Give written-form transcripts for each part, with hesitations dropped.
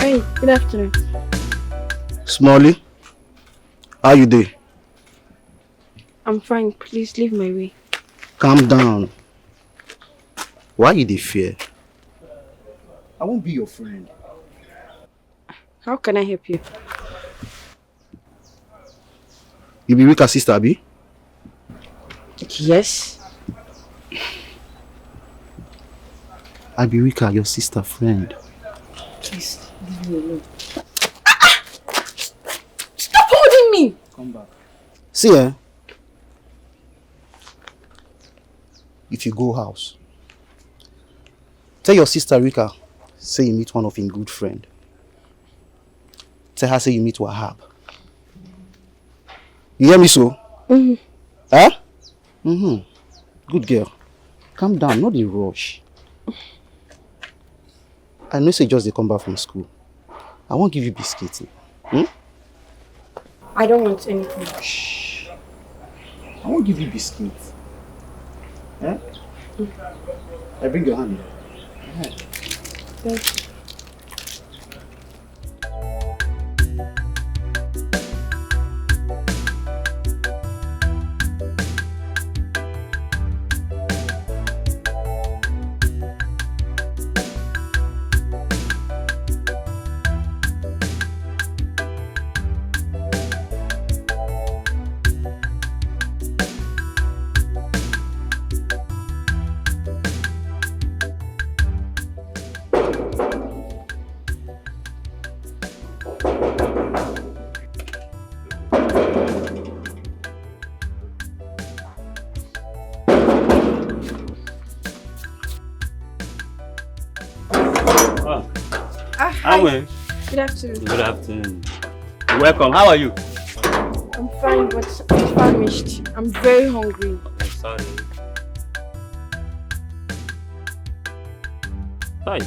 Hey, good afternoon. Smalley, how you doing? I'm fine. Please leave my way. Calm down. Why you dey fear? I won't be your friend. How can I help you? You be Rika's sister, Abi? Yes. I be Rika, your sister friend. Please leave me alone. Stop holding me! Come back. See, if you go house, tell your sister Rika, say you meet one of him good friend. Tell her say you meet Wahab. You hear me so? Huh? Good girl. Calm down, not the rush. I know say just they come back from school. I won't give you biscuits. I don't want anything. Shh. I won't give you biscuits. Eh? I bring your hand. Thank you. Hi. Good afternoon. Good afternoon. Welcome. How are you? I'm fine, but I'm famished. I'm very hungry. I'm sorry. Hi.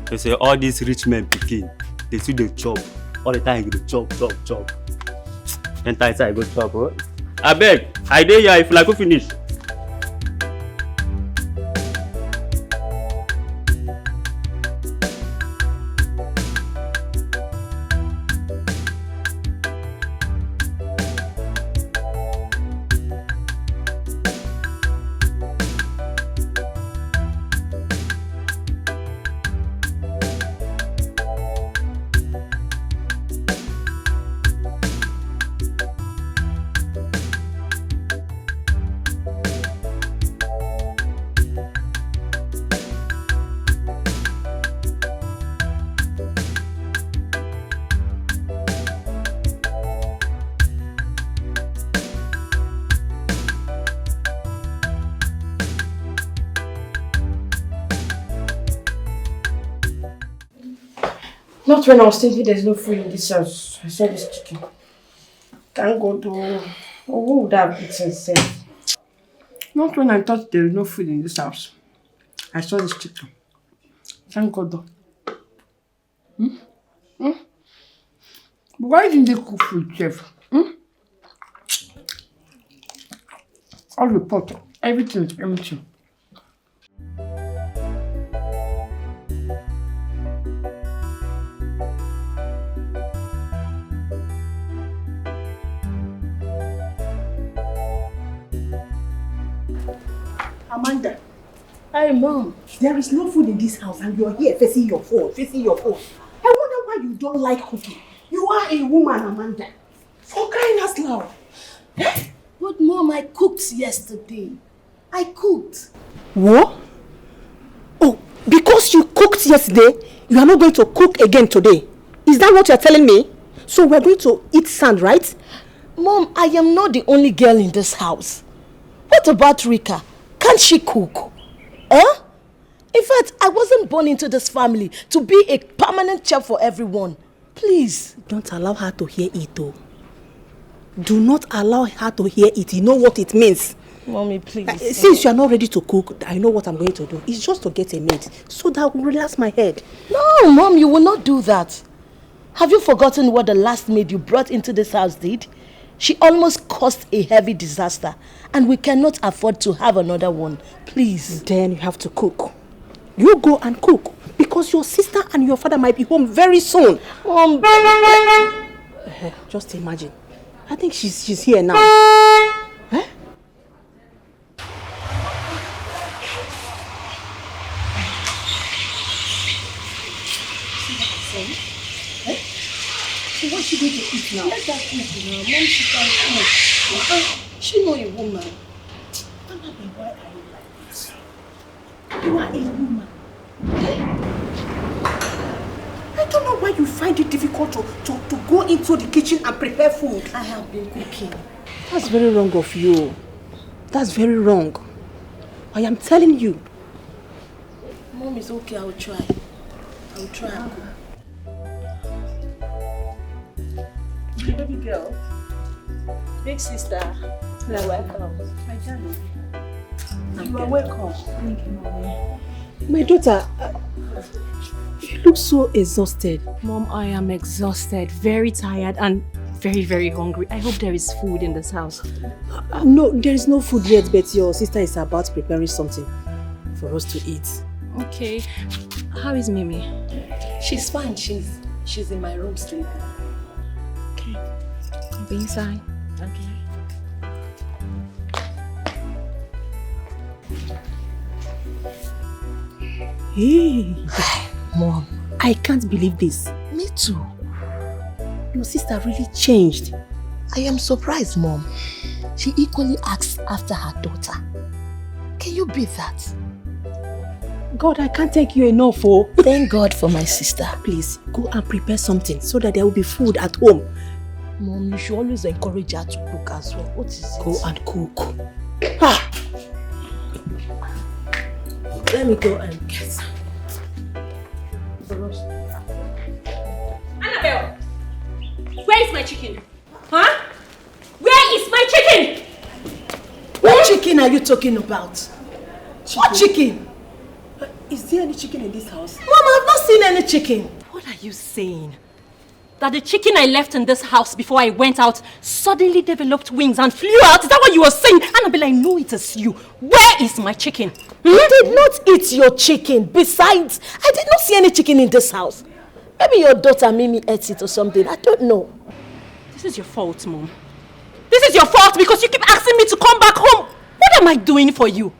They say all these rich men picking, they see the chop. All the time they chop. Enter inside, go chop. Oh? I beg. I dare you if you like to finish. Not when I was thinking there's no food in this house. I saw this chicken. Thank God. Who would have eaten safe? Not when I thought there was no food in this house. I saw this chicken. Thank God. Why didn't they cook food, Chef? All the pot, everything is empty. Amanda, Hi, Mom. there is no food in this house and you're here facing your phone. I wonder why you don't like cooking. You are a woman, Amanda. For crying out loud. But Mom, I cooked yesterday. I cooked. What? Oh, because you cooked yesterday, you are not going to cook again today. Is that what you're telling me? So we're going to eat sand, right? Mom, I am not the only girl in this house. What about Rika? Can't she cook? Huh? In fact, I wasn't born into this family to be a permanent chef for everyone. Please. Don't allow her to hear it, though. Do not allow her to hear it. You know what it means. Mommy, please. Since you are not ready to cook, I know what I'm going to do. It's just to get a maid so that will relax my head. No, Mom, you will not do that. Have you forgotten what the last maid you brought into this house did? She almost caused a heavy disaster, and we cannot afford to have another one. Please. Then you have to cook. You go and cook. Because your sister and your father might be home very soon. Just imagine. I think she's here now. Eh? So what's she going to eat now? Let her eat now. Mom, she can eat. She know a woman. Annabelle, why are you like this? You are a woman. I don't know why you find it difficult to go into the kitchen and prepare food. I have been cooking. That's very wrong of you. That's very wrong. I am telling you. Mom, it's okay. I'll try. I'll try. Baby girl. Big sister. You're welcome. My darling. You are welcome. Thank you, Mommy. My daughter, you look so exhausted. Mom, I am exhausted, very tired and very, very hungry. I hope there is food in this house. No, there is no food yet, but your sister is about preparing something for us to eat. Okay. How is Mimi? She's fine. She's in my room sleeping. Okay. I'll be inside. Okay. Hey, Mom. I can't believe this. Me too. Your sister really changed. I am surprised, Mom. She equally asks after her daughter. Can you beat that? God, I can't thank you enough, oh. Thank God for my sister. Please, go and prepare something so that there will be food at home. Mom, you should always encourage her to cook as well. What is it? Go and cook. Ah! Let me go and get some. Annabelle! Where is my chicken? Huh? Where is my chicken? What chicken are you talking about? What chicken? Is there any chicken in this house? Mom, I've not seen any chicken. What are you saying? That the chicken I left in this house before I went out suddenly developed wings and flew out? Is that what you were saying? Annabelle, I know it is you. Where is my chicken? I did not eat your chicken. Besides, I did not see any chicken in this house. Maybe your daughter Mimi ate it or something. I don't know. This is your fault, Mom. This is your fault because you keep asking me to come back home. What am I doing for you?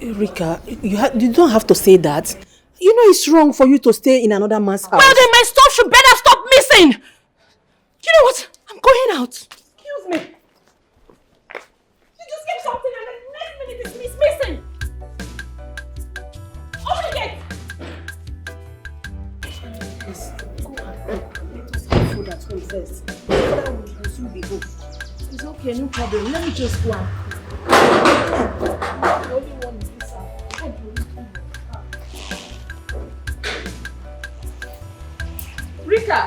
Rika, you don't have to say that. You know it's wrong for you to stay in another man's house. Well, then my stuff should better stop missing. You know what? I'm going out. Excuse me. You just get something and the next minute it's missing. Open the gate. Yes, go and cook. Let us have food at home first. Father will soon be home. It's okay, no problem. Let me just go and cook. The only one in this house. Rika.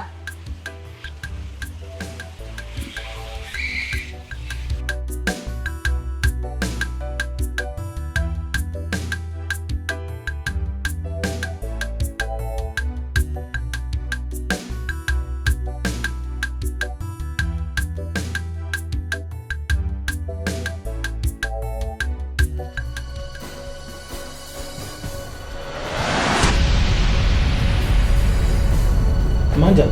Amanda,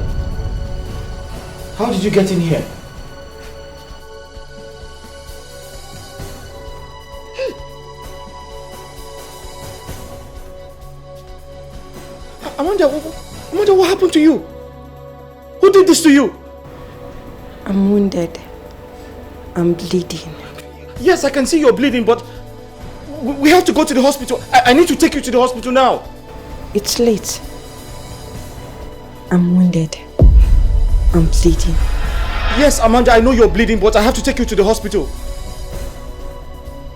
how did you get in here? Amanda, what happened to you? Who did this to you? I'm wounded. I'm bleeding. Yes, I can see you're bleeding, but we have to go to the hospital. I need to take you to the hospital now. It's late. I'm wounded. I'm bleeding. Yes, Amanda, I know you're bleeding, but I have to take you to the hospital.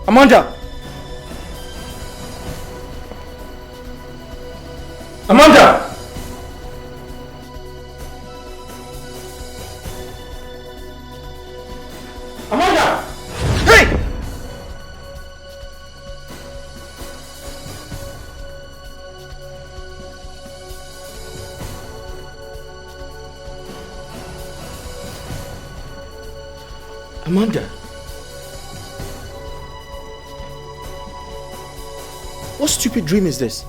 Amanda! Amanda! Amanda! Hey! Amanda. What stupid dream is this?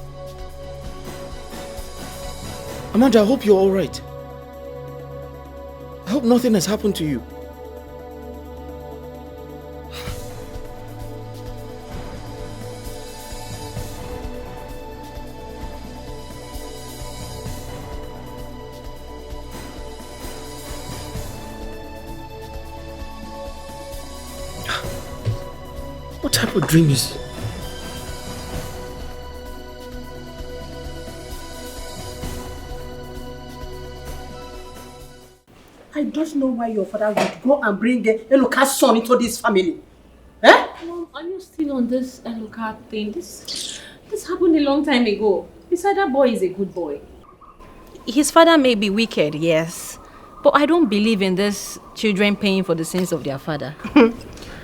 Amanda, I hope you're alright. I hope nothing has happened to you. What type of dream is... I don't know why your father would go and bring Eloka's son into this family. Eh? Mom, are you still on this Eloka thing? This happened a long time ago. Besides, that boy is a good boy. His father may be wicked, yes. But I don't believe in this children paying for the sins of their father.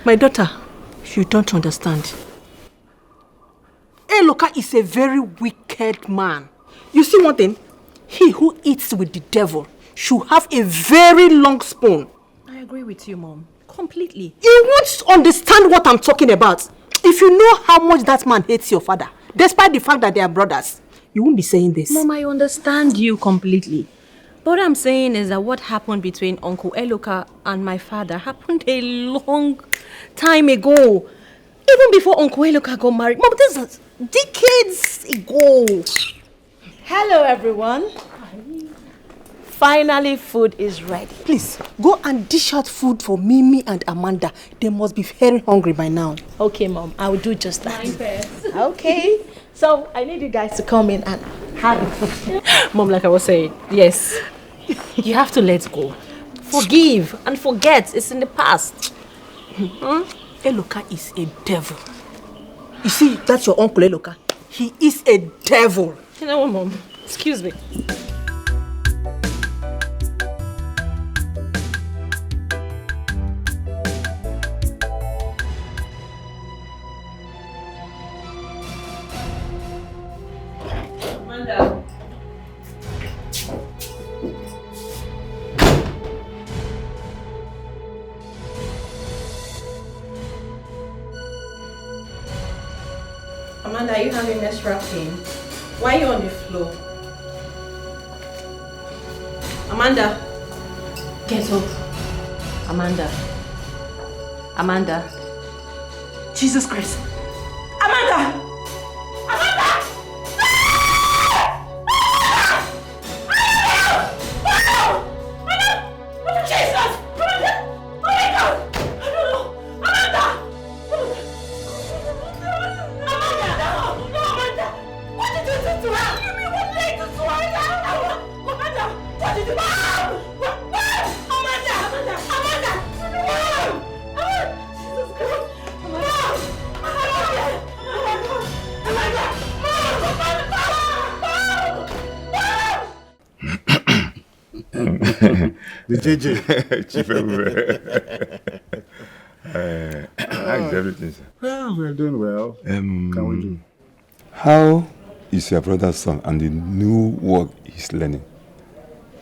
My daughter, you don't understand. Eloka is a very wicked man. You see one thing? He who eats with the devil should have a very long spoon. I agree with you, Mom. Completely. You won't understand what I'm talking about. If you know how much that man hates your father, despite the fact that they are brothers, you won't be saying this. Mom, I understand you completely. But what I'm saying is that what happened between Uncle Eloka and my father happened a long time ago. Even before Uncle Eloka got married. Mom, this is decades ago. Hello, everyone. Finally, food is ready. Please, go and dish out food for Mimi and Amanda. They must be very hungry by now. Okay, Mom, I will do just that. Okay, so I need you guys to come in and have it. Mom, like I was saying, yes, you have to let go. Forgive and forget. It's in the past. Eloka is a devil. You see, that's your uncle Eloka. He is a devil. You know what, Mom? Excuse me. Amanda. Amanda, are you having menstrual pain? Why are you on the floor? Amanda, get up. Amanda. Amanda. Jesus Christ. Amanda! Amanda! Jesus! Amanda! Oh my God! I don't know. Amanda! Amanda! No, Amanda! What did you do to her? You mean what led you to her? Amanda! What did you do? Amanda! Amanda! Amanda! Amanda! Jesus Christ! Amanda! The JJ. Chief everywhere. How's everything, sir? Well, we're doing well. Can we do? How is your brother's son and the new work he's learning?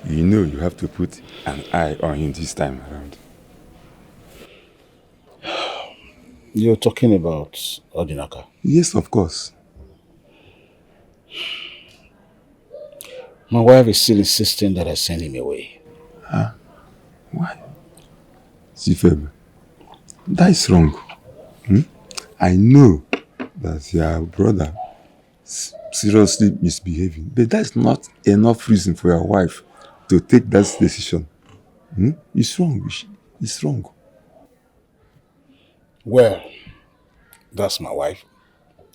You know you have to put an eye on him this time around. You're talking about Odinaka? Yes, of course. My wife is still insisting that I send him away. Huh? Why? Sifeb, that is wrong. I know that your brother is seriously misbehaving, but that's not enough reason for your wife to take that decision. It's wrong. It's wrong. Well, that's my wife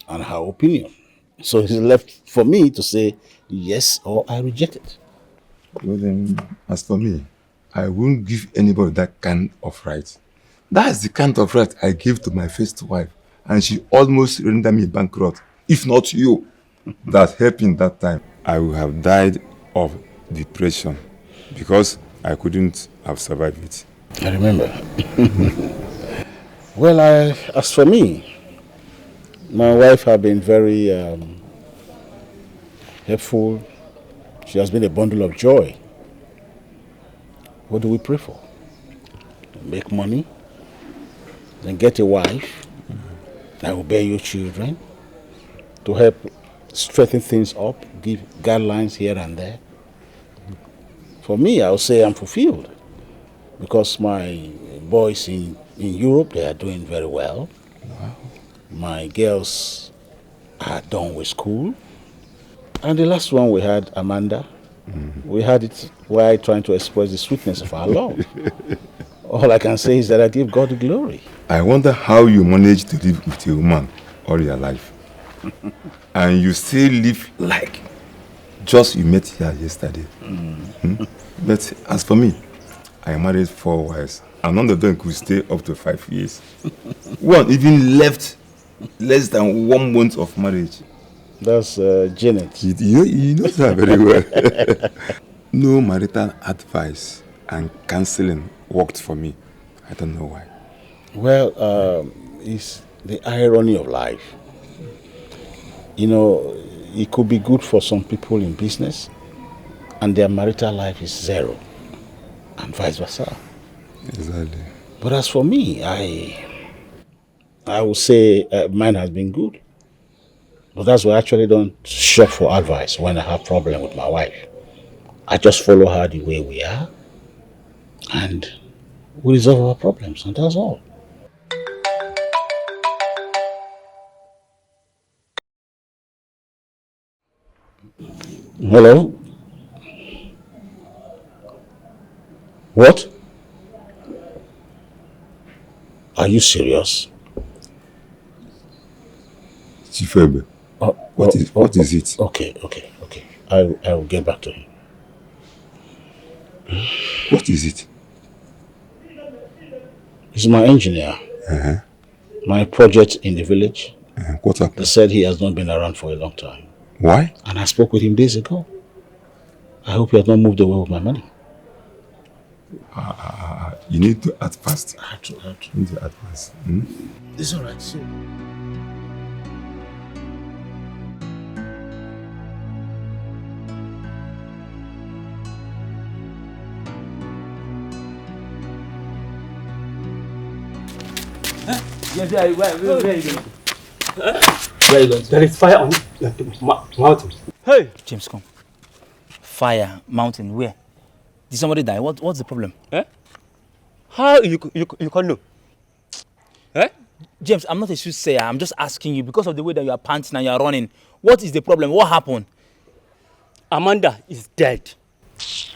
and her opinion. So it's left for me to say yes or I reject it. Well then, as for me, I won't give anybody that kind of right. That's the kind of right I gave to my first wife, and she almost rendered me bankrupt. If not you, that helped in that time, I would have died of depression because I couldn't have survived it. I remember. Well, as for me, my wife has been very helpful. She has been a bundle of joy. What do we pray for? Make money, then get a wife that will bear your children, to help straighten things up, give guidelines here and there. For me, I would say I'm fulfilled because my boys in Europe, they are doing very well. Wow. My girls are done with school. And the last one we had, Amanda, we had it while trying to express the sweetness of our love. All I can say is that I give God the glory. I wonder how you manage to live with a woman all your life. And you still live like just you met her yesterday. But as for me, I married 4 wives, and none of them could stay up to 5 years. One even left less than 1 month of marriage. That's Janet. You know that very well. No marital advice and counseling worked for me. I don't know why. Well, it's the irony of life. You know, it could be good for some people in business, and their marital life is zero, and vice versa. Exactly. But as for me, I would say mine has been good. But that's why I actually don't shop for advice when I have problem with my wife. I just follow her the way we are, and we resolve our problems, and that's all. Hello? What? Are you serious? Chifebe, what is it? Okay. I will get back to him. What is it? He's my engineer. My project in the village. What happened? They said he has not been around for a long time. Why? And I spoke with him days ago. I hope he has not moved away with my money. You need to act fast. I have to. You need to act fast. It's all right. See. Yes, where are you going? Where are you going? There is fire on the mountain. Hey! James, come. Fire, mountain, where? Did somebody die? What's the problem? How you can't know? James, I'm not a soothsayer. I'm just asking you because of the way that you are panting and you are running. What is the problem? What happened? Amanda is dead.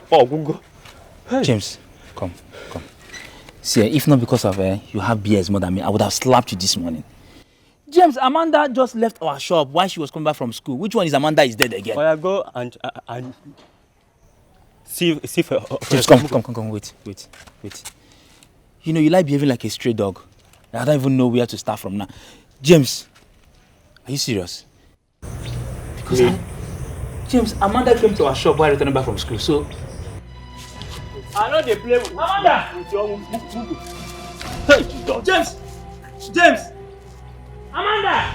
Oh, Gungo. Hey. James, come. See, if not because of you have beers more than me, I would have slapped you this morning. James, Amanda just left our shop while she was coming back from school. Which one is Amanda is dead again? I go and see for James, come, wait. You know, you like behaving like a stray dog. I don't even know where to start from now. James, are you serious? Because James, Amanda came to our shop while returning back from school, so... I know they play with Amanda! With your Hey, James! Amanda!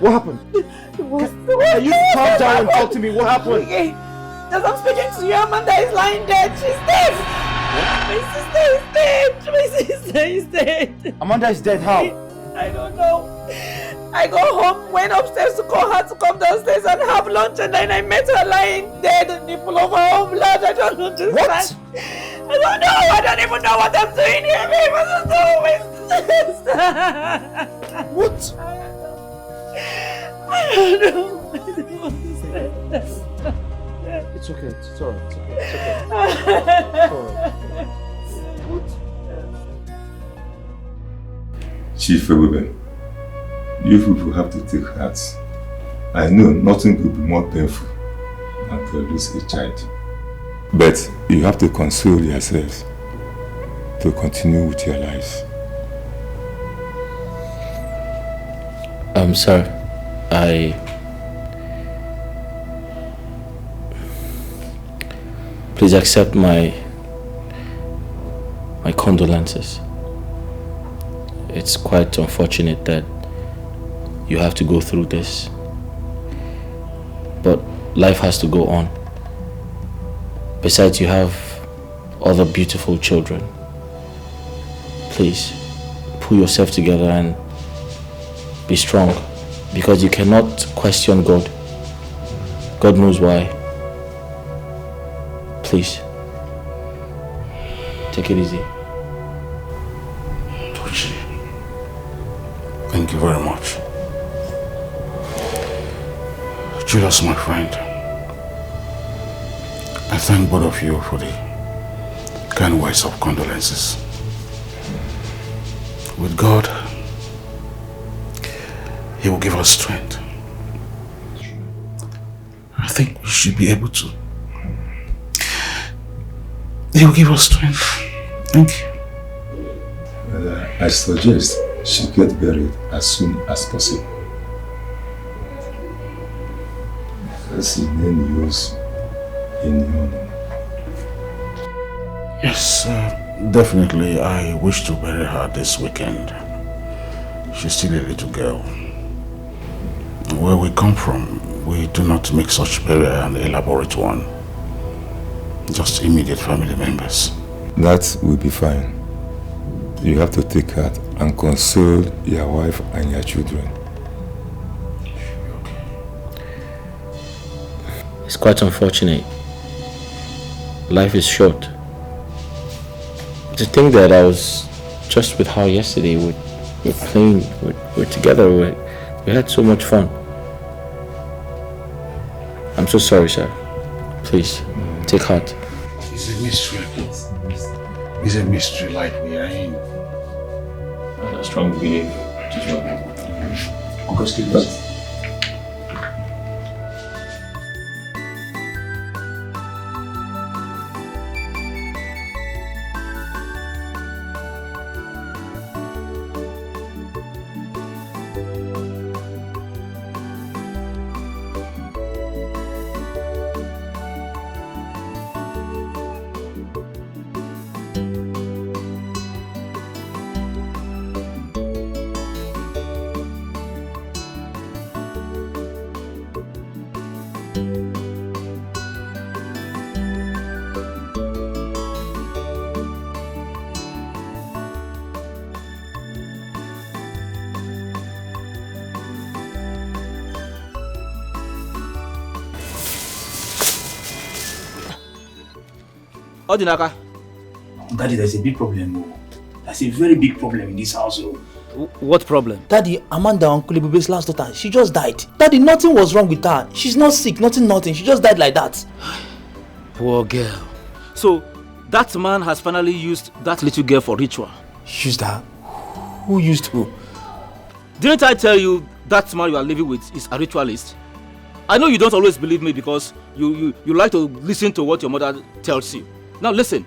What happened? Can you calm down and talk to me? What happened? Okay. As I'm speaking to you, Amanda is lying dead. She's dead. What? My sister is dead. Amanda is dead. How? I don't know. I go home, went upstairs to call her to come downstairs and have lunch, and then I met her lying dead in the pool of her own blood. I don't understand. What? I don't know. I don't even know what I'm doing here. What? I don't know. I don't understand. It's okay. It's alright. It's alright. Chief Ewebe, you people have to take heart. I know nothing could be more painful than to lose a child. But you have to console yourselves to continue with your lives. Sir, please accept my condolences. It's quite unfortunate that you have to go through this, but life has to go on. Besides, you have other beautiful children. Please, pull yourself together and be strong, because you cannot question God. God knows why. Please, take it easy. Tochi, thank you very much. Julius, my friend, I thank both of you for the kind words of condolences. With God, He will give us strength. I think we should be able to. He will give us strength. Thank you. I suggest she get buried as soon as possible. As the name use in your honor. Yes, definitely. I wish to bury her this weekend. She's still a little girl. Where we come from, we do not make such burial an elaborate one. Just immediate family members. That will be fine. You have to take heart and console your wife and your children. It's quite unfortunate. Life is short. To think that I was just with her yesterday, we're playing, we're together, we had so much fun. I'm so sorry, sir. Please, take heart. It's a mystery. It's a mystery like we are in. That's a strong belief. Uncle, excuse me. Odinaka. Daddy, there's a big problem. There's a very big problem in this house. What problem? Daddy, Amanda, Uncle Ibube's last daughter, she just died. Daddy, nothing was wrong with her. She's not sick, nothing. She just died like that. Poor girl. So, that man has finally used that little girl for ritual. Used her? Who used who? Didn't I tell you that man you are living with is a ritualist? I know you don't always believe me because you like to listen to what your mother tells you. Now listen,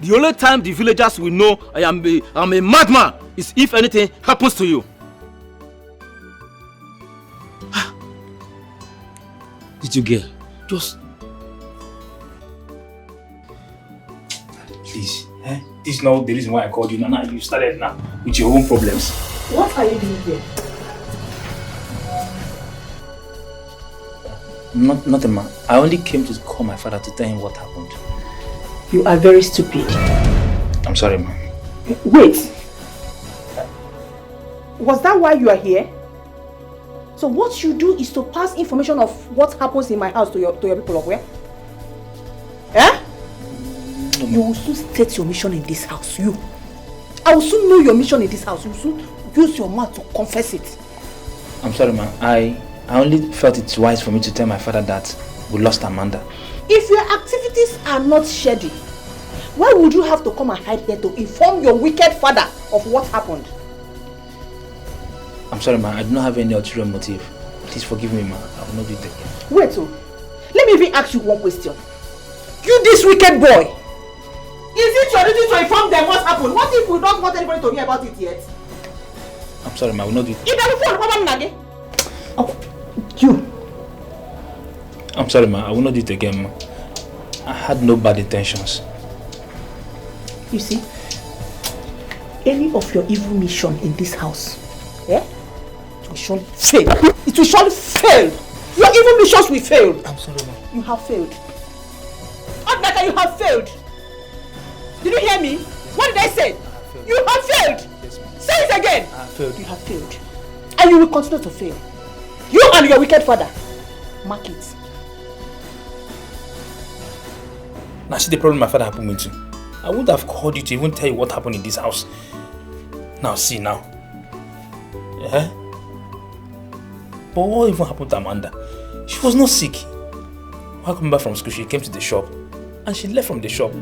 the only time the villagers will know I am a madman is if anything happens to you. Little girl, just... Please, this is not the reason why I called you. Now you started now with your own problems. What are you doing here? Nothing, ma. I only came to call my father to tell him what happened. You are very stupid. I'm sorry, ma. Wait. Was that why you are here? So what you do is to pass information of what happens in my house to your people of where? Eh? No, you will soon state your mission in this house. I will soon know your mission in this house. You will soon use your mouth to confess it. I'm sorry, ma. I only felt it's wise for me to tell my father that we lost Amanda. If your activities are not shady, why would you have to come and hide here to inform your wicked father of what happened? I'm sorry, ma. I do not have any ulterior motive. Please forgive me, ma. I will not do it again. Wait, let me even ask you one question. You this wicked boy, is it your duty to inform them what happened? What if we don't want anybody to hear about it yet? I'm sorry, ma. I will not do it. You. I'm sorry, ma. I will not do it again, ma. I had no bad intentions. You see, any of your evil mission in this house, it will surely fail. It will surely fail. Your evil missions will fail. I'm sorry, ma. You have failed. that you have failed. Did you hear me? What did I say? You have failed. Yes, ma'am. Say it again. I have failed. You have failed. And you will continue to fail. You and your wicked father. Mark it. Now see the problem my father put me into. I wouldn't have called you to even tell you what happened in this house. Now see now. Yeah? But what even happened to Amanda? She was not sick. While coming back from school, she came to the shop. And she left from the shop.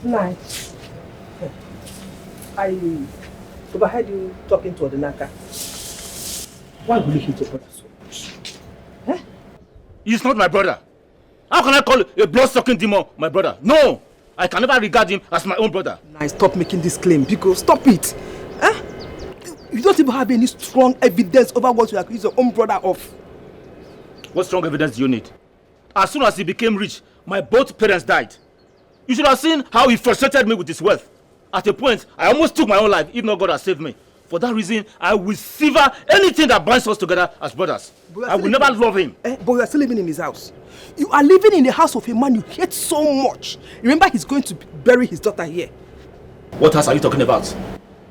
Nice. I overheard you talking to Odinaka. Why will you hate your brother so much? Eh? He's not my brother. How can I call a blood-sucking demon my brother? No! I can never regard him as my own brother. Nice, stop making this claim, because stop it. Eh? You don't even have any strong evidence over what you accuse your own brother of. What strong evidence do you need? As soon as he became rich, my both parents died. You should have seen how he frustrated me with his wealth. At a point, I almost took my own life, if not God has saved me. For that reason, I will sever anything that binds us together as brothers. I will never love him. But you are still living in his house. You are living in the house of a man you hate so much. Remember, he's going to bury his daughter here. What house are you talking about?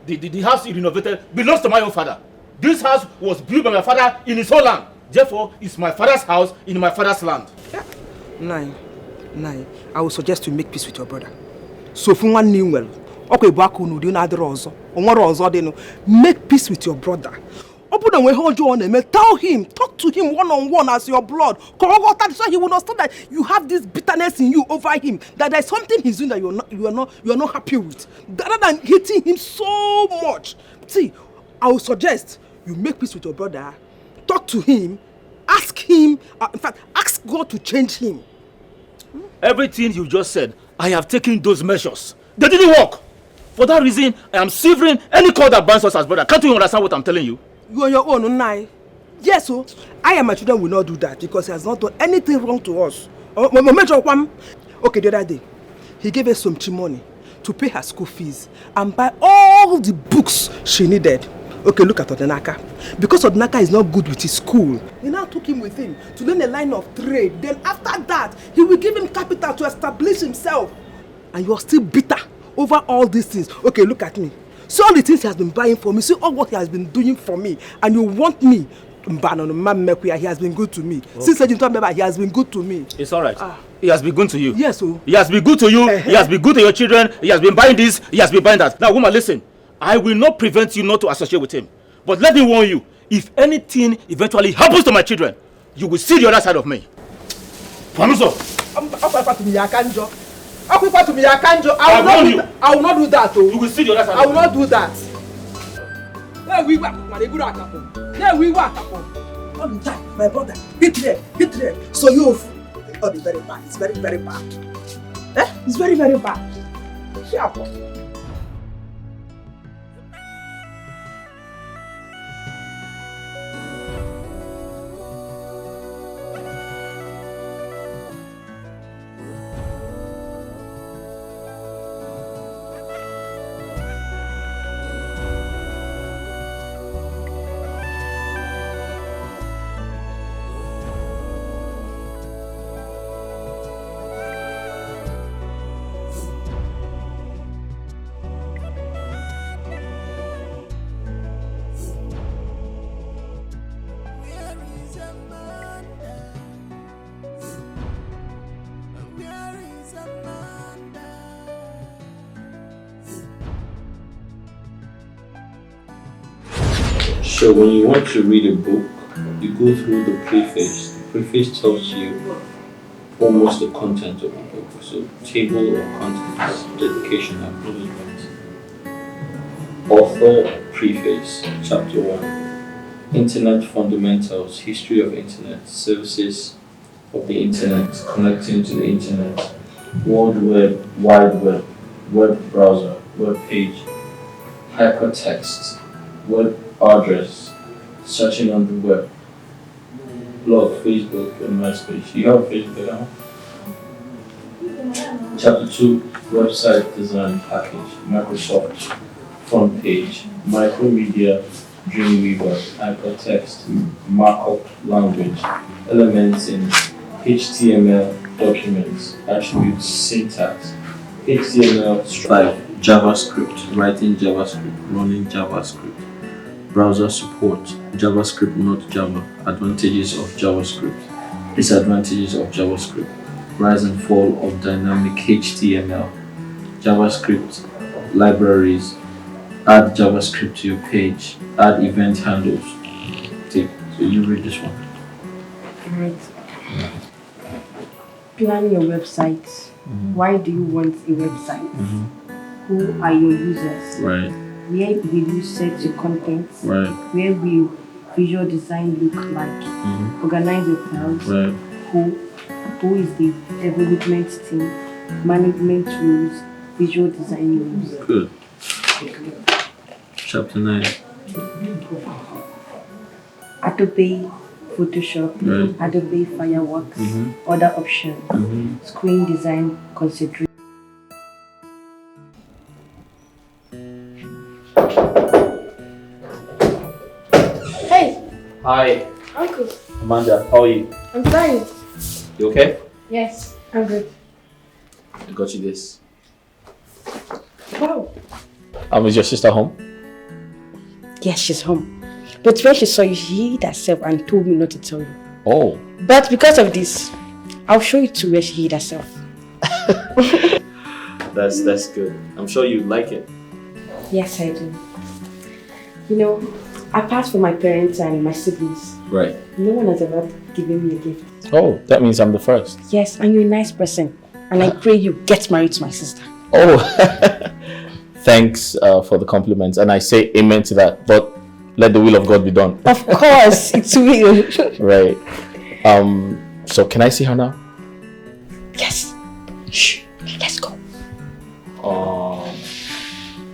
The house he renovated belongs to my own father. This house was built by my father in his own land. Therefore, it's my father's house in my father's land. Yeah. Nine. I will suggest you make peace with your brother. So from one new well, okay, make peace with your brother. Tell him, talk to him one-on-one as your blood. So he will understand that you have this bitterness in you over him. That there's something he's doing that you are not happy with. Rather than hating him so much. See, I will suggest you make peace with your brother. Talk to him. Ask him. In fact, ask God to change him. Everything you just said, I have taken those measures. They didn't work. For that reason, I am severing any cord that binds us as brothers. Can't you understand what I'm telling you? You on your own, Unai. Yes, so I and my children will not do that because he has not done anything wrong to us. Okay, the other day, he gave us some money to pay her school fees and buy all the books she needed. Okay, look at Odinaka. Because Odinaka is not good with his school, he now took him with him to learn a line of trade. Then after that, he will give him capital to establish himself. And you are still bitter over all these things. Okay, look at me. See all the things he has been buying for me. See all what he has been doing for me. And you want me to ban on Mekuya. He has been good to me. Okay. Since he has been good to me. It's alright. He has been good to you. Yes, sir. He has been good to you. He has been good to your children. He has been buying this. He has been buying that. Now, woman, listen. I will not prevent you not to associate with him. But let me warn you. If anything eventually happens to my children, you will see the other side of me. Panuso. I will not do that. You will see the other side. I will not do that. All the time, my brother, hit there. So you, oh, it's very bad. It's very, very bad. It's very, very bad. Shut up. So when you want to read a book, you go through the preface. The preface tells you almost the content of the book. So table of contents, dedication, acknowledgement. Author preface, chapter 1. Internet fundamentals, history of internet, services of the internet, connecting to the internet, World Wide Web, web browser, web page, hypertext, web address, searching on the web, blog, Facebook, and MySpace. You have a Facebook account? Chapter 2, website design package, Microsoft front page, micromedia, Dreamweaver, hypertext, markup language, elements in HTML documents, attributes, syntax, HTML, 5, JavaScript, writing JavaScript, running JavaScript, browser support, JavaScript, not Java, advantages of JavaScript, disadvantages of JavaScript, rise and fall of dynamic HTML, JavaScript libraries, add JavaScript to your page, add event handles. So you read this one. Right. Plan your website. Why do you want a website? Who are your users? Right. Where will you set your content? Right. Where will visual design look like? Organize your files. Right. Who is the development team? Management rules, visual design rules. Good. Chapter 9. Adobe Photoshop, Right. Adobe Fireworks, other options, screen design consideration. Hey, Hi, Uncle. Amanda. How are you? I'm fine. You okay? Yes, I'm good. I got you this. Wow. Is your sister home? Yes, she's home. But when she saw you, she hid herself and told me not to tell you. Oh. But because of this, I'll show you to where she hid herself. That's good. I'm sure you like it. Yes, I do. You know, apart from my parents and my siblings, Right. no one has ever given me a gift. Oh, that means I'm the first. Yes, and you're a nice person. And I pray you get married to my sister. Oh, thanks for the compliments. And I say amen to that. But let the will of God be done. Of course, it's will. Right. So can I see her now? Yes. Shh. Let's go.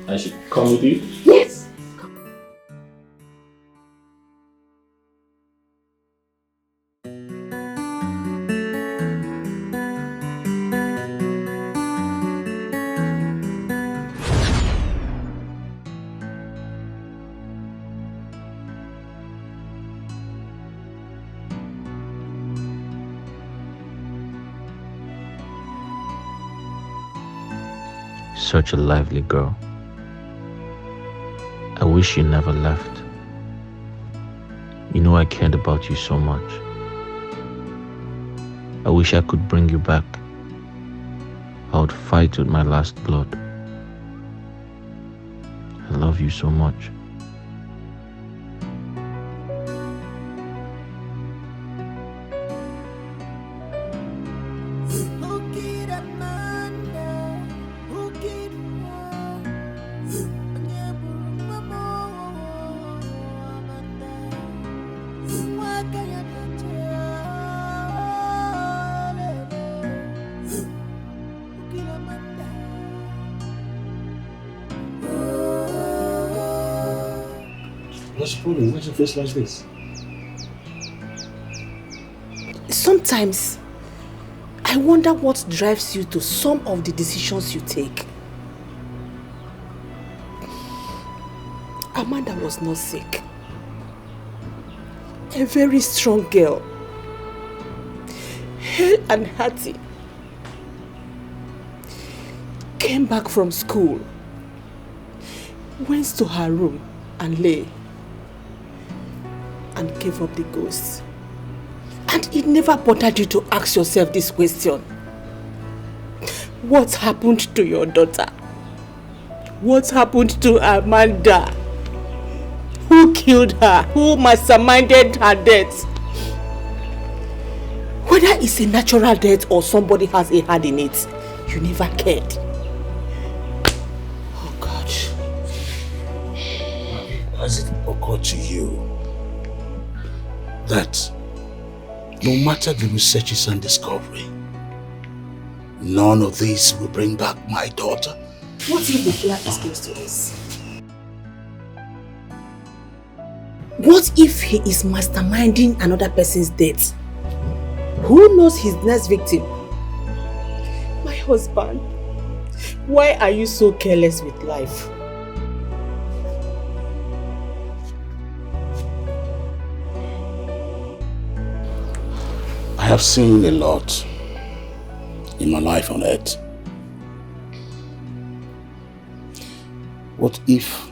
I should come with you? Yes. Such a lively girl. I wish you never left. You know I cared about you so much. I wish I could bring you back. I would fight with my last blood. I love you so much. What's the problem? Why's your face like this? Sometimes, I wonder what drives you to some of the decisions you take. Amanda was not sick. A very strong girl. Hale and hearty. Came back from school. Went to her room and lay. And gave up the ghost. And it never bothered you to ask yourself this question. What happened to your daughter? What happened to Amanda? Who killed her? Who masterminded her death? Whether it's a natural death or somebody has a hand in it, you never cared. Oh God. Has it occurred to you that no matter the researches and discovery, none of these will bring back my daughter? What if the killer is close to us? What if he is masterminding another person's death? Who knows his next victim? My husband, why are you so careless with life? I have seen a lot in my life on earth. What if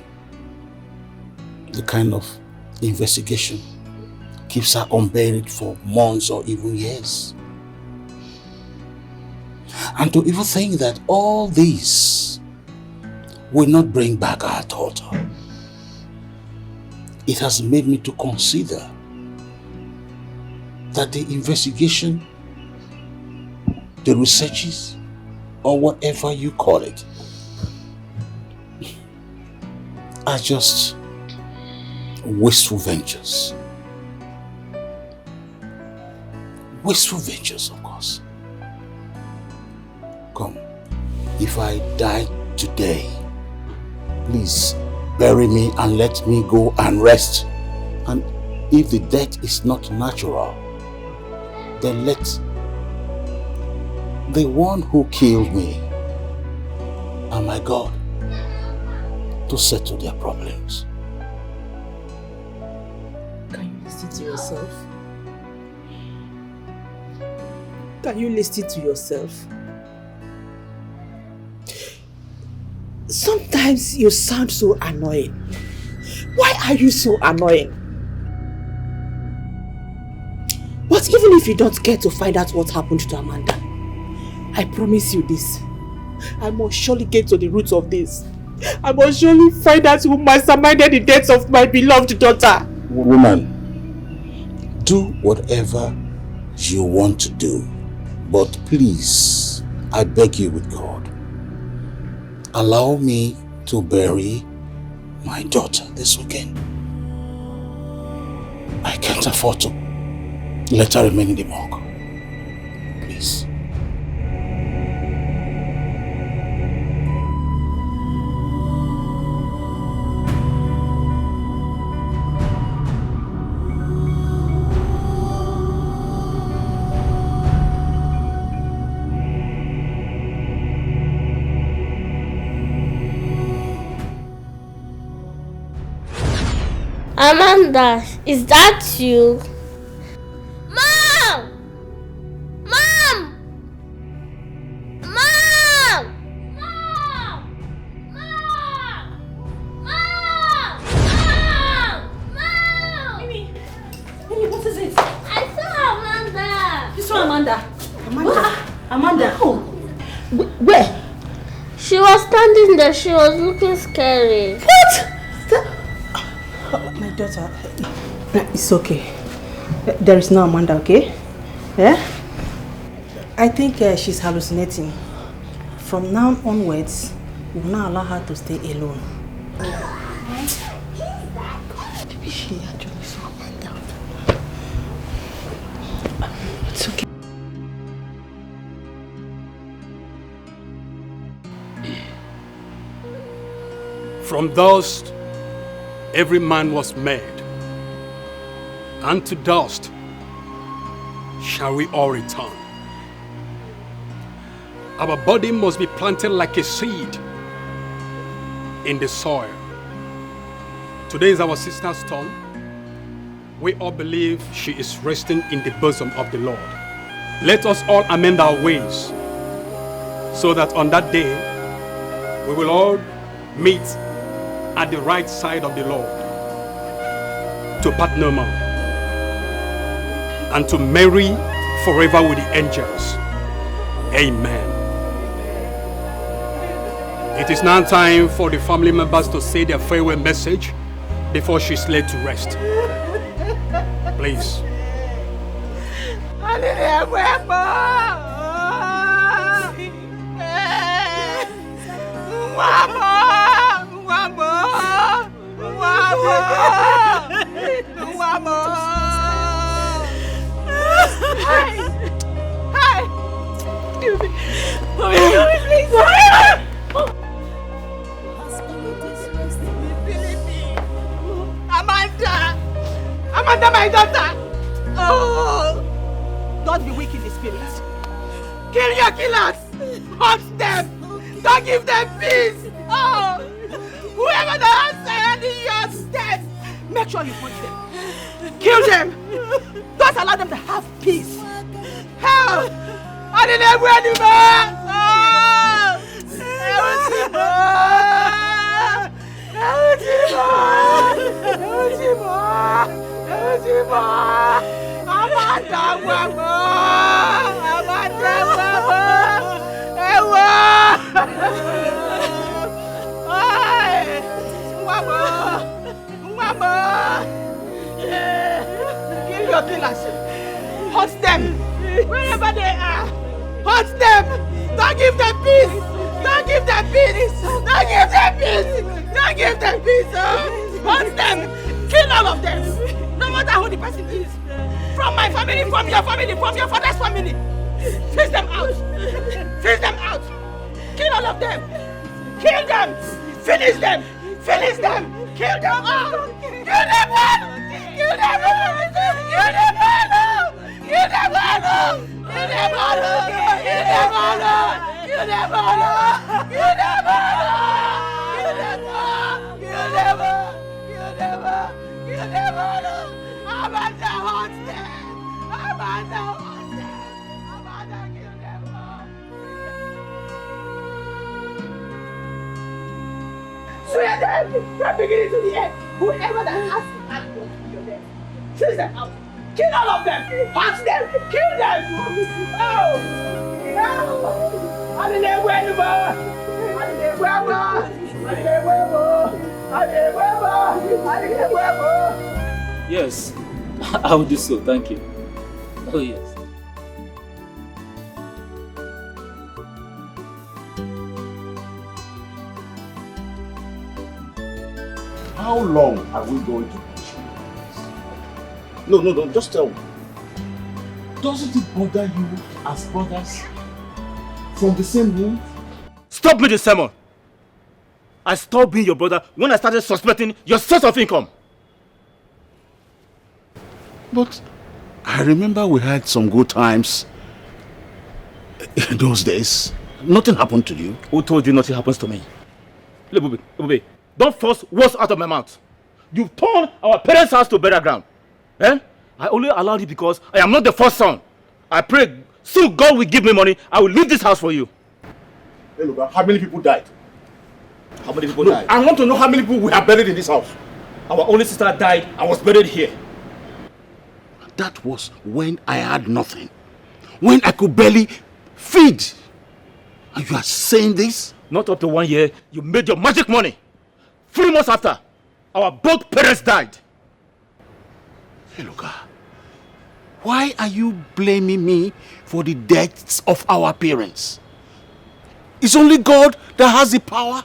the kind of investigation keeps her unburied for months or even years? And to even think that all this will not bring back our daughter, it has made me to consider that the investigation, the researches, or whatever you call it, are just wasteful ventures. Wasteful ventures, of course. Come, if I die today, please bury me and let me go and rest. And if the death is not natural, then let the one who killed me and my God to settle their problems. Can you listen to yourself? Can you listen to yourself? Sometimes you sound so annoying. Why are you so annoying? But even if you don't get to find out what happened to Amanda, I promise you this. I must surely get to the roots of this. I must surely find out who masterminded the death of my beloved daughter. Woman, do whatever you want to do. But please, I beg you with God, allow me to bury my daughter this weekend. I can't afford to let her remain in the morgue. Please. Amanda, is that you? Mom! Mom! Mom! Mom! Mom! Mom! Mom! Mimi, what is it? I saw Amanda. You saw Amanda? Amanda? Oh. Where? She was standing there. She was looking scary. What? My daughter, it's okay. There is no Amanda, okay? Yeah? I think she's hallucinating. From now onwards, we will not allow her to stay alone. Maybe she actually saw Amanda. It's okay. From dust, every man was made, and to dust shall we all return. Our body must be planted like a seed in the soil. Today is our sister's turn. We all believe she is resting in the bosom of the Lord. Let us all amend our ways, so that on that day we will all meet at the right side of the Lord, to part no more, and to marry forever with the angels. Amen. It is now time for the family members to say their farewell message before she's laid to rest. Please. Amanda! Amanda, my daughter! Oh! Don't be weak in the spirit. Kill your killers! Hunt them! Don't give them peace! Oh! Whoever that has any your death, make sure you punch them. Kill them! Don't allow them to have peace. Help! I didn't have anymore! Oh! Kill your killers. Hunt them wherever they are. Hunt them. Don't give them peace. Don't give them peace. Don't give them peace. Don't give them peace. Hunt them. Kill all of them. No matter who the person is. From my family, from your father's family. Fish them out. Fish them out. Kill all of them. Kill them. Finish them. Finish them. Kill them all. Kill them all. Kill them all. Kill them all. Kill them all. Kill them all. Kill them all. Kill them all. Kill them all. Kill them all. Kill them all. Kill them all. Kill them all. Amanda wants them. Amanda wants them. Amanda kill them all. Swear them from beginning to the end. Whoever that has to act will kill them. Chase them out. Kill all of them. Punch them. Kill them. Oh. No. I didn't win the ball. I didn't win the ball. I didn't win the ball. I didn't win the ball. I didn't win the ball. Yes, I will do so. Thank you. Oh, yes. How long are we going to continue this? No, just tell me. Doesn't it bother you as brothers from the same womb? Stop me this sermon! I stopped being your brother when I started suspecting your source of income. But I remember we had some good times in those days. Nothing happened to you. Who told you nothing happens to me? Look, Bobby, don't force words out of my mouth. You've turned our parents' house to burial ground. Eh? I only allowed it because I am not the first son. I pray soon God will give me money. I will leave this house for you. Hey, look, how many people died? How many people died? I want to know how many people we have buried in this house. Our only sister died and was buried here. That was when I had nothing. When I could barely feed. And you are saying this? Not up to 1 year, you made your magic money. 3 months after, our both parents died. Hey, look, why are you blaming me for the deaths of our parents? It's only God that has the power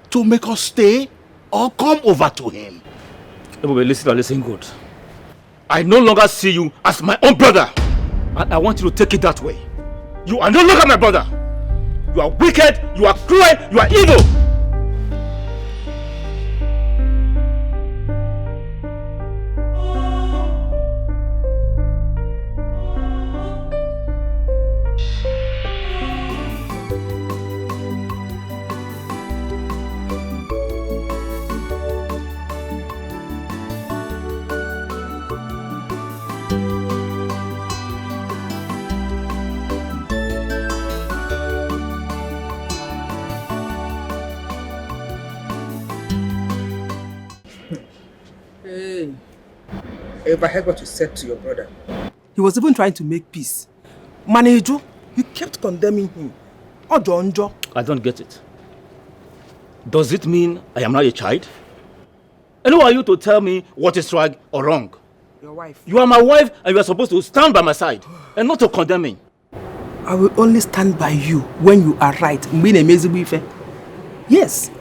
to make us stay or come over to Him. Everybody listen good. I no longer see you as my own brother. And I want you to take it that way. You are no longer my brother. You are wicked, you are cruel, you are evil. If I heard what you said to your brother. He was even trying to make peace. Manejo, you kept condemning him. Ojo. I don't get it. Does it mean I am not a child? And who are you to tell me what is right or wrong? Your wife. You are my wife and you are supposed to stand by my side and not to condemn me. I will only stand by you when you are right. Yes.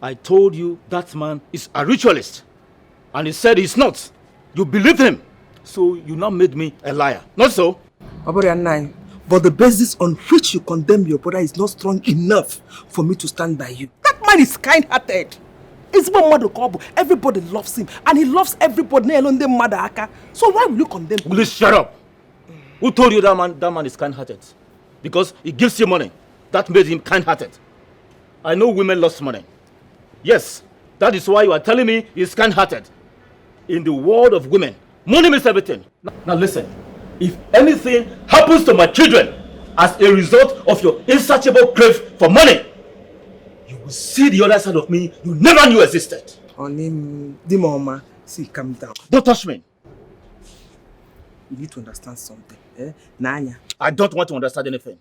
I told you that man is a ritualist. And he said he's not. You believed him. So you now made me a liar. Not so? But the basis on which you condemn your brother is not strong enough for me to stand by you. That man is kind-hearted. He's one mother couple. Everybody loves him. And he loves everybody. So why will you condemn him? Please shut up. Who told you that man is kind-hearted? Because he gives you money. That made him kind-hearted. I know women love money. Yes, that is why you are telling me he's kind-hearted. In the world of women, money means everything. Now listen, if anything happens to my children as a result of your insatiable crave for money, you will see the other side of me you never knew existed. Dimoma, see, calm down. Don't touch me. You need to understand something. Nanya. I don't want to understand anything.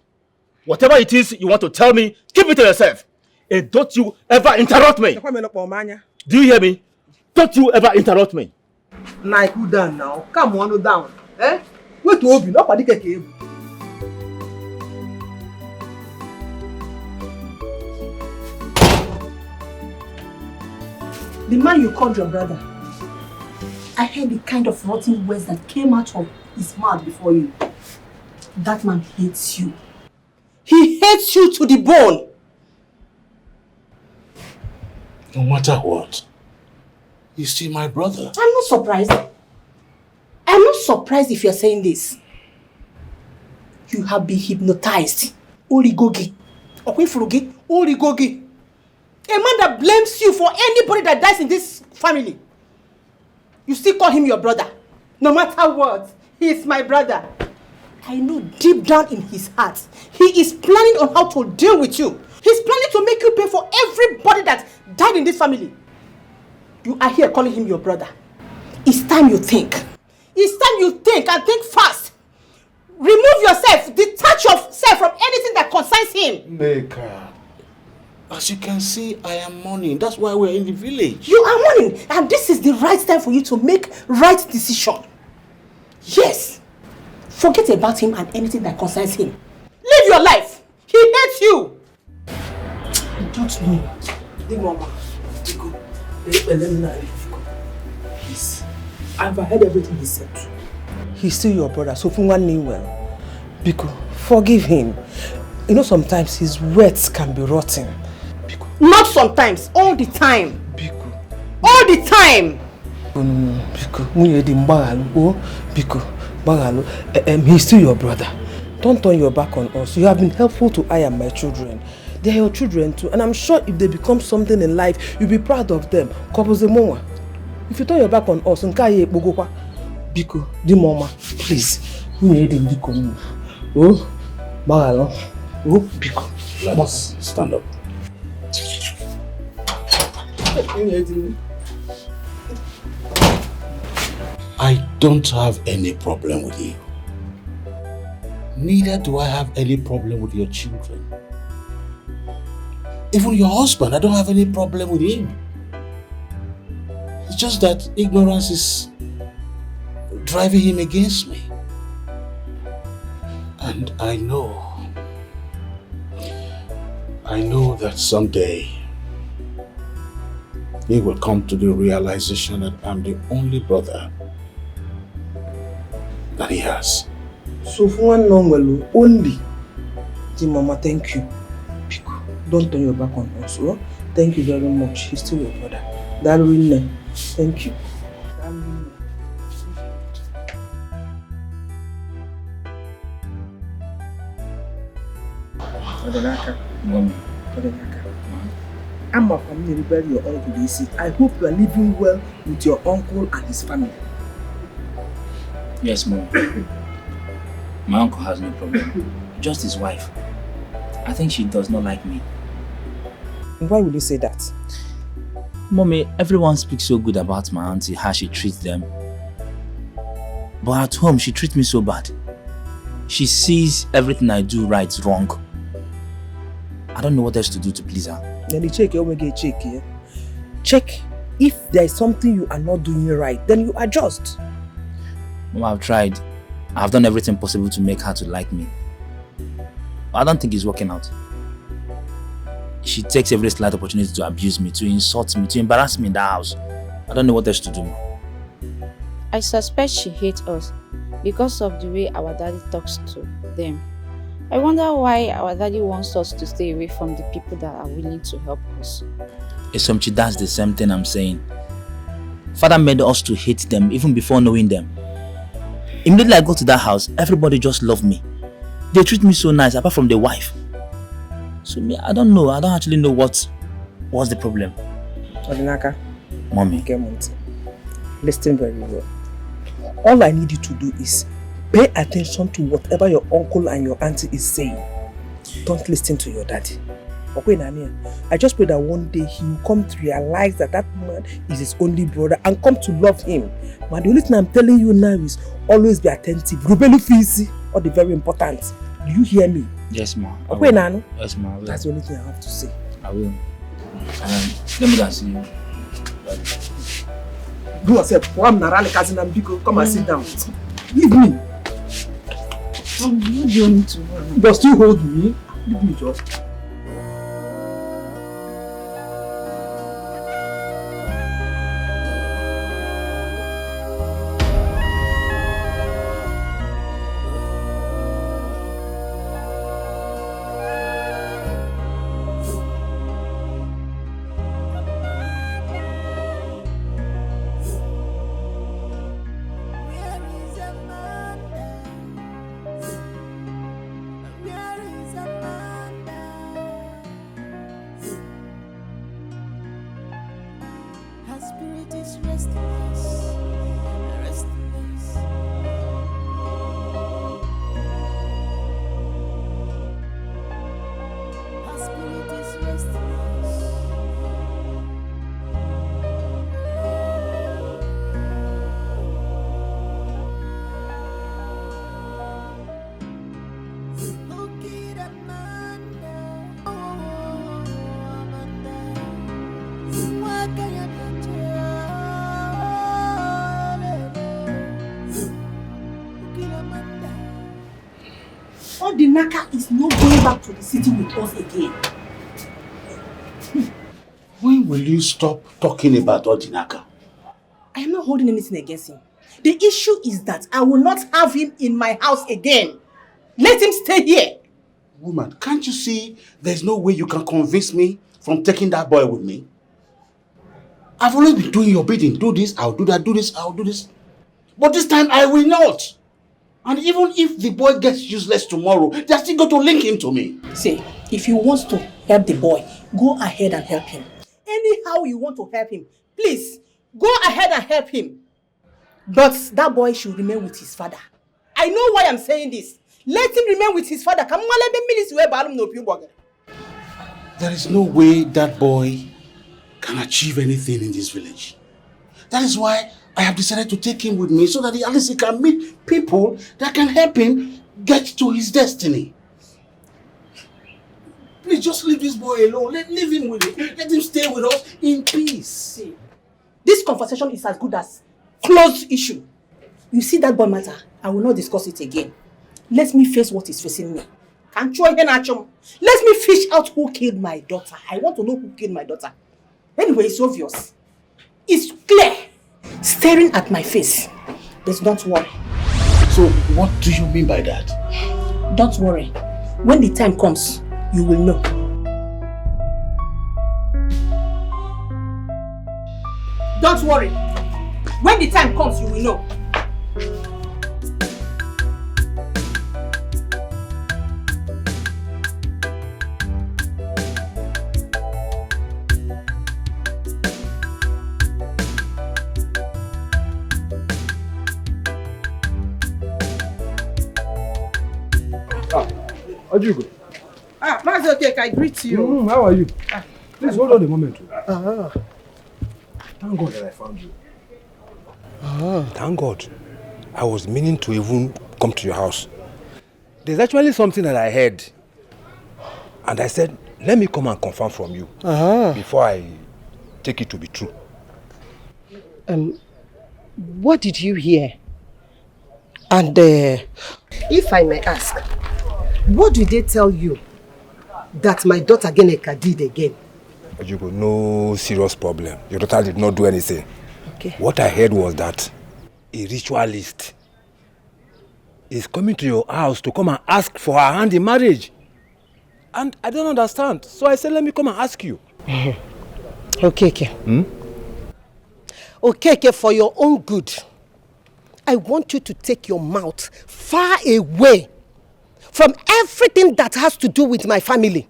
Whatever it is you want to tell me, keep it to yourself. And don't you ever interrupt me. Do you hear me? Don't you ever interrupt me. Nah, cool down now. Come on, down. Wait to open. Nobody can hear. The man you called your brother, I heard the kind of rotten words that came out of his mouth before you. That man hates you. He hates you to the bone. No matter what, he's still my brother. I'm not surprised. I'm not surprised if you're saying this. You have been hypnotized. Origogi. Okwifurugi. Origogi. A man that blames you for anybody that dies in this family. You still call him your brother. No matter what, he is my brother. I know deep down in his heart, he is planning on how to deal with you. He's planning to make you pay for everybody that died in this family. You are here calling him your brother. It's time you think. It's time you think and think fast. Remove yourself, detach yourself from anything that concerns him. Neka, as you can see, I am mourning. That's why we're in the village. You are mourning, and this is the right time for you to make right decision. Yes. Forget about him and anything that concerns him. Live your life. He hates you. I don't know. The mama. Please. I've heard everything he said. He's still your brother, so from one name well. Biko, forgive him. You know, sometimes his words can be rotten. Biko. Not sometimes, all the time. Biko. All the time. No, Biko. Biko. He's still your brother. Don't turn your back on us. You have been helpful to I and my children. They are your children too. And I'm sure if they become something in life, you'll be proud of them. If you turn your back on us, Biko, di mama, please. Oh, Bagalo. Oh, Biko. Let's stand up. I don't have any problem with you. Neither do I have any problem with your children. Even your husband, I don't have any problem with him. It's just that ignorance is driving him against me. And I know that someday he will come to the realization that I'm the only brother that he has. So for one long only, the mama, thank you. Don't turn your back on us. Oh? Thank you very much. He's still your brother. Thank you. I'm a family rebel your uncle DC. I hope you are living well with your uncle and his family. Yes, Mom. My uncle has no problem. Just his wife. I think she does not like me. Why will you say that? Mommy, everyone speaks so good about my auntie, how she treats them. But at home, she treats me so bad. She sees everything I do right wrong. I don't know what else to do to please her. Then you check, you get check here. Check if there is something you are not doing right, then you adjust. Mom, I've tried. I've done everything possible to make her to like me. But I don't think it's working out. She takes every slight opportunity to abuse me, to insult me, to embarrass me in the house. I don't know what else to do. I suspect she hates us because of the way our daddy talks to them. I wonder why our daddy wants us to stay away from the people that are willing to help us. Esomchi, that's the same thing I'm saying. Father made us to hate them even before knowing them. Immediately I go to that house, everybody just love me. They treat me so nice, apart from the wife. So me, I don't know. I don't actually know what's the problem. Odinaka. Mommy. Listen very well. All I need you to do is pay attention to whatever your uncle and your auntie is saying. Don't listen to your daddy. Okay, Nania. I just pray that one day he will come to realize that that man is his only brother and come to love him. But the only thing I'm telling you now is always be attentive. Rubelu Fisi, all the very important. Do you hear me? Yes, ma. Okay, Nano? Yes, ma. That's the only thing I have to say. I will. Let me see you. Do yourself. Come and sit down. Leave me. You don't need to worry. But still hold me. Leave me, Joe. Odinaka is not going back to the city with us again. When will you stop talking about Odinaka? I am not holding anything against him. The issue is that I will not have him in my house again. Let him stay here. Woman, can't you see there's no way you can convince me from taking that boy with me? I've always been doing your bidding. Do this, I'll do that, do this, I'll do this. But this time I will not. And even if the boy gets useless tomorrow, they're still going to link him to me. See, if you want to help the boy, go ahead and help him. Anyhow you want to help him, please, go ahead and help him. But that boy should remain with his father. I know why I'm saying this. Let him remain with his father. There is no way that boy can achieve anything in this village. That is why I have decided to take him with me so that at least he can meet people that can help him get to his destiny. Please just leave this boy alone. Leave him with it. Let him stay with us in peace. See, this conversation is as good as closed issue. You see that boy matter, I will not discuss it again. Let me face what is facing me. Let me fish out who killed my daughter. I want to know who killed my daughter. Anyway, it's obvious. It's clear. Staring at my face. But don't worry. So, what do you mean by that? Don't worry. When the time comes, you will know. Don't worry. When the time comes, you will know. Wazico. Master, okay, I greet you. How are you? Please hold on a moment. Thank God that I found you. Thank God. I was meaning to even come to your house. There's actually something that I heard. And I said, let me come and confirm from you before I take it to be true. What did you hear? And if I may ask, what did they tell you that my daughter Geneka did again? Wazico, no serious problem. Your daughter did not do anything. Okay. What I heard was that a is coming to your house to come and ask for her hand in marriage. And I don't understand. So I said, let me come and ask you. Okay. Okay, for your own good, I want you to take your mouth far away from everything that has to do with my family.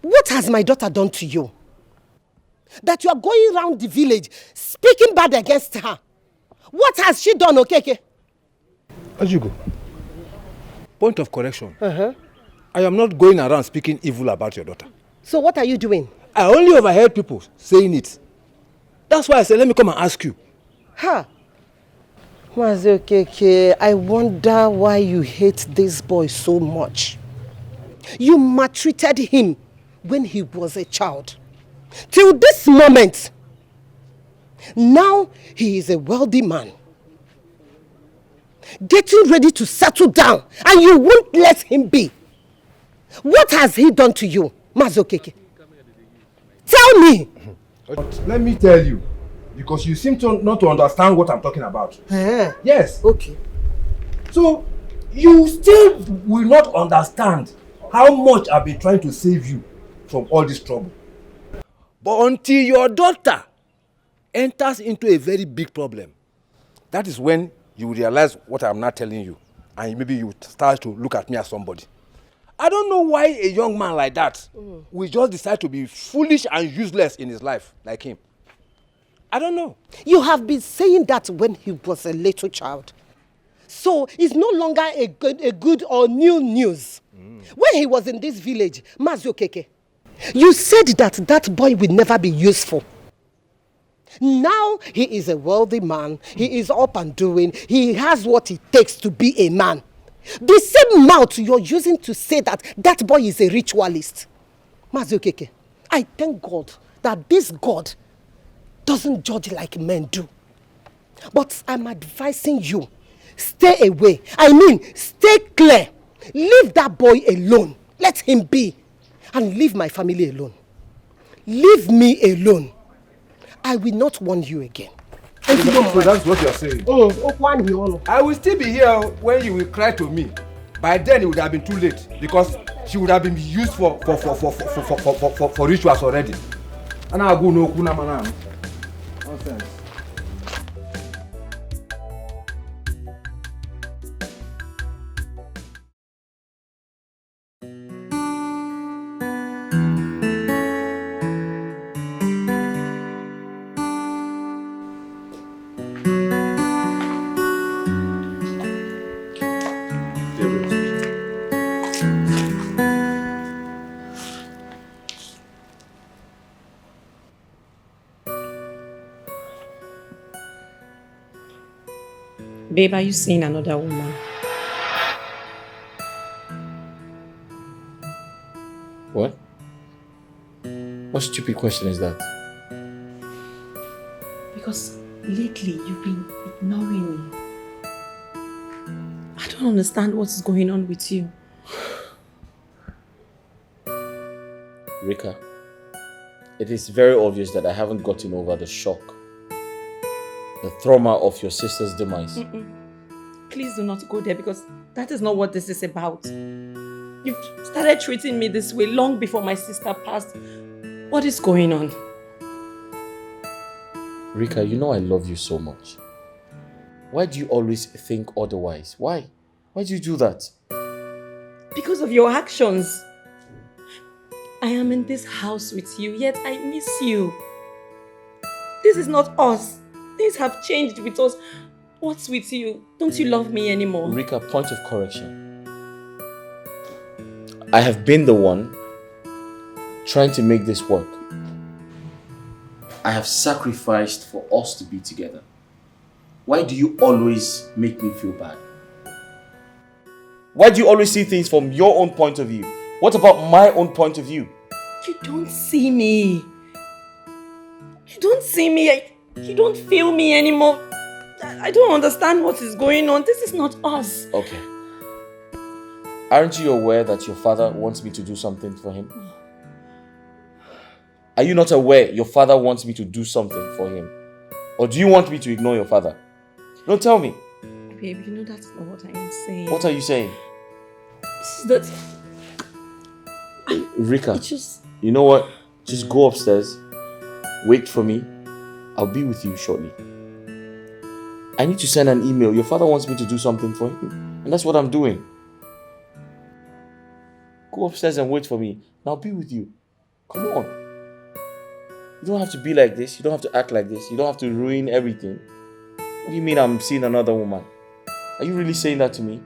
What has my daughter done to you? That you are going around the village speaking bad against her. What has she done, Okeke? Wazico, point of correction. I am not going around speaking evil about your daughter. So what are you doing? I only overheard people saying it. That's why I said, let me come and ask you. Okeke, I wonder why you hate this boy so much. You maltreated him when he was a child. Till this moment, now he is a wealthy man, getting ready to settle down, and you won't let him be. What has he done to you, Okeke? Tell me. But let me tell you, because you seem not to understand what I'm talking about. Yes. Okay. So, you still will not understand how much I've been trying to save you from all this trouble. But until your daughter enters into a very big problem, that is when you realize what I'm not telling you. And maybe you start to look at me as somebody. I don't know why a young man like that will just decide to be foolish and useless in his life, like him. I don't know. You have been saying that when he was a little child. So it's no longer a good or new news. When he was in this village, Okeke, you said that boy will never be useful. Now he is a wealthy man. He is up and doing. He has what it takes to be a man. The same mouth you're using to say that boy is a ritualist. Okeke, I thank God that this God doesn't judge like men do. But I'm advising you, stay away. I mean, stay clear. Leave that boy alone. Let him be. And leave my family alone. Leave me alone. I will not warn you again. So that's what you're saying. I will still be here when you will cry to me. By then it would have been too late because she would have been used for rituals already. And I'll go no kuna manam. Nonsense. Babe, are you seeing another woman? What? What stupid question is that? Because lately you've been ignoring me. I don't understand what is going on with you. Rika, it is very obvious that I haven't gotten over the shock, the trauma of your sister's demise. Please do not go there because that is not what this is about. You've started treating me this way long before my sister passed. What is going on? Rika, you know I love you so much. Why do you always think otherwise? Why? Why do you do that? Because of your actions. I am in this house with you, yet I miss you. This is not us. Things have changed with us. What's with you? Don't you love me anymore? Rika, point of correction. I have been the one trying to make this work. I have sacrificed for us to be together. Why do you always make me feel bad? Why do you always see things from your own point of view? What about my own point of view? You don't see me. You don't see me. You don't feel me anymore. I don't understand what is going on. This is not us. Okay. Aren't you aware that your father wants me to do something for him? Are you not aware your father wants me to do something for him? Or do you want me to ignore your father? Don't tell me. Babe, you know that's not what I am saying. What are you saying? It's that Rika, you know what? Just go upstairs, wait for me. I'll be with you shortly. I need to send an email. Your father wants me to do something for him, and that's what I'm doing. Go upstairs and wait for me, and I'll be with you. Come on. You don't have to be like this. You don't have to act like this. You don't have to ruin everything. What do you mean I'm seeing another woman? Are you really saying that to me?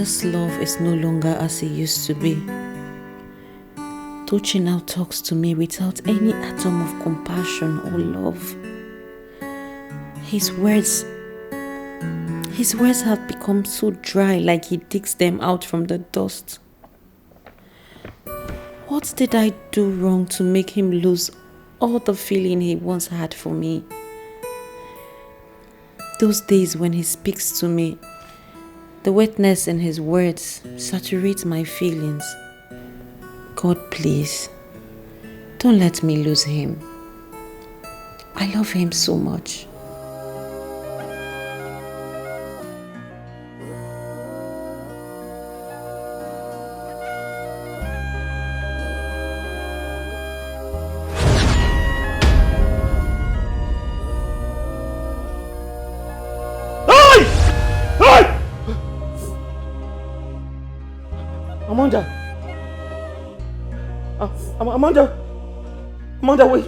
this love is no longer as it used to be. Tochi now talks to me without any atom of compassion or love. His words have become so dry, like he digs them out from the dust. What did I do wrong to make him lose all the feeling he once had for me? Those days when he speaks to me, the wetness in his words saturates my feelings. God, please, don't let me lose him. I love him so much. Amanda! Amanda! Amanda, wait.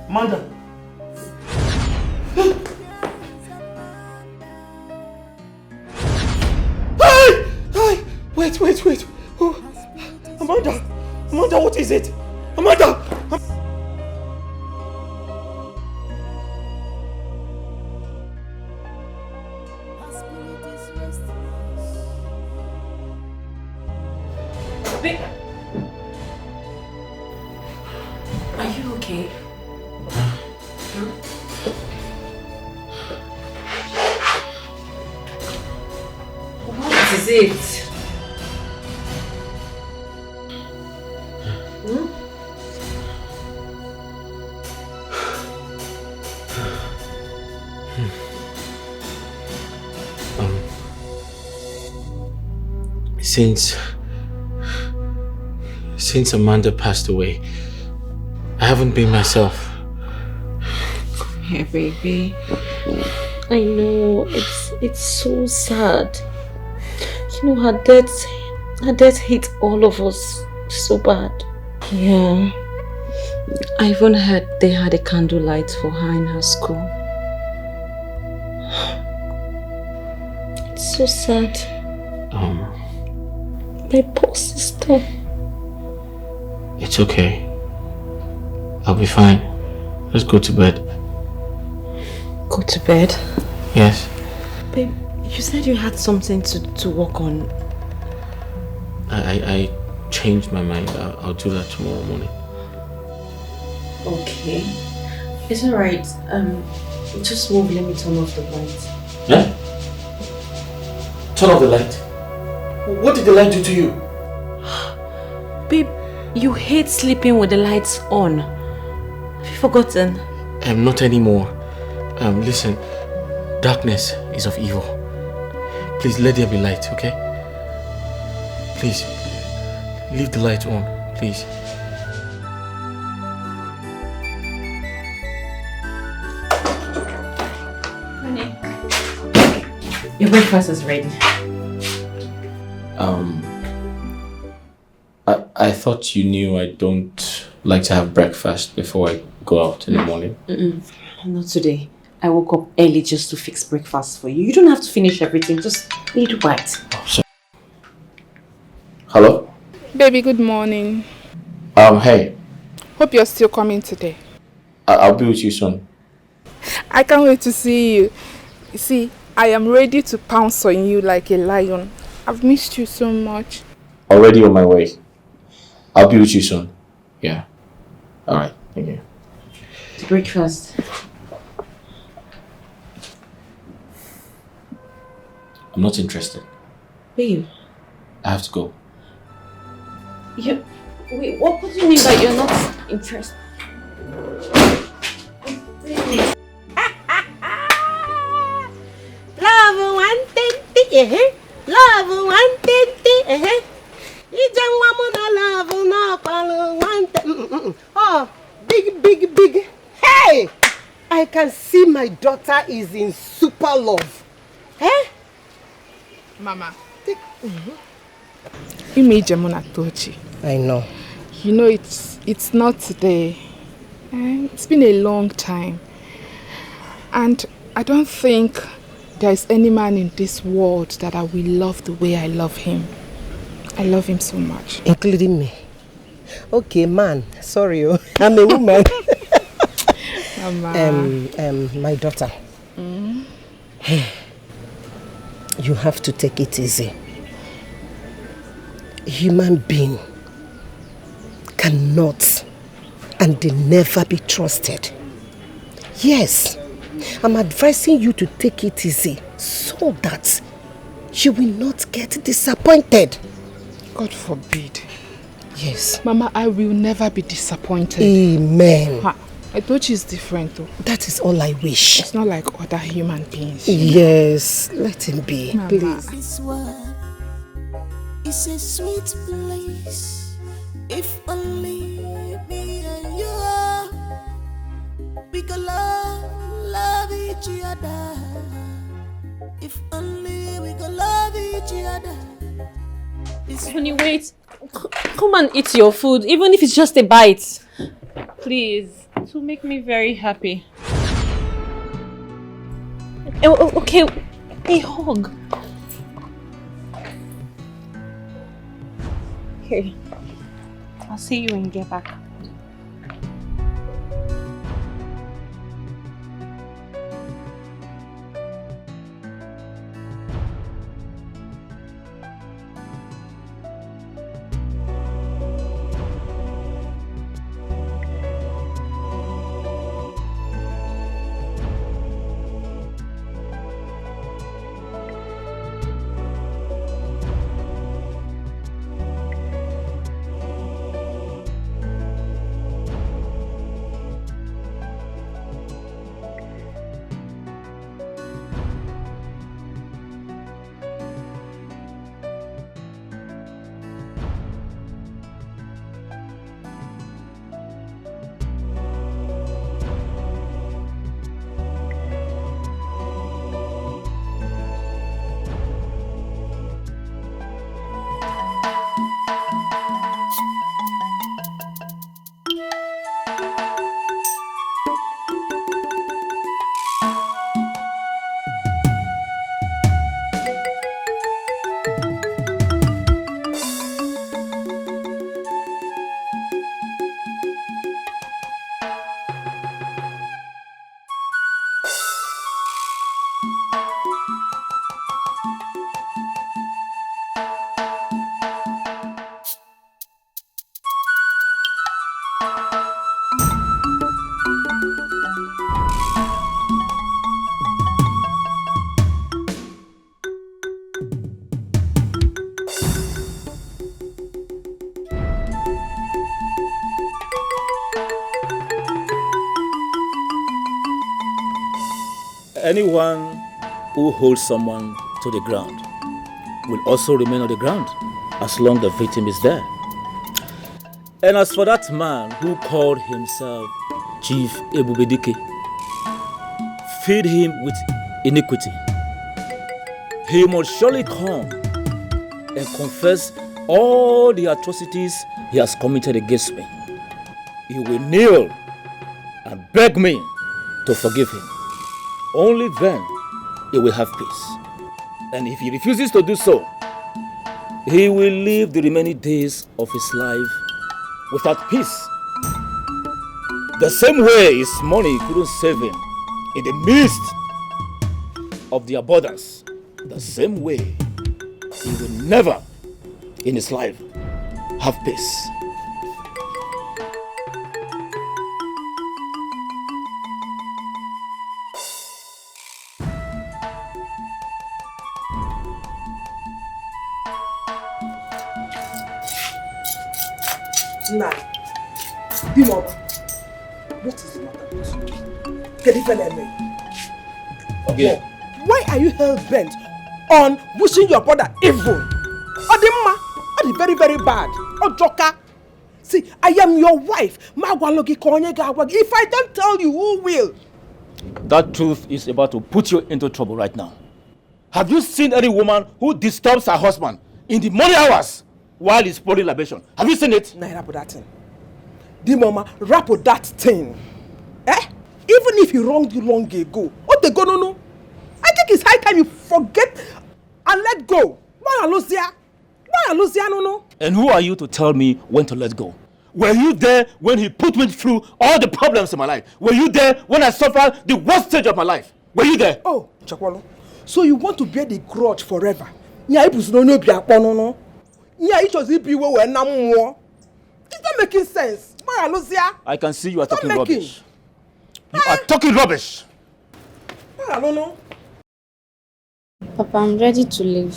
Amanda! Hey! Wait. Oh. Amanda, what is it? Amanda! Are you okay? What is it? Since Amanda passed away, I haven't been myself. Come here, baby. I know it's so sad. You know, her death hit all of us so bad. Yeah. I even heard they had a candlelight for her in her school. It's so sad. My poor sister. It's okay. I'll be fine. Let's go to bed. Go to bed? Yes. Babe, you said you had something to work on. I changed my mind. I'll do that tomorrow morning. Okay. It's alright. Just move, let me turn off the light. Yeah? Turn off the light? What did the light do to you? Babe, you hate sleeping with the lights on. Have you forgotten? Not anymore. Listen, darkness is of evil. Please let there be light, okay? Please, leave the light on, please. Honey, your breakfast is ready. I thought you knew I don't like to have breakfast before I go out in the morning. Not today. I woke up early just to fix breakfast for you. You don't have to finish everything, just eat right. Oh, sorry. Hello? Baby, good morning. Hey. Hope you're still coming today. I'll be with you soon. I can't wait to see you. You see, I am ready to pounce on you like a lion. I've missed you so much. Already on my way. I'll be with you soon. Yeah. Alright, thank you. The breakfast. I'm not interested. Babe. I have to go. Wait, what do you mean by you're not interested? Love 120, love 120, love no Oh, big. Hey! I can see my daughter is in super love. Eh? Mama. Image Mona Tochi. I know. You know it's not today. It's been a long time. And I don't think there's any man in this world that I will love the way I love him. I love him so much. Including me. Okay, man. Sorry, I'm a woman. Mama. My daughter. You have to take it easy. Human being cannot and they never be trusted. Yes, I'm advising you to take it easy so that you will not get disappointed. God forbid. Yes. Mama, I will never be disappointed. Amen. I thought she's different though. That is all I wish. It's not like other human beings. Yes, let him be, Mama. please. This world is a sweet place. If only me and you are, we could love each other. If only we could love each other. Honey, wait. Come and eat your food, even if it's just a bite. Please. It will make me very happy. Okay, a hug. Here. I'll see you when you get back. Anyone who holds someone to the ground will also remain on the ground as long as the victim is there. And as for that man who called himself Chief Ebubedike, feed him with iniquity. He must surely come and confess all the atrocities he has committed against me. He will kneel and beg me to forgive him. Only then he will have peace. And if he refuses to do so, he will live the remaining days of his life without peace. The same way his money couldn't save him in the midst of the abundance, the same way he will never in his life have peace. now. Dimo, what is the matter with you? Get it me. Okay. Why are you hell-bent on wishing your brother evil? Odimma, that is very, very bad. Ojoka. See, I am your wife. If I don't tell you, who will? That truth is about to put you into trouble right now. Have you seen any woman who disturbs her husband in the morning hours while he's pouring libation? Have you seen it? Nah, rap that thing. The mama, rap that thing. Eh? Even if he wronged you long ago, what they gonna know? I think it's high time you forget and let go. Why Alusia? Why Alusia no? And who are you to tell me when to let go? Were you there when he put me through all the problems in my life? Were you there when I suffered the worst stage of my life? Were you there? Oh, Chakwalo. So you want to bear the grudge forever? Nya ipusu no bi akpono no. Nya ichozi bi we nam wo. It's not making sense. Why Alusia? I can see you are talking rubbish. You are talking rubbish. I don't know. Papa, I'm ready to leave.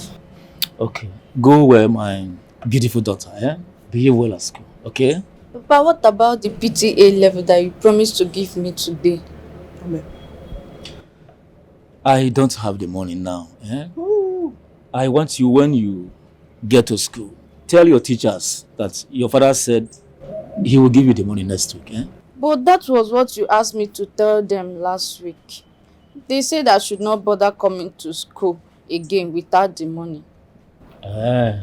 Okay. Go where my beautiful daughter, eh? Behave well at school, okay? Papa, what about the PTA level that you promised to give me today? Amen. I don't have the money now, eh? I want you, when you get to school, tell your teachers that your father said he will give you the money next week, eh? But that was what you asked me to tell them last week. They said I should not bother coming to school again without the money. I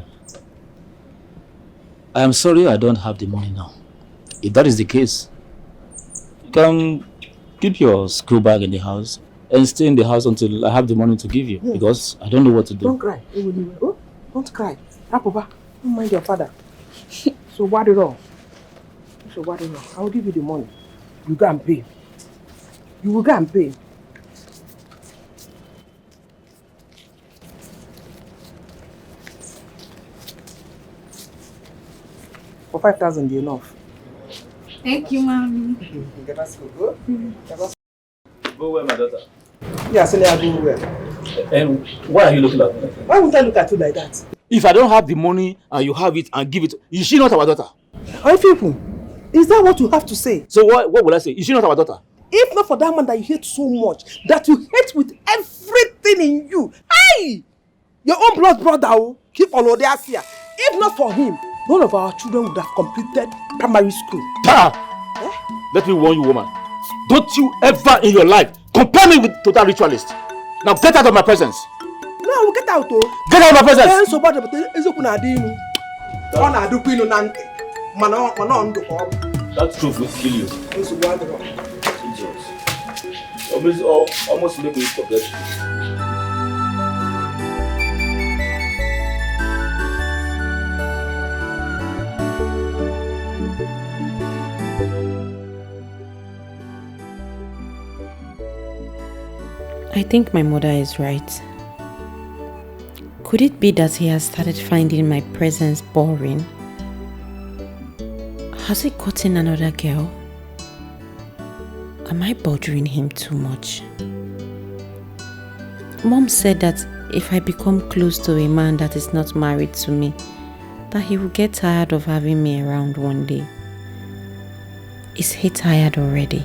am sorry I don't have the money now. If that is the case, you can keep your school bag in the house and stay in the house until I have the money to give you, because I don't know what to do. Don't cry. Oh, don't cry. Papa, don't mind your father. So what it all? I will give you the money. You go and pay. You will go and pay. For 5,000 be enough. Thank you, Mommy. Get us go. Go where, my daughter? Yeah, so I go where? And why are you looking at me? Why would I look at you like that? If I don't have the money and you have it and give it, is she not our daughter? Are people? Is that what you have to say? So what will I say? Is she not our daughter? If not for that man that you hate so much, that you hate with everything in you, hey! Your own blood brother, keep on there here. If not for him, none of our children would have completed primary school. Let me warn you, woman. Don't you ever in your life compare me with total ritualist. Now get out of my presence. No, I will get out. Get out of my presence. So bad, but that truth will kill you. Almost make me forget you. I think my mother is right. Could it be that he has started finding my presence boring? Has he gotten another girl? Am I bothering him too much? Mom said that if I become close to a man that is not married to me, that he will get tired of having me around one day. Is he tired already?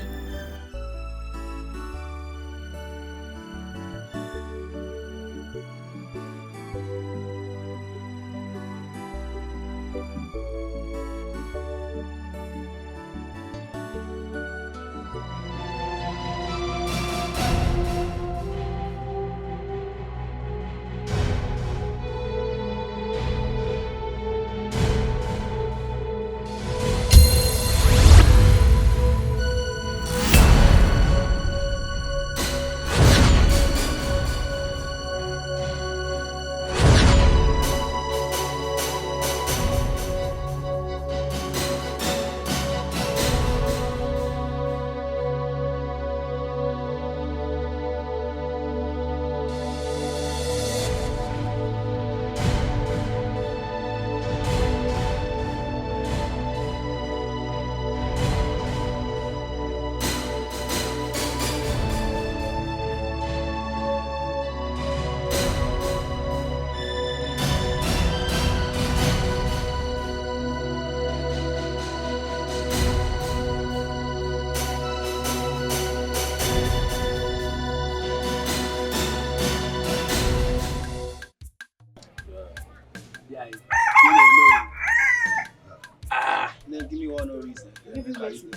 give me one reason. Give you waiting.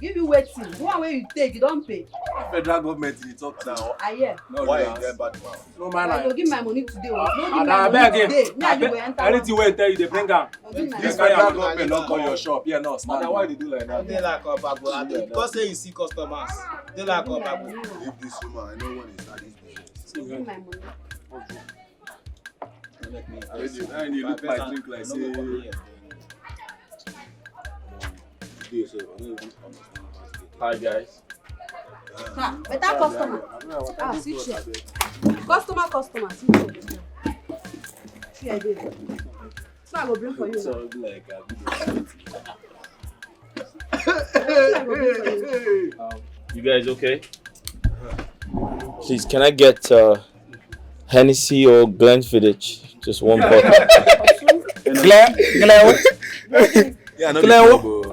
Give you waiting. The one where you take, you don't pay. Federal government in talk now. I hear. No, why you get bad man? No I man. go give my money today. No give And my I money beg today. again. Me and you go enter. Anything wey tell you, they bring am. This federal government not not call your shop. Yeah, no, smart. Why they do like that? They like Obago. Because say you see customers. They like Obago. Leave this woman. I know one is at this business. Give my money. I need look my drink like say. Hi guys. Better customer. Sit here. Customer. Sit here. See I did. So I go bring for you. So like You guys okay? Please, can I get Hennessy or Glenfiddich? Just one bottle. Yeah, no.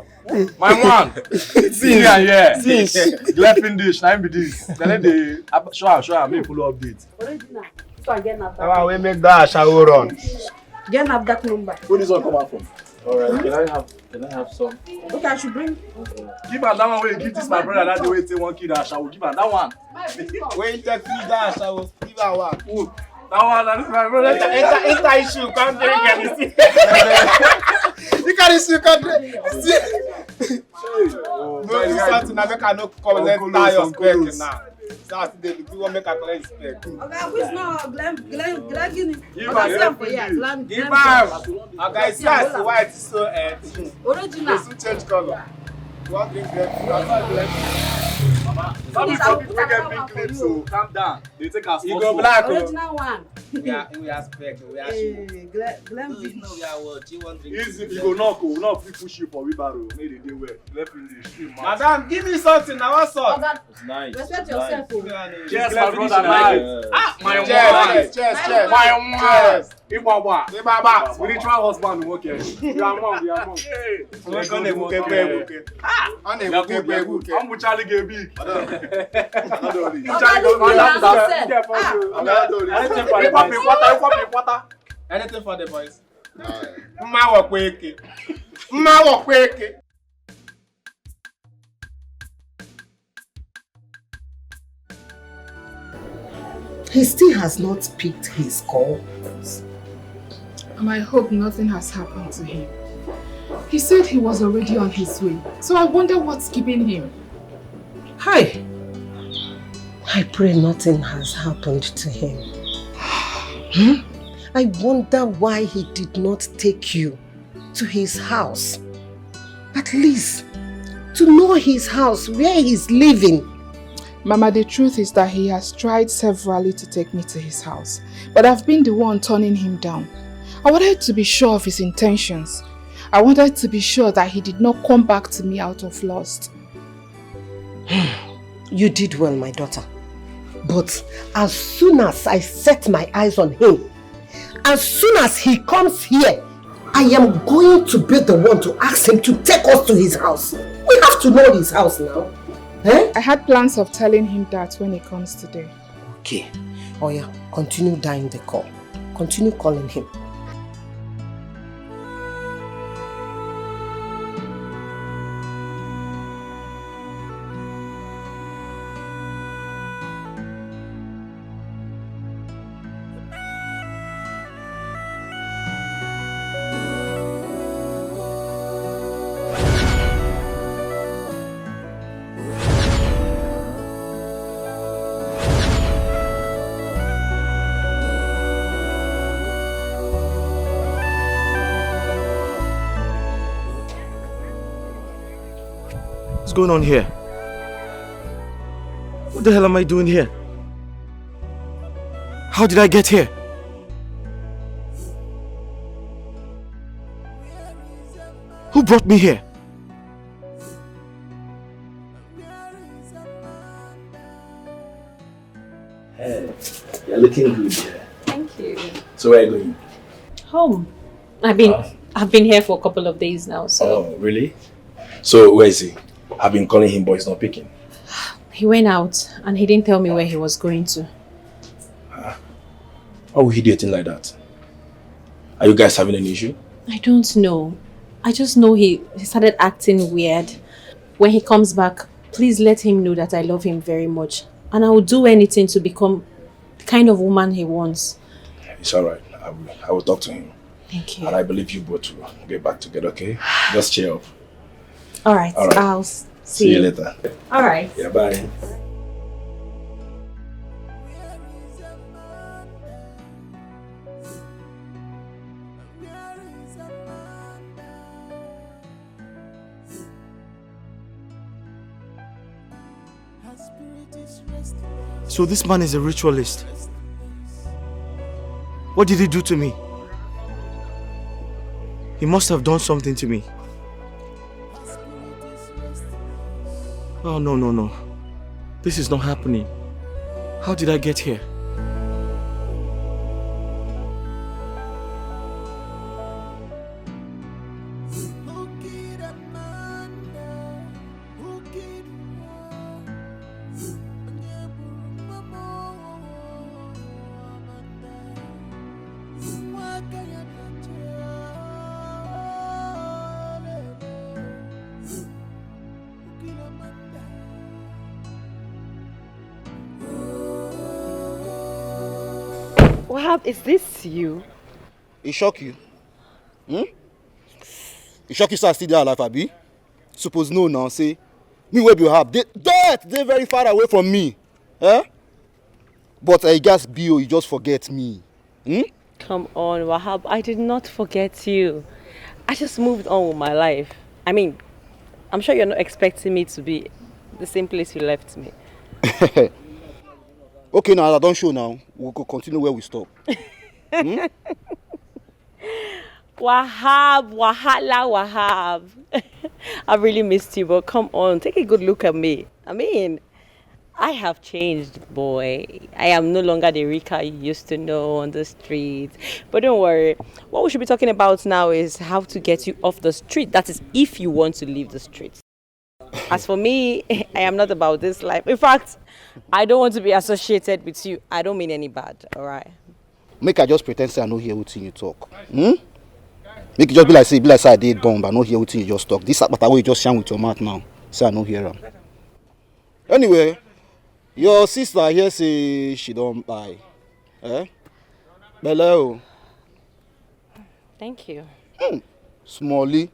My man. Since Glenfiddich, time be this. Then they show me full update. Original. So I get NAFDAC. How we make that shower run? Get NAFDAC number. Where this one come out from? Alright, can I have some? Okay, I should bring. Give her that one where you give this my brother that the way say one kid dash. I will give her that one. When you take 3 dash, I will give her one. That one, that is my brother. Enter issue, come drink anything. You can't issue, come drink. No, this something I make I no come and enter your spec now. So I think they want make a collect spec. Okay, which now Glenn give me. Give her. Okay, see as the white is so original. They should change color. You want drink Glenn? Some people get big clips, so calm down. They take us. You go black. Original one. We are spec. We are shoe. Glenn No, we are what? You want drink? Easy, you go knock, not fit push you for wheelbarrow. Make the day well. Let me stream. Madam, give me something. Now what's up? It's nice. Respect yourself. Cheers, my brother. My Cheers. Cheers. Ibaba. Ibaba. Spiritual husband, okay. We are mom. We're gonna book a baby. I'm Charlie get big. Anything for the boys. Mma wo kweke. He still has not picked his calls. And I hope nothing has happened to him. He said he was already on his way. So I wonder what's keeping him. Hi. I pray nothing has happened to him. I wonder why he did not take you to his house. At least to know his house, where he's living. Mama, the truth is that he has tried severally to take me to his house. But I've been the one turning him down. I wanted to be sure of his intentions. I wanted to be sure that he did not come back to me out of lust. You did well, my daughter. But as soon as I set my eyes on him, as soon as he comes here, I am going to be the one to ask him to take us to his house. We have to know his house now. Eh? I had plans of telling him that when he comes today. Okay. Oh yeah, continue dialing the call. Continue calling him. What's going on here? What the hell am I doing here? How did I get here? Who brought me here? Hey, you're looking good here. Thank you. So where are you going? Home. I've been here for a couple of days now, so. Oh, really? So where is he? I've been calling him, but he's not picking. He went out and he didn't tell me where he was going to. Why would he do a thing like that? Are you guys having an issue? I don't know. I just know he started acting weird. When he comes back, please let him know that I love him very much. And I will do anything to become the kind of woman he wants. It's alright. I will talk to him. Thank you. And I believe you both will get back together, okay? Just cheer up. Alright, All right. I'll See you later. Alright. Yeah, bye. So this man is a ritualist. What did he do to me? He must have done something to me. Oh, no, no, no. This is not happening. How did I get here? Wahab, is this you? It shock you? It shock you so I still there alive, Abi? Suppose no now, say, me where you have, death, they very far away from me. Eh? But I guess Bio, you just forget me. Come on, Wahab, I did not forget you. I just moved on with my life. I mean, I'm sure you're not expecting me to be the same place you left me. Okay, now I don't show now. We'll go continue where we stop. Wahab, Wahab. I've really missed you, but come on, take a good look at me. I mean, I have changed, boy. I am no longer the Rika you used to know on the street. But don't worry, what we should be talking about now is how to get you off the street. That is, if you want to leave the street. As for me, I am not about this life. In fact, I don't want to be associated with you. I don't mean any bad, alright? Make I just pretend say I no hear what you talk. Make it just be like say I did bomb, but I no hear what you just talk. This but way you just shine with your mouth now. Say I no hear them. Anyway, your sister here say she don't buy. Hello. Thank you. Smally.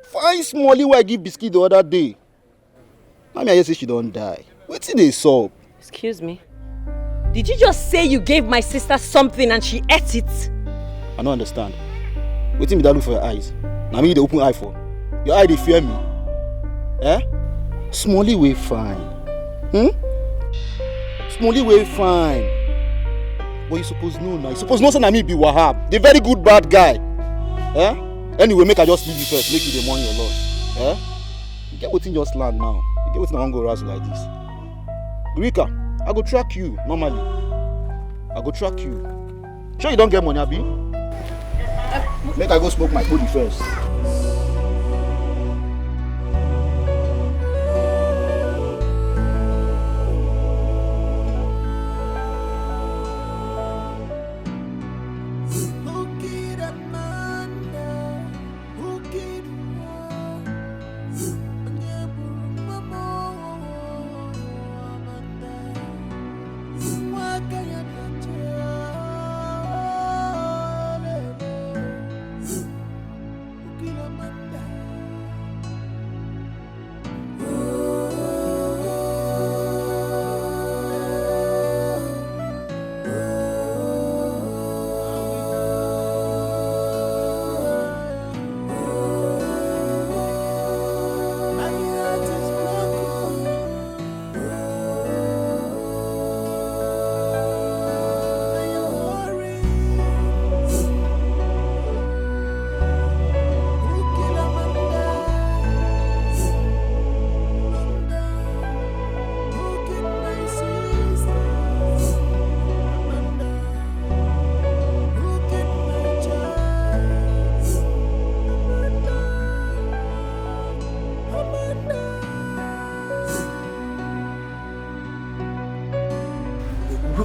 Fine Smally where I give biscuit the other day. I hear say she don't die. Wait till they solve. Excuse me. Did you just say you gave my sister something and she ate it? I don't understand. Wait till me that look for your eyes. Now me the open eye for. Your eye they fear me. Smally way fine. Smally way fine. But you suppose know now. You suppose know say na me be Wahab. The very good bad guy. Anyway, make I just leave you first. Make you the money your loss. You get what's in just land now. You get what's in I won't go razzle like this. Rika, I go track you normally. I go track you. Sure you don't get money, Abi? Make I go smoke my body first.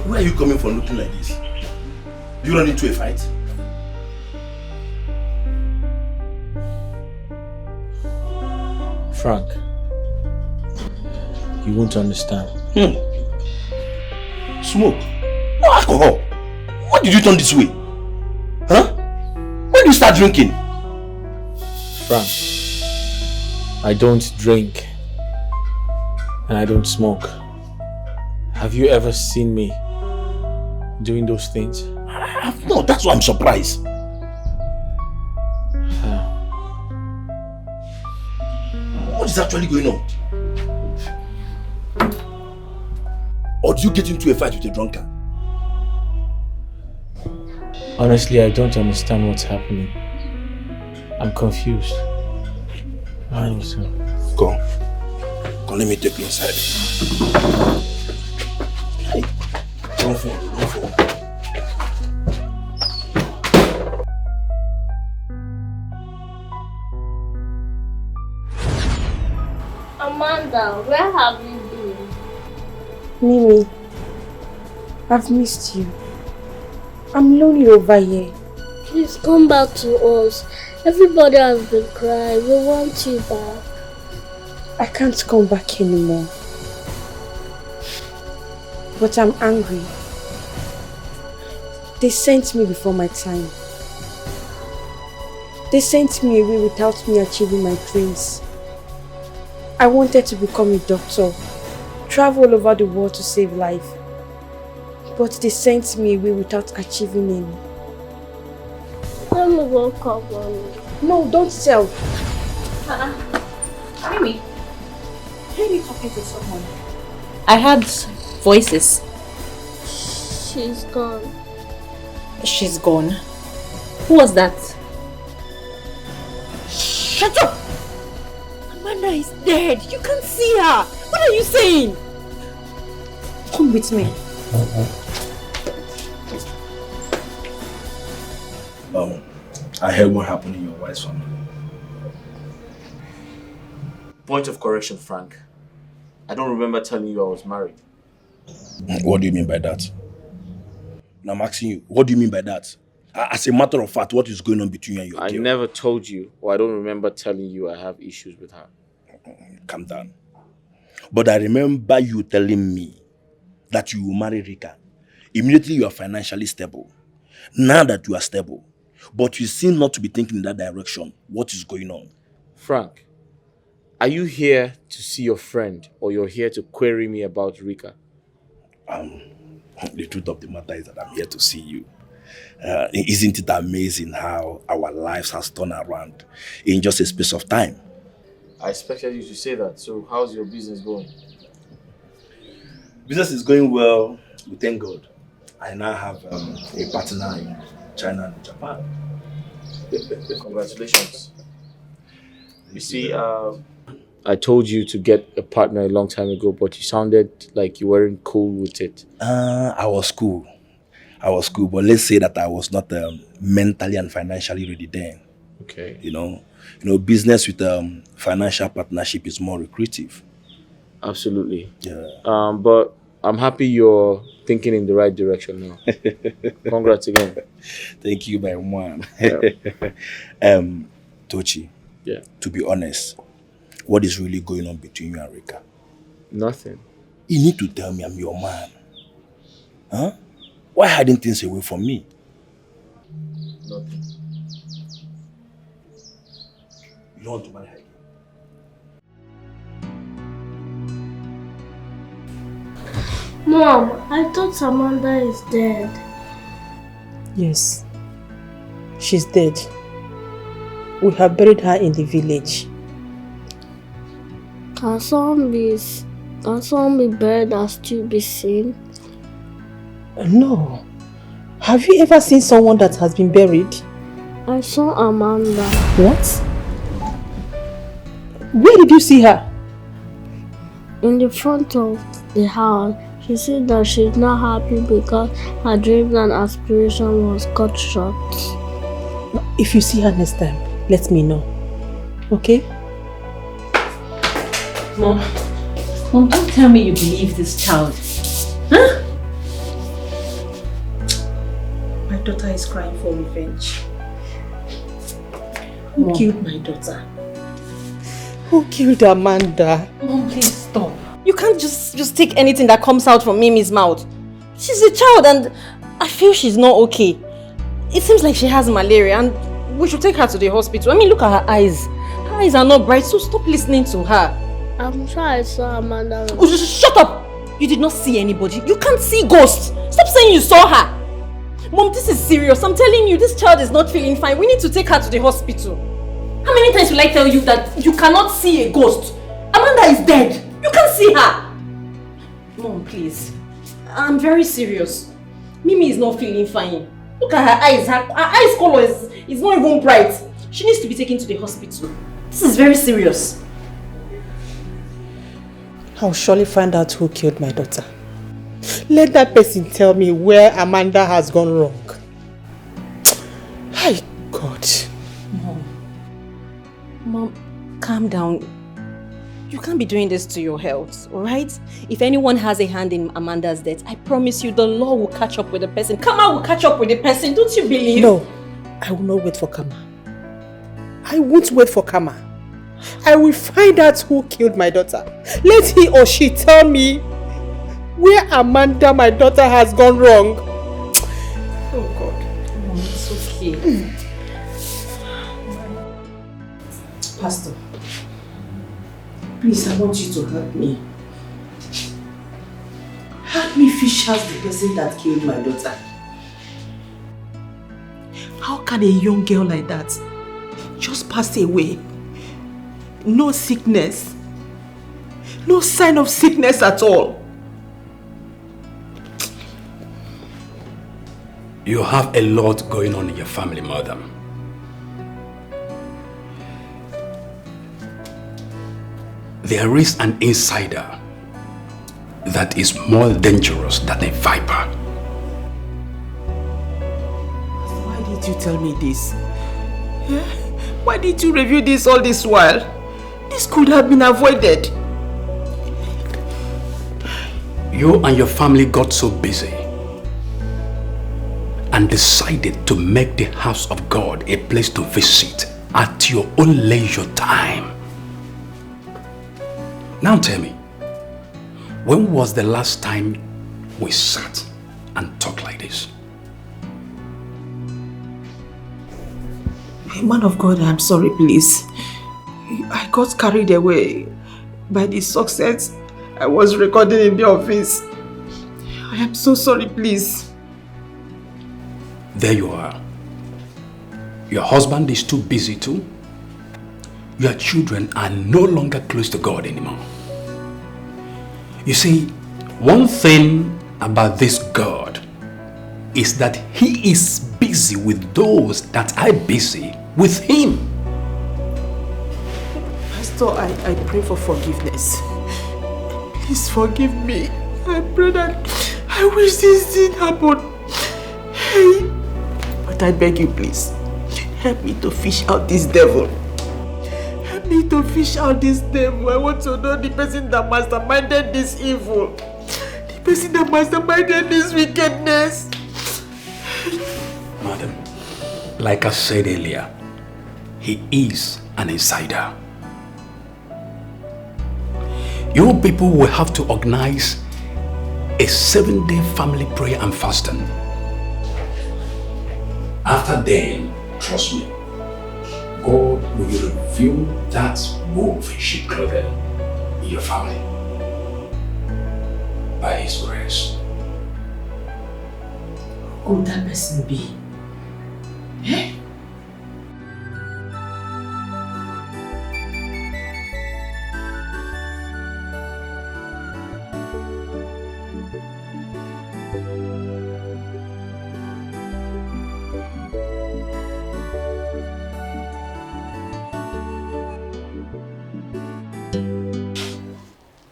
Where are you coming from looking like this? You run into a fight? Frank, you won't understand. Smoke? No alcohol. Why did you turn this way? Huh? When did you start drinking? Frank, I don't drink and I don't smoke. Have you ever seen me doing those things? No, that's why I'm surprised. What is actually going on? Or do you get into a fight with a drunkard? Honestly, I don't understand what's happening. I'm confused. I don't know. Come, let me take you inside. Hey, don't fall. Amanda, where have you been? Mimi, I've missed you. I'm lonely over here. Please come back to us. Everybody has been crying. We want you back. I can't come back anymore. But I'm angry. They sent me before my time. They sent me away without me achieving my dreams. I wanted to become a doctor, travel all over the world to save life. But they sent me away without achieving any. Let me go call mommy. No, don't tell. Mimi, are you talking to someone? I heard voices. She's gone. She's gone. Who was that? Shut up! Amanda is dead. You can't see her. What are you saying? Come with me. I heard what happened in your wife's family. Point of correction, Frank. I don't remember telling you I was married. What do you mean by that? Now I'm asking you, what do you mean by that? As a matter of fact, what is going on between you and your I girl? never told you, or I don't remember telling you I have issues with her. Calm down. But I remember you telling me that you will marry Rika. Immediately you are financially stable. Now that you are stable, but you seem not to be thinking in that direction. What is going on? Frank, are you here to see your friend, or you're here to query me about Rika? The truth of the matter is that I'm here to see you. Isn't it amazing how our lives has turned around in just a space of time? I expected you to say that. So how's your business going? Business is going well, we thank God. I now have a partner in China and Japan. Congratulations. You see, I told you to get a partner a long time ago, but you sounded like you weren't cool with it. I was cool, but let's say that I was not mentally and financially ready then. Okay. You know, business with financial partnership is more lucrative. Absolutely. Yeah. But I'm happy you're thinking in the right direction now. Congrats again. Thank you, my man. Yeah. Tochi. Yeah. To be honest, what is really going on between you and Rika? Nothing. You need to tell me I'm your man. Huh? Why hiding things away from me? Nothing. You don't want to marry her? Mom, I thought Amanda is dead. Yes. She's dead. We have buried her in the village. Can someone be buried and still be seen? No. Have you ever seen someone that has been buried? I saw Amanda. What? Where did you see her? In the front of the house. She said that she's not happy because her dreams and aspiration was cut short. If you see her next time, let me know. Okay? Mom, don't tell me you believe this child. Huh? My daughter is crying for revenge. Who killed my daughter? Who killed Amanda? Mom, please stop. You can't just take anything that comes out from Mimi's mouth. She's a child and I feel she's not okay. It seems like she has malaria and we should take her to the hospital. I mean, look at her eyes. Her eyes are not bright, so stop listening to her. I'm sure I saw Amanda. Oh, just shut up! You did not see anybody. You can't see ghosts. Stop saying you saw her. Mom, this is serious. I'm telling you, this child is not feeling fine. We need to take her to the hospital. How many times will I tell you that you cannot see a ghost? Amanda is dead. You can't see her. Mom, please. I'm very serious. Mimi is not feeling fine. Look at her eyes. Her eyes color is not even bright. She needs to be taken to the hospital. This is very serious. I'll surely find out who killed my daughter. Let that person tell me where Amanda has gone wrong. Hi, God. Mom, calm down. You can't be doing this to your health, alright? If anyone has a hand in Amanda's death, I promise you the law will catch up with the person. Kama will catch up with the person, don't you believe? No, I will not wait for Kama. I won't wait for Kama. I will find out who killed my daughter. Let he or she tell me where Amanda, my daughter, has gone wrong. Oh God. Mom, it's okay. Pastor, please, I want you to help me. Help me fish out the person that killed my daughter. How can a young girl like that just pass away? No sickness. No sign of sickness at all. You have a lot going on in your family, mother. There is an insider that is more dangerous than a viper. Why did you tell me this? Why did you review this all this while? This could have been avoided. You and your family got so busy and decided to make the house of God a place to visit at your own leisure time. Now tell me, when was the last time we sat and talked like this? Man of God, I'm sorry, please. I got carried away by the success I was recording in the office. I am so sorry, please. There you are. Your husband is too busy too. Your children are no longer close to God anymore. You see, one thing about this God is that He is busy with those that are busy with Him. Pastor, I pray for forgiveness. Please forgive me. I pray that I wish this didn't happen. Hey, but I beg you, please, help me to fish out this devil. Help me to fish out this devil. I want to know the person that masterminded this evil. The person that masterminded this wickedness. Madam, like I said earlier, he is an insider. You people will have to organize a 7-day family prayer and fasting. After then, trust me, God will reveal that wolf in sheep clothing in your family by His grace. Who could that person be? Eh?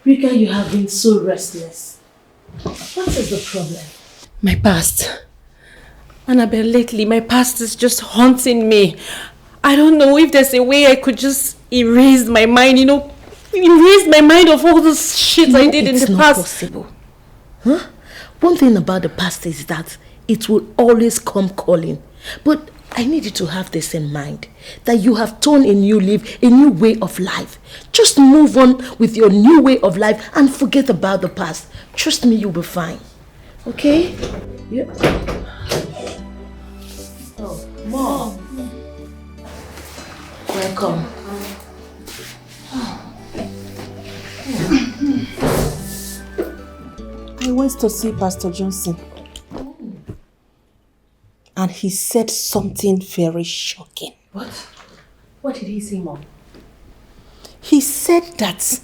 Rika, you have been so restless. What is the problem? My past. Annabelle, lately my past is just haunting me. I don't know if there's a way I could just erase my mind, erase my mind of all this shit I did in the past. It's not possible. Huh? One thing about the past is that it will always come calling. But I need you to have this in mind, that you have turned a new leaf, a new way of life. Just move on with your new way of life and forget about the past. Trust me, you'll be fine. Okay? Yeah. Oh, Mom. Welcome. I went to see Pastor Johnson. And he said something very shocking. What? What did he say, Mom? He said that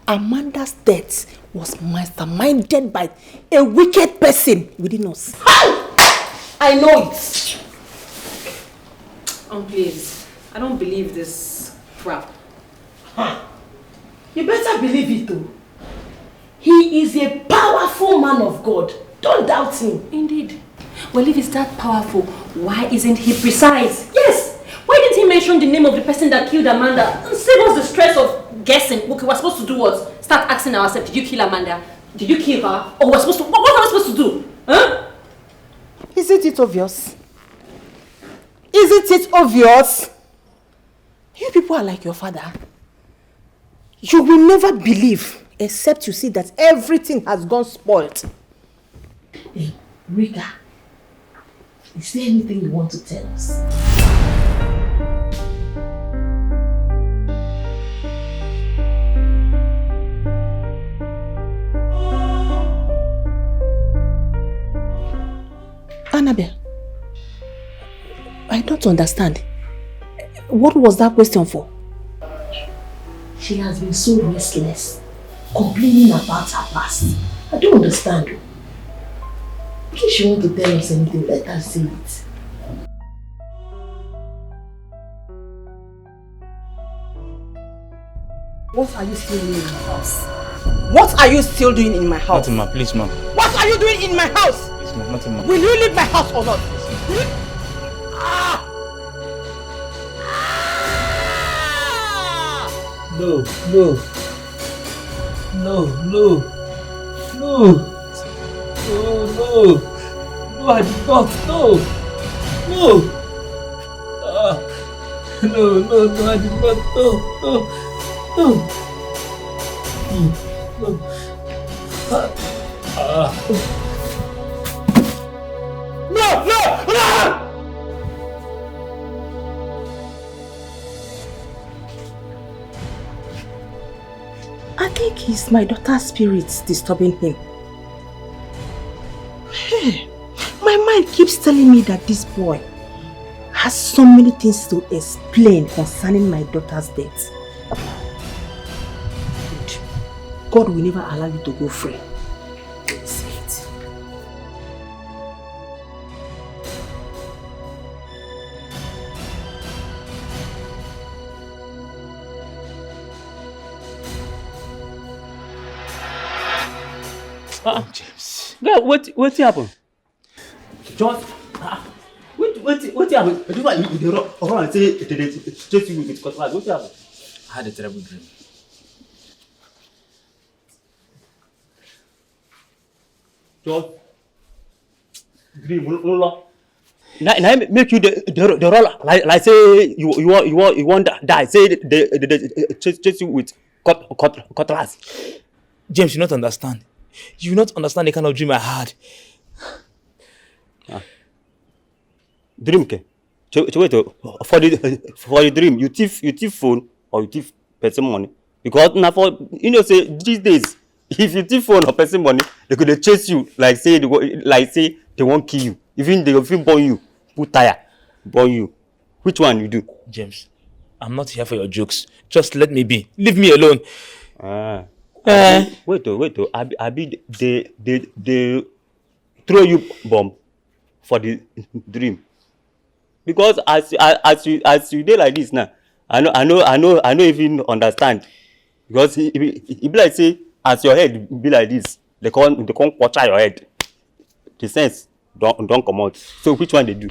Amanda's death was masterminded by a wicked person within us. How? I know it. Oh, please. I don't believe this crap. Huh. You better believe it too. He is a powerful man of God. Don't doubt him. Indeed. Well, if he's that powerful, why isn't he precise? Yes! Why didn't he mention the name of the person that killed Amanda and save us the stress of guessing? Okay, we're supposed to do what? Start asking ourselves, did you kill Amanda? Did you kill her? Or we're supposed to... What are we supposed to do? Huh? Isn't it obvious? Isn't it obvious? You people are like your father. You will never believe except you see that everything has gone spoiled. Hey, Rika, is there anything you want to tell us? Annabelle, I don't understand. What was that question for? She has been so restless, complaining about her past. I don't understand. In case she wants to tell us anything, let her say it. What are you still doing in my house? What are you still doing in my house? Nothing, ma. Please, ma. What are you doing in my house? Please, ma. Nothing, ma. Will you leave my house or not? No, no. No, no. No. No, no. No, I did not. No. No. No, no, no, I did not. No, no. No. No. No, no, no! I think it's my daughter's spirits disturbing him. Hey, my mind keeps telling me that this boy has so many things to explain concerning my daughter's death. God will never allow you to go free. Say it. James. Girl, what happened? Just what happened? You run and say chase you with cutlass. What happened? I had a terrible dream. Just dream, Mullah. Now make you the roller. Like say you want die. Say the chase you with cutlass. James, you not understand. You not understand the kind of dream I had. Dream, ke? Wait, for the dream, you thief phone or you thief person money. Because now for say these days, if you thief phone or person money, they could chase you like say they won't kill you. Even they will burn you, put tire, burn you. Which one you do? James, I'm not here for your jokes. Just let me be. Leave me alone. Wait, Abi, they throw you bomb for the dream. Because as you dey like this now, I know even understand. Because it be like say as your head be like this, they can't quarter your head. The sense don't come out. So which one they do?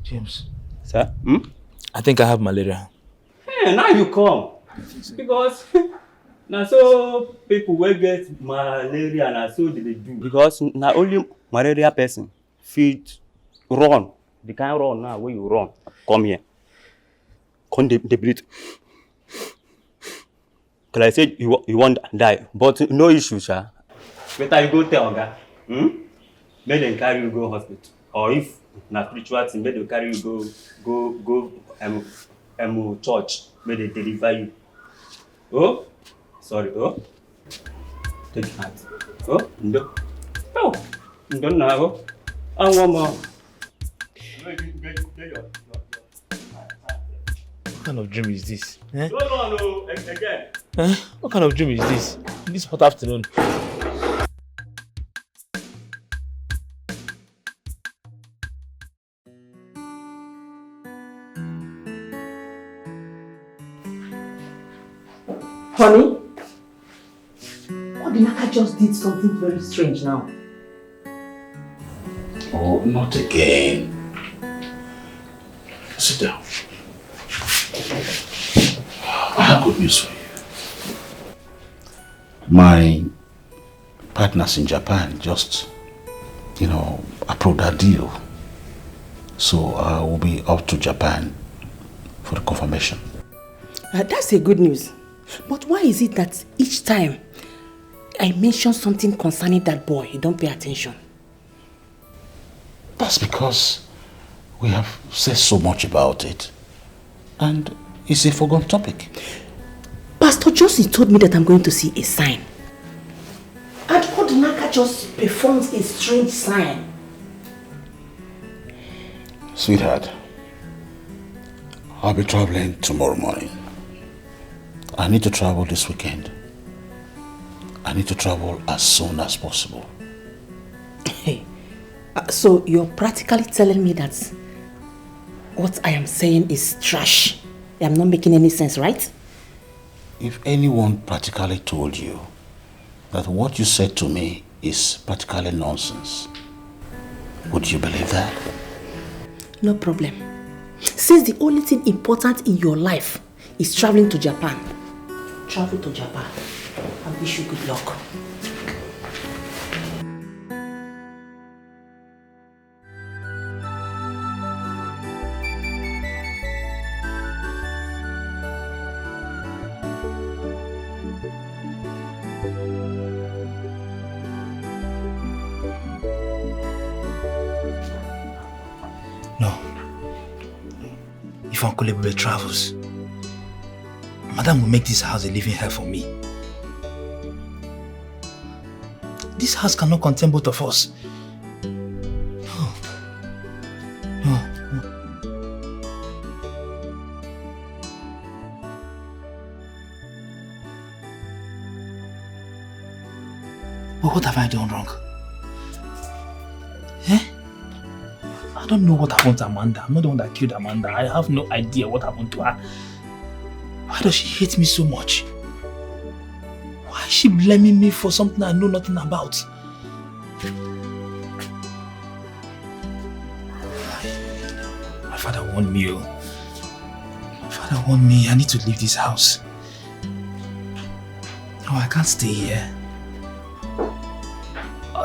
James. Sir? I think I have malaria. Hey, now you come. Because now so people will get malaria and so they do. Because now only malaria person fit run The kind run now where you run, come here. Come dey breathe. Cause I said you want die, but no issue, sha. Better you go tell Oga. Make them carry you go hospital. Or if na spiritual thing, make them carry you go church. Make they deliver you. Oh, sorry. Oh, take heart. Oh, no. Oh, don't know. I want more. What kind of dream is this? Eh? No, again. Eh? What kind of dream is this? This hot afternoon. Honey, Odinaka just did something very strange now. Oh, not again. Sit down. I have good news for you. My partners in Japan just, approved that deal. So I will be up to Japan for the confirmation. That's a good news. But why is it that each time I mention something concerning that boy, you don't pay attention? That's because we have said so much about it. And it's a forgotten topic. Pastor Josie told me that I'm going to see a sign. And Odinaka just performs a strange sign. Sweetheart, I'll be traveling tomorrow morning. I need to travel this weekend. I need to travel as soon as possible. Hey, so you're practically telling me that what I am saying is trash. I'm not making any sense, right? If anyone practically told you that what you said to me is practically nonsense, would you believe that? No problem. Since the only thing important in your life is traveling to Japan, travel to Japan. I wish you good luck. No. If Uncle Ebube travels, Madam will make this house a living hell for me. This house cannot contain both of us. No. But what have I done wrong? Eh? I don't know what happened to Amanda. I'm not the one that killed Amanda. I have no idea what happened to her. Why does she hate me so much? Why is she blaming me for something I know nothing about? My father warned me. My father warned me. I need to leave this house. No, I can't stay here.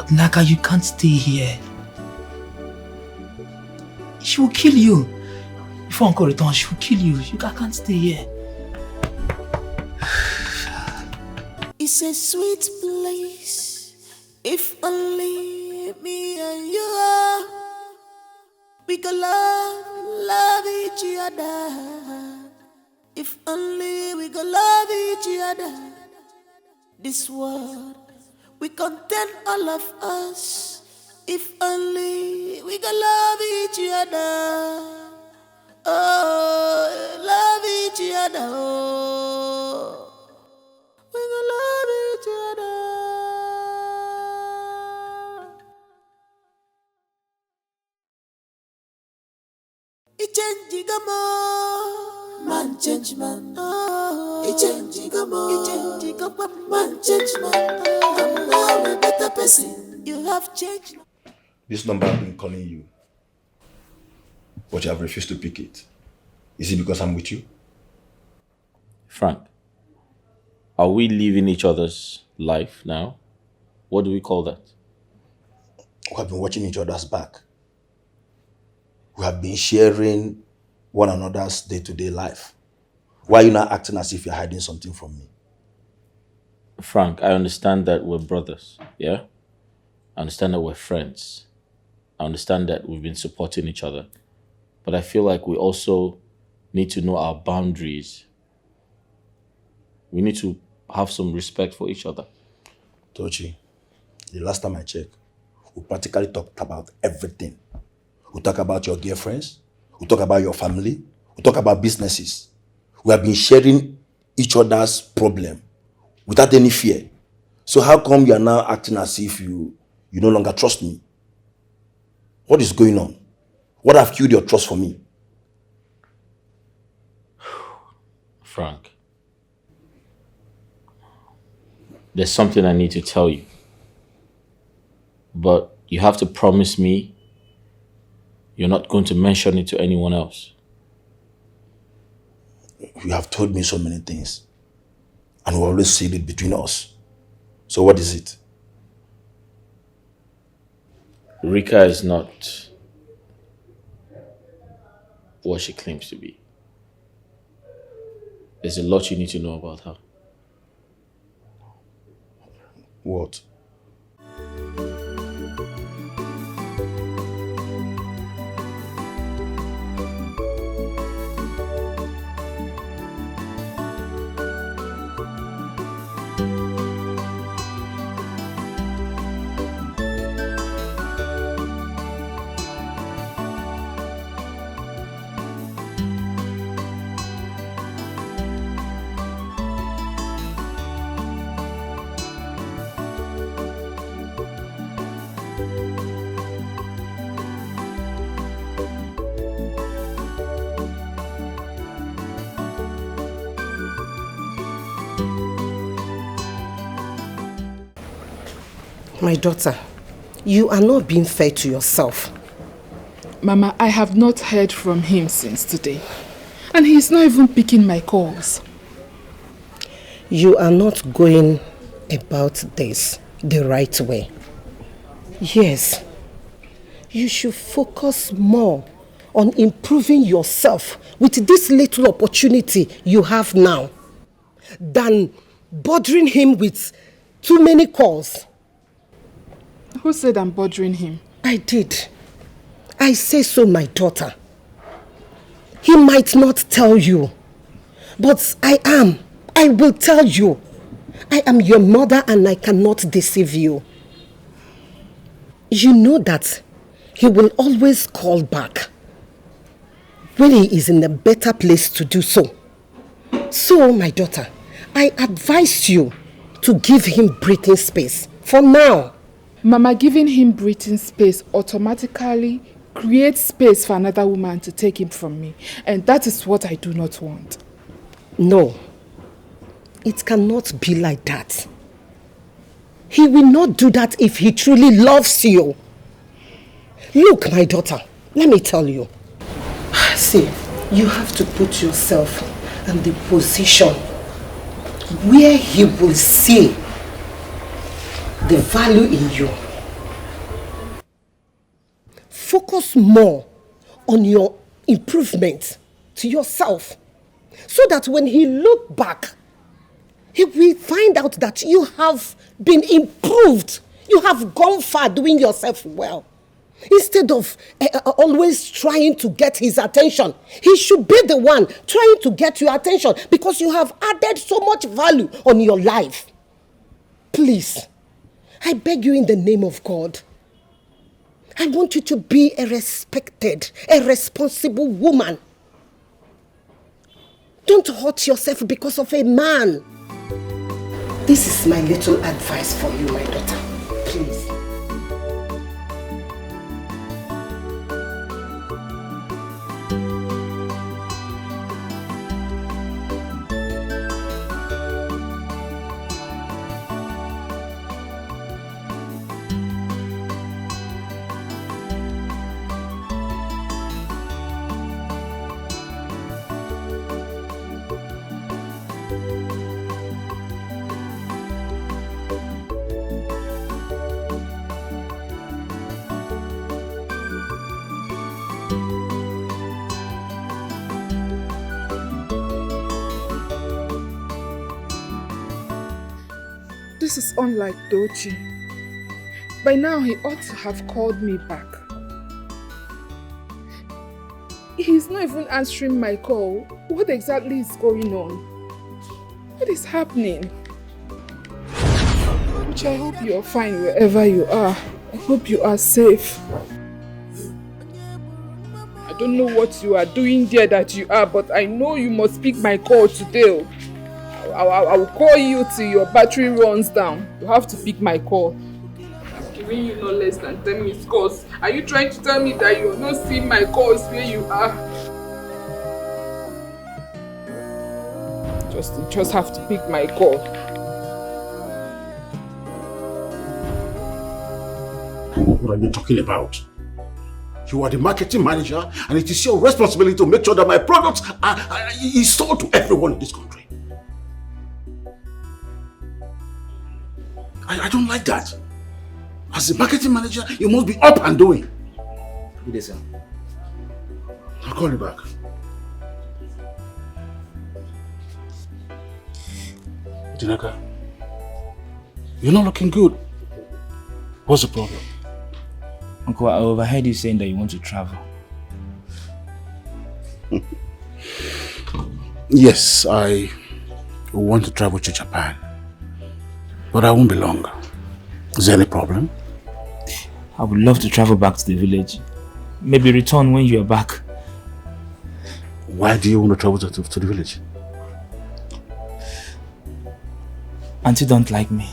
Naka, you can't stay here. She will kill you. Before Uncle returns, she will kill you. I can't stay here. It's a sweet place. If only me and you are, we could love each other. If only we could love each other. This world, we contain all of us. If only we could love each other. Oh, love each other. Oh. We gonna love each other. It change man change man. It change man change man. I'm now a better person. You have changed. This number I've been calling you, but you have refused to pick it. Is it because I'm with you? Frank, are we living each other's life now? What do we call that? We have been watching each other's back. We have been sharing one another's day-to-day life. Why are you not acting as if you're hiding something from me? Frank, I understand that we're brothers, yeah? I understand that we're friends. I understand that we've been supporting each other. But I feel like we also need to know our boundaries. We need to have some respect for each other. Tochi, the last time I checked, we practically talked about everything. We talk about your girlfriends, we talk about your family, we talk about businesses. We have been sharing each other's problem without any fear. So how come you are now acting as if you no longer trust me? What is going on? What have killed your trust for me? Frank, there's something I need to tell you. But you have to promise me you're not going to mention it to anyone else. You have told me so many things. And we always seal it between us. So what is it? Rika is not what she claims to be. There's a lot you need to know about her. What? My daughter, you are not being fair to yourself. Mama, I have not heard from him since today. And he's not even picking my calls. You are not going about this the right way. Yes, you should focus more on improving yourself with this little opportunity you have now than bothering him with too many calls. Who said I'm bothering him? I did. I say so, my daughter. He might not tell you, but I will tell you. I am your mother and I cannot deceive you. You know that he will always call back when he is in a better place to do so. So, my daughter, I advise you to give him breathing space for now. Mama, giving him breathing space automatically creates space for another woman to take him from me. And that is what I do not want. No, it cannot be like that. He will not do that if he truly loves you. Look, my daughter, let me tell you. See, you have to put yourself in the position where he will see the value in you. Focus more on your improvement to yourself so that when he look back, he will find out that you have been improved. You have gone far doing yourself well. Instead of always trying to get his attention, he should be the one trying to get your attention because you have added so much value on your life. Please, I beg you in the name of God. I want you to be a respected, a responsible woman. Don't hurt yourself because of a man. This is my little advice for you, my daughter. Please. This is unlike Dochi. By now, he ought to have called me back. He's not even answering my call. What exactly is going on? What is happening? Which I hope you are fine wherever you are. I hope you are safe. I don't know what you are doing there that you are, but I know you must pick my call today. I will call you till your battery runs down. You have to pick my call. I'm giving you no less than 10 missed calls. Are you trying to tell me that you're not seeing my calls where you are? You just have to pick my call. What are you talking about? You are the marketing manager, and it is your responsibility to make sure that my products is sold to everyone in this country. I don't like that. As a marketing manager, you must be up and doing. Good day, sir. I'll call you back. Tinaka, you're not looking good. What's the problem? Uncle, I overheard you saying that you want to travel. Yes, I want to travel to Japan. But I won't be long. Is there any problem? I would love to travel back to the village. Maybe return when you are back. Why do you want to travel to the village? Auntie don't like me.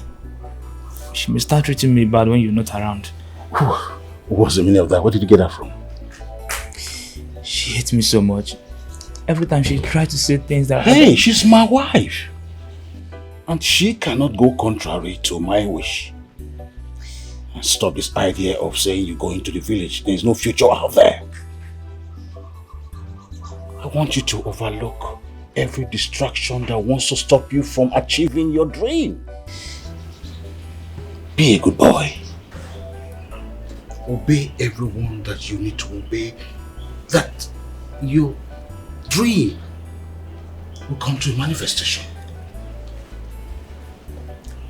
She may start treating me bad when you're not around. What's the meaning of that? Where did you get that from? She hates me so much. Every time she tries to say things that... Hey, she's my wife. And she cannot go contrary to my wish. And stop this idea of saying you're going to the village. There's no future out there. I want you to overlook every distraction that wants to stop you from achieving your dream. Be a good boy. Obey everyone that you need to obey. That your dream will come to a manifestation.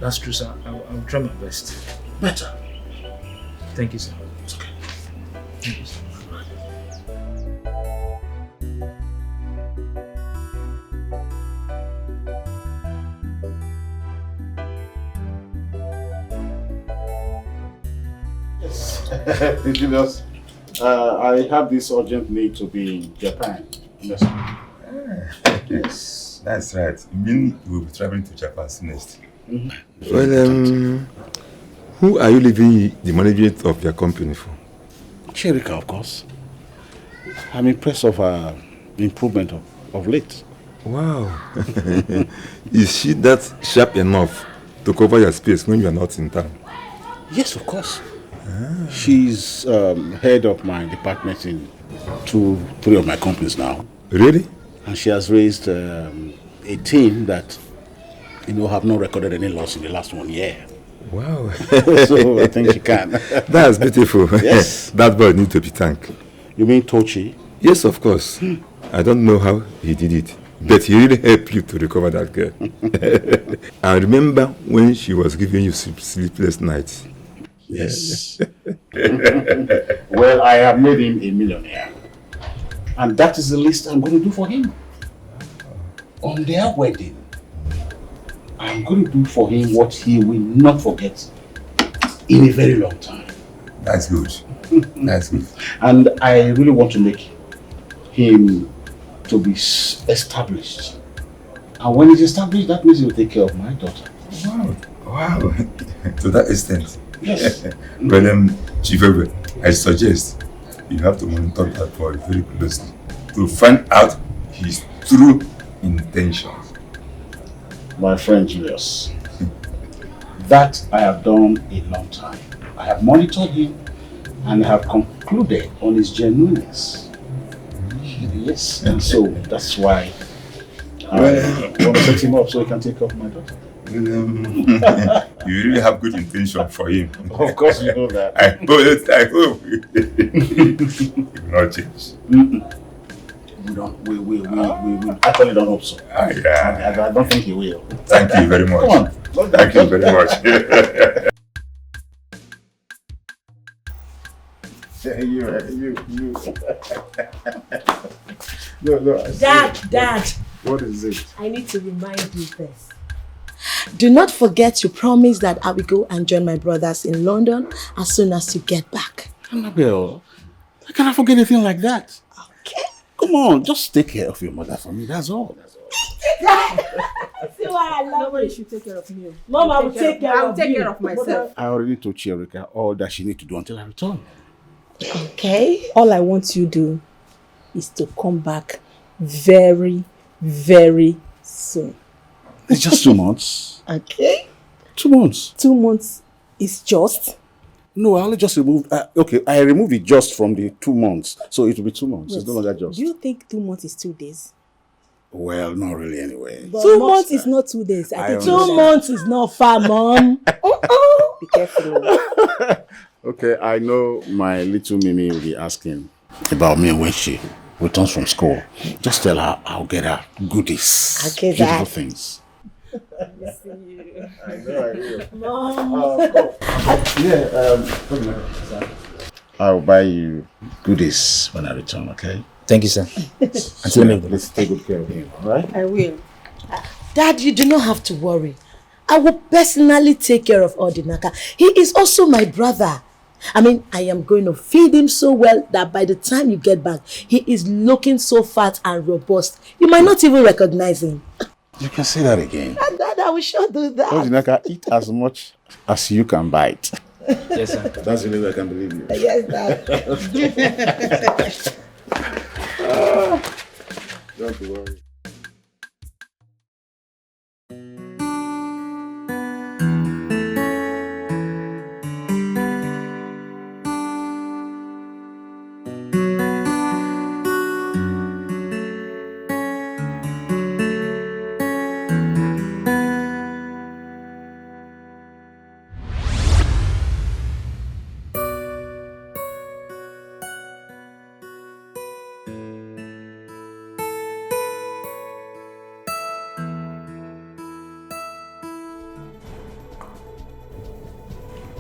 That's true, sir. I'll try my best. Better. Thank you, sir. It's okay. Thank you, sir. Julius, I have this urgent need to be in Japan. Yes. Yes, that's right. You mean we'll be traveling to Japan next? Mm-hmm. Well, who are you leaving the management of your company for? Cherika, of course. I'm impressed of her improvement of late. Wow. Is she that sharp enough to cover your space when you are not in town? Yes, of course. She's head of my department in 3 of my companies now. Really? And she has raised a team that, have not recorded any loss in the last 1 year. Wow. So I think she can. That's beautiful. Yes. That boy needs to be thanked. You mean Tochi? Yes, of course. I don't know how he did it, but he really helped you to recover that girl. I remember when she was giving you sleepless nights. Yes. Well, I have made him a millionaire. And that is the least I'm going to do for him. On their wedding, I'm going to do for him what he will not forget in a very long time. That's good. That's good. And I really want to make him to be established. And when he's established, that means he'll take care of my daughter. Wow. Wow. To that extent. Yes. But Chief Ebert, I suggest you have to monitor that boy very closely to find out his true intentions. My friend Julius, that I have done a long time. I have monitored him and have concluded on his genuineness. Yes, and so that's why I want to set him up so he can take care of my daughter. You really have good intention for him. Of course you know that. I hope it will not change. We actually don't hope so. Yeah. I don't think he will. Thank you very much. Come on. Thank you very much. No, Dad. What is it? I need to remind you this. Do not forget you promised that I will go and join my brothers in London as soon as you get back. Annabelle, I cannot forget anything like that. Okay. Come on, just take care of your mother for me, that's all. See why I love Nobody should take care of me. Mom, I will take care of you. I'll take care of myself. I already told Cherika all that she needs to do until I return. Okay. All I want you to do is to come back very, very soon. It's just 2 months. Okay. 2 months. 2 months is just. No, I only just removed. Okay, I removed it just from the 2 months, so it will be 2 months. Yes. It's no longer just. Do you think 2 months is 2 days? Well, not really, anyway. But 2 months is not 2 days. I think 2 months is not far, Mom. Be careful. Okay, I know my little Mimi will be asking about me when she returns from school. Just tell her I'll get her goodies, Okay, beautiful Dad. things. I know. Mom. I'll buy you goodies when I return, okay? Thank you, sir. Until then, let's take good care of him, all right? I will. Dad, you do not have to worry. I will personally take care of Odinaka. He is also my brother. I mean, I am going to feed him so well that by the time you get back, he is looking so fat and robust. You might not even recognize him. You can say that again. Dad, I will sure do that. Odinaka, eat as much as you can bite. Yes, sir. That's the only way I can believe you. Yes, Dad. Don't worry.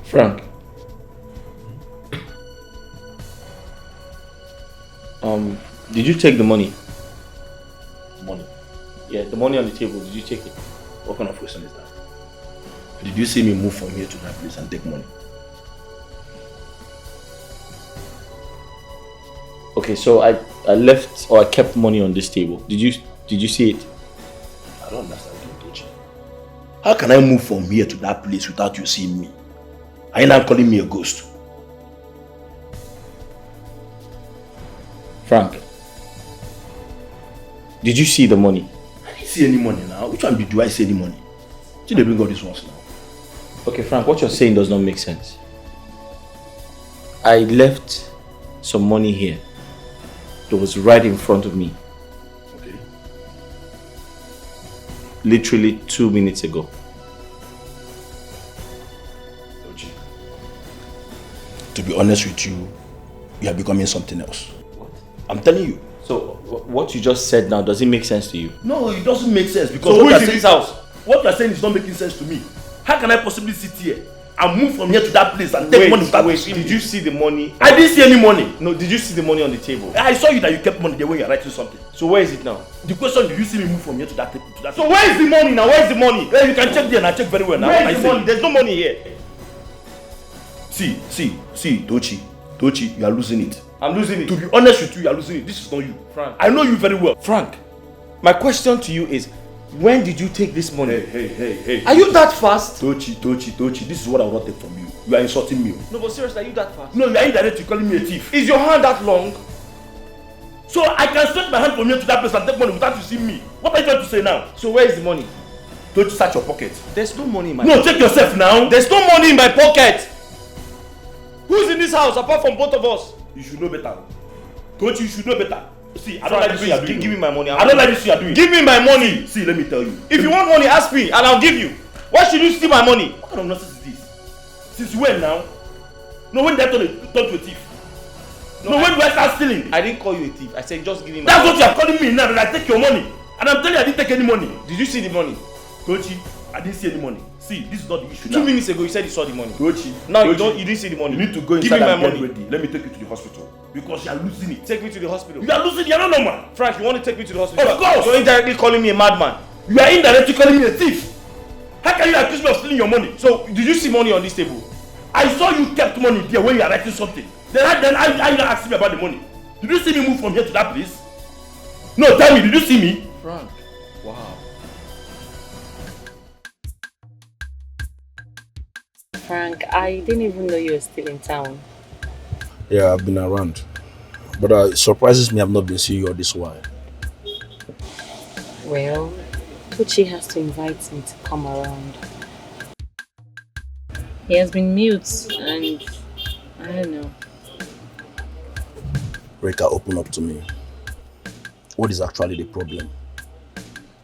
Frank. Did you take the money? Money. Yeah, the money on the table, did you take it? What kind of question is that? Did you see me move from here to that place and take money? Okay, so I left or I kept money on this table. Did you see it? I don't understand you, Tochi. How can I move from here to that place without you seeing me? Are you not calling me a ghost? Frank, did you see the money? I didn't see any money now. Which one do I see any money? Did they bring all these ones now? Okay, Frank, what you're saying does not make sense. I left some money here. It was right in front of me. Okay. Literally 2 minutes ago. Tochi, to be honest with you, you are becoming something else. What? I'm telling you. So, what you just said now, does it make sense to you? No, it doesn't make sense because So what who you is are in saying, this house? what you are saying is not making sense to me. How can I possibly sit here and move from here to that place and take money without seeing Did me? you see the money? I didn't see any money. No, did you see the money on the table? I saw you that you kept money there when you are writing something. So where is it now? The question, did you see me move from here to that table? So where is the money now? Where is the money? Yeah, you can check there and I check very well now. Where I is the say- money? There's no money here. See, Tochi, you are losing it. I'm losing it. To be honest with you, you are losing it. This is not you. Frank. I know you very well. Frank, my question to you is, when did you take this money? Hey. Are you that fast? Tochi, this is what I will not take from you. You are insulting me. No, but seriously, are you that fast? No, you are indirectly calling me a thief. Is your hand that long? So I can stretch my hand from here to that place and take money without you seeing me. What are you trying to say now? So where is the money? Tochi, search your pocket. There's no money in my No, pocket. check yourself now. There's no money in my pocket. Who's in this house apart from both of us? You should know better. Tochi, you should know better. See, I don't Frank, like this you are please, doing. give me my money. I don't like this you are doing. Give me my money. See, let me tell you. If you want money, ask me and I'll give you. Why should you steal my money? What kind of nonsense is this? Since when now? No, when they turn to a thief? No, when do I start stealing? I didn't call you a thief. I said just give me my That's what money. you are calling me now, that I take your money. And I'm telling you I didn't take any money. Did you see the money? Tochi, I didn't see any money. See, this is not the issue now. 2 minutes ago you said you saw the money. Tochi, Now you Tochi, didn't see the money. You need to go Give inside me my and get money. ready. Let me take you to the hospital. Because you are losing it. Take me to the hospital. You are losing it, you are not normal. Frank, you want to take me to the hospital? Of course! You're indirectly calling me a madman. You are indirectly calling me a thief. How can you accuse me of stealing your money? So, did you see money on this table? I saw you kept money there when you are writing something. Then I you not asking me about the money. Did you see me move from here to that place? No, tell me, did you see me? Frank, wow. Frank, I didn't even know you were still in town. Yeah, I've been around. But it surprises me I've not been seeing you all this while. Well, Tucci has to invite me to come around. He has been mute and I don't know. Reka, open up to me. What is actually the problem?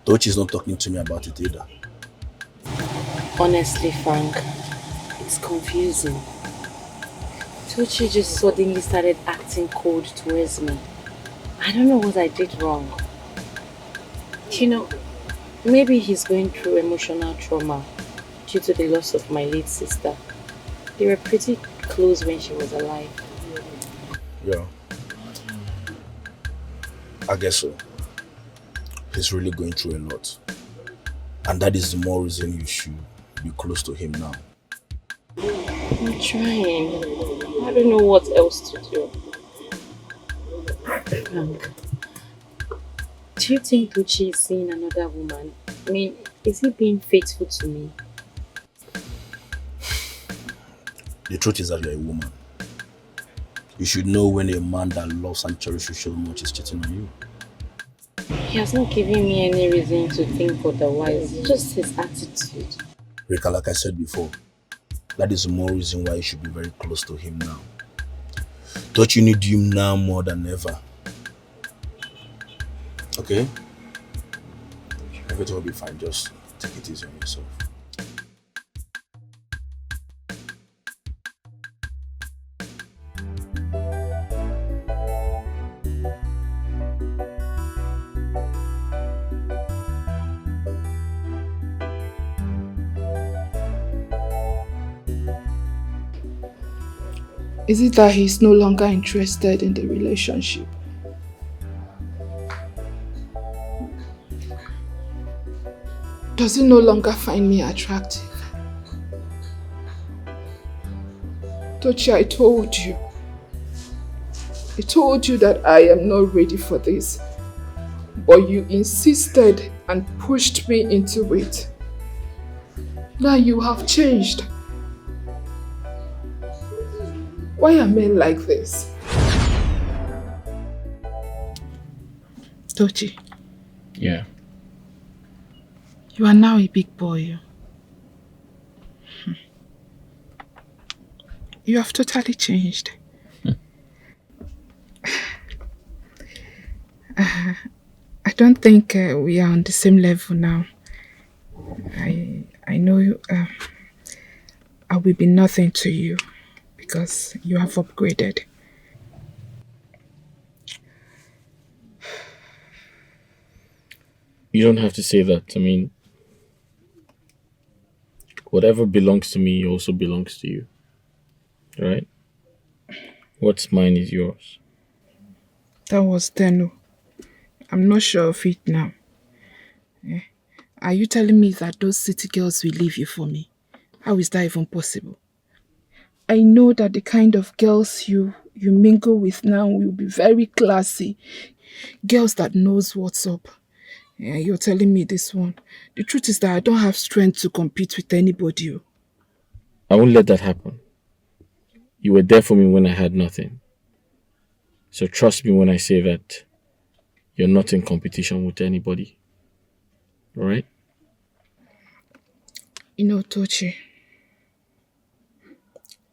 Tochi's not talking to me about it either. Honestly, Frank, it's confusing. Tucci just suddenly started acting cold towards me. I don't know what I did wrong. You know, maybe he's going through emotional trauma due to the loss of my late sister. They were pretty close when she was alive. Yeah. I guess so. He's really going through a lot. And that is the more reason you should be close to him now. I'm trying. I don't know what else to do. Frank, do you think Tucci is seeing another woman? I mean, is he being faithful to me? The truth is that you're a woman. You should know when a man that loves and cherishes you so much is cheating on you. He has not given me any reason to think otherwise, just his attitude. Reka, like I said before, that is the more reason why you should be very close to him now. Don't you need him now more than ever? Okay? Everything will be fine, just take it easy on yourself. Is it that he's no longer interested in the relationship? Does he no longer find me attractive? Tochi, I told you. I told you that I am not ready for this. But you insisted and pushed me into it. Now you have changed. Why are men like this? Tochi. Yeah. You are now a big boy. You have totally changed. I don't think we are on the same level now. I know I will be nothing to you because you have upgraded. You don't have to say that. I mean, whatever belongs to me also belongs to you. Right? What's mine is yours. That was then. I'm not sure of it now. Are you telling me that those city girls will leave you for me? How is that even possible? I know that the kind of girls you mingle with now will be very classy. Girls that knows what's up. Yeah, you're telling me this one. The truth is that I don't have strength to compete with anybody. I won't let that happen. You were there for me when I had nothing. So trust me when I say that you're not in competition with anybody. Alright? You know, Tochi,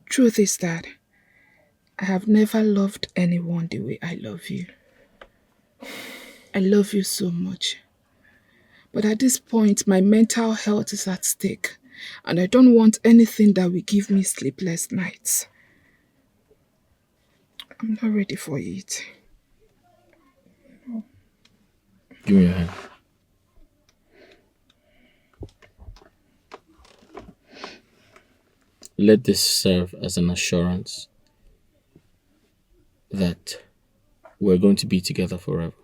truth is that I have never loved anyone the way I love you. I love you so much. But at this point, my mental health is at stake, and I don't want anything that will give me sleepless nights. I'm not ready for it. Give me your hand. Let this serve as an assurance that we're going to be together forever.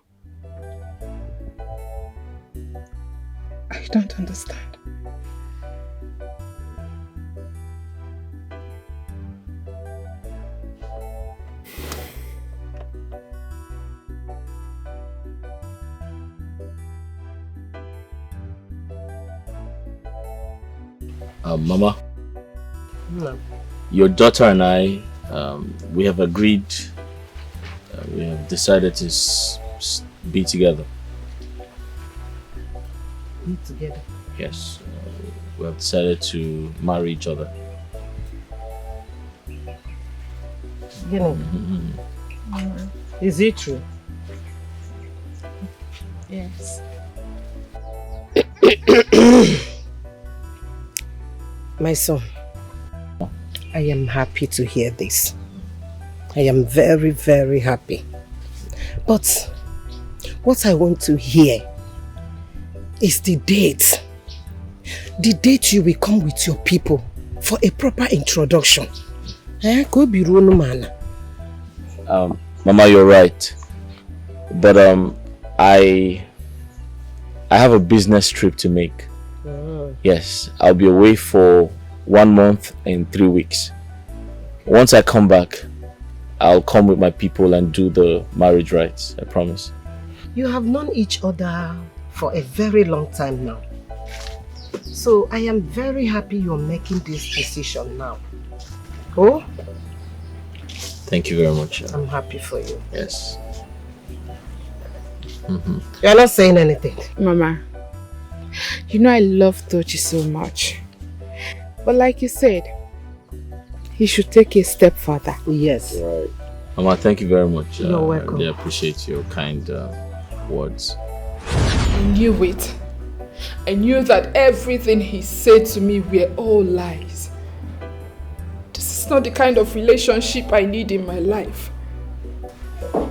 I don't understand. Mama, No. your daughter and I, we have agreed, we have decided to be together. Be together. Yes, we have decided to marry each other. You know. Is it true? Yes. My son, I am happy to hear this. I am very, very happy. But what I want to hear is the date. The date you will come with your people for a proper introduction. Could be man. Mama, you're right. But I have a business trip to make. Yes, I'll be away for 1 month and 3 weeks. Once I come back, I'll come with my people and do the marriage rites, I promise. You have known each other for a very long time now. So I am very happy you're making this decision now. Oh? Thank you very much. I'm happy for you. Yes. You're not saying anything. Mama, you know I love Tochi so much. But like you said, he should take a step further. Yes. Right. Mama, thank you very much. You're welcome. I really appreciate your kind words. I knew it. I knew that everything he said to me were all lies. This is not the kind of relationship I need in my life.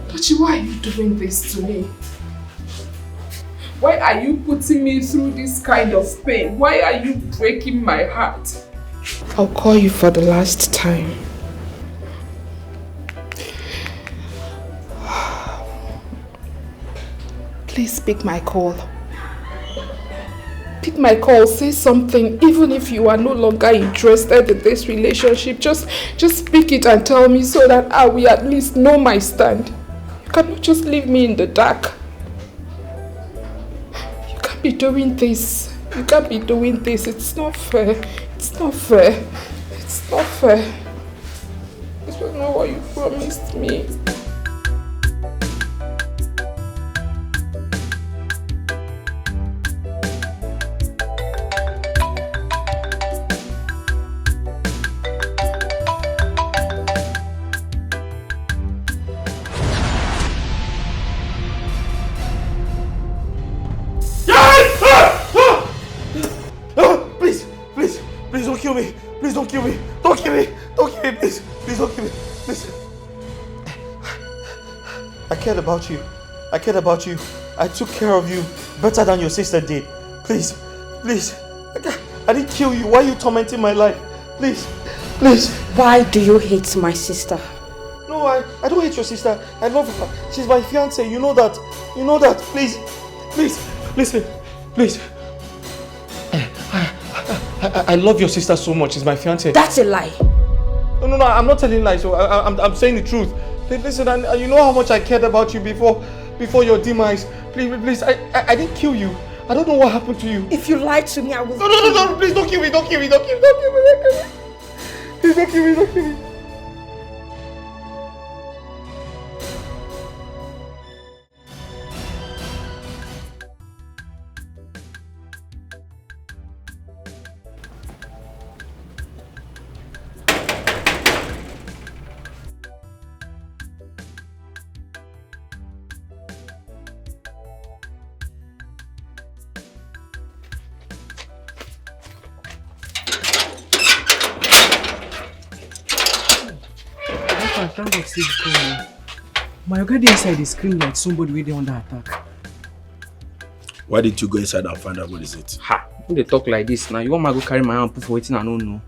Tochi, why are you doing this to me? Why are you putting me through this kind of pain? Why are you breaking my heart? I'll call you for the last time. Please pick my call. Pick my call, say something, even if you are no longer interested in this relationship. Just pick it and tell me so that I will at least know my stand. You cannot just leave me in the dark. You can't be doing this. You can't be doing this. It's not fair. It's not fair. It's not fair. This was not what you promised me. Please don't kill me. Please don't kill me. Don't kill me. Don't kill me, please. Please don't kill me. Please. I cared about you. I cared about you. I took care of you better than your sister did. Please. Please. I didn't kill you. Why are you tormenting my life? Please. Please. Why do you hate my sister? No, I don't hate your sister. I love her. She's my fiancée. You know that. You know that. Please. Please. Listen. Please. I love your sister so much. She's my fiancée. That's a lie. No, I'm not telling lies. So I'm saying the truth. Listen, you know how much I cared about you before your demise. Please, I didn't kill you. I don't know what happened to you. If you lied to me, I will. No, please don't kill me. Don't kill me. Don't kill me. Please don't kill me. Don't kill me. thank God say you come. My oga dey inside dey scream like somebody wey dey under attack. Why did you go inside and find out what is it? Ha! When they talk like this now, you want me to go carry my hand put for wetin I don't know?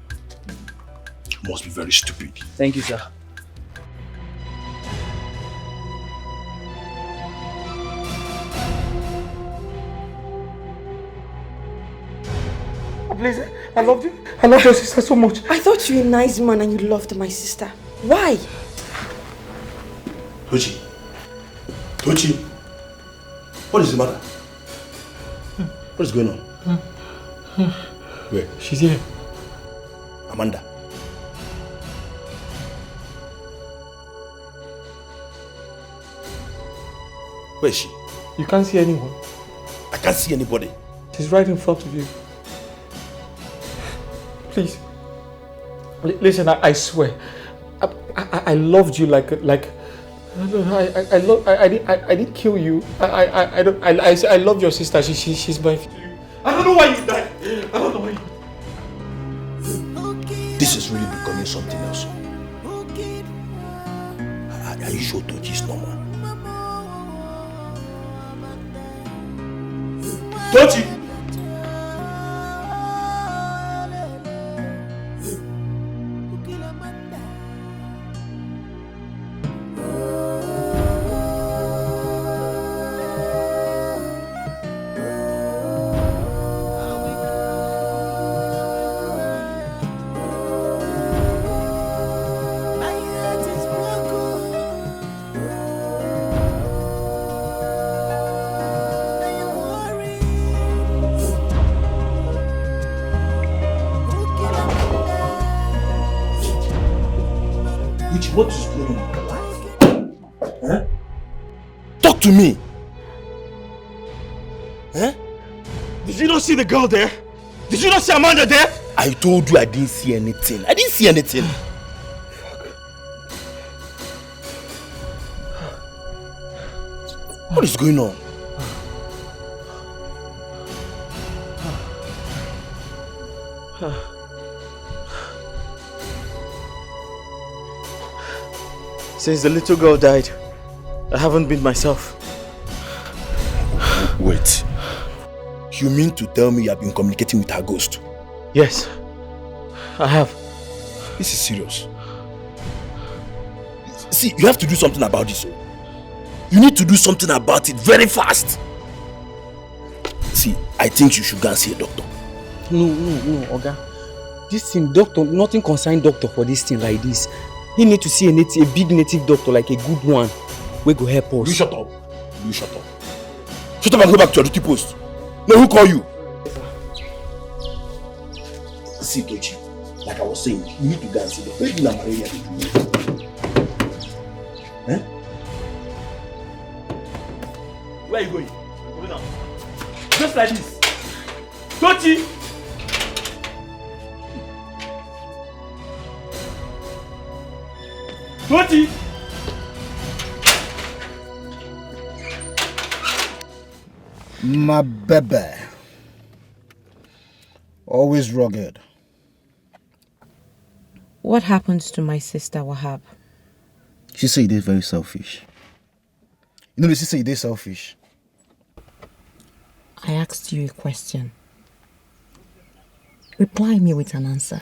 You must be very stupid. Thank you, sir. Please, I loved you. I love your sister so much. I thought you were a nice man and you loved my sister. Why? Tochi. Tochi. What is the matter? What is going on? Where? She's here. Amanda. Where is she? You can't see anyone. I can't see anybody. She's right in front of you. Please. Listen, I swear. I loved you like I didn't kill you. I love your sister. She's my. I don't know why you died. I don't know why you. This is really becoming something else. Are you sure Tochi is normal? Tochi! What is going on? Huh? Talk to me! Huh? Did you not see the girl there? Did you not see Amanda there? I told you I didn't see anything. I didn't see anything. What is going on? Since the little girl died, I haven't been myself. Wait. You mean to tell me you have been communicating with her ghost? Yes, I have. This is serious. See, you have to do something about this. You need to do something about it very fast. See, I think you should go and see a doctor. No, Oga. This thing, doctor, nothing concern doctor for this thing like this. He need to see a big native doctor, like a good one, we go help us. You shut up. You shut up. Shut up and go back to your duty post. No, who call you? See, Tochi, like I was saying, you need to go and see the doctor. Maybe malaria. Eh? Where are you going? Go now. Just like this. Tochi! Tochi! My baby. Always rugged. What happens to my sister, Wahab? She say you very selfish. You know, she say you selfish. I asked you a question. Reply me with an answer.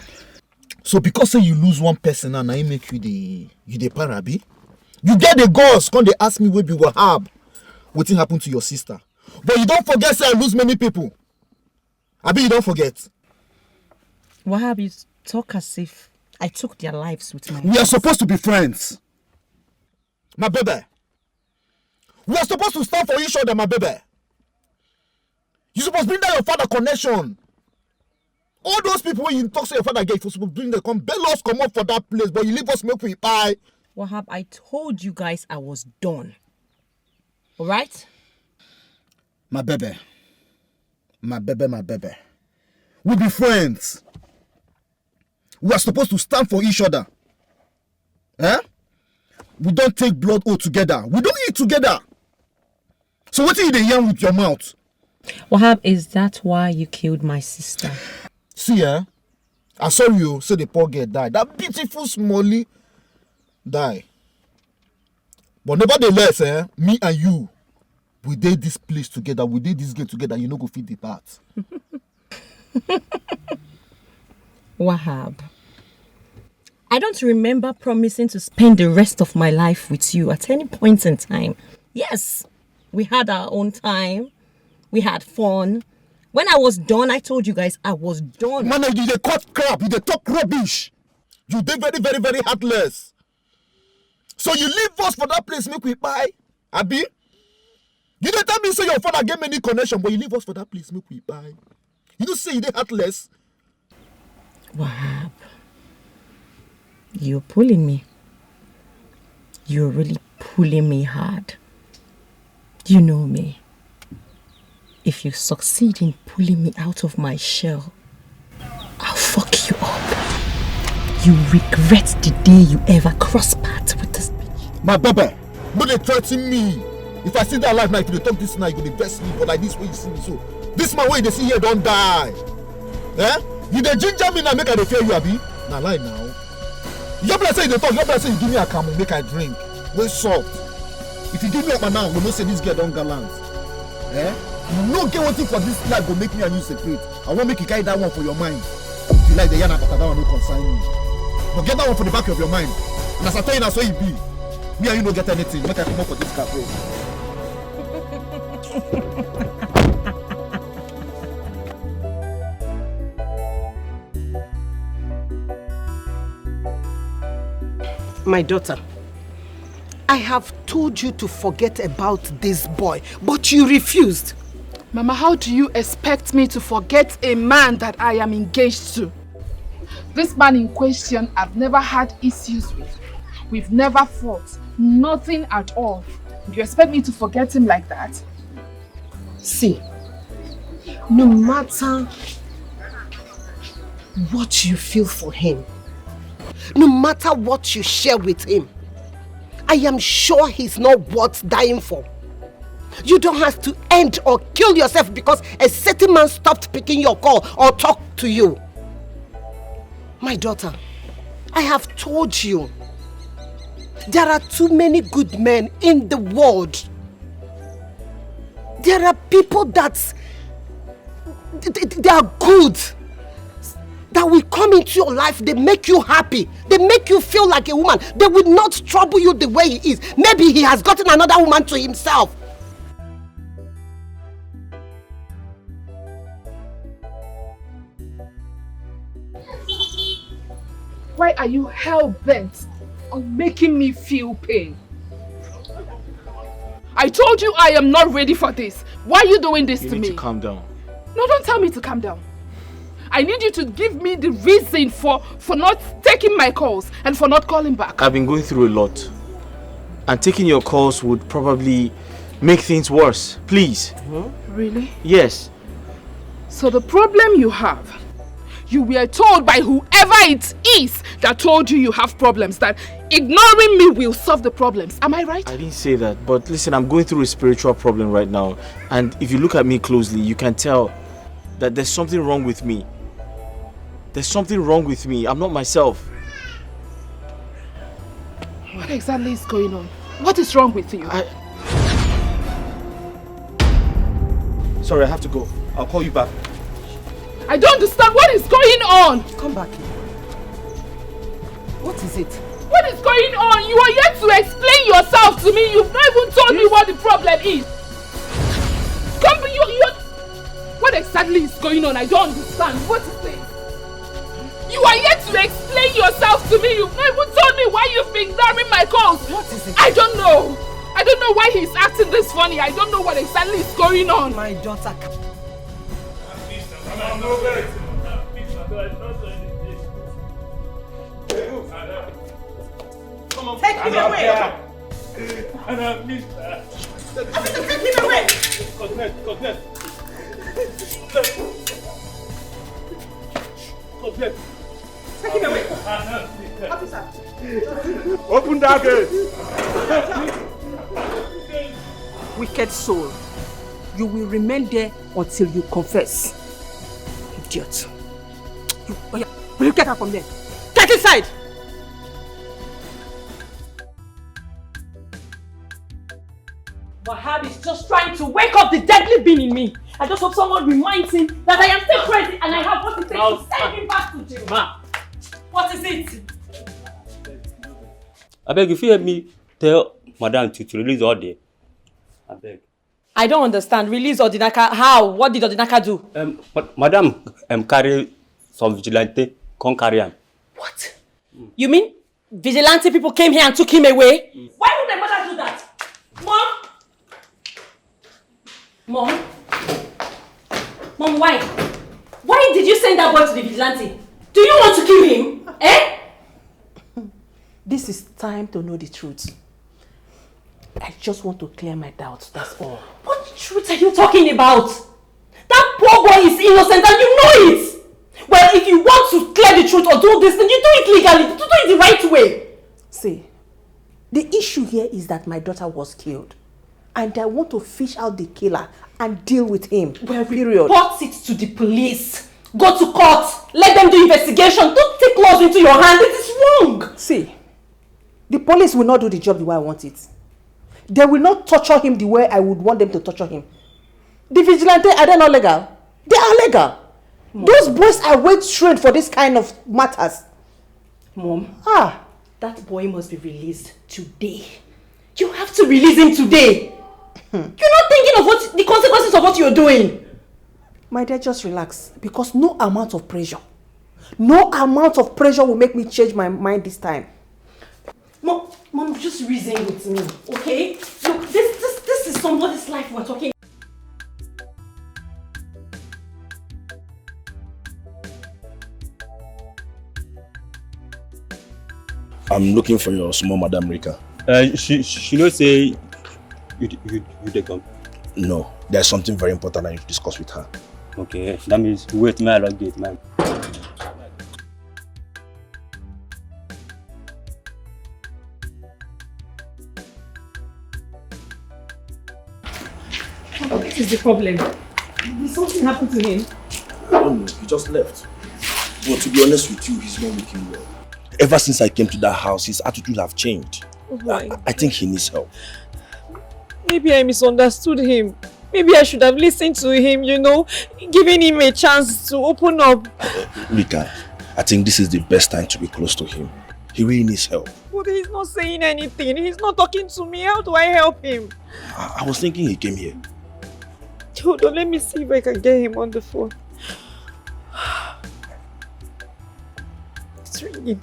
So because say you lose one person and I make you the parabi, you get the girls come they ask me where be Wahab. What thing happened to your sister? But you don't forget say I lose many people. Abi you don't forget. Wahab, you talk as if I took their lives with my We are supposed to be friends. My baby. We are supposed to stand for each other, my baby. You supposed to bring down your father connection. All those people when you talk to your father again, you supposed to bring them come bail us come up for that place, but you leave us milk we pie. Wahab, I told you guys I was done. Alright? My baby. My baby, my baby. We be friends. We are supposed to stand for each other. Eh? We don't take blood oath together. We don't eat together. So what are you yarn with your mouth? Wahab, is that why you killed my sister? See, I saw you say the poor girl died. That beautiful Smolly die. But nevertheless, me and you, we did this place together, we did this game together, you know go fit the part. Wahab, I don't remember promising to spend the rest of my life with you at any point in time. Yes, we had our own time. We had fun. When I was done, I told you guys I was done. Man, you dey cut crap, you dey talk rubbish. You dey very, very, very heartless. So you leave us for that place, make we buy, Abi? You dey tell me say your father get many connection, but you leave us for that place, make we buy. You don't say you dey heartless. Wahab, you're pulling me. You're really pulling me hard. You know me. If you succeed in pulling me out of my shell, I'll fuck you up. You regret the day you ever cross paths with this bitch. My baby, no dey threaten me. If I see that life now, if you dey talk this now, you go dey vex me, but like this way you see me so. This man wey you dey see here don't die. You dey ginger me now, make I dey fear you, Abi? Na lie now. You just say you dey talk, you just say you give me a camel, make I drink. Wey soft. If you give me up now, we know say this girl don gallant. You no get one thing for this life go make me and you separate. I won't make you carry that one for your mind. If you like the yana, but that one no concern me. But get that one for the back of your mind. And as I tell you, that's what it be. Me and you don't get anything. Make I come up for this cafe. My daughter, I have told you to forget about this boy, but you refused. Mama, how do you expect me to forget a man that I am engaged to? This man in question I've never had issues with. We've never fought. Nothing at all. Do you expect me to forget him like that? See, no matter what you feel for him, no matter what you share with him, I am sure he's not worth dying for. You don't have to end or kill yourself because a certain man stopped picking your call or talked to you. My daughter, I have told you, there are too many good men in the world. There are people that they are good, that will come into your life, they make you happy, they make you feel like a woman. They will not trouble you the way he is. Maybe he has gotten another woman to himself. Why are you hell-bent on making me feel pain? I told you I am not ready for this. Why are you doing this to me? You need to calm down. No, don't tell me to calm down. I need you to give me the reason for not taking my calls and for not calling back. I've been going through a lot. And taking your calls would probably make things worse. Please. Really? Yes. So the problem you have, you were told by whoever it is that told you you have problems, that ignoring me will solve the problems. Am I right? I didn't say that. But listen, I'm going through a spiritual problem right now. And if you look at me closely, you can tell that there's something wrong with me. There's something wrong with me. I'm not myself. What exactly is going on? What is wrong with you? Sorry, I have to go. I'll call you back. I don't understand what is going on. Come back here. What is it? What is going on? You are yet to explain yourself to me. You've not even told me what the problem is. Come, what exactly is going on? I don't understand. What is it? You are yet to explain yourself to me. You've not even told me why you've been ignoring my calls. What is it? I don't know. I don't know why he's acting this funny. I don't know what exactly is going on. My daughter. Take him away. Take him away. Take him away. Officer. Open that gate. Wicked soul, you will remain there until you confess. Idiot. Will you get her from there? Get inside! Wahab is just trying to wake up the deadly being in me. I just hope someone reminds him that I am still crazy and I have what it takes to send him back to jail. Ma. What is it? I beg, if you help me tell Madam to release all day. I beg. I don't understand. Release Odinaka. How? What did Odinaka do? Madam carry some vigilante, can't carry him. What? You mean vigilante people came here and took him away? Why would my mother do that? Mom? Mom, why? Why did you send that boy to the vigilante? Do you want to kill him? Eh? This is time to know the truth. I just want to clear my doubts, that's all. What truth are you talking about? That poor boy is innocent and you know it! Well, if you want to clear the truth or do this, then you do it legally. You do it the right way. See, the issue here is that my daughter was killed. And I want to fish out the killer and deal with him. Well, period. Report it to the police. Go to court. Let them do investigation. Don't take laws into your hand. It is wrong. See, the police will not do the job the way I want it. They will not torture him the way I would want them to torture him. The vigilante, are they not legal? They are legal. Mom. Those boys are well trained for this kind of matters. Mom, that boy must be released today. You have to release him today. You're not thinking of the consequences of what you're doing. My dear, just relax. Because no amount of pressure will make me change my mind this time. Mom, just reason with me, okay? Look, this is somebody's life we're talking. I'm looking for your small Madam Rika. She don't say you dey come. No, there's something very important I need to discuss with her. Okay, that means wait, my log gate, man. What is the problem? Did something happen to him? I don't know, he just left. But to be honest with you, he's not looking well. Ever since I came to that house, his attitude have changed. Why? I think he needs help. Maybe I misunderstood him. Maybe I should have listened to him, giving him a chance to open up. Rika, I think this is the best time to be close to him. He really needs help. But he's not saying anything. He's not talking to me. How do I help him? I was thinking he came here. Hold on, let me see if I can get him on the phone. It's ringing.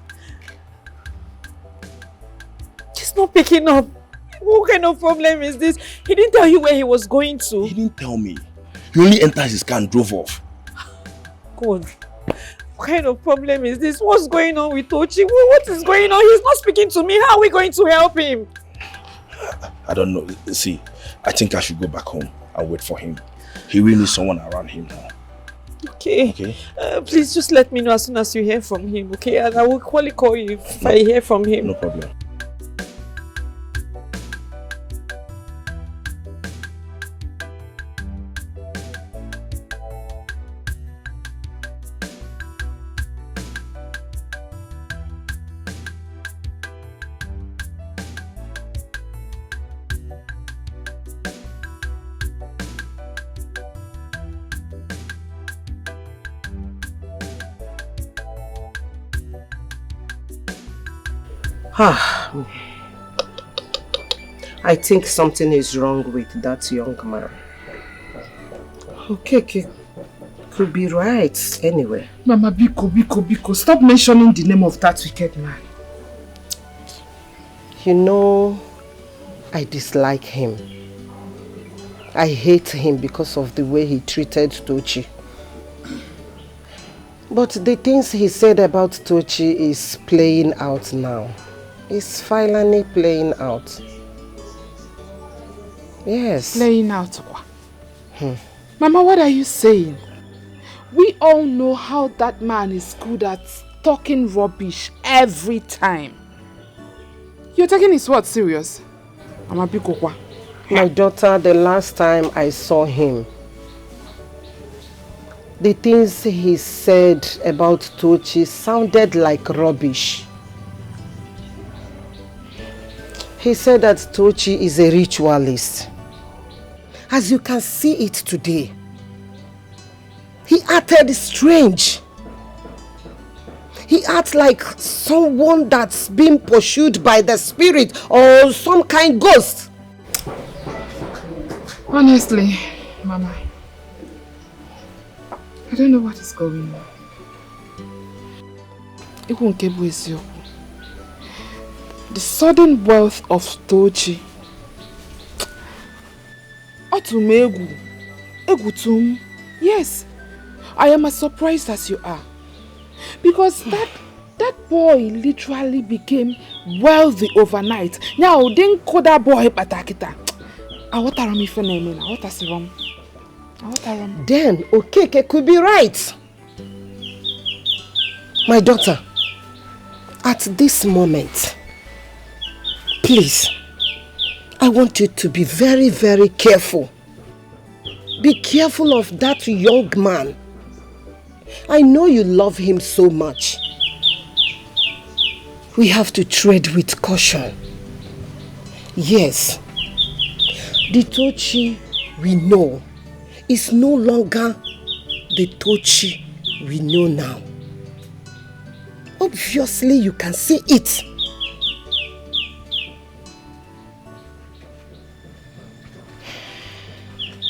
He's not picking up. What kind of problem is this? He didn't tell you where he was going to. He didn't tell me. He only entered his car and drove off. God. What kind of problem is this? What's going on with Tochi? What is going on? He's not speaking to me. How are we going to help him? I don't know. See, I think I should go back home and wait for him. He really needs someone around him now. Okay. Please just let me know as soon as you hear from him, okay? And I will call you if I hear from him. No problem. I think something is wrong with that young man. Okay. Could be right anyway. Mama, Biko, stop mentioning the name of that wicked man. I dislike him. I hate him because of the way he treated Tochi. But the things he said about Tochi is playing out now. It's finally playing out. Yes. Playing out what? Mama, what are you saying? We all know how that man is good at talking rubbish every time. You're taking his word serious? Mama Biko. My daughter, the last time I saw him, the things he said about Tochi sounded like rubbish. He said that Tochi is a ritualist. As you can see it today, he acted strange. He acts like someone that's being pursued by the spirit or some kind ghost. Honestly, Mama, I don't know what is going on. The sudden wealth of Tochi. Yes, I am as surprised as you are. Because that boy literally became wealthy overnight. Now, didn't call that boy patakita. Then Okeke could be right. My daughter, at this moment, please, I want you to be very, very careful. Be careful of that young man. I know you love him so much. We have to tread with caution. Yes, the Tochi we know is no longer the Tochi we know now. Obviously, you can see it.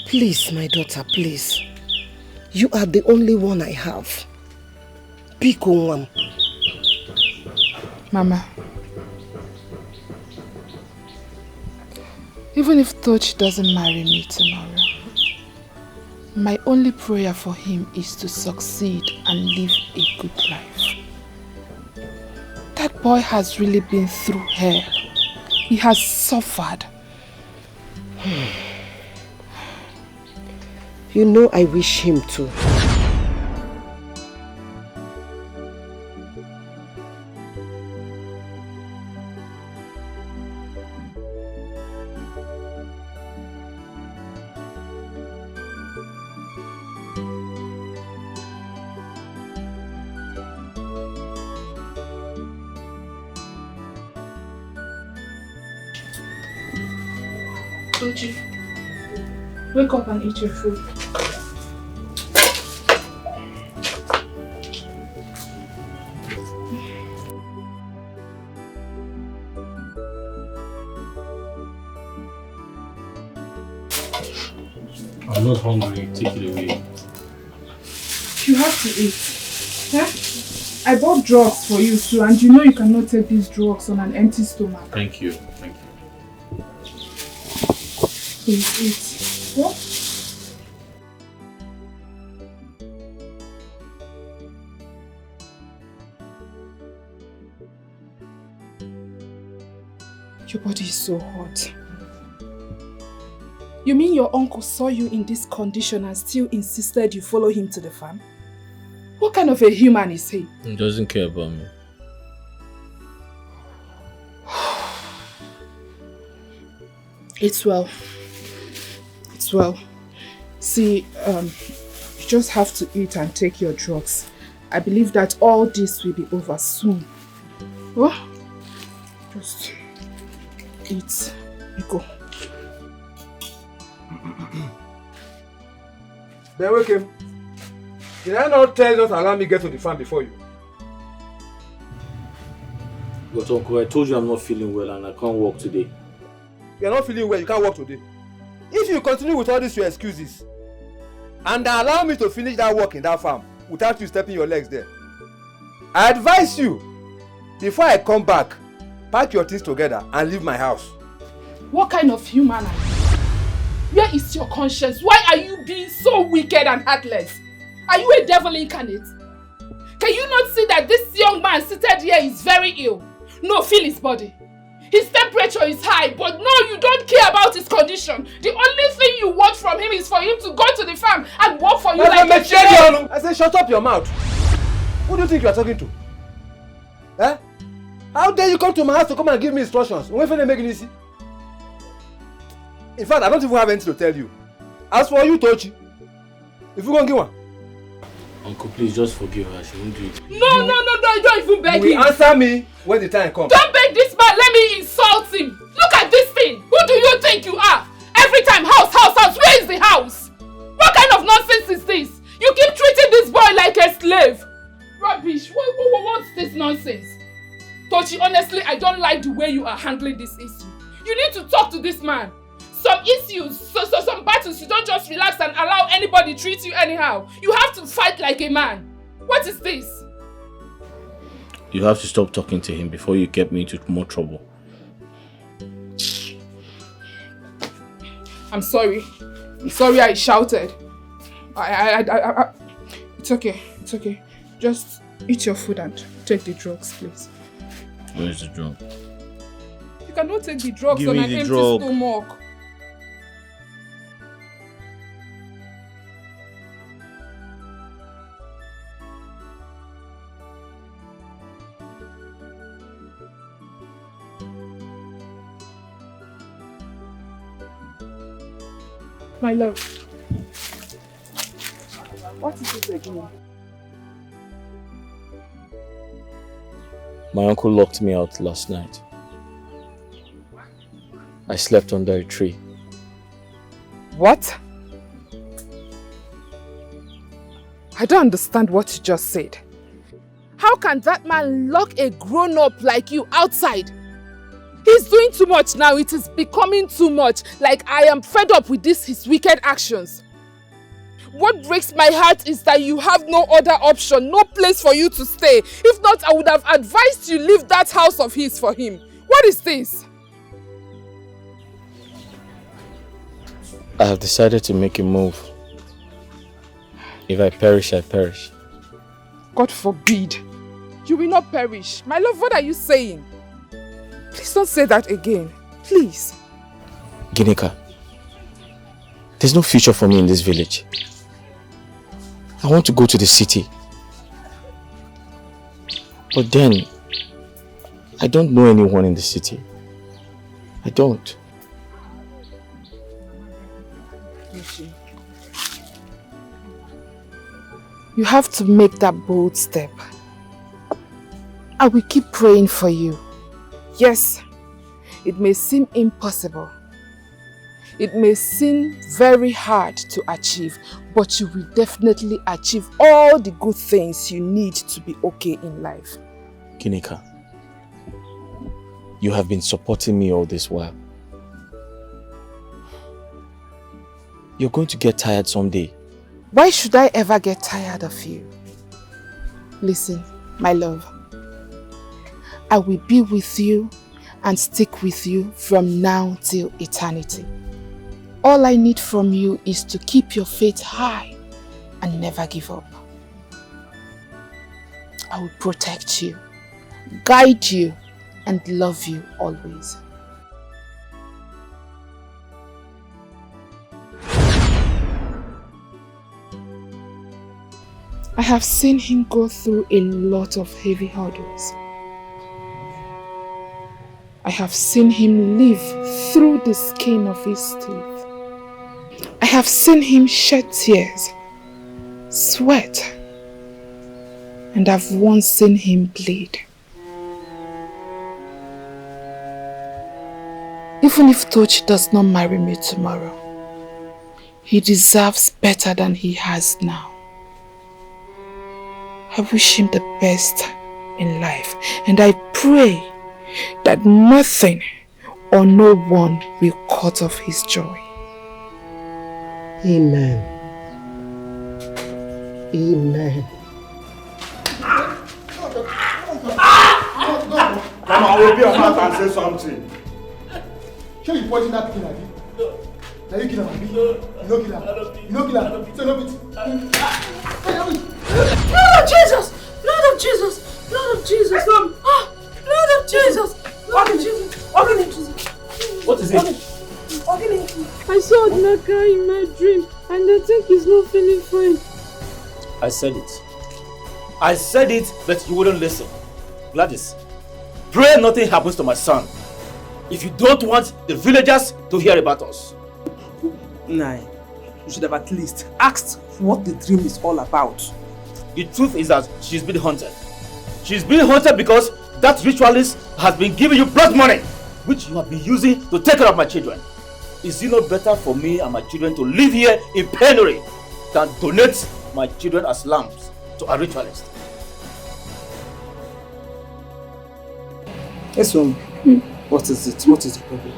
Please, my daughter, please. You are the only one I have. Biko one. Mama, even if Tochi doesn't marry me tomorrow, my only prayer for him is to succeed and live a good life. That boy has really been through hell. He has suffered. You know I wish him to. Tochi, wake up and eat your food. I'm not hungry. Take it away. You have to eat. Yeah? I bought drugs for you too, and you know you cannot take these drugs on an empty stomach. Thank you. Thank you. Please eat. What? Your body is so hot. You mean your uncle saw you in this condition and still insisted you follow him to the farm? What kind of a human is he? He doesn't care about me. It's well. It's well. See, you just have to eat and take your drugs. I believe that all this will be over soon. What? Just eat. You go. Then wake him. Did I not tell you not to allow me get to the farm before you? But uncle, I told you I'm not feeling well and I can't walk today. You're not feeling well, you can't walk today. If you continue with all these your excuses and allow me to finish that work in that farm without you stepping your legs there, I advise you, before I come back, pack your things together and leave my house. What kind of human are you? Where is your conscience? Why are you being so wicked and heartless? Are you a devil incarnate? Can you not see that this young man seated here is very ill? No, feel his body. His temperature is high, but no, you don't care about his condition. The only thing you want from him is for him to go to the farm and work for you like a slave. I said, shut up your mouth. Who do you think you are talking to? Eh? How dare you come to my house to come and give me instructions? When they make it easy? In fact, I don't even have anything to tell you. As for you, Tochi, if you go and give one. Uncle, please just forgive her. She won't do it. No, don't even beg him. Answer me when the time comes. Don't beg this man. Let me insult him. Look at this thing. Who do you think you are? Every time, house, house, house. Where is the house? What kind of nonsense is this? You keep treating this boy like a slave. Rubbish. What's this nonsense? Tochi, honestly, I don't like the way you are handling this issue. You need to talk to this man. Some issues, some battles, you don't just relax and allow anybody treat you anyhow. You have to fight like a man. What is this? You have to stop talking to him before you get me into more trouble. I'm sorry. I'm sorry I shouted. It's okay. It's okay. Just eat your food and take the drugs, please. Where is the drug? You cannot take the drugs Give on me an the empty drug. stomach. My love. What is it again? My uncle locked me out last night. I slept under a tree. What? I don't understand what you just said. How can that man lock a grown-up like you outside? He's doing too much now. It is becoming too much. Like I am fed up with his wicked actions. What breaks my heart is that you have no other option, no place for you to stay. If not, I would have advised you leave that house of his for him. What is this? I have decided to make a move. If I perish, I perish. God forbid. You will not perish. My love, what are you saying? Please don't say that again. Please. Ginika, there's no future for me in this village. I want to go to the city. But then, I don't know anyone in the city. I don't. You have to make that bold step. I will keep praying for you. Yes, it may seem impossible. It may seem very hard to achieve, but you will definitely achieve all the good things you need to be okay in life. Ginika, you have been supporting me all this while. You're going to get tired someday. Why should I ever get tired of you? Listen, my love. I will be with you and stick with you from now till eternity. All I need from you is to keep your faith high and never give up. I will protect you, guide you, and love you always. I have seen him go through a lot of heavy hurdles. I have seen him live through the skin of his teeth. I have seen him shed tears, sweat, and I've once seen him bleed. Even if Tochi does not marry me tomorrow, he deserves better than he has now. I wish him the best in life, and I pray that nothing or no one will cut off his joy. Amen. Amen. Come on, open your mouth and say something. Sure you poison that thing, Abi? Now you kill him, Abi? You no kill him. You no kill him. Say no bit. Blood of Jesus! Blood of Jesus! Blood of Jesus! Blood of Jesus! Blood of Jesus! Blood of Jesus! What is it? I saw Naka in my dream and I think he's not feeling fine. I said it. I said it, but you wouldn't listen. Gladys, pray nothing happens to my son. If you don't want the villagers to hear about us. Nah, you should have at least asked what the dream is all about. The truth is that she's been haunted. She's been haunted because that ritualist has been giving you blood money, which you have been using to take care of my children. Is it not better for me and my children to live here in penury than donate my children as lambs to a ritualist? Yes, what is it? What is the problem?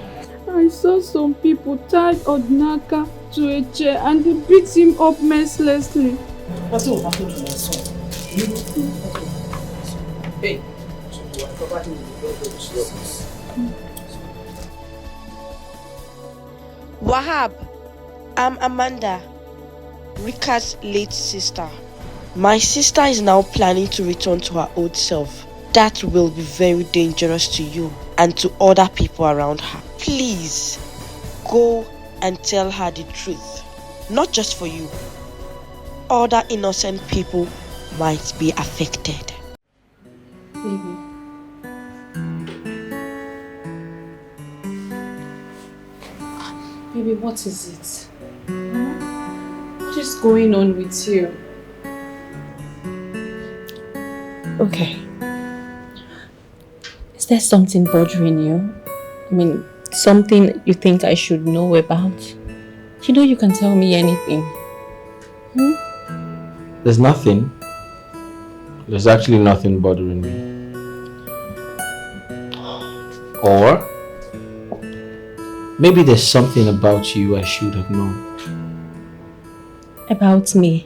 I saw some people tied Odnaka to a chair and they beat him up mercilessly. What's what happened to my son? Hey. Wahab, I'm Amanda, Rika's late sister. My sister is now planning to return to her old self. That will be very dangerous to you and to other people around her. Please, go and tell her the truth. Not just for you. Other innocent people might be affected. Baby. Baby, what is it? What is going on with you? Okay. Is there something bothering you? I mean, something you think I should know about? You know you can tell me anything. There's nothing. There's actually nothing bothering me. Or maybe there's something about you I should have known. About me?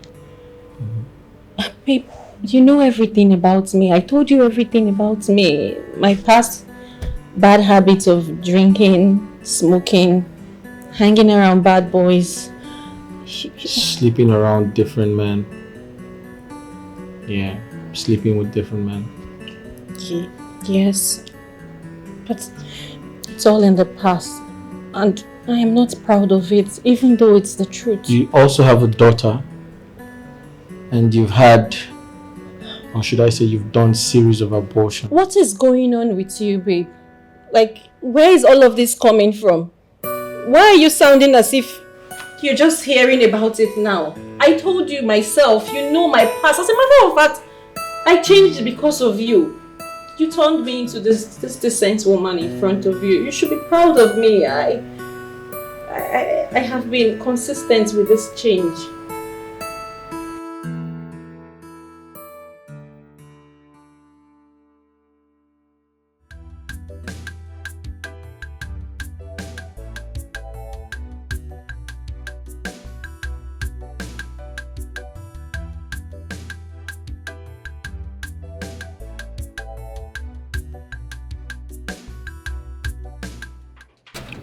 Babe, you know everything about me. I told you everything about me. My past bad habits of drinking, smoking, hanging around bad boys. Sleeping around different men. Yeah, sleeping with different men. Yes. But it's all in the past. And I am not proud of it, even though it's the truth. You also have a daughter. And you've had, or should I say you've done series of abortions. What is going on with you, babe? Like, where is all of this coming from? Why are you sounding as if you're just hearing about it now? I told you myself, you know my past. As a matter of fact, I changed because of you. You turned me into this decent woman in front of you. You should be proud of me. I have been consistent with this change.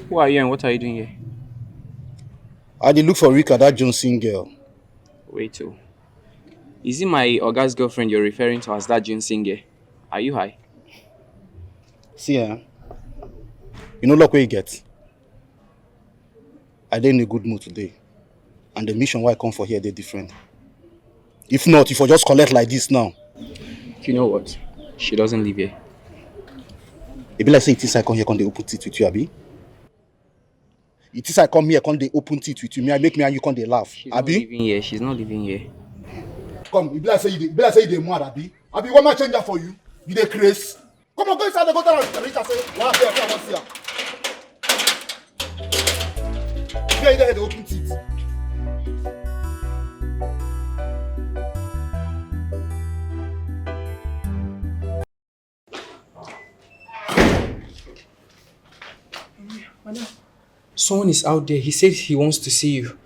Who are you and what are you doing here? I did look for Rika, that Johnson girl. Wait, oh. Is it my Oga's girlfriend you're referring to as that Johnson girl? Are you high? See, you know look where you get. I dey in a good mood today. And the mission why I come for here, they're different. If not, if I just collect like this now. You know what? She doesn't live here. It be like say it is I come here, come they open teeth with you, Abi. It is I come here, come they open teeth with you. Me, I make me and you come they laugh. She's Abi? not living here. She's not living here. Come, it be like say you dey mad, Abi. Abi, what my change that for you? You dey craze? Come on, go inside the gutter and reach and say, wow, here, come on, see her. Here, they open teeth. Someone is out there. He said he wants to see you.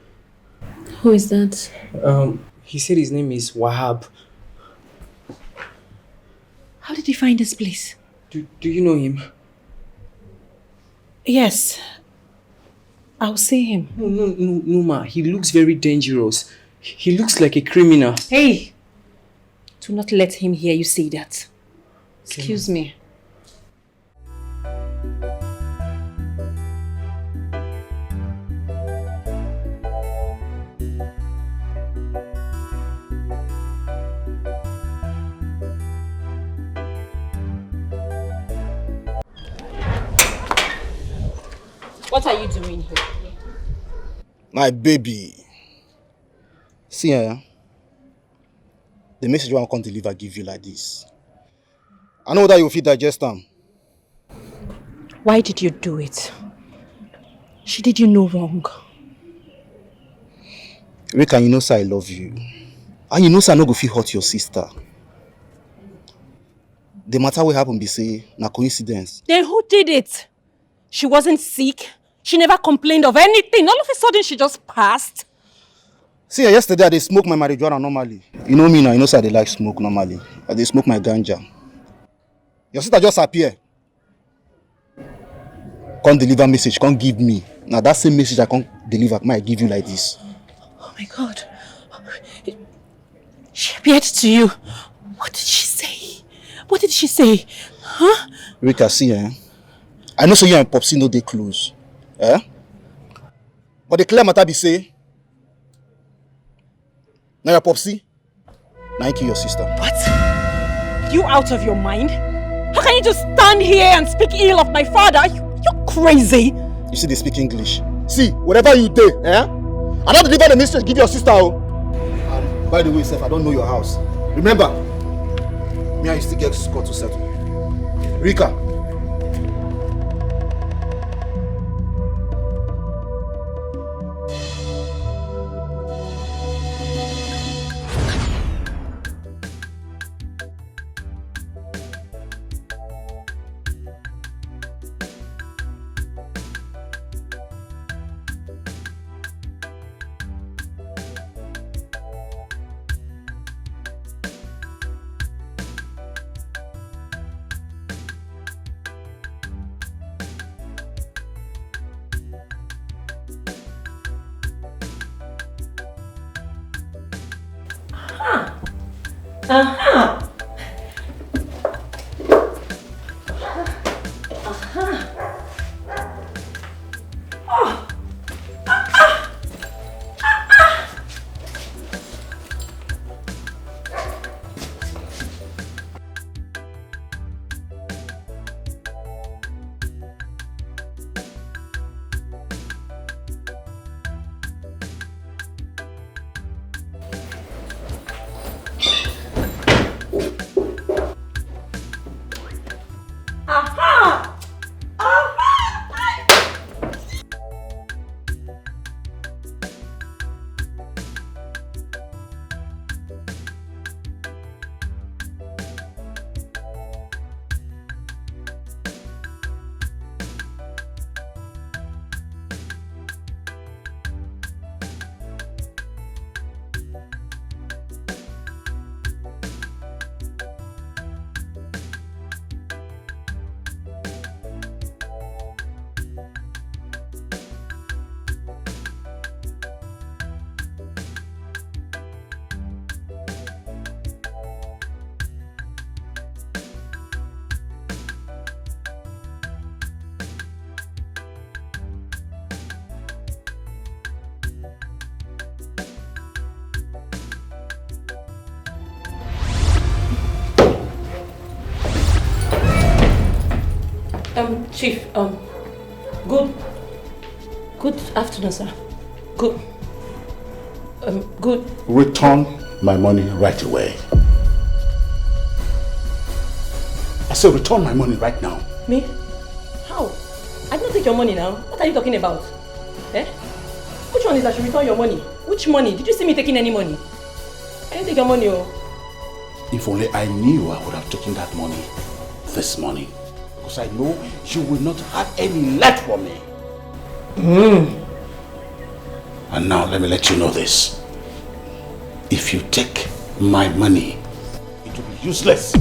Who is that? He said his name is Wahab. How did you find this place? Do you know him? Yes. I'll see him. No, ma. He looks very dangerous. He looks like a criminal. Hey! Do not let him hear you say that. Excuse me. What are you doing here? My baby. See, the message I want to deliver give you like this. I know that you feel digest them. Why did you do it? She did you no wrong. Rika, you know sir I love you. And you know sir I no go fit hurt your sister. The matter will happen be say na coincidence. Then who did it? She wasn't sick. She never complained of anything. All of a sudden she just passed. See, yesterday I dey smoke my marijuana normally. You know me now, you know sir I dey like smoke normally. I dey smoke my ganja. Your sister just appear. Can't deliver message, can't give me. Now that same message I can't deliver, might give you like this. Oh my God. She appeared to you. What did she say? What did she say? Huh? Rika, see, I know so you and Popsy know they close. But the clear matter be say, now your Popsy, now you kill your sister. What? You out of your mind? How can you just stand here and speak ill of my father? You're crazy. You see they speak English. See, whatever you do, I don't deliver the message, give your sister. And by the way, Seth, I don't know your house. Remember, me and you still get score to settle. Rika. Chief, good afternoon, sir. Good. Return my money right away. I said return my money right now. Me? How? I didn't take your money now. What are you talking about? Which one is that should return your money? Which money? Did you see me taking any money? I didn't take your money, If only I knew, I would have taken that money this morning. Because I know you will not have any left for me. And now let me let you know this. If you take my money, it will be useless.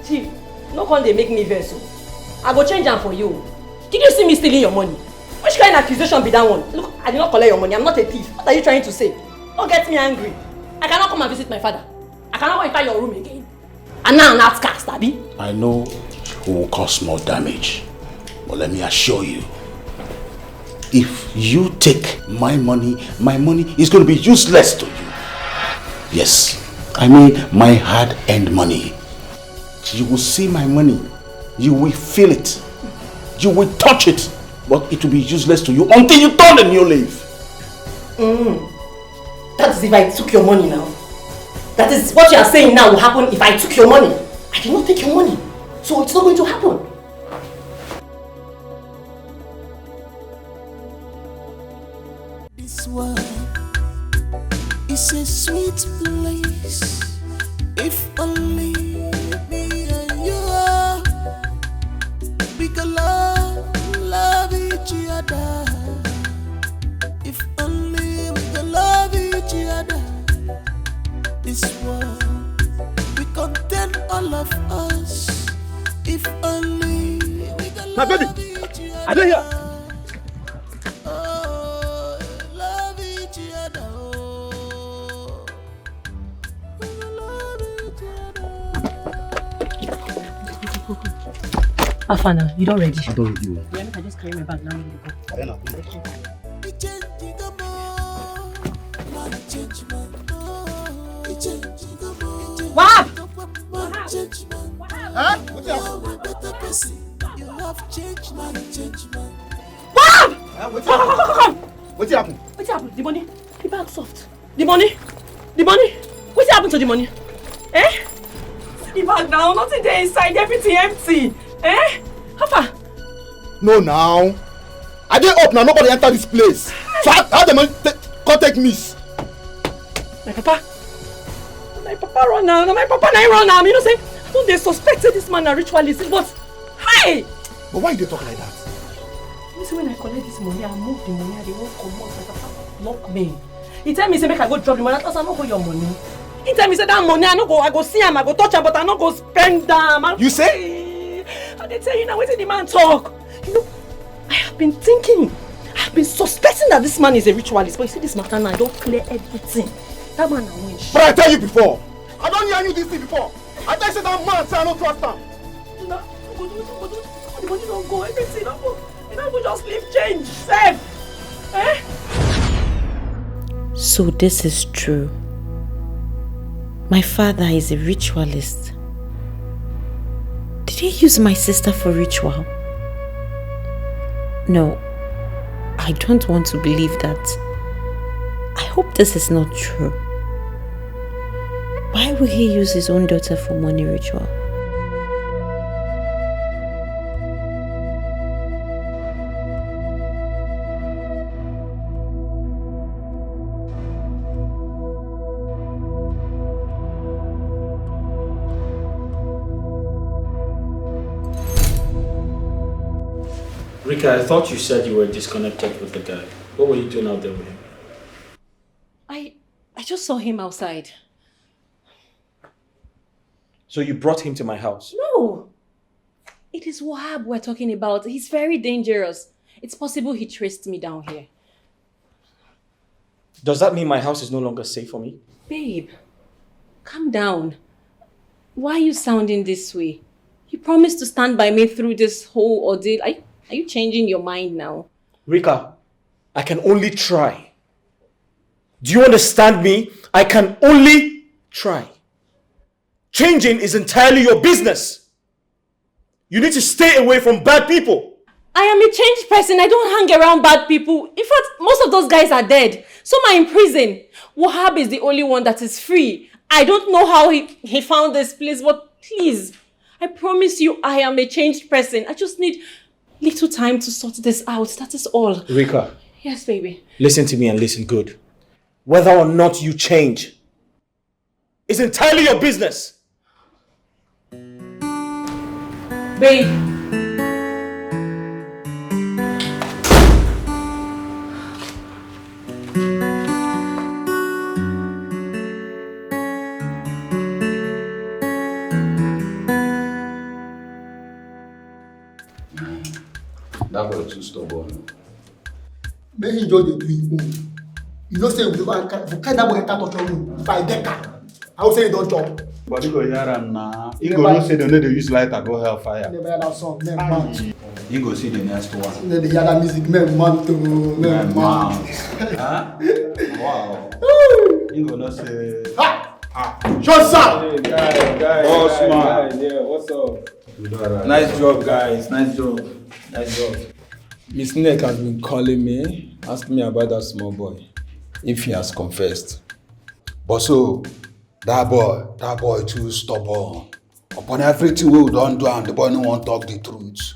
Chief, no one they make me vessel. I go change them for you. Did you see me stealing your money? Which kind of accusation be that one? Look, I did not collect your money. I'm not a thief. What are you trying to say? Don't get me angry. I cannot come and visit my father. I cannot enter your room again. And now I'm not cast, Abby. I know it will cause more damage. But let me assure you, if you take my money is going to be useless to you. Yes, I mean my hard-earned money. You will see my money. You will feel it. You will touch it. But it will be useless to you until you turn a new leaf. That's if I took your money now. That is what you are saying now will happen if I took your money. I did not take your money. So it's not going to happen. world is a sweet place. If only me and you, we can love each other. If only we can love each other. This world we contain all of us. If only we can My baby, I don't hear. love each other. Afana, you don't ready? I don't ready. Yeah, I just carry my bag now. What? Huh? You have changed, man, change, man. What's happened? What's happened? The money? The bag soft. The money? The money? What's happened to the money? Eh? See the bag now, nothing there inside, everything empty. Eh? How far? No, now. I didn't up now, nobody enter this place. So how the man contact miss? My papa? My papa run now, my papa now run now. You know say, I don't they suspect say this man a ritualist, but hey! But why you dey talk like that? You see when I collect this money, I move the money, I dey won't come out, my papa block me. He tell me say make I go drop the money, because I don't hold your money. He tell me say that money, I go see him, I go touch him, but I don't go spend them. You say? I dey tell you now, wetin the man talk. You know, I have been thinking, I have been suspecting that this man is a ritualist, but you see this matter now, I don't clear everything. That man a winch. But I tell you before, I don't hear you this thing before. I tell you say that man say I don't trust him. No, the money don't go, everything don't go. You don't go just leave change, safe. Eh? So this is true. My father is a ritualist. Did he use my sister for ritual? No, I don't want to believe that. I hope this is not true. Why would he use his own daughter for money ritual? Rika, I thought you said you were disconnected with the guy. What were you doing out there with him? I just saw him outside. So you brought him to my house? No! It is Wahab we're talking about. He's very dangerous. It's possible he traced me down here. Does that mean my house is no longer safe for me? Babe, calm down. Why are you sounding this way? You promised to stand by me through this whole ordeal. Are you changing your mind now? Rika, I can only try. Do you understand me? I can only try. Changing is entirely your business. You need to stay away from bad people. I am a changed person. I don't hang around bad people. In fact, most of those guys are dead. Some are in prison. Wahab is the only one that is free. I don't know how he found this place, but please, I promise you I am a changed person. I just need little time to sort this out. That is all. Rika. Yes, baby. Listen to me and listen good. Whether or not you change is entirely your business. Babe. That boy too stubborn. Make him just dey do him own. You know say we carry that boy enter touch your room by decker. I will say you don't chop. But you go hear am now. You go know say they no dey use lighter go hell fire. Never hear that song, man man. You go see the next one. You know they hear that music, man man to man man. Huh? Wow. You go know say. Just up. Boss man. Yeah, what's up? Nice job, guys. Nice job. Nice job. Miss Nick has been calling me, asking me about that small boy, if he has confessed. But so, that boy too stubborn. Upon everything we don't do, and the boy no want talk the truth.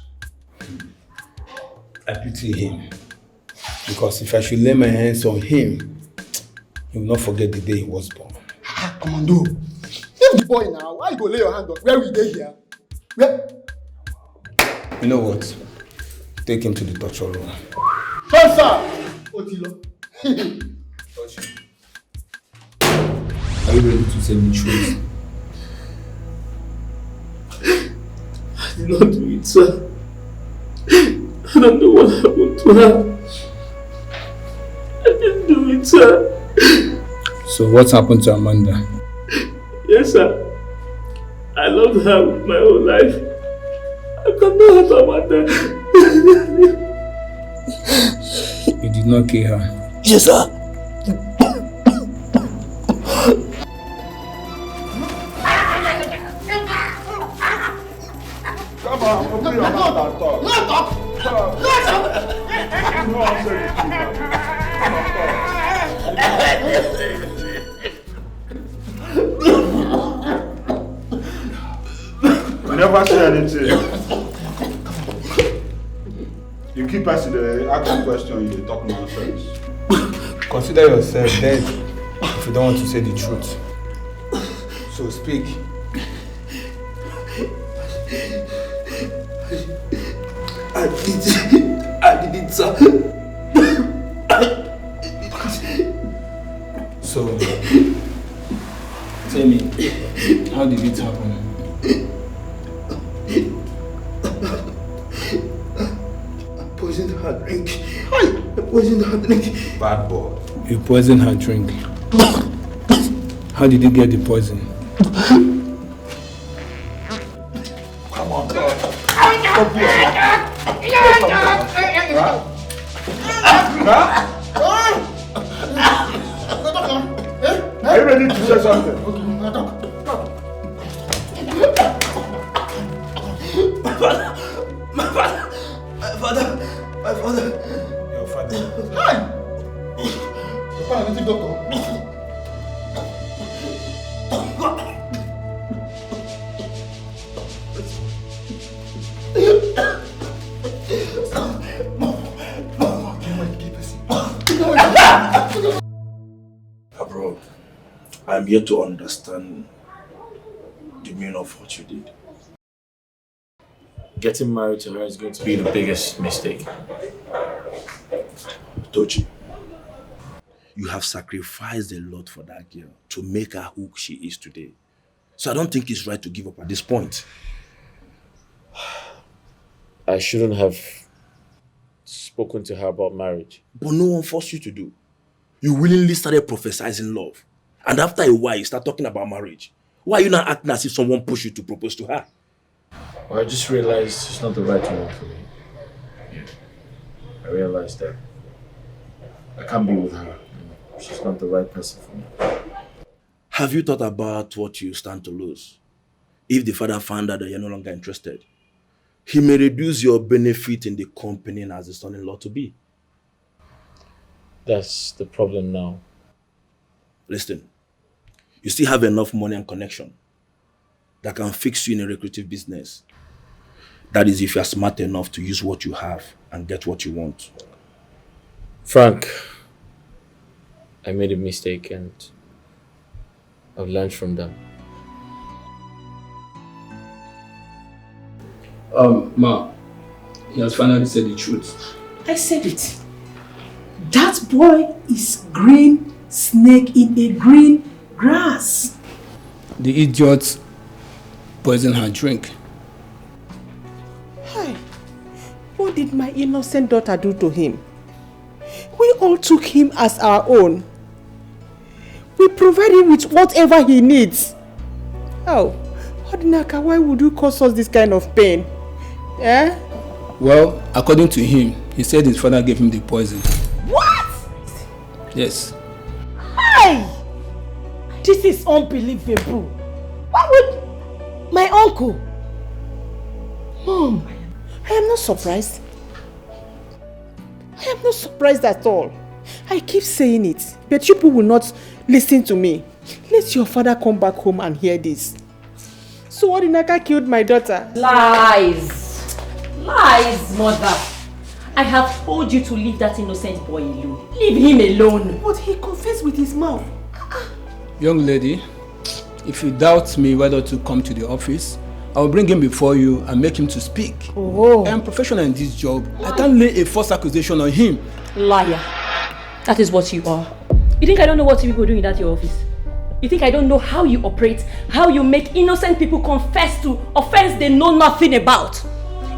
I pity him. Because if I should lay my hands on him, he will not forget the day he was born. Commando, leave the boy now. Why you go lay your hand on where we dey here? Where? You know what? Take him to the torture room. Yes, sir. Otilo. Are you ready to say the truth? I did not do it, sir. I don't know what happened to her. I didn't do it, sir. So what happened to Amanda? Yes, sir. I loved her with my whole life. I could not hurt Amanda. You did not kill her? Yes, sir. Come on, open your mouth and talk. No talk. No talk. No answer the truth. Come on, talk. You never say anything. You keep asking the asking question, you talk nonsense. Consider yourself dead if you don't want to say the truth. So speak. I did it, sir. So, tell me, how did it happen? I poisoned her drink. I poisoned her drink. Bad boy. You poisoned her drink. How did you get the poison? Come on, talk. Are you ready to say something? My father. Your father. Hi! Your father, native doctor. Bro, I'm yet to understand the meaning of what you did. Getting married to her is going to be the biggest mistake. Tochi, you have sacrificed a lot for that girl to make her who she is today. So I don't think it's right to give up at this point. I shouldn't have spoken to her about marriage. But no one forced you to do. You willingly started prophesizing love. And after a while, you start talking about marriage. Why are you not acting as if someone pushed you to propose to her? Well, I just realized it's not the right woman for me. Yeah. I realized that I can't be with her. She's not the right person for me. Have you thought about what you stand to lose? If the father found out that you're no longer interested, he may reduce your benefit in the company as the son-in-law to be. That's the problem now. Listen, you still have enough money and connection that can fix you in a lucrative business. That is if you are smart enough to use what you have and get what you want. Frank, I made a mistake and I've learned from that. Ma, he has finally said the truth. I said it. That boy is green snake in a green grass. The idiot poisoned her drink. Hey, what did my innocent daughter do to him? We all took him as our own. We provide him with whatever he needs. Oh, Odinaka, why would you cause us this kind of pain? Eh? Well, according to him, he said his father gave him the poison. What? Yes. Hey! This is unbelievable. Why would my uncle? Mom, I am not surprised. I am not surprised at all. I keep saying it, but you people will not listen to me. Let your father come back home and hear this. So Odinaka killed my daughter. Lies! Lies, mother! I have told you to leave that innocent boy alone. Leave him alone. But he confessed with his mouth. Young lady, if you doubt me whether to come to the office, I will bring him before you and make him to speak. Oh. I am professional in this job. I can't lay a false accusation on him. Liar. That is what you are. You think I don't know what people do in that your office? You think I don't know how you operate, how you make innocent people confess to offense they know nothing about?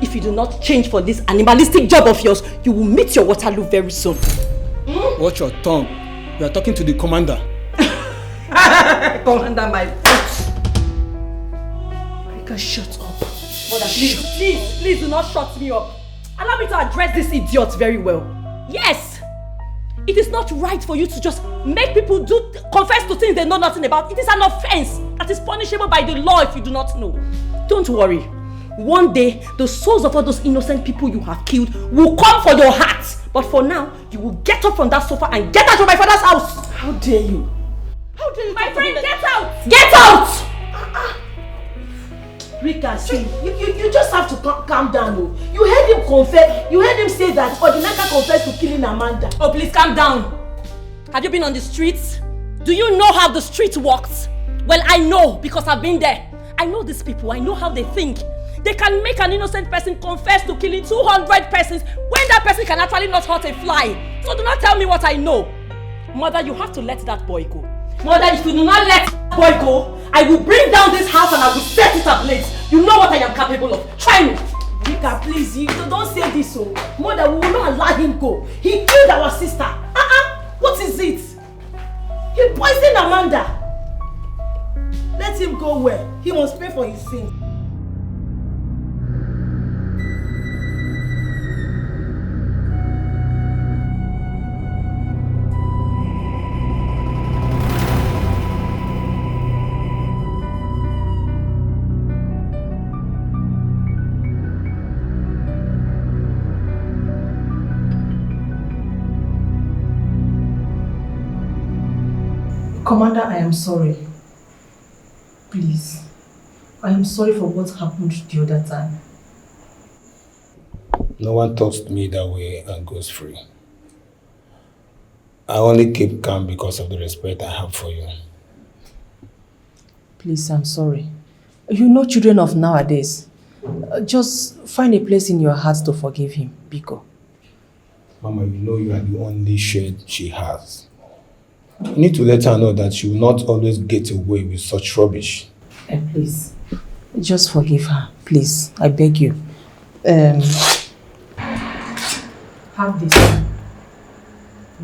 If you do not change for this animalistic job of yours, you will meet your Waterloo very soon. Watch your tongue. You are talking to the commander. Commander, my foot. Marika, shut up. Mother, please do not shut me up. Allow me to address this idiot very well. Yes! It is not right for you to just make people confess to things they know nothing about. It is an offense that is punishable by the law if you do not know. Don't worry. One day, the souls of all those innocent people you have killed will come for your heart. But for now, you will get up from that sofa and get out of my father's house. How dare you? How dare you? My friend, get out! Get out! Rika, see, you just have to calm down. Oh. You heard him confess. You heard him say that Odinaka confessed to killing Amanda. Oh, please calm down. Have you been on the streets? Do you know how the street works? Well, I know because I've been there. I know these people. I know how they think. They can make an innocent person confess to killing 200 persons when that person can actually not hurt a fly. So do not tell me what I know. Mother, you have to let that boy go. Mother, if you do not let that boy go, I will bring down this house and I will set it ablaze. You know what I am capable of. Try me. Rika, please, you don't say this. Oh. Mother, we will not allow him go. He killed our sister. What is it? He poisoned Amanda. Let him go well. He must pay for his sins. Commander, I am sorry. Please. I am sorry for what happened the other time. No one talks to me that way and goes free. I only keep calm because of the respect I have for you. Please, I'm sorry. You know children of nowadays. Just find a place in your heart to forgive him, Biko. Mama, you know you are the only shade she has. You need to let her know that she will not always get away with such rubbish. Please, just forgive her. Please, I beg you. Have this.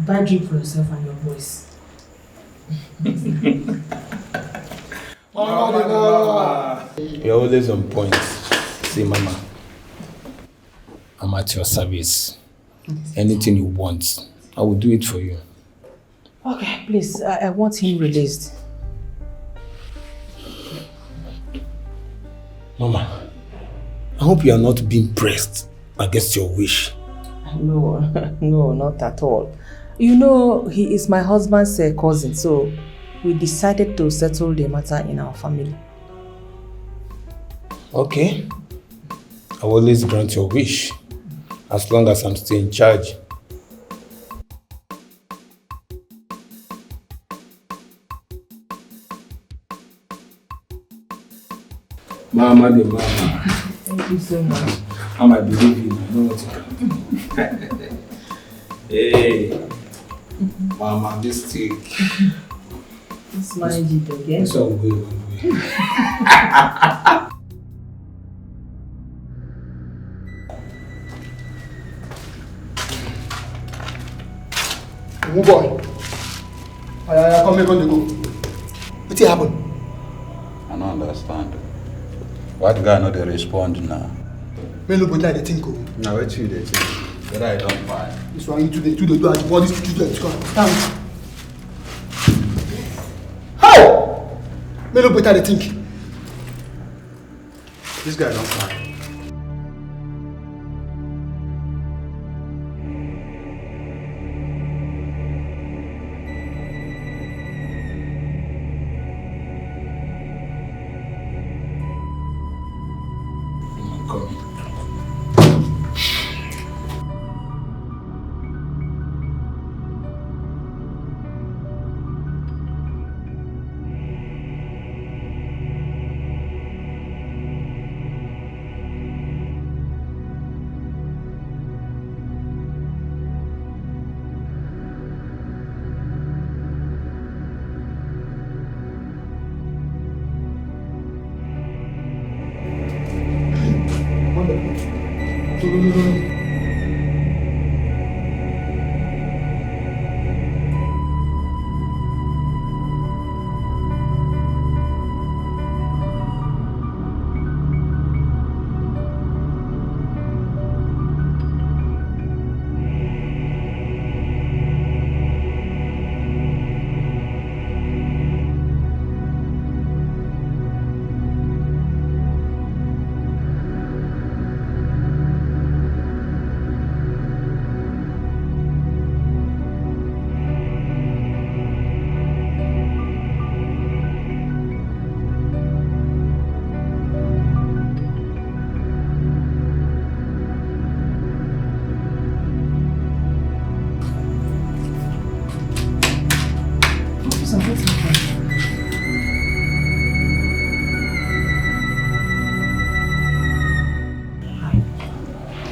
Buy drink for yourself and your boys. You're always on point. See, Mama, I'm at your service. Anything you want, I will do it for you. Okay, please, I want him released. Mama, I hope you are not being pressed against your wish. No, no, not at all. You know, he is my husband's cousin, so we decided to settle the matter in our family. Okay. I will always grant your wish, as long as I'm still in charge. Mama, the mama. Thank you so much. Mama, I believe you. I know what you can. Hey, Mama, this stick. Let's manage it again. This one will go. Move boy. I come here on the go. What happened? I don't understand. Why the guy not dey respond now? Me look like the think. Now what you dey think? Whether I don't buy. This one you today do as body to do it. Stand. How? Me look better the think. This guy don't buy.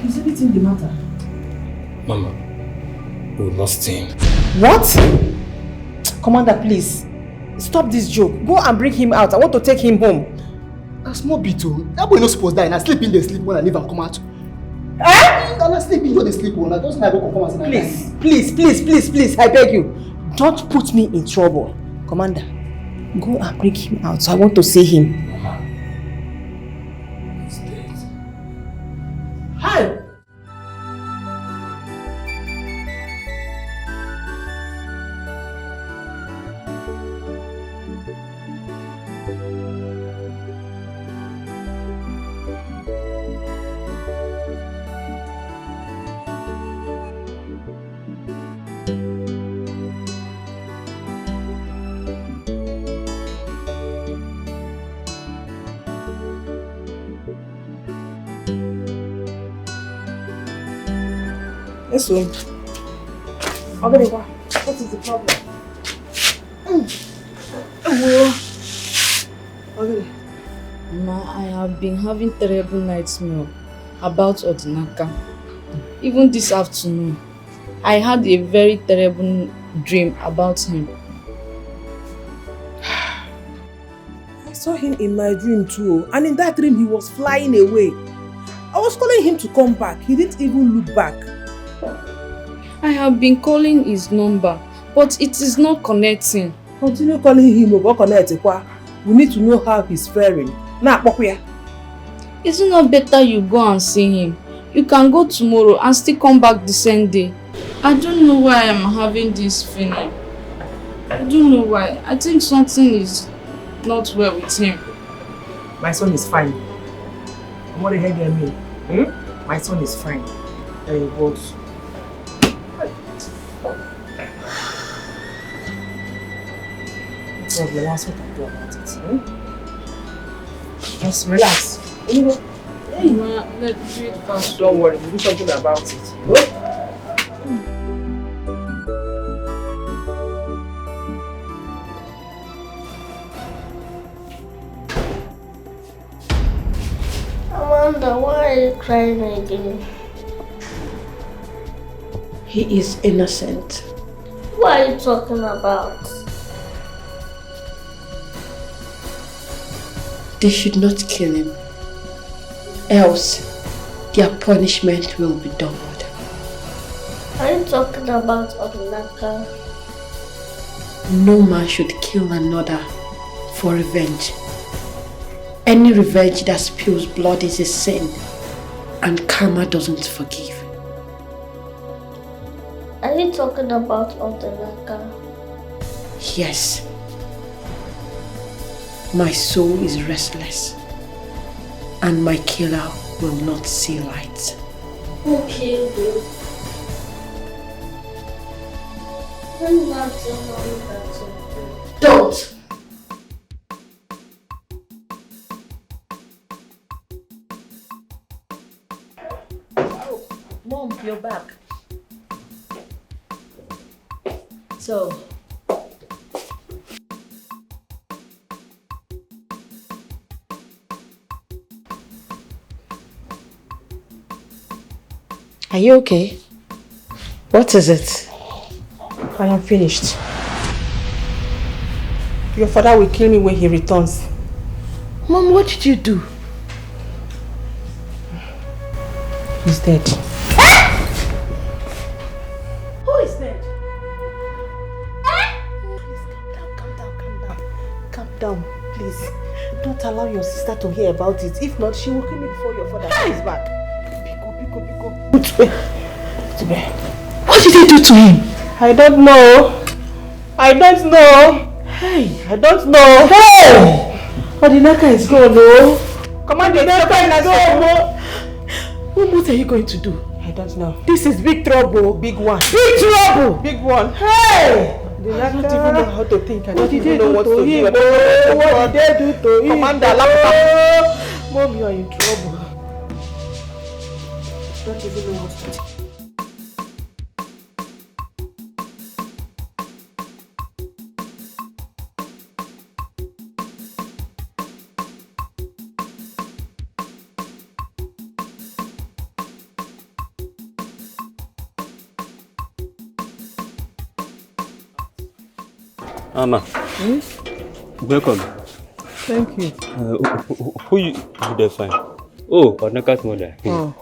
Is anything the matter? Mama, we lost him. What? Commander, please. Stop this joke. Go and bring him out. I want to take him home. A small bit too. That boy no supposed to die. And I sleep in the sleep when I leave and come out. Eh? And I sleep in the sleep when I don't I go come out. Please, I beg you. Don't put me in trouble. Commander, go and bring him out. So I want to see him. Hi. This one. Okay, what is the problem? Okay. Ma, I have been having terrible nightmares about Odinaka. Even this afternoon, I had a very terrible dream about him. I saw him in my dream too, and in that dream he was flying away. I was calling him to come back. He didn't even look back. I have been calling his number, but it is not connecting. Continue calling him or connect. We need to know how he's faring. Now, is it not better you go and see him? You can go tomorrow and still come back the same day. I don't know why I am having this feeling. I don't know why. I think something is not well with him. My son is fine. What the heck do you mean? My son is fine. There you go. Problem, that's what I do about it. Just relax. Hey, ma, let's do it fast. Don't worry, we'll do something about it. Amanda, why are you crying again? He is innocent. What are you talking about? They should not kill him, else their punishment will be doubled. Are you talking about Odinaka? No man should kill another for revenge. Any revenge that spills blood is a sin, and karma doesn't forgive. Are you talking about Odinaka? Yes. My soul is restless, and my killer will not see light. Who killed you? I'm not the one that you Don't! Mom, you're back. So, are you okay? What is it? I am finished. Your father will kill me when he returns. Mom, what did you do? He's dead. Who is dead? Calm down, please. Don't allow your sister to hear about it. If not, she will kill me before your father comes back. Biko. What did they do to him? I don't know. I don't know. Hey, I don't know. Hey! Odinaka is gone, no. Come on, Odinaka is gone. What are you going to do? I don't know. This is big trouble. Big one. Big trouble! Big one. Hey! I don't even know how to think. I don't even know do what to to him? do. What did they do to him? Commander, laptop. Mom, you are in trouble. I don't even know what to do. Ama. Welcome. Thank you. Who you there find? Oh, Odinaka's mother. Oh.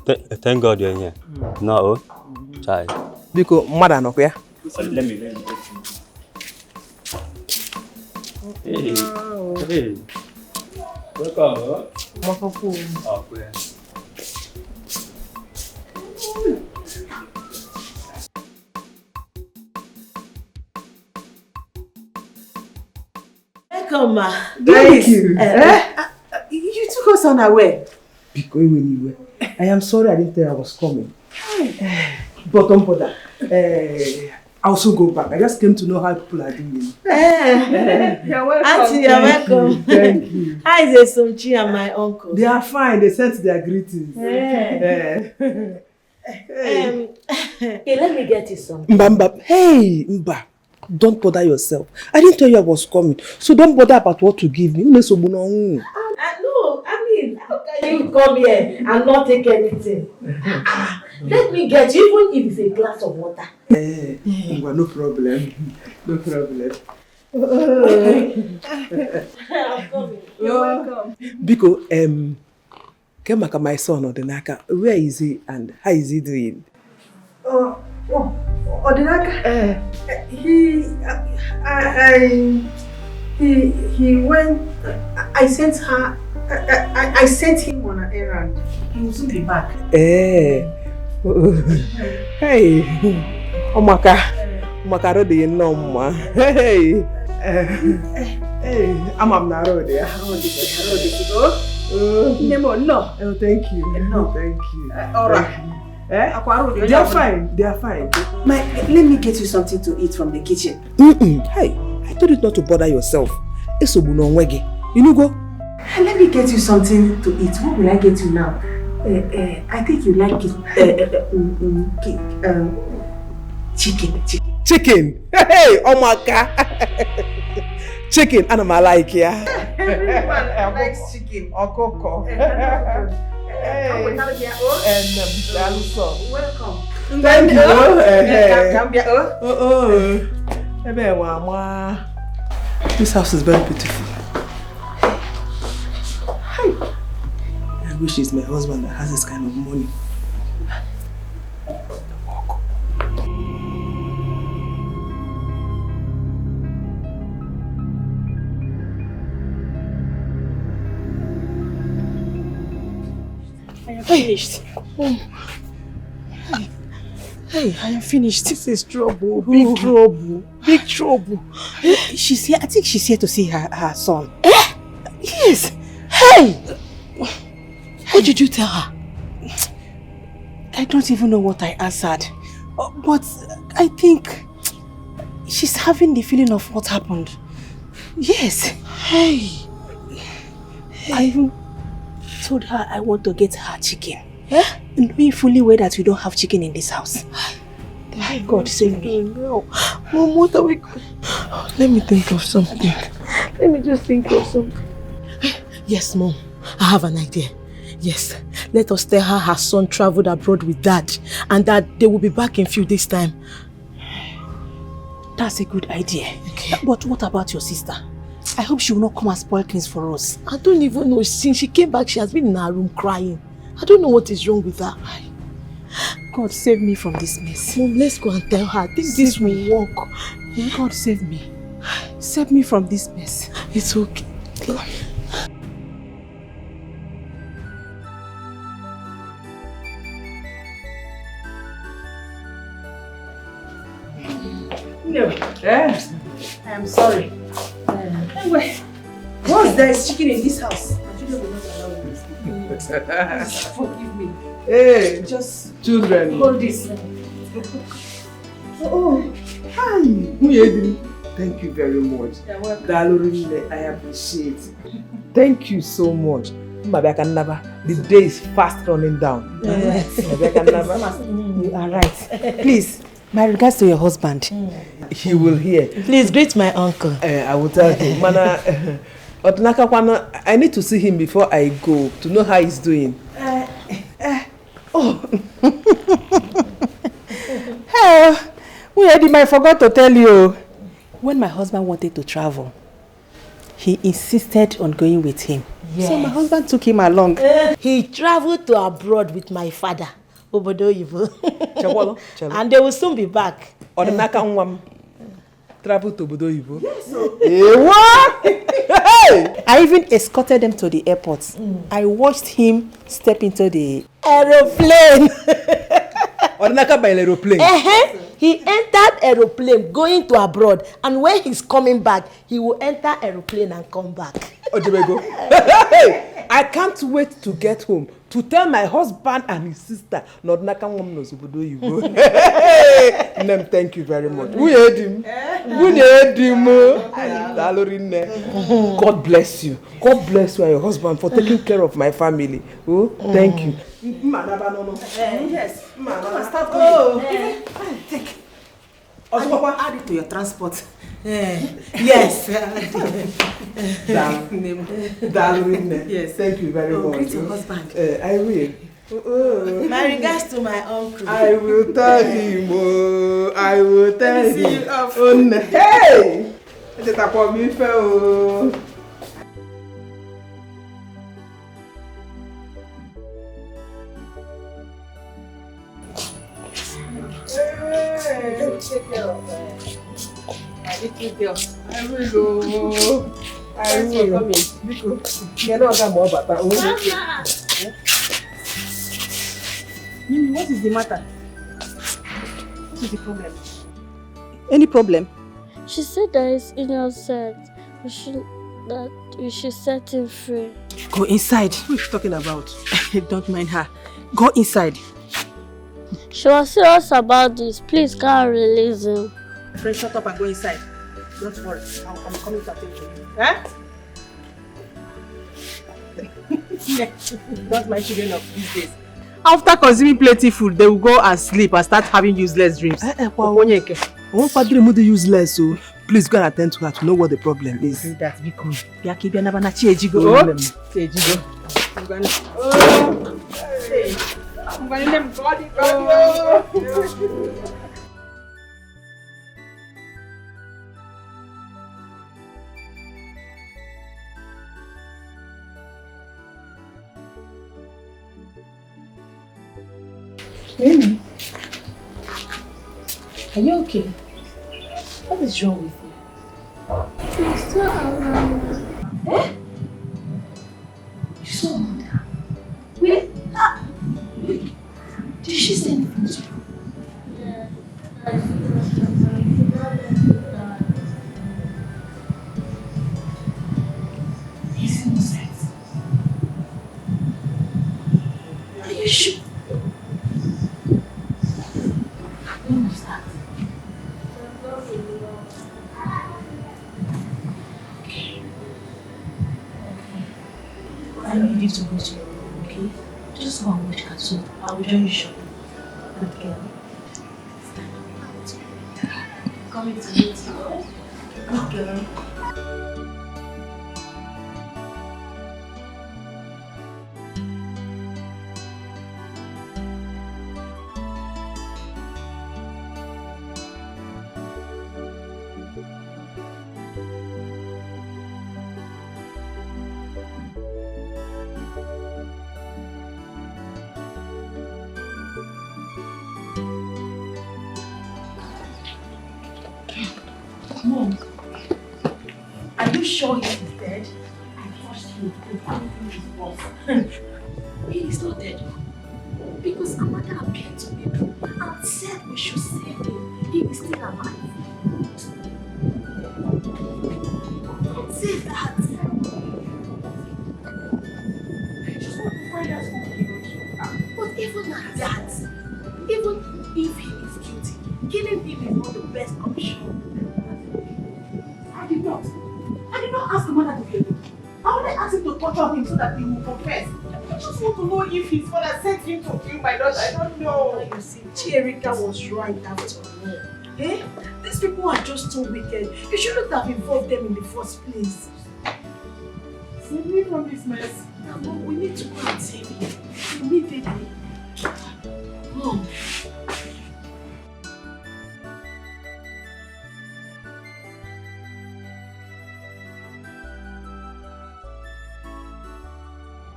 Thank God you're here. No, oh, child. Biko, mother no ya. Let me. Hey. Hey. Welcome. Welcome. Oh, yeah. Welcome, ma. Thank you. You took us unaware. Biko, when you were. I am sorry I didn't tell you I was coming. But don't bother. I'll also go back. I just came to know how people are doing. You're welcome. Auntie, you're welcome. Thank you. How is Esomchi and my uncle? They are fine. They sent their greetings. Okay, let me get you some. Mbamba. Hey, Mba. Don't bother yourself. I didn't tell you I was coming. So don't bother about what to give me. No, I mean, how can you come here and not take anything? Let me get you, even if it's a glass of water. Mba, no problem. No problem. I'm coming. You're welcome. Biko, Kemaka, my son, Odinaka, where is he and how is he doing? Odinaka, he went, I sent her, I sent him on an errand. He will soon be back. Hey, Omaka Rodi, no ma. Hey, I'm not Rodi. No. Oh, thank you. No. Thank you. All right. They are fine. They are fine. Let me get you something to eat from the kitchen. Hey, I told you not to bother yourself. You know go. Let me get you something to eat. What will I get you now? I think you like it. Chicken. Chicken. Hey, Omaka. Chicken, and I like ya. Everyone likes chicken or cocoa. Welcome. Thank you. This house is very beautiful. I wish it's my husband that has this kind of money. I am finished. Hey, I am finished. This is trouble. Big trouble. Big trouble. She's here. I think she's here to see her son. Yes. Hey! What did you tell her? I don't even know what I answered. But I think she's having the feeling of what happened. Yes. Hey. I even told her I want to get her chicken. Knowing fully well that we don't have chicken in this house. God save me. No. Mom, what are we going? Let me think of something. Let me just think of something. Yes, Mom. I have an idea. Yes. Let us tell her son traveled abroad with Dad and that they will be back in a few days' time. That's a good idea. Okay. But what about your sister? I hope she will not come and spoil things for us. I don't even know. Since she came back, she has been in her room crying. I don't know what is wrong with her. God save me from this mess. Mom, let's go and tell her. I think this will work. God save me. Save me from this mess. It's okay. Come. No. I am sorry. Anyway, once there is chicken in this house, my children will not allow me. Please forgive me. Hey, just children. hold this. Oh, hi. Muyedri. Thank you very much. You're welcome. Dalurine, I appreciate. Thank you so much. The day is fast running down. You are right. Please, my regards to your husband. He will hear. Please greet my uncle. I will tell him. Mana, I need to see him before I go to know how he's doing. Hey, I forgot to tell you. When my husband wanted to travel, he insisted on going with him. Yes. So my husband took him along. He traveled to abroad with my father, Obodo Ivo. Chawolo. And they will soon be back. Travel to Obodo Ivo? Yes. Hey! I even escorted them to the airport. I watched him step into the aeroplane. By aeroplane? He entered aeroplane going to abroad, and when he's coming back, he will enter aeroplane and come back. Ojibego. Hey! I can't wait to get home to tell my husband and his sister Nodnaka Wom knows Obodo Ivo. Nem, thank you very much. We heard him. God bless you. God bless you and your husband for taking care of my family. Oh, thank you. Yes. Start going. Take. Add it to your transport. Yes. Yes, thank you very much. Greet your husband. I will. My regards to my uncle. I will tell him. Oh, I will tell him. See you off. Hey! Oh. Take care of my little girl. I will. I will. You know I'm more about Mimi, what is the matter? What is the problem? Any problem? She said that he's innocent. We should set him free. Go inside. Who is she talking about? Don't mind her. Go inside. She was serious about this. Please can't release him. Friend, shut up and go inside. Don't worry. I'm coming to attend to you. Eh? Don't mind children of these days. After consuming plenty food, they will go and sleep and start having useless dreams. I won't find dream useless, so please go and attend to her to know what the problem is. That's because Biaki never na Chejigo. I'm going to Mimi, are you okay? What is wrong with you? I saw Amanda. Eh? You saw Amanda? Wait, did she say anything to you? Yeah, I see that. He's innocent. Are you sure? When was that? Okay. I need you to go to your room, okay? Just go and watch cartoon. I will join you shortly. Good girl. Coming to meet you. Good girl. Mom, are you sure he is dead? I trust you to find his boss. He is not dead. Because Amanda appeared to me and said we should save him. He is still alive. Don't say that. I just want to find out who killed him. But even at that, even if he is guilty, killing him is not the best option. I did not ask Amanda to kill him. I only asked him to torture him so that he will confess. I just want to know if his father sent him to kill my daughter. I don't know. You see, Chierika was right after all. Eh? These people are just too wicked. You shouldn't have involved them in the first place. Save me from this mess. Now, Mom, we need to go and save him. Immediately. Mom.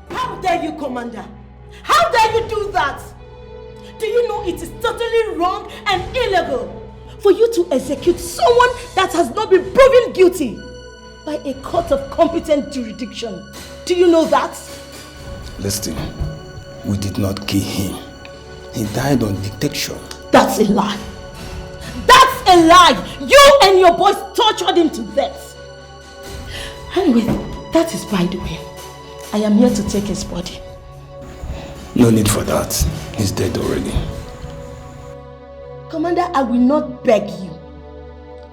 How dare you, Commander? How dare you do that? Do you know it is totally wrong and illegal for you to execute someone that has not been proven guilty by a court of competent jurisdiction? Do you know that? Listen, we did not kill him. He died on dictation. That's a lie. That's a lie. You and your boys tortured him to death. Anyway, that is by the way. I am here to take his body. No need for that. He's dead already. Commander, I will not beg you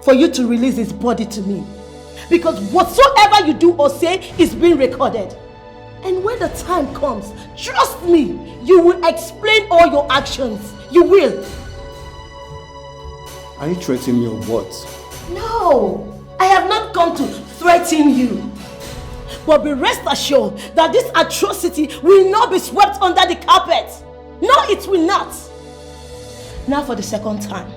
for you to release his body to me. Because whatsoever you do or say is being recorded. And when the time comes, trust me, you will explain all your actions. You will. Are you threatening me or what? No, I have not come to threaten you. But be rest assured that this atrocity will not be swept under the carpet. No, it will not. Now for the second time,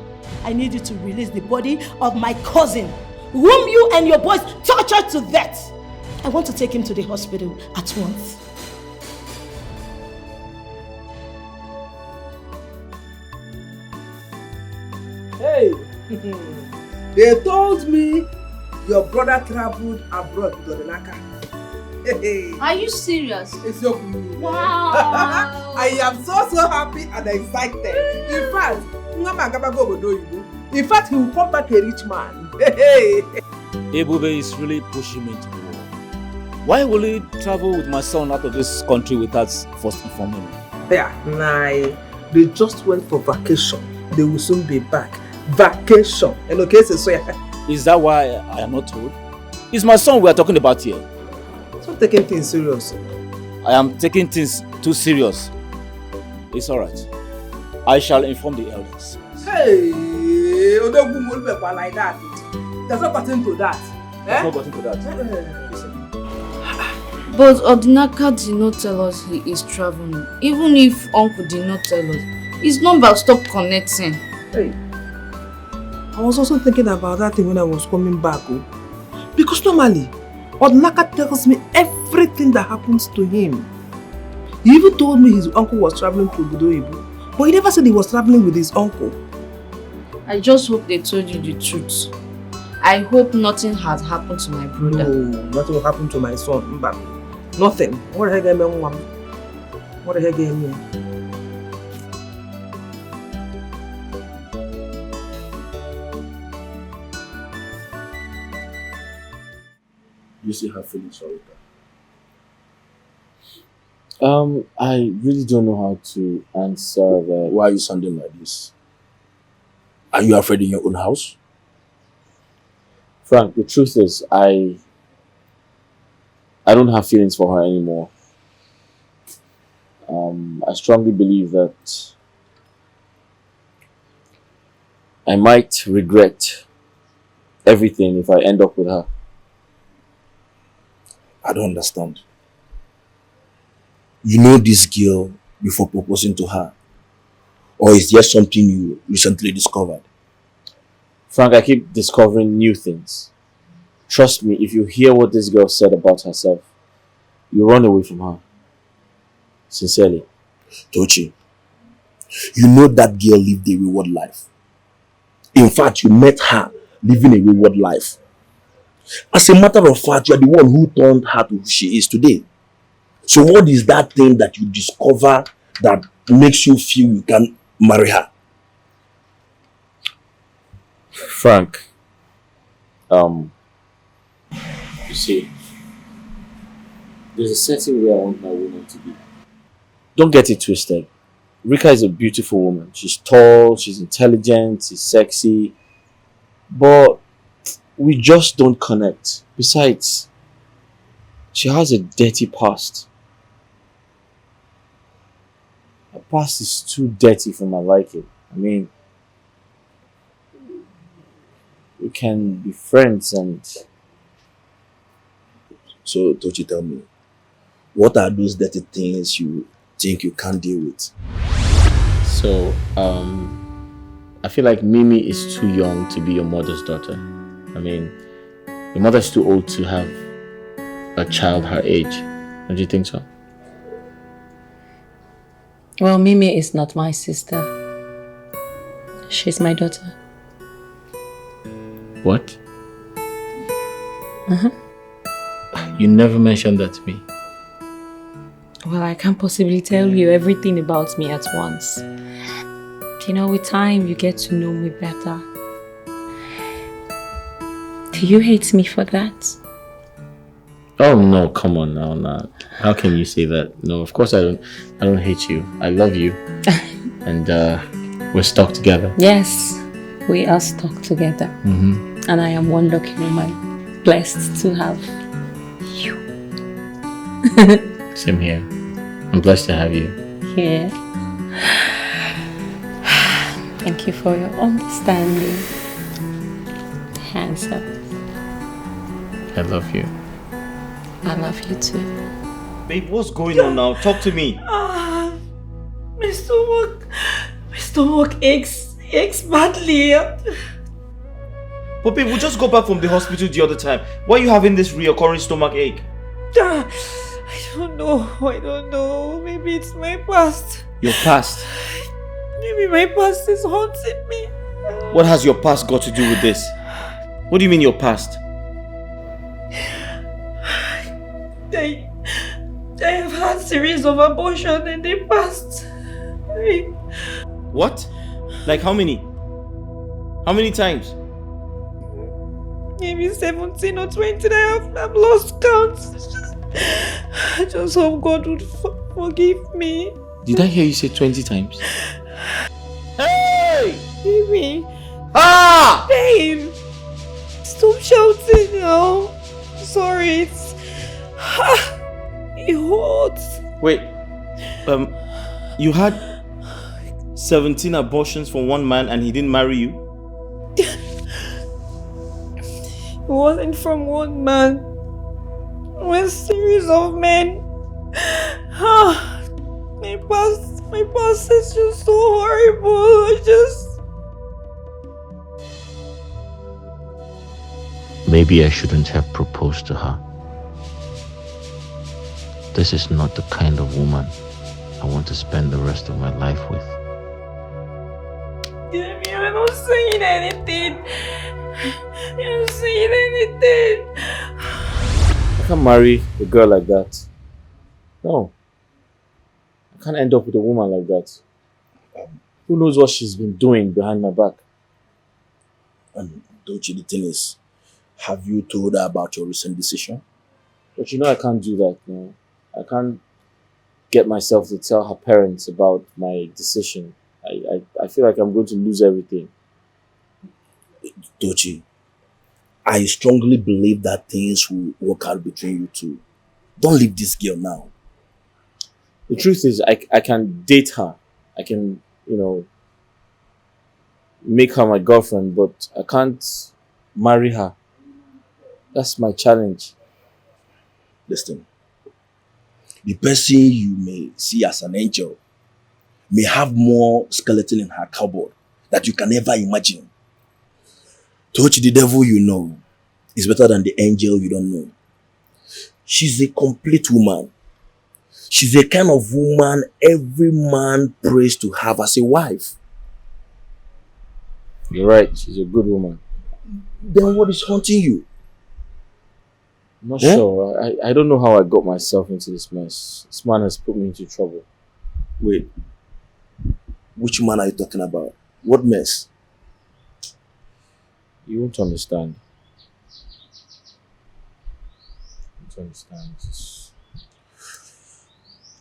I need you to release the body of my cousin, whom you and your boys tortured to death. I want to take him to the hospital at once. Hey, they told me your brother traveled abroad to Donaka. Are you serious? It's your Wow! I am so happy and excited. In fact, he will come back a rich man. Ebube is really pushing me into the wall. Why will he travel with my son out of this country without first informing me? Yeah, nah, they just went for vacation. They will soon be back. Vacation. And okay, so yeah. Is that why I am not told? It's my son we are talking about here. Stop taking things serious. I am taking things too serious. It's alright. I shall inform the elders. Hey, Odogun will be like that. There's no button to that. There's no button to that. But Odinaka did not tell us he is traveling. Even if Uncle did not tell us, his number stopped connecting. Hey, I was also thinking about that thing when I was coming back. Because normally, Odinaka tells me everything that happens to him. He even told me his uncle was traveling to Budoibu, but he never said he was traveling with his uncle. I just hope they told you the truth. I hope nothing has happened to my brother. No, nothing will happen to my son. Nothing. What the heck, Mom? What the heck, me? You still have feelings for it? I really don't know how to answer that. Why are you sounding like this? Are you afraid in your own house? Frank, the truth is, I don't have feelings for her anymore. I strongly believe that I might regret everything if I end up with her. I don't understand. You know this girl before proposing to her? Or is there something you recently discovered? Frank, I keep discovering new things. Trust me, if you hear what this girl said about herself, you run away from her. Sincerely. Tochi, you know that girl lived a reward life. In fact, you met her living a wayward life. As a matter of fact, you are the one who turned her to who she is today. So what is that thing that you discover that makes you feel you can marry her? Frank, you see, there's a certain way I want my woman to be. Don't get it twisted. Rika is a beautiful woman. She's tall, she's intelligent, she's sexy, but we just don't connect. Besides, she has a dirty past. Her past is too dirty for my liking. I mean, we can be friends and... So, Tochi, tell me, what are those dirty things you think you can't deal with? So, I feel like Mimi is too young to be your mother's daughter. I mean, your mother's too old to have a child her age. Don't you think so? Well, Mimi is not my sister. She's my daughter. What? Uh-huh. You never mentioned that to me. Well, I can't possibly tell you everything about me at once. You know, with time, you get to know me better. Do you hate me for that? Oh no, come on now, nah. How can you say that? No, of course I don't hate you. I love you. And we're stuck together. Yes, we are stuck together. Mm-hmm. And I am one lucky woman, blessed to have you. Same here. I'm blessed to have you. Yeah. Thank you for your understanding. Handsome. I love you. I love you too. Babe, what's going on now? Talk to me. My stomach aches badly. But babe, we just got back from the hospital the other time. Why are you having this reoccurring stomach ache? I don't know. Maybe it's my past. Your past? Maybe my past is haunting me. What has your past got to do with this? What do you mean your past? I have had series of abortions in the past. What? Like how many? How many times? Maybe 17 or 20. I've lost count. I just hope God would forgive me. Did I hear you say 20 times? Hey! Baby. Ah! Babe! Stop shouting now. Sorry, it hurts. Wait, you had 17 abortions from one man and he didn't marry you? It wasn't from one man. It was a series of men. My past is just so horrible. Maybe I shouldn't have proposed to her. This is not the kind of woman I want to spend the rest of my life with. Damn, you're not saying anything. You're not saying anything. I can't marry a girl like that. No. I can't end up with a woman like that. Who knows what she's been doing behind my back? And don't you, the thing is, have you told her about your recent decision? But you know I can't do that now. I can't get myself to tell her parents about my decision. I feel like I'm going to lose everything. Tochi, I strongly believe that things will work out between you two. Don't leave this girl now. The truth is, I can date her. I can, make her my girlfriend, but I can't marry her. That's my challenge. Listen, the person you may see as an angel may have more skeleton in her cupboard that you can never imagine. Tochi, the devil you know is better than the angel you don't know. She's a complete woman. She's the kind of woman every man prays to have as a wife. You're right, she's a good woman. Then what is haunting you? I'm not sure. I don't know how I got myself into this mess. This man has put me into trouble. Wait. Which man are you talking about? What mess? You won't understand. You won't understand.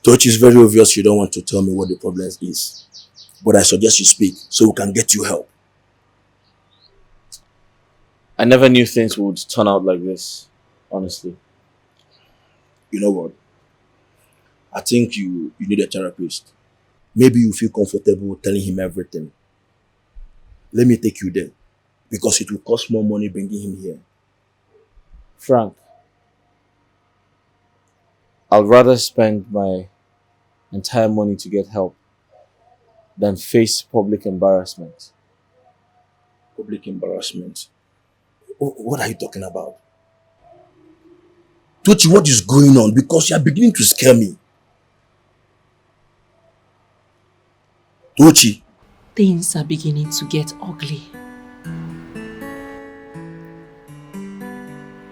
Touch, is very obvious you don't want to tell me what the problem is. But I suggest you speak so we can get you help. I never knew things would turn out like this, honestly. You know what? I think you need a therapist. Maybe you feel comfortable telling him everything. Let me take you there. Because it will cost more money bringing him here. Frank, I'd rather spend my entire money to get help than face public embarrassment. Public embarrassment? What are you talking about? Tochi, what is going on? Because you are beginning to scare me. Tochi. Things are beginning to get ugly.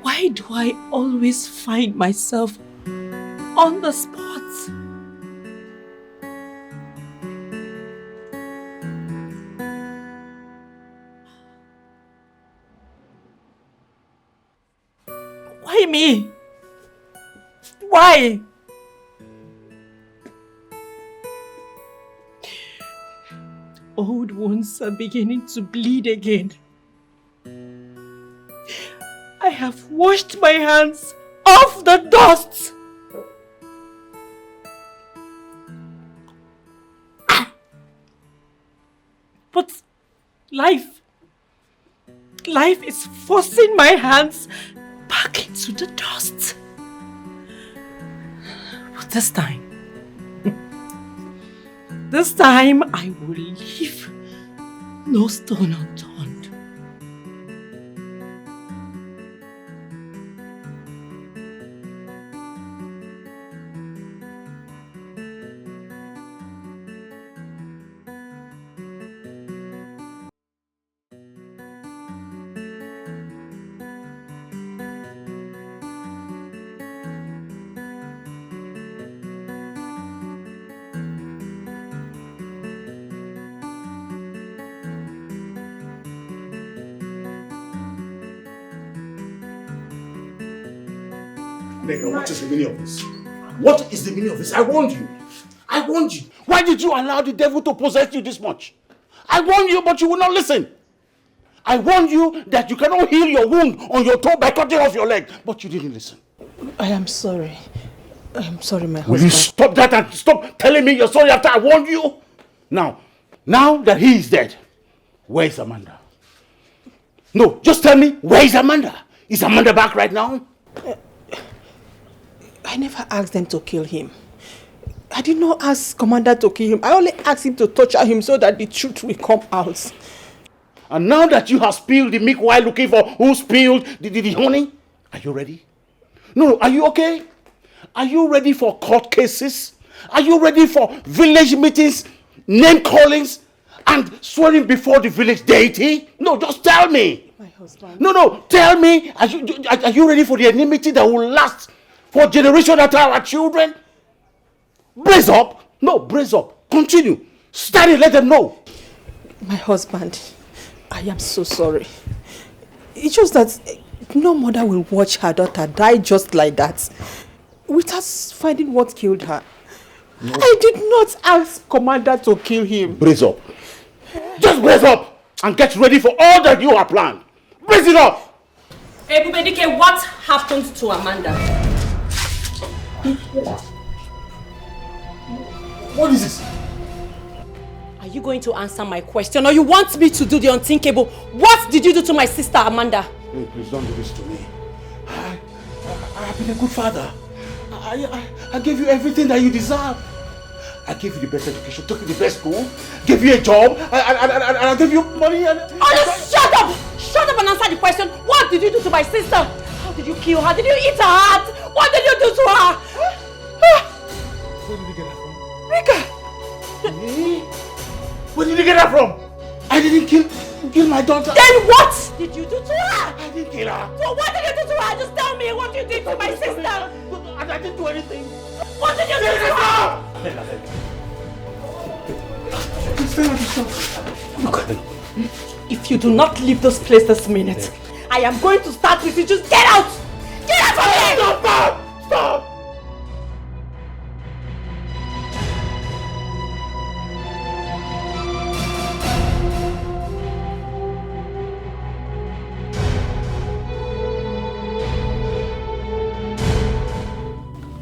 Why do I always find myself on the spot? Why me? Why? Old wounds are beginning to bleed again. I have washed my hands off the dust. But life is forcing my hands back into the dust. But this time I will leave no stone unturned. Nigga, what is the meaning of this? What is the meaning of this? I warned you. I warned you. Why did you allow the devil to possess you this much? I warned you, but you will not listen. I warned you that you cannot heal your wound on your toe by cutting off your leg, but you didn't listen. I am sorry. I am sorry, my Will husband. you stop that and stop telling me you're sorry after I warned you? Now that he is dead, where is Amanda? No, just tell me, where is Amanda? Is Amanda back right now? I never asked them to kill him. I did not ask Commander to kill him. I only asked him to torture him so that the truth will come out. And now that you have spilled the milk while looking for who spilled the honey, are you ready? No, are you okay? Are you ready for court cases? Are you ready for village meetings, name callings, and swearing before the village deity? No, just tell me. My husband. No, tell me. Are you ready for the enmity that will last for generations after our children? Brace up. No, brace up. Continue. Start it, let them know. My husband, I am so sorry. It's just that no mother will watch her daughter die just like that without finding what killed her. No. I did not ask Commander to kill him. Brace up. Just brace up and get ready for all that you have planned. Brace it up. Ebubedike, what happened to Amanda? What is this? Are you going to answer my question or you want me to do the unthinkable? What did you do to my sister Amanda? Hey, please don't do this to me. I have been a good father. I gave you everything that you deserve. I gave you the best education, took you to the best school, gave you a job, and I gave you money and... Oh, shut up! Shut up and answer the question. What did you do to my sister? How did you kill her? Did you eat her heart? What did you do to her? Where did you get that from? Rika! Where did you get that from? I didn't kill my daughter. Then what did you do to her? I didn't kill her. So what did you do to her? Just tell me what you did to my sister. I didn't do anything. What did you do to her? Look, if you do not leave this place this minute, I am going to start with you. Just get out! Get out from here! Stop! Stop!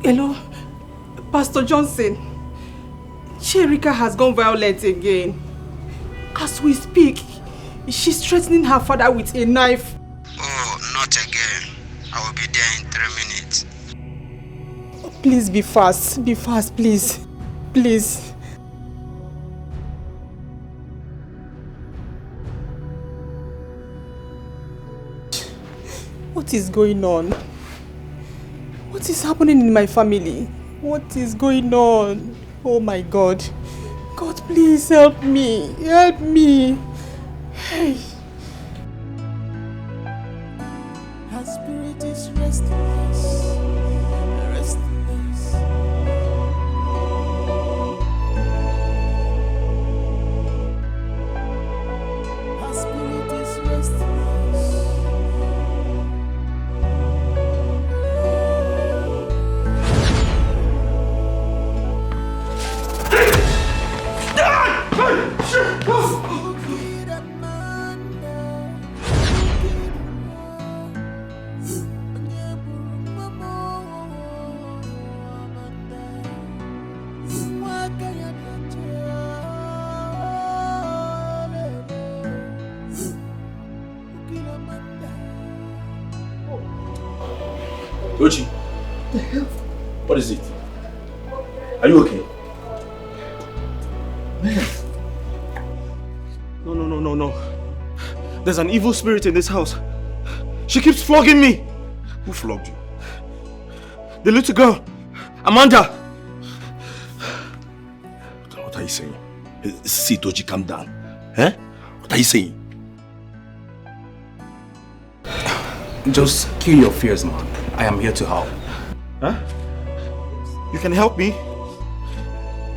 Hello, Pastor Johnson. Sherika has gone violent again. As we speak, she's threatening her father with a knife. Oh, not again. I will be there in 3 minutes. Please be fast, please. Please. What is going on? What is happening in my family? What is going on? Oh my God. God, please help me. Help me. Hey. Her spirit is restless. Restless. Her spirit is restless. Dochi, what is it? Are you okay? Man. No. There's an evil spirit in this house. She keeps flogging me. Who flogged you? The little girl, Amanda. What are you saying? See, Dochi, calm down. Eh? What are you saying? Just kill your fears, man. I am here to help. Huh? You can help me?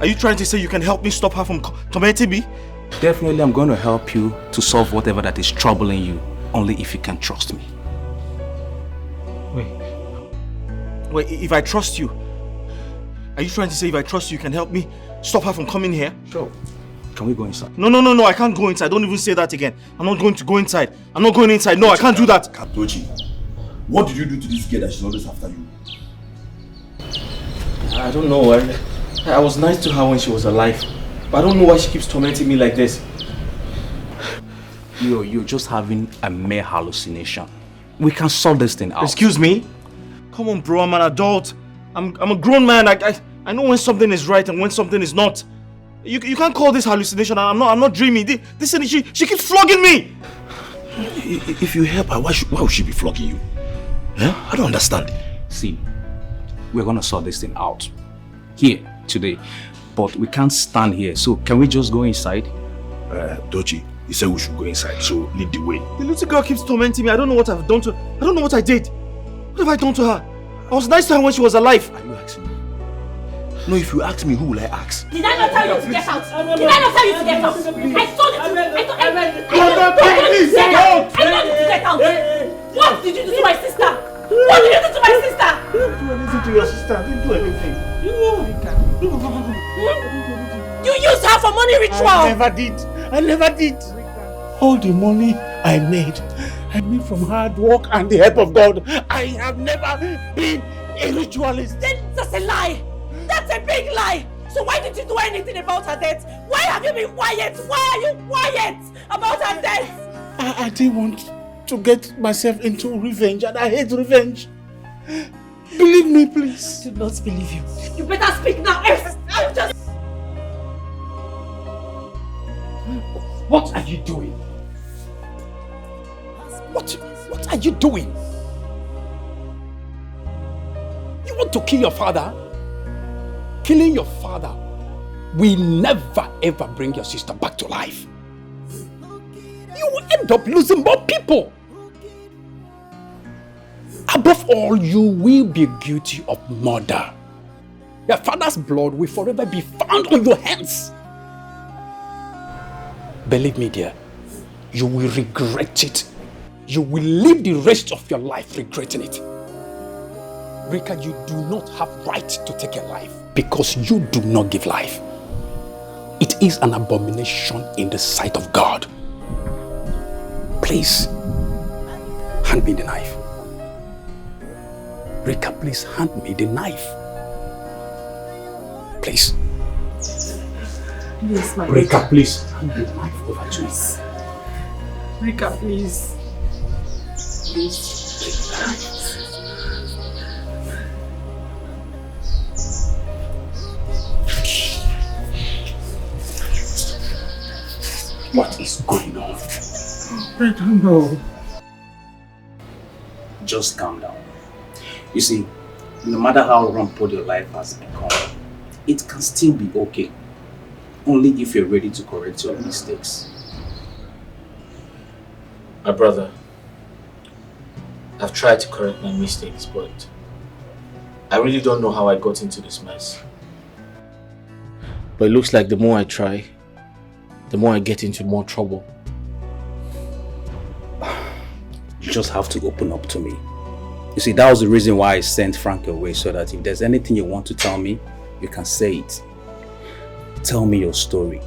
Are you trying to say you can help me stop her from tormenting me? Definitely, I'm going to help you to solve whatever that is troubling you. Only if you can trust me. Wait, if I trust you, are you trying to say if I trust you, you can help me stop her from coming here? Sure. Can we go inside? No, I can't go inside. Don't even say that again. I'm not going to go inside. I'm not going inside. No, I can't do that. Dochi, what did you do to this girl that she's always after you? I don't know. I was nice to her when she was alive. But I don't know why she keeps tormenting me like this. You're just having a mere hallucination. We can sort this thing out. Excuse me? Come on, bro. I'm an adult. I'm a grown man. I know when something is right and when something is not. You can't call this hallucination. I'm not dreaming. Listen, she keeps flogging me. If you help her, why would she be flogging you? Yeah? I don't understand. See, we're gonna sort this thing out here today, but we can't stand here. So can we just go inside? Dochi, you said we should go inside, so lead the way. The little girl keeps tormenting me. I don't know what I've done to her. I don't know what I did. What have I done to her? I was nice to her when she was alive. Are you asking me? No, if you ask me, who will I ask? Did I not tell you to get out? Did I not tell you to get out? I told you to get out. What did you do to my sister? What did you do to my sister? I didn't do anything to your sister. I didn't do anything. You used her for money ritual. I never did. All the money I made from hard work and the help of God. I have never been a ritualist. Then that's a lie. That's a big lie. So why did you do anything about her death? Why have you been quiet? Why are you quiet about her death? I didn't want to get myself into revenge, and I hate revenge. Believe me, please. I do not believe you. You better speak now, else I'll just... What are you doing? What are you doing? You want to kill your father? Killing your father will never ever bring your sister back to life. You will end up losing more people. Above all, you will be guilty of murder. Your father's blood will forever be found on your hands. Believe me, dear, you will regret it. You will live the rest of your life regretting it. Rika, you do not have right to take a life because you do not give life. It is an abomination in the sight of God. Please, hand me the knife. Rika, please hand me the knife. Please. Yes, my Rika, please hand the knife over to me. Rika, please. What is going on? I don't know. Just calm down. You see, no matter how rampant your life has become, it can still be okay. Only if you're ready to correct your mistakes. My brother, I've tried to correct my mistakes, but I really don't know how I got into this mess. But it looks like the more I try, the more I get into more trouble. You just have to open up to me. You see, that was the reason why I sent Frank away, so that if there's anything you want to tell me, you can say it. Tell me your story,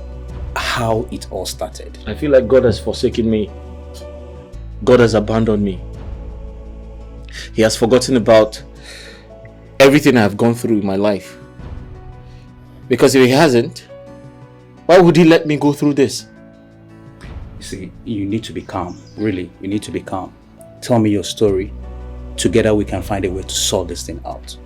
how it all started. I feel like God has forsaken me. God has abandoned me. He has forgotten about everything I have gone through in my life. Because if He hasn't, why would He let me go through this? You see, you need to be calm. Really, you need to be calm. Tell me your story. Together we can find a way to sort this thing out.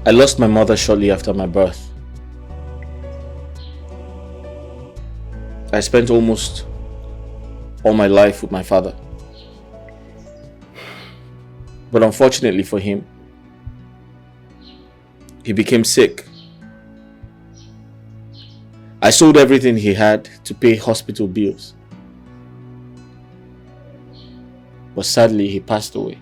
I lost my mother shortly after my birth. I spent almost all my life with my father. But unfortunately for him, he became sick. I sold everything he had to pay hospital bills. But sadly, he passed away.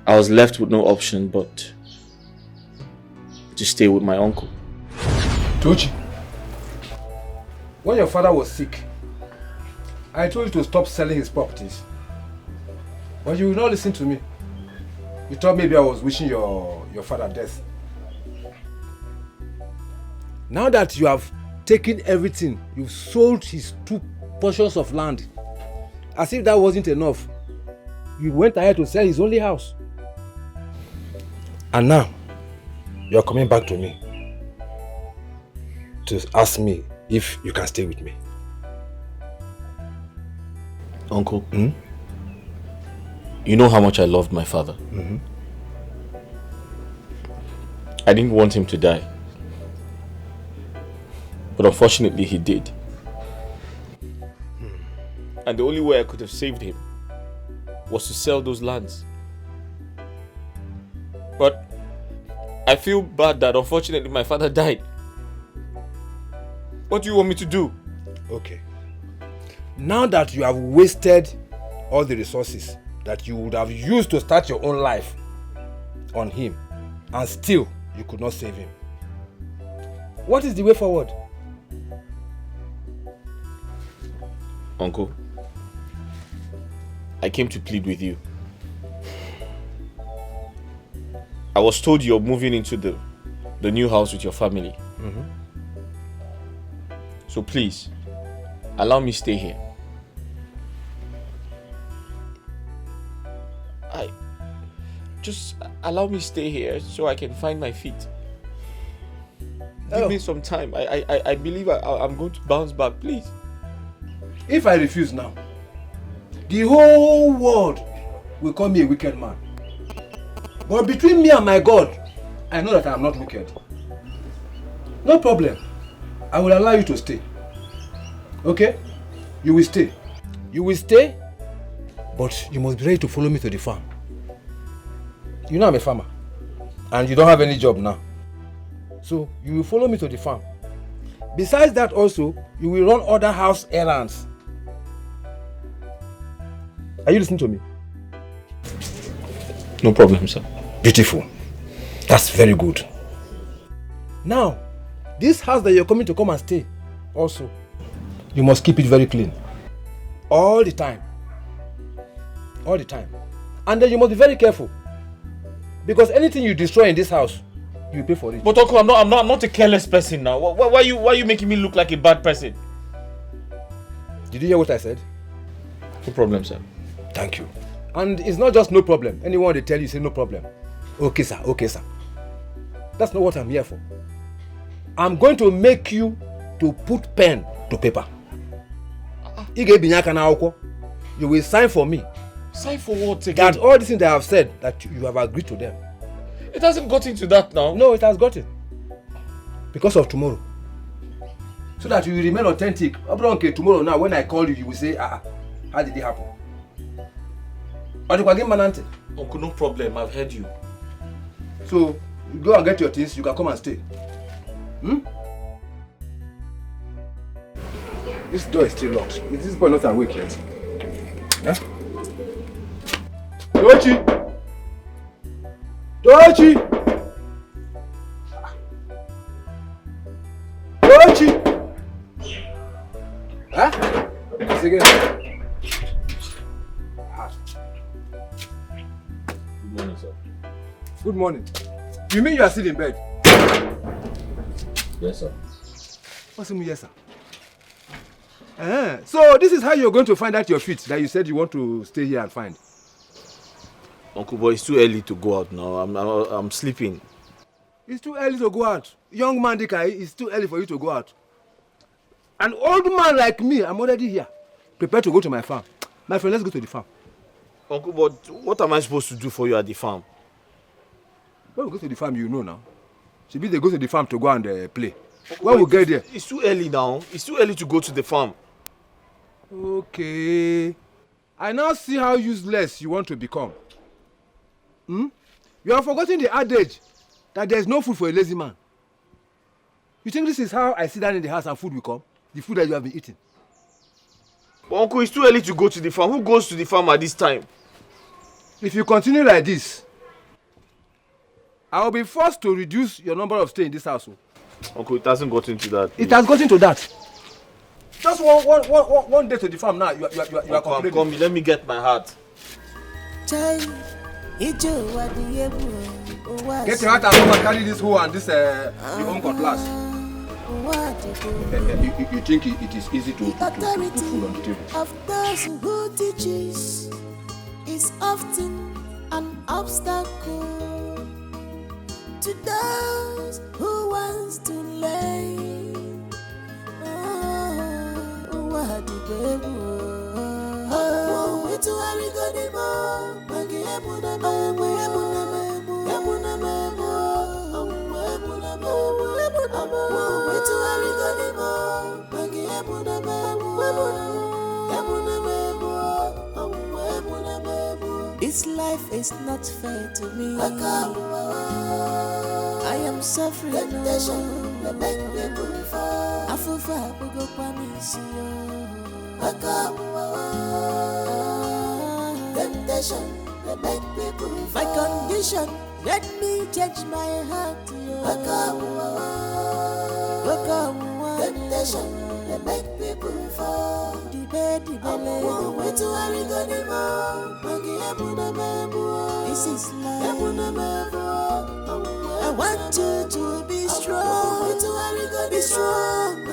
I was left with no option but to stay with my uncle. Tochi, when your father was sick, I told you to stop selling his properties. But you will not listen to me. You thought maybe I was wishing your father death. Now that you have taken everything, you've sold his 2 portions of land. As if that wasn't enough, you went ahead to sell his only house. And now, you're coming back to me to ask me if you can stay with me. Uncle, you know how much I loved my father. I didn't want him to die. But unfortunately, he did. And the only way I could have saved him was to sell those lands. But I feel bad that unfortunately my father died. What do you want me to do? Okay. Now that you have wasted all the resources that you would have used to start your own life on him, and still you could not save him, what is the way forward? Uncle, I came to plead with you. I was told you're moving into the new house with your family. So please, allow me stay here. Just allow me stay here so I can find my feet. Give me some time. I believe I'm going to bounce back, please. If I refuse now, the whole world will call me a wicked man. But between me and my God, I know that I am not wicked. No problem. I will allow you to stay. Okay? You will stay. You will stay, but you must be ready to follow me to the farm. You know I'm a farmer. And you don't have any job now. So you will follow me to the farm. Besides that also, you will run other house errands. Are you listening to me? No problem, sir. Beautiful. That's very good. Now, this house that you're coming to come and stay, also, you must keep it very clean. All the time. All the time. And then you must be very careful. Because anything you destroy in this house, you pay for it. But Uncle, I'm not a careless person now. Why are you making me look like a bad person? Did you hear what I said? No problem, sir. Thank you. And it's not just no problem. Anyone they tell you, say no problem. Okay, sir. Okay, sir. That's not what I'm here for. I'm going to make you to put pen to paper. You will sign for me. Sign for what again? That all the things that I have said, that you have agreed to them. It hasn't gotten to that now. No, it has gotten. Because of tomorrow. So that you will remain authentic. Okay, tomorrow now, when I call you, you will say, how did it happen? Uncle, no problem. I've heard you. So, you go and get your things. You can come and stay. This door is still locked. Is this boy not awake yet? Huh? Tochi! Tochi! Tochi! Huh? Once again. Good morning, sir. Good morning. You mean you are still in bed? Yes, sir. What's the yes, sir? So this is how you're going to find out your feet that you said you want to stay here and find. Uncle boy, it's too early to go out now. I'm sleeping. It's too early to go out. Young man, it's too early for you to go out. An old man like me, I'm already here. Prepared to go to my farm. My friend, let's go to the farm. Uncle, but what am I supposed to do for you at the farm? When we go to the farm, you know now. Maybe they go to the farm to go and play. Uncle, when we get there. It's too early now. It's too early to go to the farm. Okay. I now see how useless you want to become. You have forgotten the adage that there is no food for a lazy man. You think this is how I sit down in the house and food will come? The food that you have been eating? But Uncle, it's too early to go to the farm. Who goes to the farm at this time? If you continue like this, I will be forced to reduce your number of stay in this house. Uncle, it hasn't gotten to that. It has gotten to that. Just one day to the farm now, you are Uncle, come, let me get my heart. Get your heart and come and carry this hoe and this your own cutlass. You think it is easy to put food on the table? Of those who teaches is often an obstacle to those who wants to learn. What the baby? To hurry go the mo, magi ebuna memo, ebuna memo, ebuna memo, ebuna memo, ebuna memo. To hurry go the mo, magi ebuna memo, ebuna memo, ebuna memo. This life is not fair to me. I am suffering. Temptation, the make people fall. Afufa bugo pa mi siyo. Temptation, they make people fall. My condition, let me change my heart to you. Temptation, they make people fall. This is life. I want you to be strong. Be strong.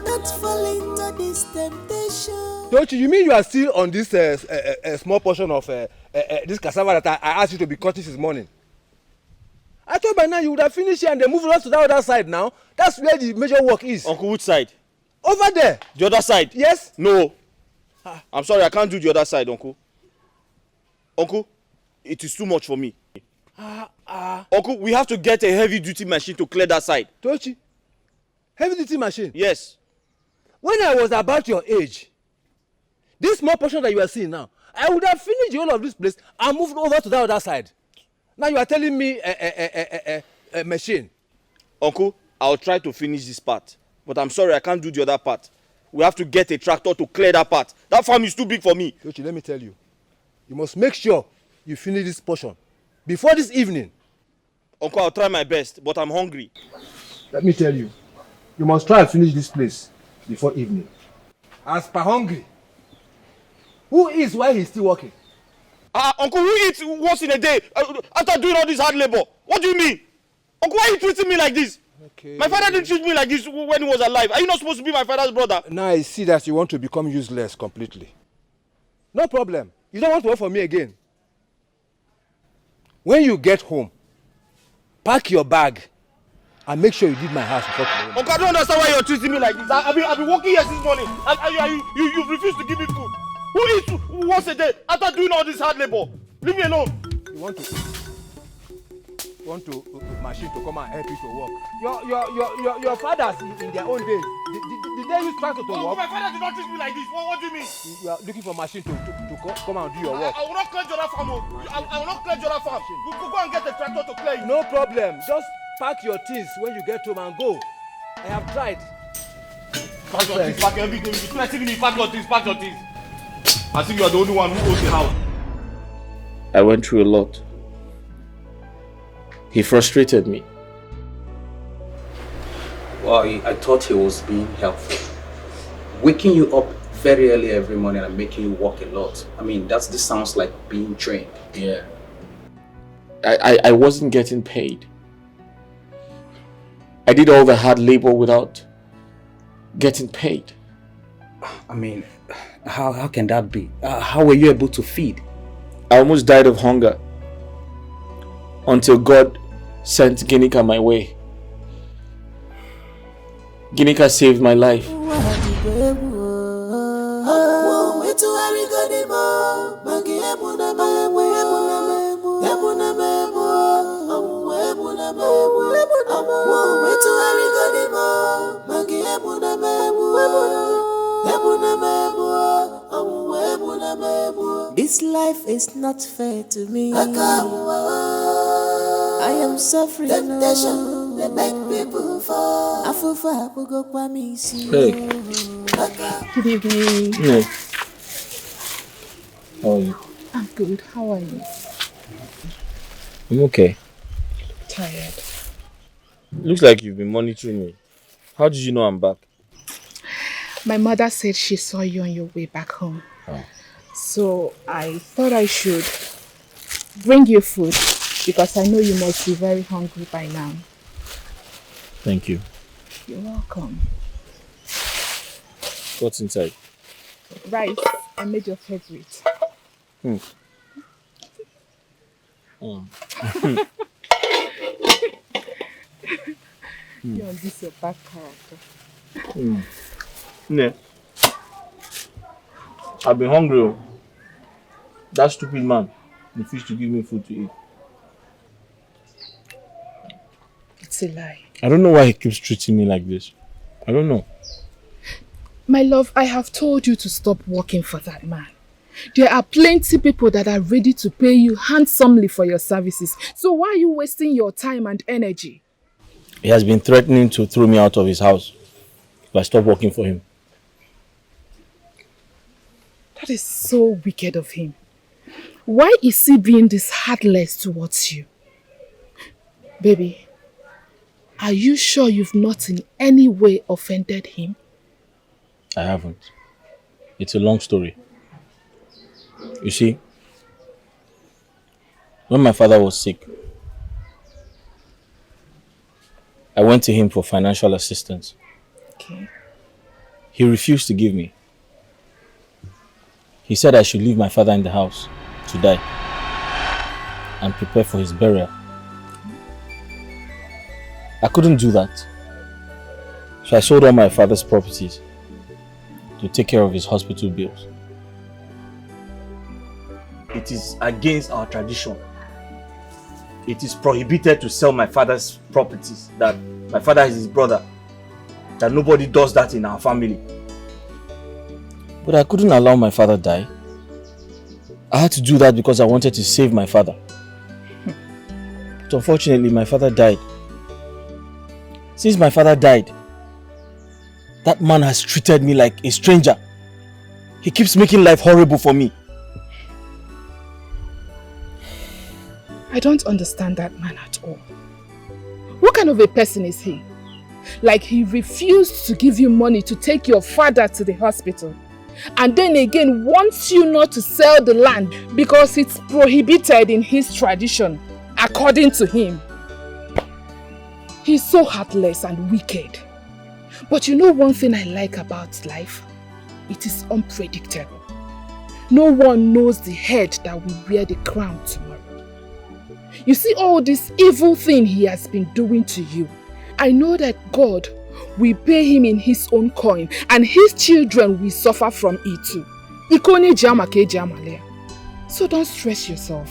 Not fall into this temptation. Don't you mean you are still on this small portion of this cassava that I asked you to be cutting this morning? I thought by now you would have finished here and then moved on to the other side now. That's where the major work is. Uncle, which side? Over there. The other side? Yes. No. I'm sorry, I can't do the other side, Uncle. Uncle, it is too much for me. Uncle, we have to get a heavy-duty machine to clear that side. Tochi? Heavy-duty machine? Yes. When I was about your age, This small portion that you are seeing now, I would have finished the whole of this place and moved over to the other side. Now you are telling me a machine. Uncle, I'll try to finish this part. But I'm sorry, I can't do the other part. We have to get a tractor to clear that part. That farm is too big for me. Yoshi, let me tell you. You must make sure you finish this portion before this evening. Uncle, I'll try my best, but I'm hungry. Let me tell you. You must try and finish this place before evening. As per hungry, who eats while he's still working? Uncle, who eats once in a day after doing all this hard labor? What do you mean? Uncle, why are you treating me like this? Okay. My father didn't treat me like this when he was alive. Are you not supposed to be my father's brother? Now I see that you want to become useless completely. No problem. You don't want to work for me again. When you get home, pack your bag and make sure you leave my house before tomorrow. Uncle, I don't understand why you're treating me like this. I've been working here since morning and you've refused to give me food. Who eats once a day after doing all this hard labor? Leave me alone. You want machine to come and help you to work. Your fathers in their own days, did they use tractor to work? My father did not treat me like this. What do you mean? You are looking for machine to come and do your work. I will not clear the other farm. I will not clear the other farm. Go and get the tractor to clear it. No problem. Just pack your things when you get home and go. I have tried. Pack your things, pack everything. You threatening me, pack your things, pack your things. As if you are the only one who owns the house. I went through a lot. He frustrated me. Well, I thought he was being helpful. Waking you up very early every morning and making you work a lot. I mean, this sounds like being trained. Yeah. I wasn't getting paid. I did all the hard labor without getting paid. I mean, how can that be? How were you able to feed? I almost died of hunger until God sent Ginika my way. Ginika saved my life. This life is not fair to me. I am suffering. Temptation, they make people fall. Hey. Good evening. Yeah. How are you? I'm good. How are you? I'm okay. Tired. Looks like you've been monitoring me. How did you know I'm back? My mother said she saw you on your way back home. Oh. So I thought I should bring you food because I know you must be very hungry by now. Thank you. You're welcome. What's inside? Rice. I made your favorite. Mm. You're on this your bad character. Yeah. I've been hungry. That stupid man refused to give me food to eat. It's a lie. I don't know why he keeps treating me like this. I don't know. My love, I have told you to stop working for that man. There are plenty people that are ready to pay you handsomely for your services. So why are you wasting your time and energy? He has been threatening to throw me out of his house if I stop working for him. That is so wicked of him. Why is he being this heartless towards you? Baby, are you sure you've not in any way offended him? I haven't. It's a long story. You see, when my father was sick, I went to him for financial assistance. Okay. He refused to give me. He said I should leave my father in the house to die and prepare for his burial. I couldn't do that. So I sold all my father's properties to take care of his hospital bills. It is against our tradition. It is prohibited to sell my father's properties. That my father is his brother. That nobody does that in our family. But I couldn't allow my father die. I had to do that because I wanted to save my father. But unfortunately, my father died. Since my father died, that man has treated me like a stranger. He keeps making life horrible for me. I don't understand that man at all. What kind of a person is he? Like he refused to give you money to take your father to the hospital. And then again wants you not to sell the land because it's prohibited in his tradition, according to him. He's so heartless and wicked. But you know one thing I like about life? It is unpredictable. No one knows the head that will wear the crown tomorrow. You see all this evil thing he has been doing to you. I know that God will pay him in his own coin and his children will suffer from it too. So don't stress yourself.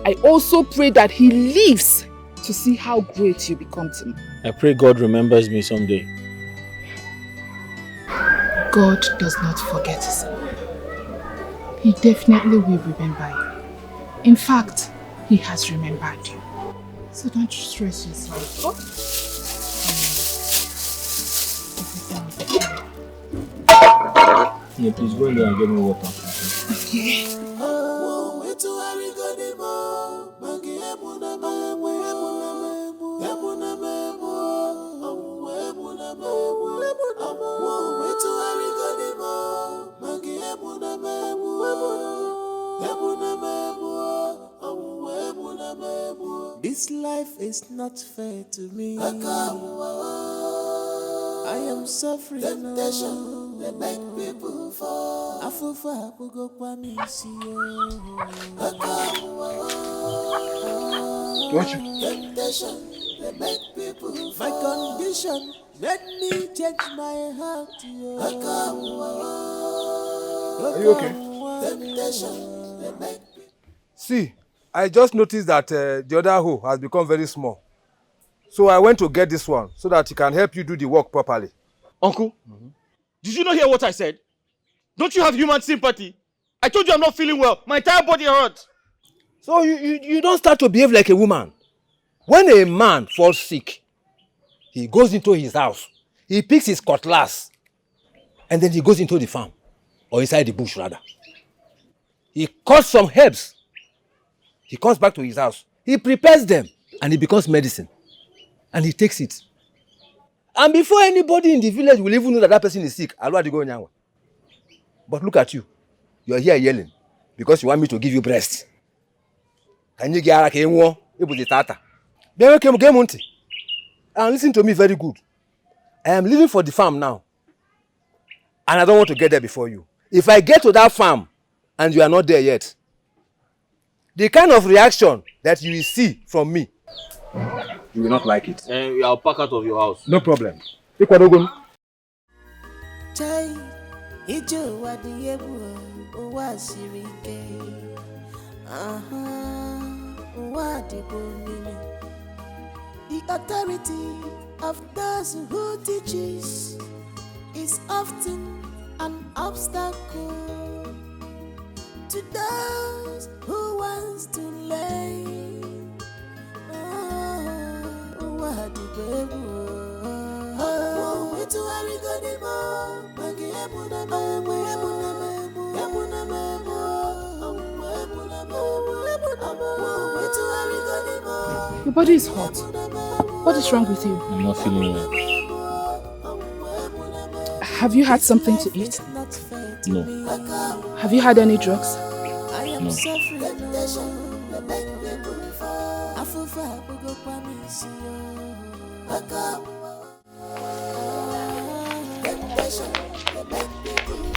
I also pray that he lives to see how great you become to me. I pray God remembers me someday. God does not forget his own. He definitely will remember you. In fact, he has remembered you. So don't stress yourself. Oh. Yeah, please go in there and get me water. Okay. This life is not fair to me. I am suffering. Temptation, they make people fall. Afufa go kwa mi si temptation, they make people fall. My condition made me change my heart. Are you okay? Temptation, they make. See, I just noticed that the other hoe has become very small. So I went to get this one so that it can help you do the work properly. Uncle, did you not hear what I said? Don't you have human sympathy? I told you I'm not feeling well. My entire body hurts. So you don't start to behave like a woman. When a man falls sick, he goes into his house, he picks his cutlass, and then he goes into the farm, or inside the bush rather. He cuts some herbs. He comes back to his house. He prepares them, and it becomes medicine. And he takes it. And before anybody in the village will even know that that person is sick, but look at you. You are here yelling because you want me to give you breast. And listen to me very good. I am leaving for the farm now. And I don't want to get there before you. If I get to that farm and you are not there yet, the kind of reaction that you will see from me, you will not like it. I'll pack out of your house. No problem. Chai, ijo wadiebu owasirike. Wadibumini. The authority of those who teaches is often an obstacle to those who wants to learn. Your body is hot. What is wrong with you? I'm not feeling well. Have you had something to eat? No. Have you had any drugs? No.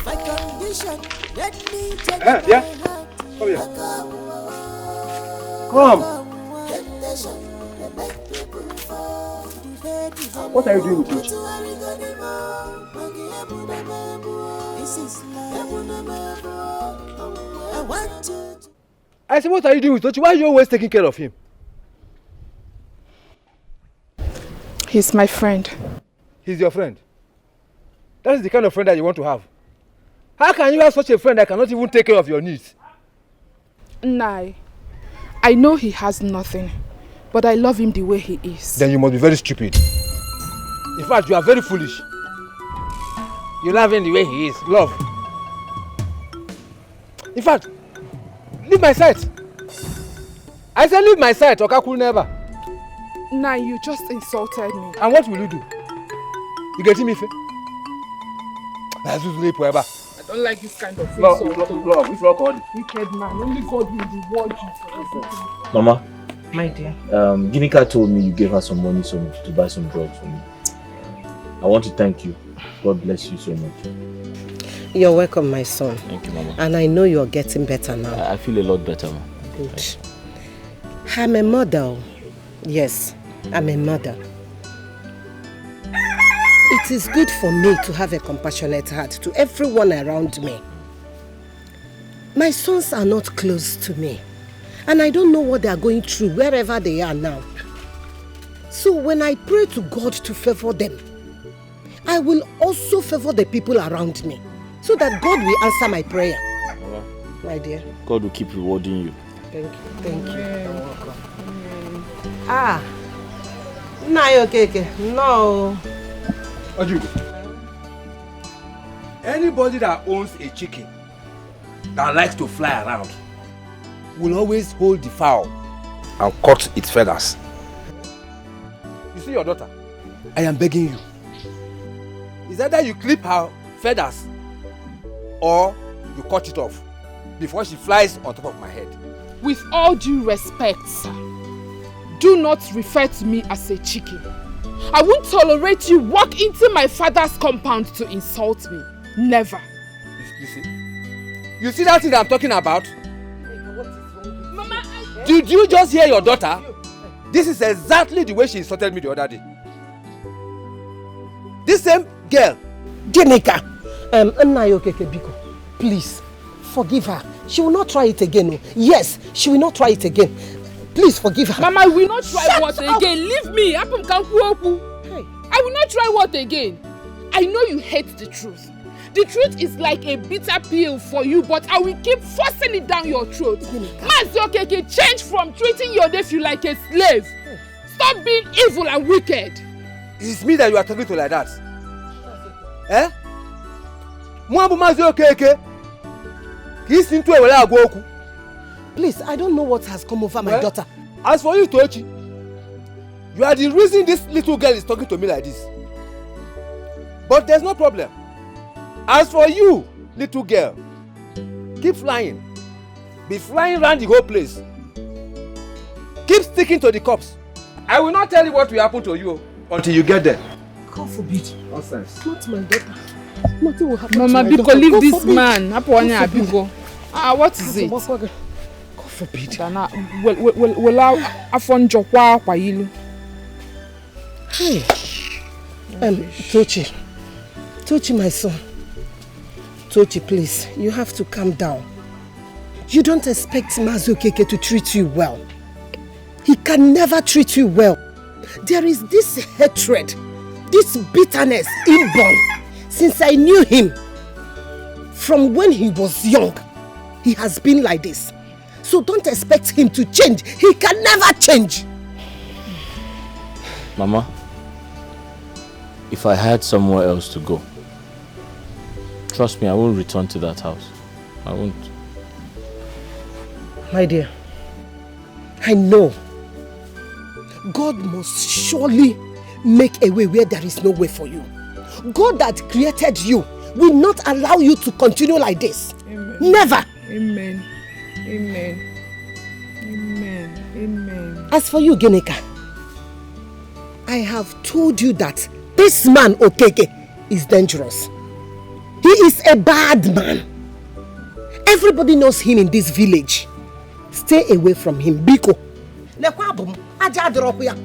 My condition, let me take yeah. Come here. Come. What are you doing with it? I said, what are you doing with Tochi? Why are you always taking care of him? He's my friend. He's your friend? That is the kind of friend that you want to have. How can you have such a friend that cannot even take care of your needs? Nai, I know he has nothing, but I love him the way he is. Then you must be very stupid. In fact, you are very foolish. You love him the way he is. Love. In fact, leave my sight. I said leave my sight, Okaku never. Nai, you just insulted me. And what will you do? You get him, Ife? I don't like this kind of Love, insult. which rock on? Wicked man, only God will reward you for everything. Mama. My dear. Ginika told me you gave her some money to buy some drugs for me. I want to thank you. God bless you so much. You're welcome, my son. Thank you, Mama. And I know you're getting better now. I feel a lot better, Mama. Good. I'm a mother. Yes, I'm a mother. It is good for me to have a compassionate heart to everyone around me. My sons are not close to me, and I don't know what they are going through wherever they are now. So when I pray to God to favor them, I will also favor the people around me, so that God will answer my prayer. Mama, my dear. God will keep rewarding you. Thank you. Thank you. You're welcome. Ah. No, okay. No. Wazico. Anybody that owns a chicken that likes to fly around will always hold the fowl and cut its feathers. You see your daughter? I am begging you. Is either you clip her feathers or you cut it off before she flies on top of my head. With all due respect, sir, do not refer to me as a chicken. I won't tolerate you walk into my father's compound to insult me. Never. You see that thing I'm talking about? Mama, did you just hear your daughter? This is exactly the way she insulted me the other day. This same girl. Ginika. Biko, please, forgive her. She will not try it again. Yes, she will not try it again. Please forgive her. Mama, I will not try what again. Leave me. I will not try what again. I know you hate the truth. The truth is like a bitter pill for you, but I will keep forcing it down your throat. Mazokeke, change from treating your nephew like a slave. Stop being evil and wicked. It's me that you are talking to like that. Eh? Mazokeke. Please, I don't know what has come over my daughter. As for you, Tochi, you are the reason this little girl is talking to me like this. But there's no problem. As for you, little girl, keep flying. Be flying around the whole place. Keep sticking to the cops. I will not tell you what will happen to you until you get there. God forbid. Nonsense. Not my daughter. Nothing will happen Mama, to my daughter. leave this forbid. man. What is it? God forbid. Hey. Tochi, my son. Tochi, please, you have to calm down. You don't expect Mazokeke to treat you well. He can never treat you well. There is this hatred, this bitterness inborn since I knew him. From when he was young, he has been like this. So don't expect him to change. He can never change. Mama, if I had somewhere else to go, trust me, I won't return to that house. I won't. My dear, I know God must surely make a way where there is no way for you. God that created you will not allow you to continue like this. Amen. Never. Amen. Amen. Amen. Amen. As for you, Ginika, I have told you that this man, Okeke, is dangerous. He is a bad man. Everybody knows him in this village. Stay away from him, Biko. Aja drop ya.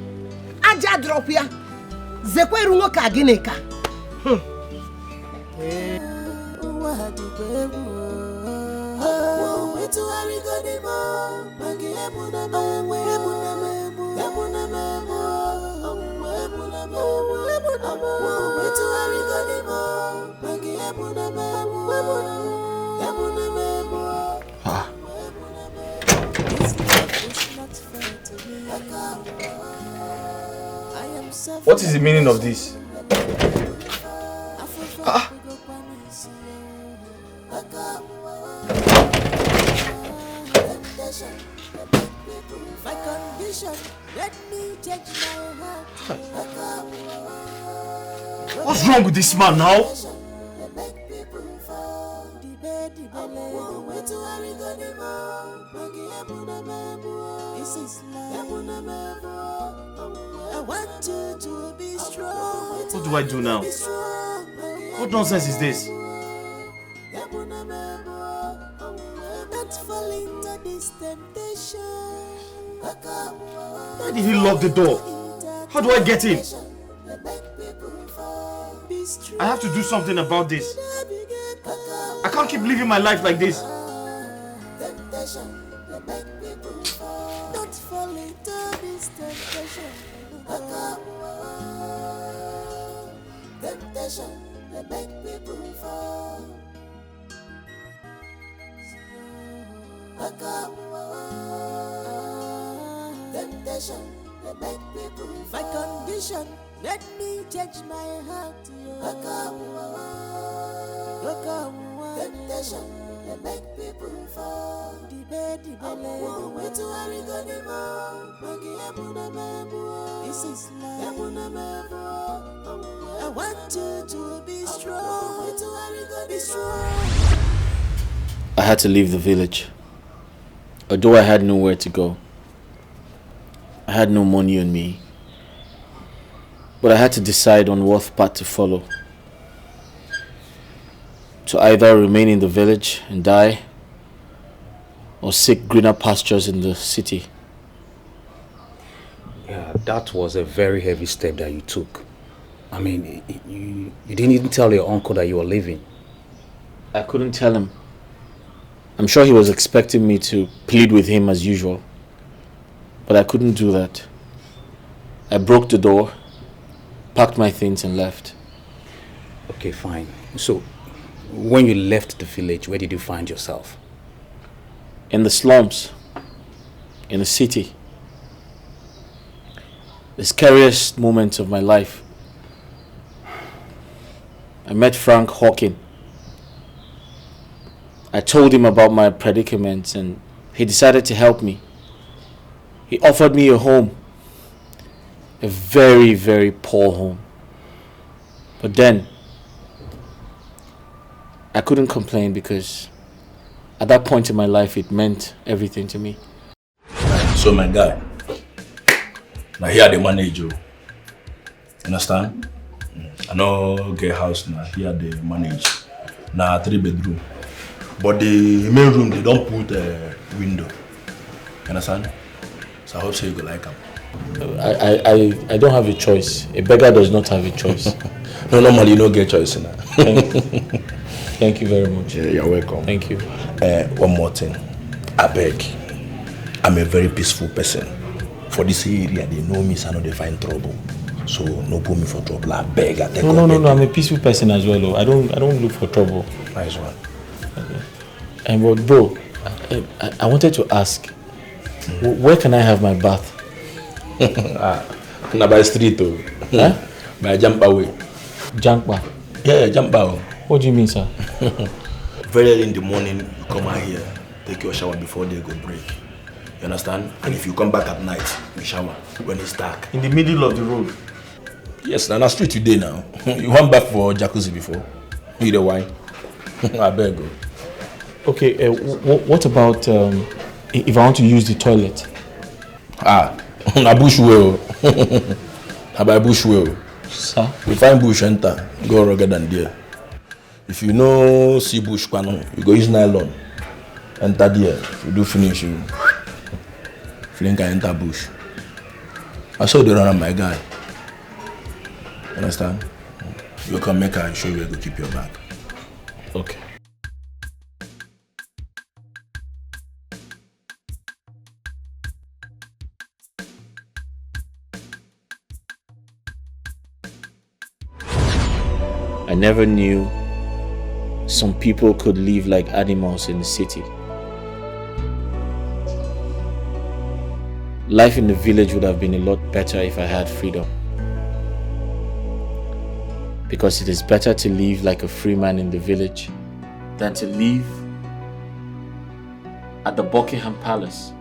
Zekweru nwoke a Ginika. Wetu What is the meaning of this? My condition, let me change my heart. What's wrong with this man now? What do I do now? What nonsense is this? Don't fall into this temptation. Why did he lock the door? How do I get in? I have to do something about this. I can't keep living my life like this. Don't fall into this temptation. Temptation, they make people fall. Temptation, they make people fall. My condition, let me change my heart. Temptation, they make people fall. This is life. I want you to be strong. Be strong. I had to leave the village. Although I had nowhere to go. I had no money on me. But I had to decide on what path to follow. To either remain in the village and die, or seek greener pastures in the city. Yeah, that was a very heavy step that you took. I mean, you didn't even tell your uncle that you were leaving. I couldn't tell him. I'm sure he was expecting me to plead with him as usual. But I couldn't do that. I broke the door, packed my things and left. Okay, fine. So, when you left the village, where did you find yourself? In the slums. In the city. The scariest moments of my life. I met Frank Hawking. I told him about my predicament and he decided to help me. He offered me a home. A very, very poor home. But then, I couldn't complain because at that point in my life, it meant everything to me. So my guy, now here they manage you. Understand? I know get house now, here they manage. Now 3-bedroom. But the main room, they don't put a window. Understand? So I hope so you go like them. I don't have a choice. A beggar does not have a choice. No, normally you don't get choice now. Thank you very much. Yeah, you're welcome. Thank you. One more thing. I beg. I'm a very peaceful person. For this area, they know me, so I know they find trouble. So no put me for trouble. I beg. I take No. I'm a peaceful person as well. Though. I don't look for trouble. Nice one. And but bro, I wanted to ask, where can I have my bath? Na by street though. Huh? By Jampa way. Jampa? Yeah, Jampa. What do you mean, sir? Very early in the morning, you come out here, take your shower before they go break. You understand? And if you come back at night, you shower when it's dark. In the middle of the road? Yes, now street today now. You went back for jacuzzi before? You the wine? I beg you. Okay, what about if I want to use the toilet? Na bush well. Na by bush well. Sir? You find bush enter, go rugged than there. If you know see bush panel, you go use nylon. Enter there. If you do finish, you flink and enter bush. I saw the runner, my guy. Understand? You can make her show you where to keep your bag. Okay. I never knew some people could live like animals in the city. life in the village would have been a lot better if I had freedom. Because it is better to live like a free man in the village than to live at the Buckingham Palace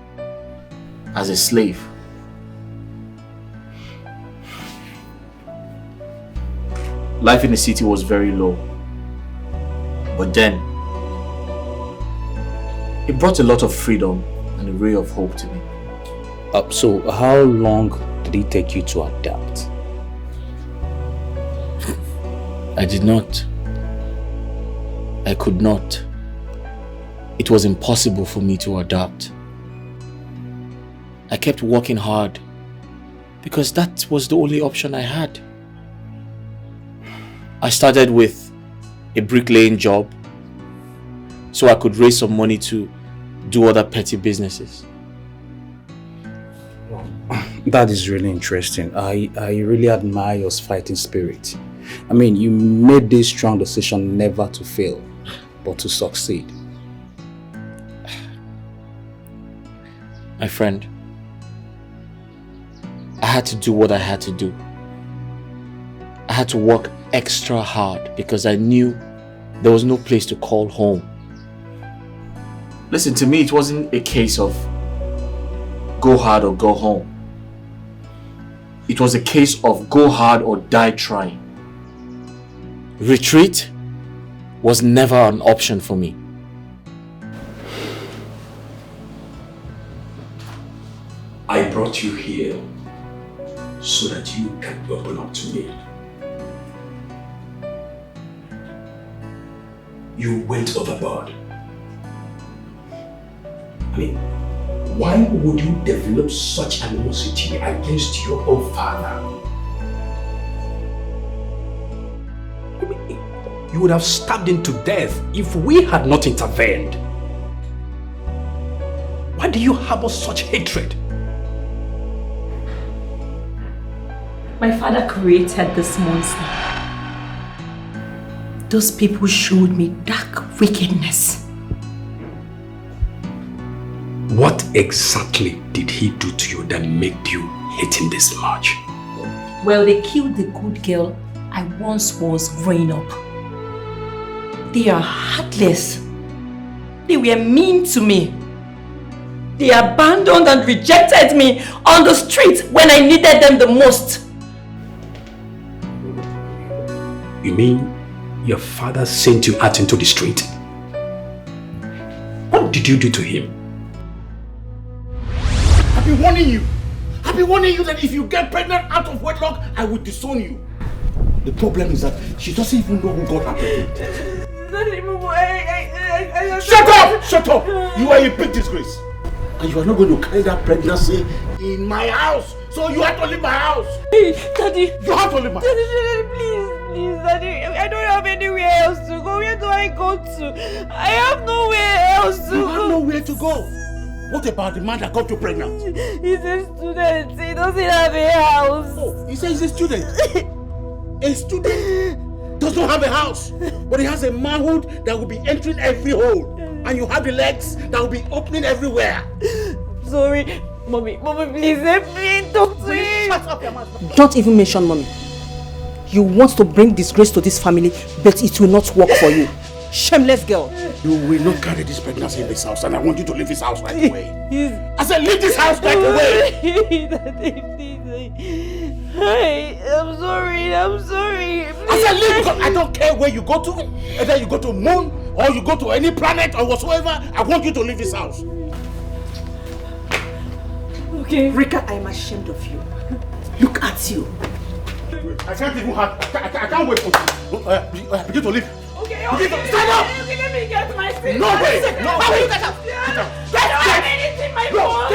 as a slave. Life in the city was very low, but then it brought a lot of freedom and a ray of hope to me. So how long did it take you to adapt? I did not. I could not. It was impossible for me to adapt. I kept working hard because that was the only option I had. I started with a bricklaying job so I could raise some money to do other petty businesses. That is really interesting. I really admire your fighting spirit. I mean, you made this strong decision never to fail, but to succeed. My friend, I had to do what I had to do. I had to work extra hard because I knew there was no place to call home. Listen, to me, it wasn't a case of go hard or go home. It was a case of go hard or die trying. Retreat was never an option for me. I brought you here so that you can open up to me. You went overboard. I mean, why would you develop such animosity against your own father? I mean, you would have stabbed him to death if we had not intervened. Why do you harbor such hatred? My father created this monster. Those people showed me dark wickedness. What exactly did he do to you that made you hate him this much? Well, they killed the good girl I once was growing up. They are heartless. They were mean to me. They abandoned and rejected me on the street when I needed them the most. You mean your father sent you out into the street? What did you do to him? I've been warning you. I've been warning you that if you get pregnant out of wedlock, I will disown you. The problem is that she doesn't even know who got her pregnant. Shut up! Shut up! You are a big disgrace. And you are not going to carry that pregnancy in my house. So you have to leave my house. Daddy. You have to leave my house. Daddy, please, Daddy. I don't have anywhere else to go. Where do I go to? I have nowhere else to go. You have nowhere to go. What about the man that got you pregnant? He's a student. He doesn't have a house. Oh, he says he's a student. A student does not have a house, but he has a manhood that will be entering every hole. And you have the legs that will be opening everywhere. Sorry. Mommy, please help me. Talk to him. Shut up your mouth. Don't even mention mommy. You want to bring disgrace to this family, but it will not work for you. Shameless girl. You will not carry this pregnancy in this house, and I want you to leave this house right away. I said leave this house right away. Daddy, please. I'm sorry. I said leave because I don't care where you go to. Whether you go to moon or you go to any planet or whatsoever, I want you to leave this house. Okay. Rika, I am ashamed of you. Look at you. I can't even have. I can't wait for you. Begin to leave. Okay. Stand up! Okay, let me get my things. No way! No How will way! you get up? Get up! I don't have anything in my phone.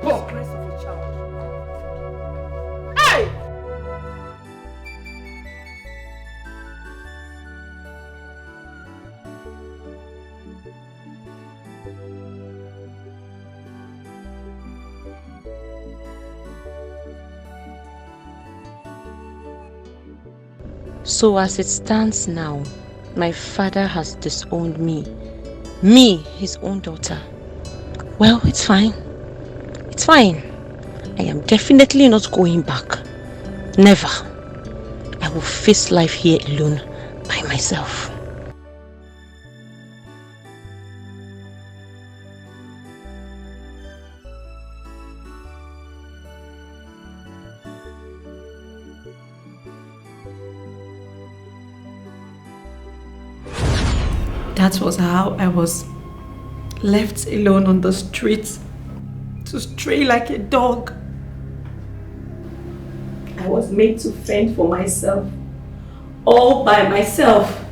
Go! Hey! So as it stands now, my father has disowned me, his own daughter. Well, it's fine. It's fine. I am definitely not going back. Never. I will face life here alone by myself. That was how I was left alone on the streets to stray like a dog. I was made to fend for myself, all by myself.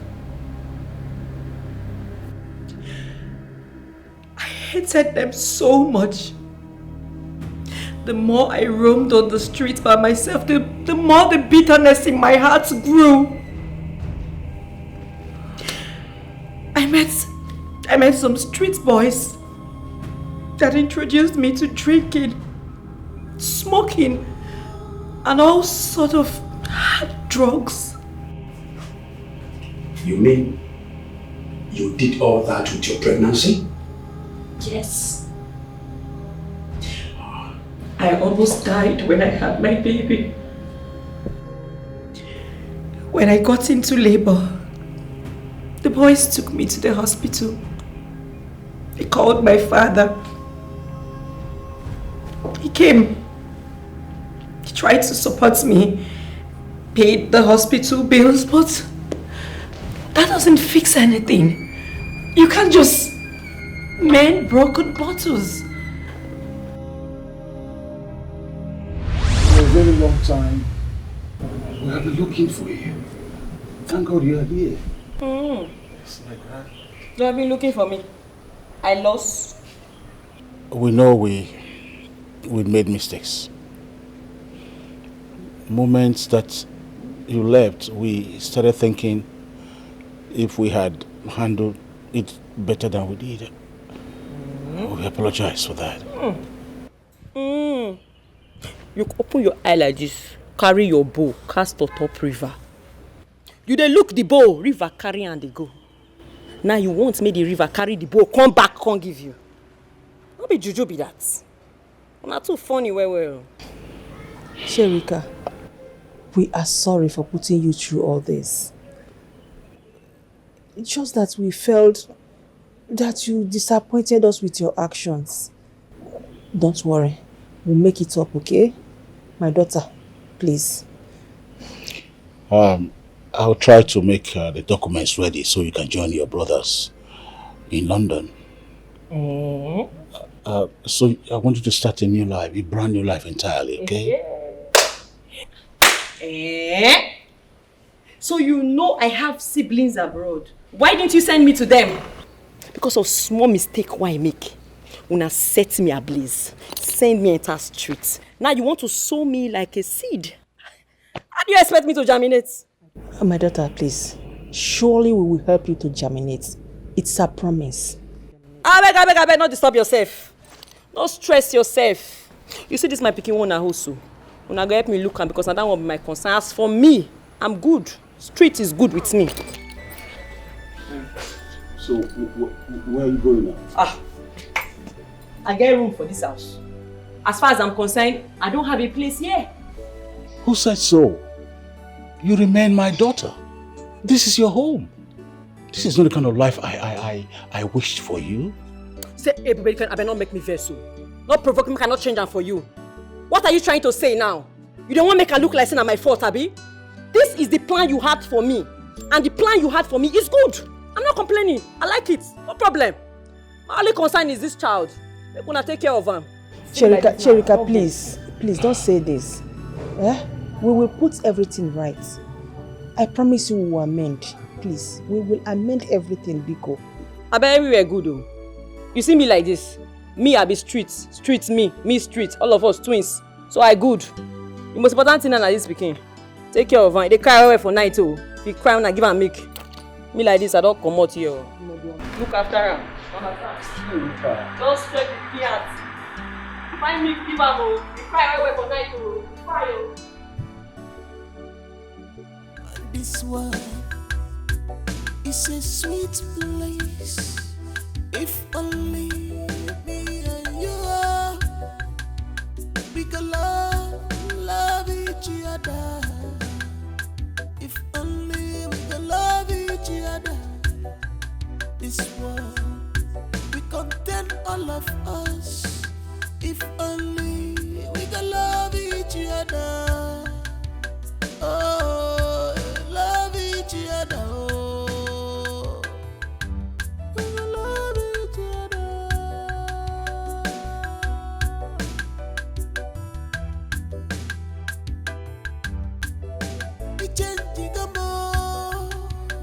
I hated them so much. The more I roamed on the streets by myself, the more the bitterness in my heart grew. I met some street boys that introduced me to drinking, smoking, and all sort of hard drugs. You mean you did all that with your pregnancy? Yes. I almost died when I had my baby. When I got into labor, the boys took me to the hospital. They called my father. He came. He tried to support me, paid the hospital bills, but that doesn't fix anything. You can't just mend broken bottles. For a very long time, we have been looking for you. Thank God you are here. It's like that. You have been looking for me. I lost. We know we made mistakes. Moments that you left, we started thinking if we had handled it better than we did. We apologize for that. You open your eye like this, carry your bow, cast on top river. You dey look the bow, river carry and they go. Now you want me the river carry the bow, come back, come give you. Not be juju be that. Not too funny, well. Sherika, we are sorry for putting you through all this. It's just that we felt that you disappointed us with your actions. Don't worry, we'll make it up, okay? My daughter, please. I'll try to make the documents ready so you can join your brothers in London. So I want you to start a new life, a brand new life entirely, okay? So you know I have siblings abroad. Why didn't you send me to them? Because of small mistake why I make. Una set me ablaze. Send me enter streets. Now you want to sow me like a seed. How do you expect me to germinate? My daughter, please. Surely we will help you to germinate. It's a promise. I beg, not disturb yourself. Don't stress yourself. You see this my picking one also. Una go help me look am because that won't be my concern. As for me, I'm good. Street is good with me. So where are you going now? I get room for this house. As far as I'm concerned, I don't have a place here. Who said so? You remain my daughter. This is your home. This is not the kind of life I wished for you. Say, hey, baby, I better not make me vex so. Not provoke me, cannot change them for you. What are you trying to say now? You don't want to make her look like saying I'm my fault, Abi? This is the plan you had for me. And the plan you had for me is good. I'm not complaining. I like it. No problem. My only concern is this child. They're going to take care of him. Cherika, please. Please don't say this. We will put everything right. I promise you we will amend. Please, we will amend everything, Biko. I bet everywhere good though. You see me like this. Me, I be streets. Streets, me streets. All of us twins. So I good. The most important thing now is this speaking. Take care of her. They cry away for night too. If you cry when I give her milk. Me like this, I don't come out here. Look after her. Don't stress the fiat. Find me, give her more. They cry away for night too. Cry. This world is a sweet place. If only me and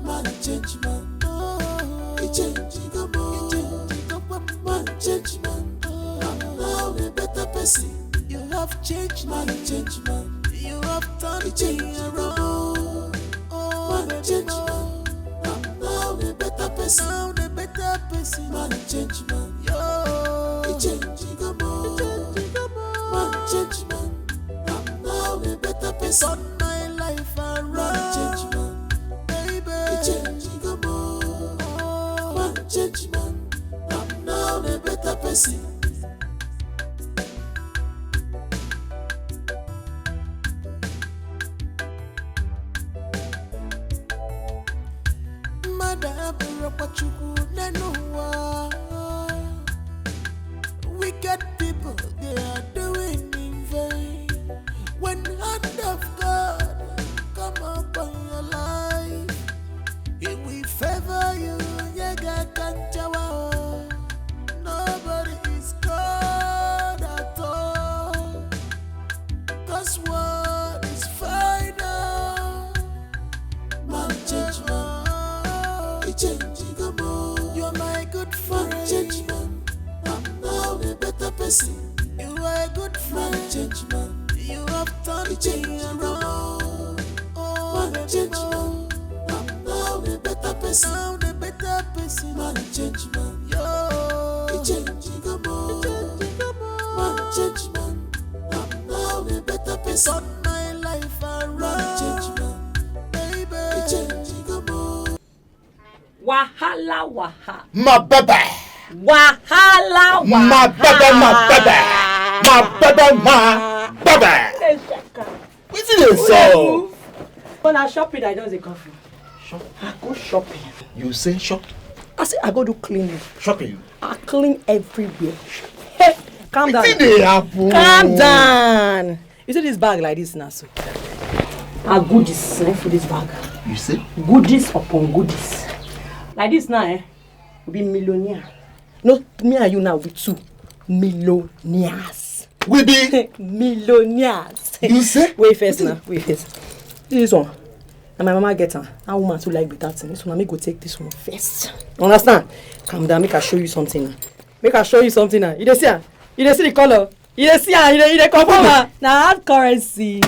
Man change man, he change man change man. Now a better person. You have changed man, change man. You have turned me around. Man change man. Now a better person. Now a better person. Man change man. Yo, he change man change man. Now a better person. Turn my life around. Man change man. Change man, change man. I'm now a better person. Wicked people, they are doing in vain. When hand of God come upon your life, it will favor you, Yega Kanchawa. Nobody is God at all. Cause what is final? Man change man, he change you're my good friend. Man change man, I'm now a better person. You are a good friend. Man change man, you have turned me around. Man change man. Now a better person, now a better person. Man change man, yo, he change man change man. I'm now a better person. Turn my life around. Man change man, baby, he change Wahala waha. My baby. Wahala waha. My baby, my baby. My baby, my baby. What's it so? When I shopping, I just a coffee. I go shopping. You say shop? I say I go do cleaning. Shopping? I clean everywhere. Hey, calm down. Calm down. You see this bag like this now, so I goodies for this bag. You say? Goodies upon goodies. Like this now, we be millionaire. No, me and you now we two millionaires. We be millionaires. You say? Wait first now. Wait first. This one. And my mama get her. That woman too like better thing. This one, make go take this one first. Understand? Calm down. Make I show you something. Make I show you something now. You dey see her? You dey see the color? You dey see her? You dey confirm her? Now hard currency.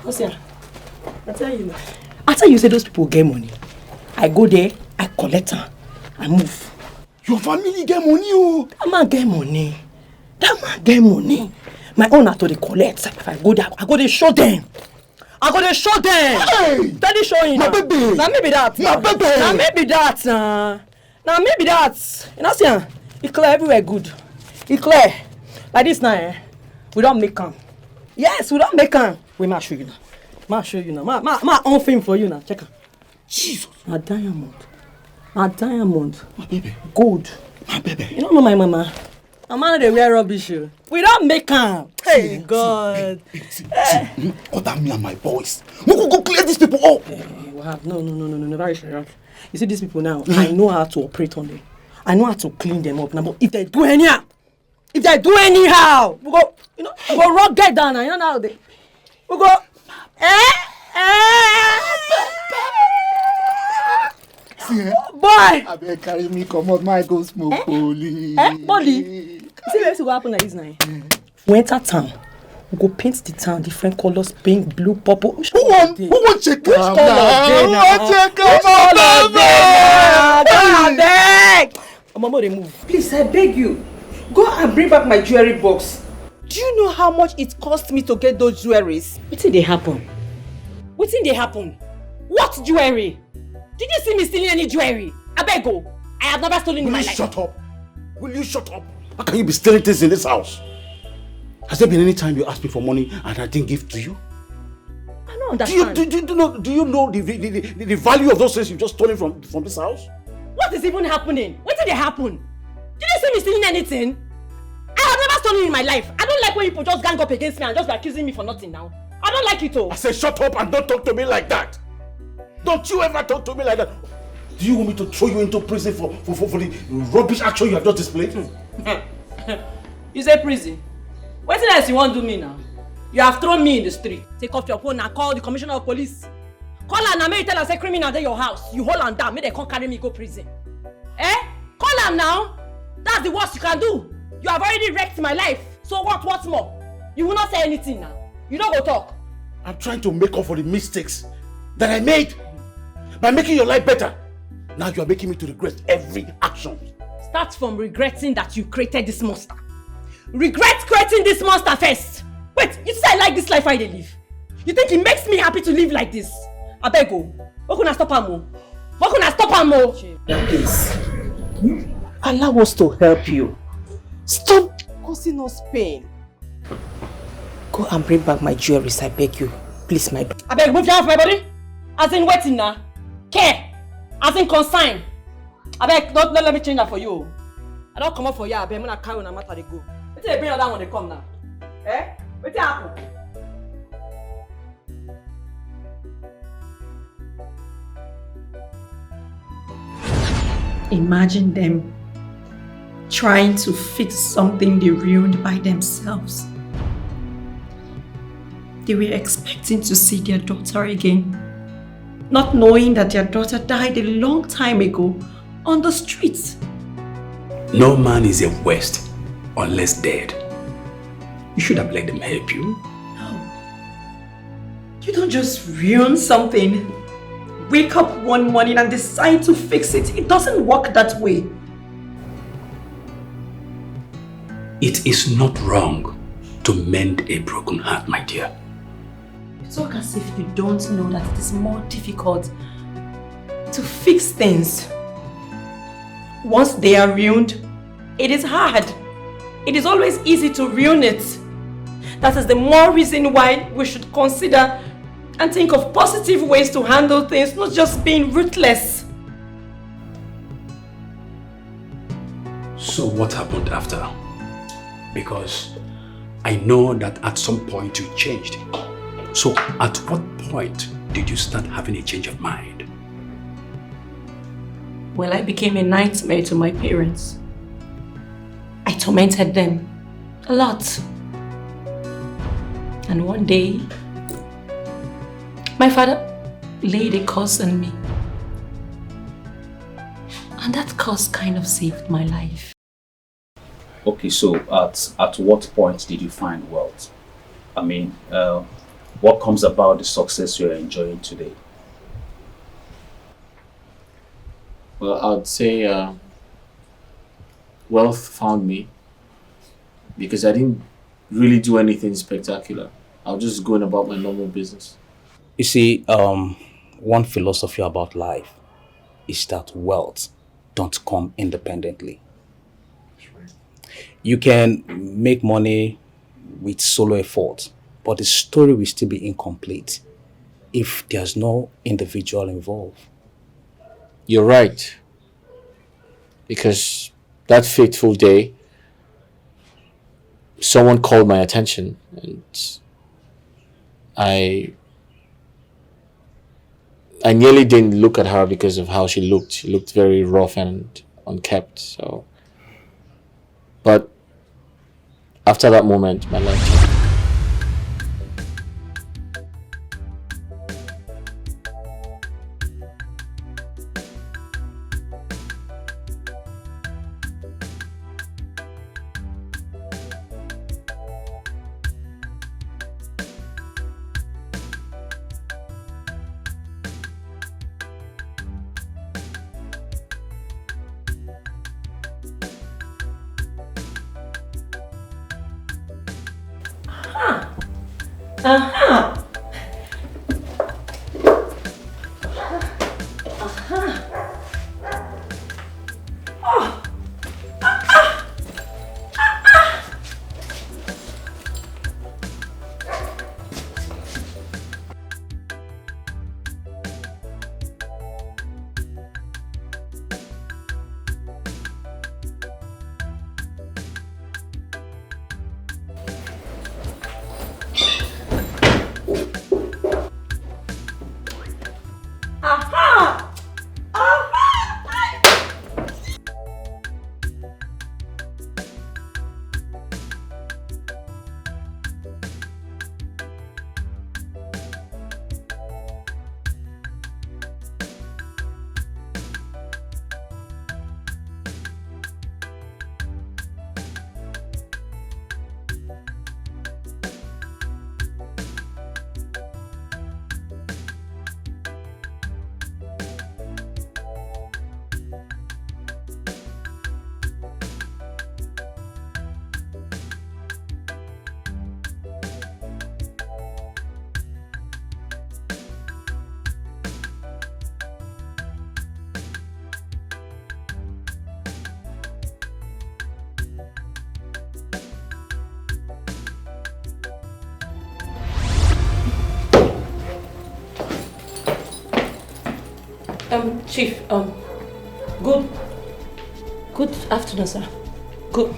What's here? I tell you, say those people get money. I go there, I collect her, I move. Your family get money, oh. That man get money. That man get money. My own are to the collect. If I go there, I go there show them. I go to show them. Hey! Daddy showing. My baby. Now maybe that. My baby. Now maybe that. Now maybe that. You know, see, it clear everywhere good. It clear. Like this now, we don't make them. Yes, we don't make them. We might show you now. Ma show you now. Ma on film for you now. Check it. Jesus. A diamond. A diamond. My baby. Gold. My baby. You don't know my mama. My mama they wear rubbish. We don't make them. Hey God. See, order me and my boys. We go clear these people up. No. Very serious. You see these people now. I know how to operate on them. I know how to clean them up. Now, but if they do anyhow, we go, we go rock get down. You know how they. We go. Boy. I better carry me come out. My go smoke holy. Body. See what will happen like this now. We enter town. We go paint the town different colors, pink, blue, purple. Who want check out? Mama, they move. Please, I beg you. Go and bring back my jewelry box. Do you know how much it cost me to get those jewelries? What did they happen? What jewelry? Did you see me stealing any jewelry? I beg you. I have never stolen in my life. Will you shut up? How can you be stealing things in this house? Has there been any time you asked me for money and I didn't give to you? I don't understand. Do you know the value of those things you just stolen from this house? What is even happening? What did they happen? Did you see me stealing anything? I have never stolen in my life. I don't like when people just gang up against me and just be accusing me for nothing now. I don't like it all. I said shut up and don't talk to me like that. Don't you ever talk to me like that. Do you want me to throw you into prison for the rubbish action you have just displayed? You say prison? What else you want to do me now? You have thrown me in the street. Take off your phone and call the commissioner of police. Call her now, may you tell her say criminal dey your house. You hold her down, make they come carry me go prison. Eh? Call her now. That's the worst you can do. You have already wrecked my life. So what's more? You will not say anything now. You don't go talk. I'm trying to make up for the mistakes that I made by making your life better. Now you are making me to regret every action. Start from regretting that you created this monster. Regret creating this monster first. Wait, you say I like this life I live? You think it makes me happy to live like this? I beg you. What can I stop her more? What can I stop her more? Please. Allah wants to help you. Stop causing us pain. Go and bring back my jewelries, I beg you. Please, my daughter. I beg, move your hand from my body. As in waiting now. Care. As in consign. I beg, don't let me change that for you. I don't come up for you, I beg. I'm going to carry on a matter they go. Wait till they bring her down when they come now. Eh? Wait till happen. Imagine them trying to fix something they ruined by themselves. They were expecting to see their daughter again, not knowing that their daughter died a long time ago on the streets. No man is a waste unless dead. You should have let them help you. No. You don't just ruin something, wake up one morning and decide to fix it. It doesn't work that way. It is not wrong to mend a broken heart, my dear. You talk as if you don't know that it is more difficult to fix things. Once they are ruined, it is hard. It is always easy to ruin it. That is the more reason why we should consider and think of positive ways to handle things, not just being ruthless. So what happened after? Because I know that at some point you changed. So at what point did you start having a change of mind? Well, I became a nightmare to my parents. I tormented them a lot. And one day, my father laid a curse on me. And that curse kind of saved my life. Okay, so at what point did you find wealth? I mean, what comes about the success you're enjoying today? Well, I'd say wealth found me because I didn't really do anything spectacular. I was just going about my normal business. You see, one philosophy about life is that wealth don't come independently. You can make money with solo effort, but the story will still be incomplete if there's no individual involved. You're right. Because that fateful day, someone called my attention and I nearly didn't look at her because of how she looked. She looked very rough and unkempt. So, but after that moment, my life changed. Aha! Oh! Chief, good afternoon, sir. Good.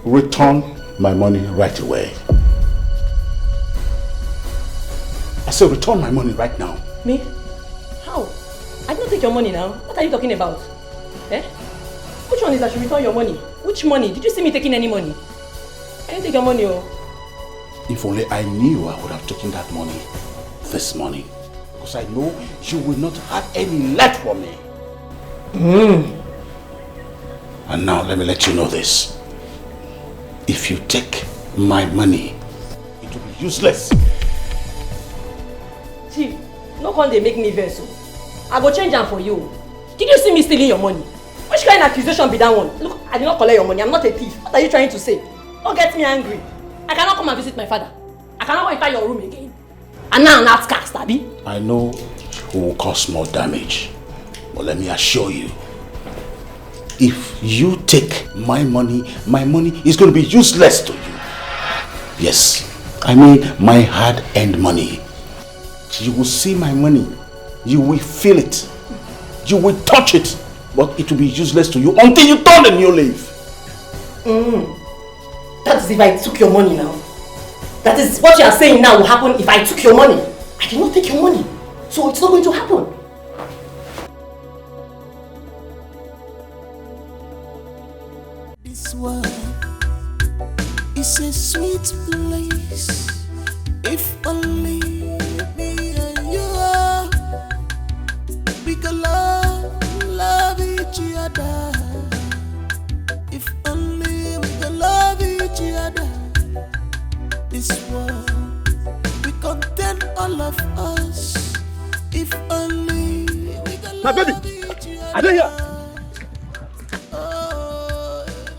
Return my money right away. I said return my money right now. Me? How? I did not take your money now. What are you talking about? Eh? Which one is I should return your money? Which money? Did you see me taking any money? I didn't take your money, oh. If only I knew, I would have taken that money this morning. Because I know you will not have any left for me. And now let me let you know this. If you take my money, it will be useless. Chief, no one they make me vessel. I go change them for you. Did you see me stealing your money? Which kind of accusation be that one? Look, I did not collect your money. I'm not a thief. What are you trying to say? Don't get me angry. I cannot come and visit my father. I cannot enter your room again. And now I'm outcast, Abby. I know who will cause more damage. But let me assure you, if you take my money is going to be useless to you. Yes, I mean my hard-earned money. You will see my money. You will feel it. You will touch it. But it will be useless to you until you turn a new leaf. That's if I took your money now. That is what you are saying now will happen if I took your money. I did not take your money. So it's not going to happen. This world is a sweet place. If only me and you are, we can love each other. If only we can love each other. This world we contain all of us. If only we can love each other. I don't hear.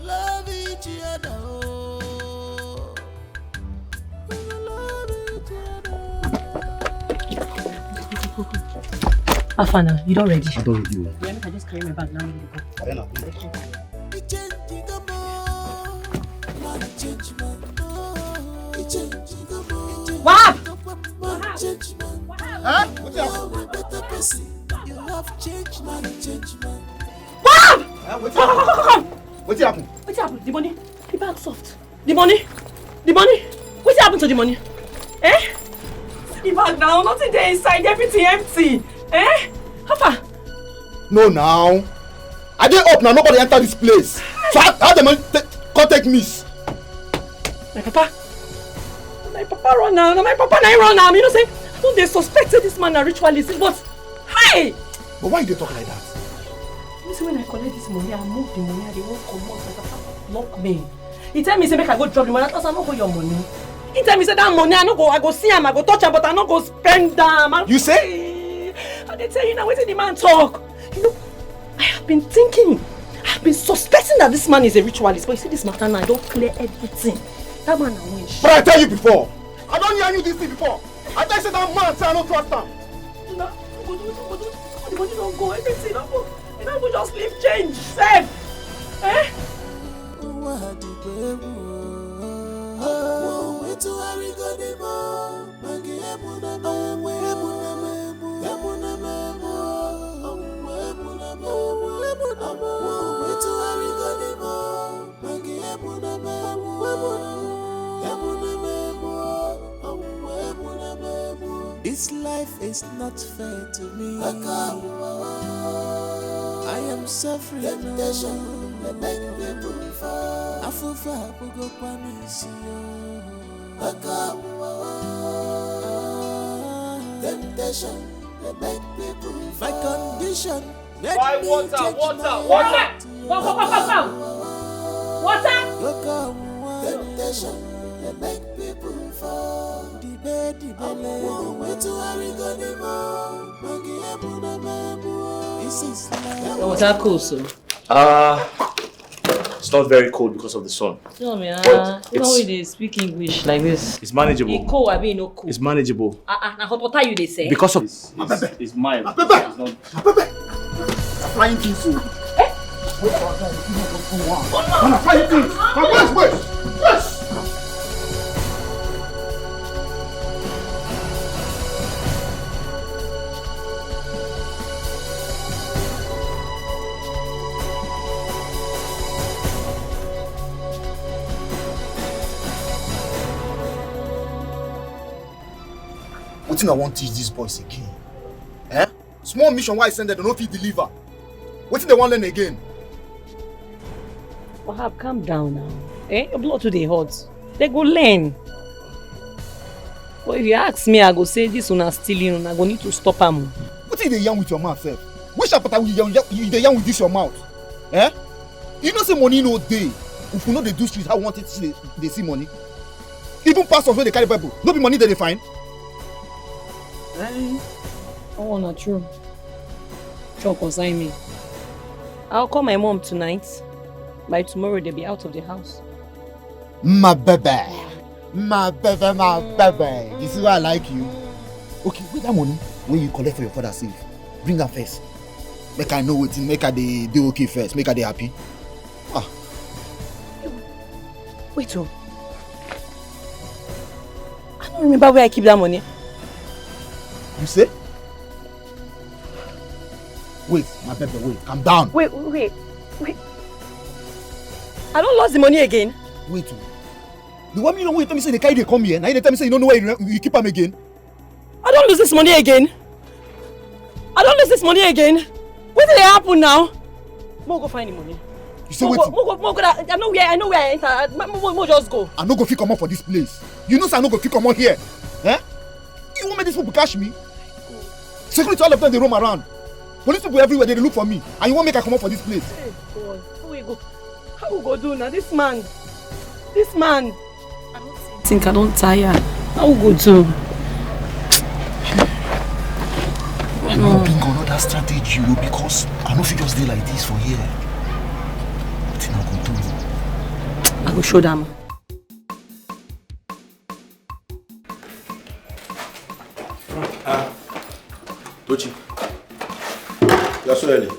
Love each other. Afana, you don't ready? I don't ready. Yeah, I just carry my bag now. Wap! Huh? Wap! Come! What's happened? What's happened? The money? The bag soft. The money? The money? What's happened to the money? Eh? The bag now, nothing there inside, everything empty. Eh? How far? No, now. I didn't up now, nobody enter this place. So how the money contact miss? My papa run now. My papa now run now. You know say, I don't they suspect this man a ritualist, but hi! But why you talk like that? You see, when I collect this money, I move the money, I won't come out. My papa lock me. He tell me say make I go drop the money, I don't go your money. He tell me say that money, I go see him, I go touch him, but I no go spend them. You say? I did tell you now, wait till the man talk. You know, I have been thinking, I have been suspecting that this man is a ritualist, but you see this matter now, I don't clear everything. That man a wish. But I tell you before, I don't hear you this thing before. I tell you say that man say I don't trust him. No, the money don't go, everything don't go. You know, we just leave change, save. Eh? This life is not fair to me. I am suffering. Temptation, they make people fall. Afufa, pugo pamisi yo. Temptation, they make people fall. My condition, make Why me water, change water, my water? Water! Temptation, they make people fall. Was that cool, sir? It's not very cold because of the sun. No, man. But You know when they speak English like this. It's manageable. It cold, I mean no cool. It's manageable. Now hot water you they say? Because of it's mild. It's not. Flying things so. I'm flying things. Wait. Yes. What thing I want to teach these boys again? Eh? Small mission why I send them, they don't fit deliver. What thing they want learn again? Wahab, calm down now. Eh? Your blood today hot. They go learn. But if you ask me, I go say this one is stealing, I go need to stop them. What is the yarn with your mouth, sir? Which apata you the yarn with this your mouth? Eh? You know say money no day. If you know they do street, how want it they see money? Even pastors where they carry people, no be money that they find. Oh, not true. Sure, consign me. I'll call my mom tonight. By tomorrow, they'll be out of the house. My baby. My baby, my baby. This is why I like you. Okay, with that money, when you collect for your father's safe, bring her first. Make her know it, make her they do okay first, make her they happy. Ah. Wait, oh. I don't remember where I keep that money. You say? Wait, my baby, wait, calm down. Wait. I don't lost the money again. Wait, oh. The 1 million you tell me say they carry they come here, now you tell me say you don't know where you keep them again. I don't lose this money again. What did happen now? Mo go find the money. You say wait. I know where I enter. Mo just go. I no go fit come out for this place. You know say I no go fit come out here. Eh? You want me this people catch me? Security all of them they roam around. Police people everywhere they look for me. And you want me to come out for this place? Hey God, how we go do now? This man. I think I don't tire. How we go do? I'm not being another strategy, because I don't feel just dey like this for here. What thing I go do? I will show them. Tochi, you are so early.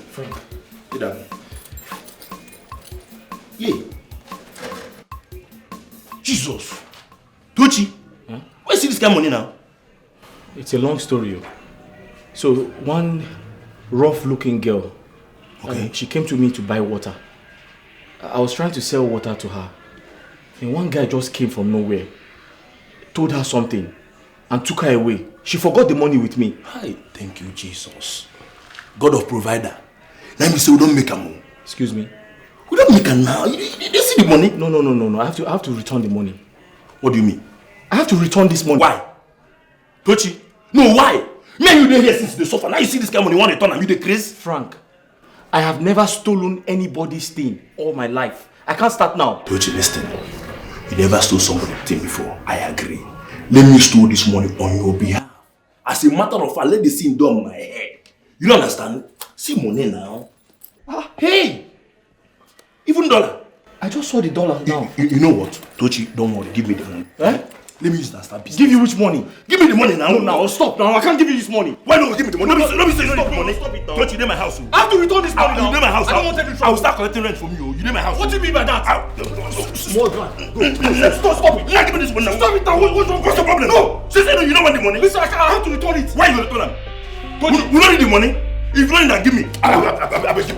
Sit down. Yeah. Jesus. Tochi, where you see this kind of money now? It's a long story. So one rough-looking girl, she came to me to buy water. I was trying to sell water to her. And one guy just came from nowhere, told her something, and took her away. She forgot the money with me. Hi, thank you, Jesus. God of provider. Let me say we don't make a move. Excuse me? We don't make a now. You see the money? No. I have to return the money. What do you mean? I have to return this money. Why? Tochi? No, why? Me and you dey here since the sofa. Now you see this kind of money, you want to return and you dey crazy? Frank, I have never stolen anybody's thing all my life. I can't start now. Tochi, listen. You never stole somebody's thing before. I agree. Let me store this money on your behalf. As a matter of fact, let the scene done my head. You don't understand? See money now. Hey! Even dollar. I just saw the dollar now. You know what? Tochi, don't worry. Give me the money. Eh? Let me use that start business. Give you which money? Give me the money now. No, stop now. I can't give you this money. Why don't you give me the money? Let me say you stop the money. Stop it now. Tochi, you my house. I have to return this money now. You my house. I don't want any trouble. I will start collecting rent from you. You my house. What do you mean by that? Small guy. Stop it. Now give me this money now. Stop it now. What's the problem? No. Since you don't want the money. Listen, I have to return it. Why you return them? You don't need the money. If you don't need that, give me. I beg you.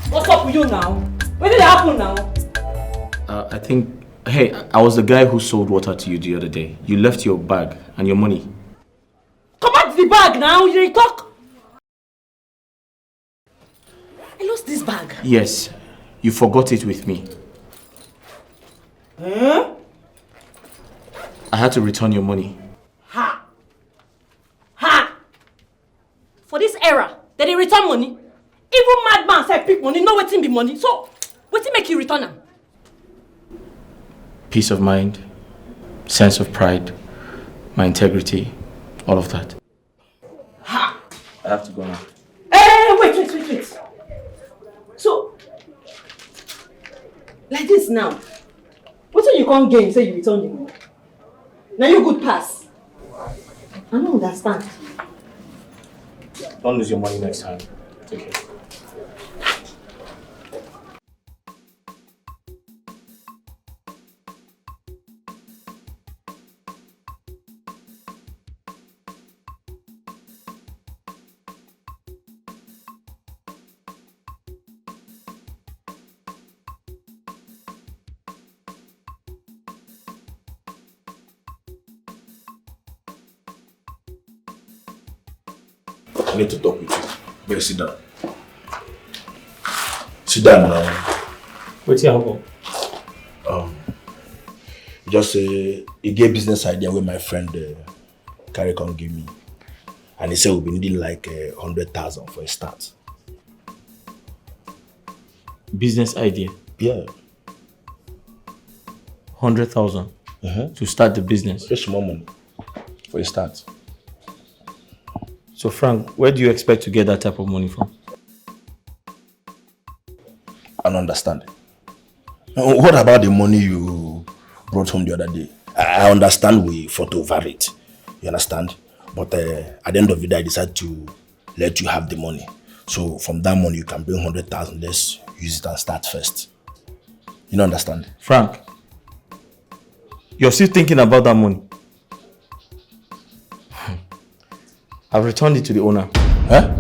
What's up with you now? What did happen now? I think, hey, I was the guy who sold water to you the other day. You left your bag and your money. Come back to the bag now, you didn't talk. I lost this bag. Yes, you forgot it with me. Huh? I had to return your money. Ha! For this era, they return money. Even madman say pick money, no wetin be money. So, wetin make you return them? Peace of mind, sense of pride, my integrity, all of that. Ha! I have to go now. Wait. So, like this now, wetin you can't gain say you return the money? Now you good pass. I don't understand. Don't lose your money next time. Take care. I need to talk with you. Better sit down. Sit down now. What's your uncle? Just a business idea where my friend Carrie can give me. And he said we'll be needing like 100,000 for a start. Business idea? Yeah. 100,000 to start the business? Just more money for a start. So Frank, where do you expect to get that type of money from? I don't understand. What about the money you brought home the other day? I understand we fought over it. You understand? But at the end of the day, I decided to let you have the money. So from that money, you can bring 100,000. Let's use it and start first. You don't understand? Frank, you're still thinking about that money? I've returned it to the owner. Huh?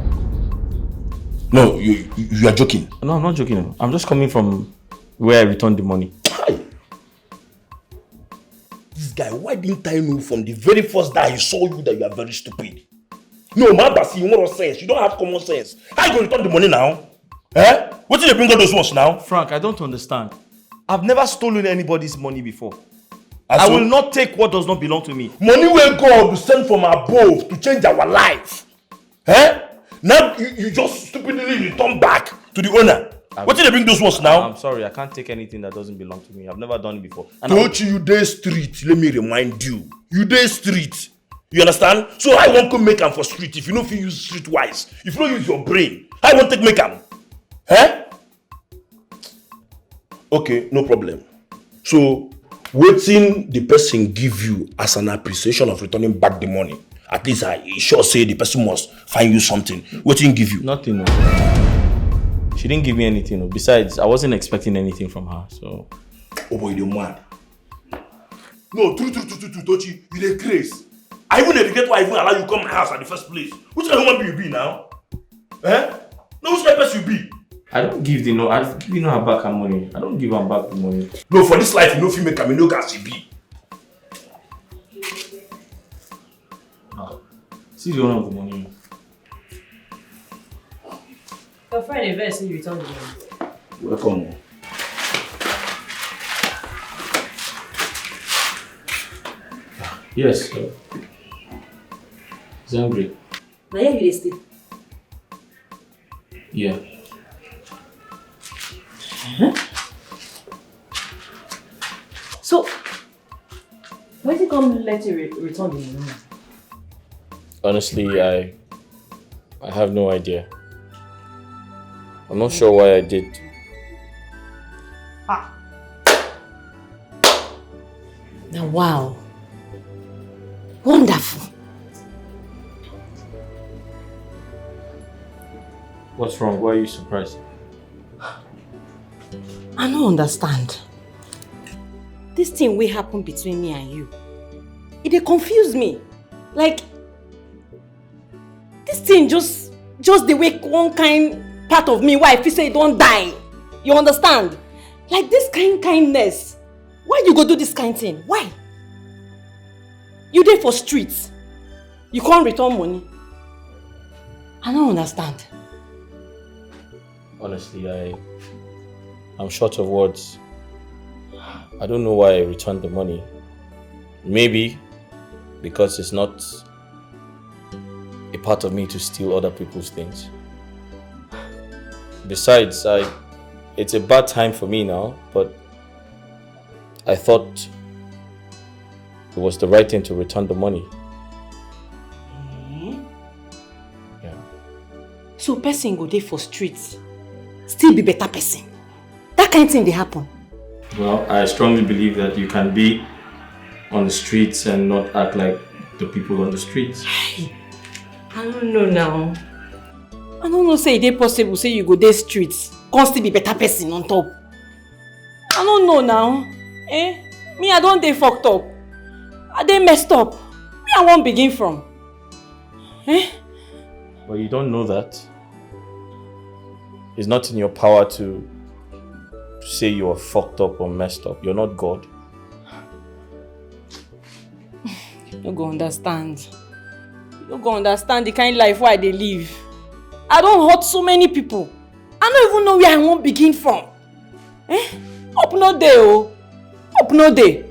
No, you are joking. No, I'm not joking. I'm just coming from where I returned the money. This guy, why didn't I know from the very first day I saw you that you are very stupid? No, man, Basi, you want sense. You don't have common sense. How are you going to return the money now? Eh? What did you bring all those ones now? Frank, I don't understand. I've never stolen anybody's money before. I will not take what does not belong to me. Money where God will send from above to change our life. Eh? Now you just stupidly return back to the owner. What did they bring those ones now? I'm sorry, I can't take anything that doesn't belong to me. I've never done it before. Don't you day street, let me remind you. You day street. You understand? So I won't come make them for street if you know if you use street wise. If you don't use your brain, I won't take make them. Eh? Okay, no problem. So waiting the person give you as an appreciation of returning back the money. At least I sure say the person must find you something. Waiting give you? Nothing. No. She didn't give me anything. No. Besides, I wasn't expecting anything from her. So. Oh boy, you're mad. No, true, Tochi, you dey craze. I even regret why I even allow you to come to my house at the first place. Which kind of human being you be now? Eh? No, which kind of person you be? I don't give the no. I've given her back her money. I don't give her back the money. No, for this life, you know if you make her, you know as she be. See the owner of the money. Your friend invests in return the money. Welcome. Yes, sir. He's hungry. Now here you stay. Yeah. So, why did you come let you return the money? Honestly, I have no idea. I'm not sure why I did. Now, wow. Wonderful. What's wrong? Why are you surprised? I don't understand. This thing will happen between me and you. It confused me. Like, this thing just the way one kind part of me why I feel say it don't die. You understand? Like this kindness. Why you go do this kind thing? Why? You there for streets. You can't return money. I don't understand. Honestly, I'm short of words. I don't know why I returned the money. Maybe because it's not a part of me to steal other people's things. Besides, it's a bad time for me now, but I thought it was the right thing to return the money. Yeah. So person go there for streets, still be better person. That kind of thing they happen. Well, I strongly believe that you can be on the streets and not act like the people on the streets. I don't know now. I don't know say it ain't possible say you go there streets, can still be better person on top. I don't know now. Me I don't dey fucked up. I dey messed up. Me I won't begin from. But you don't know that. It's not in your power to say you are fucked up or messed up. You're not God. You don't go understand. You don't go understand the kind of life why they live. I don't hurt so many people. I don't even know where I won't begin from. Hope no day, oh. Hope no day.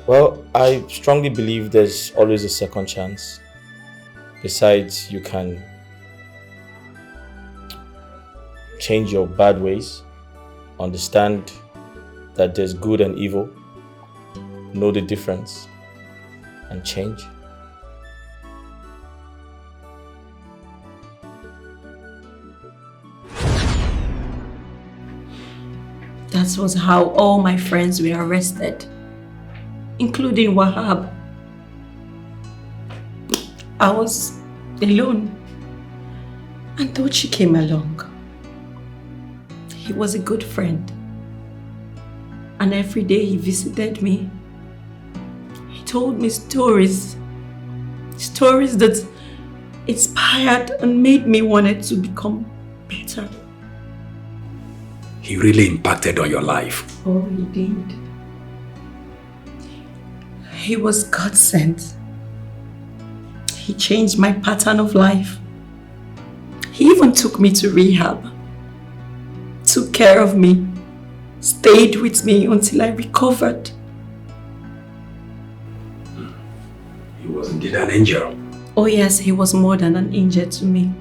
Well, I strongly believe there's always a second chance. Besides, you can change your bad ways, understand that there's good and evil, know the difference, and change. That was how all my friends were arrested, including Wahab. I was alone until she came along. He was a good friend, and every day he visited me. He told me stories that inspired and made me want to become better. He really impacted on your life. Oh, he did. He was God sent. He changed my pattern of life. He even took me to rehab, took care of me, stayed with me until I recovered. He was indeed an angel. Oh yes, he was more than an angel to me.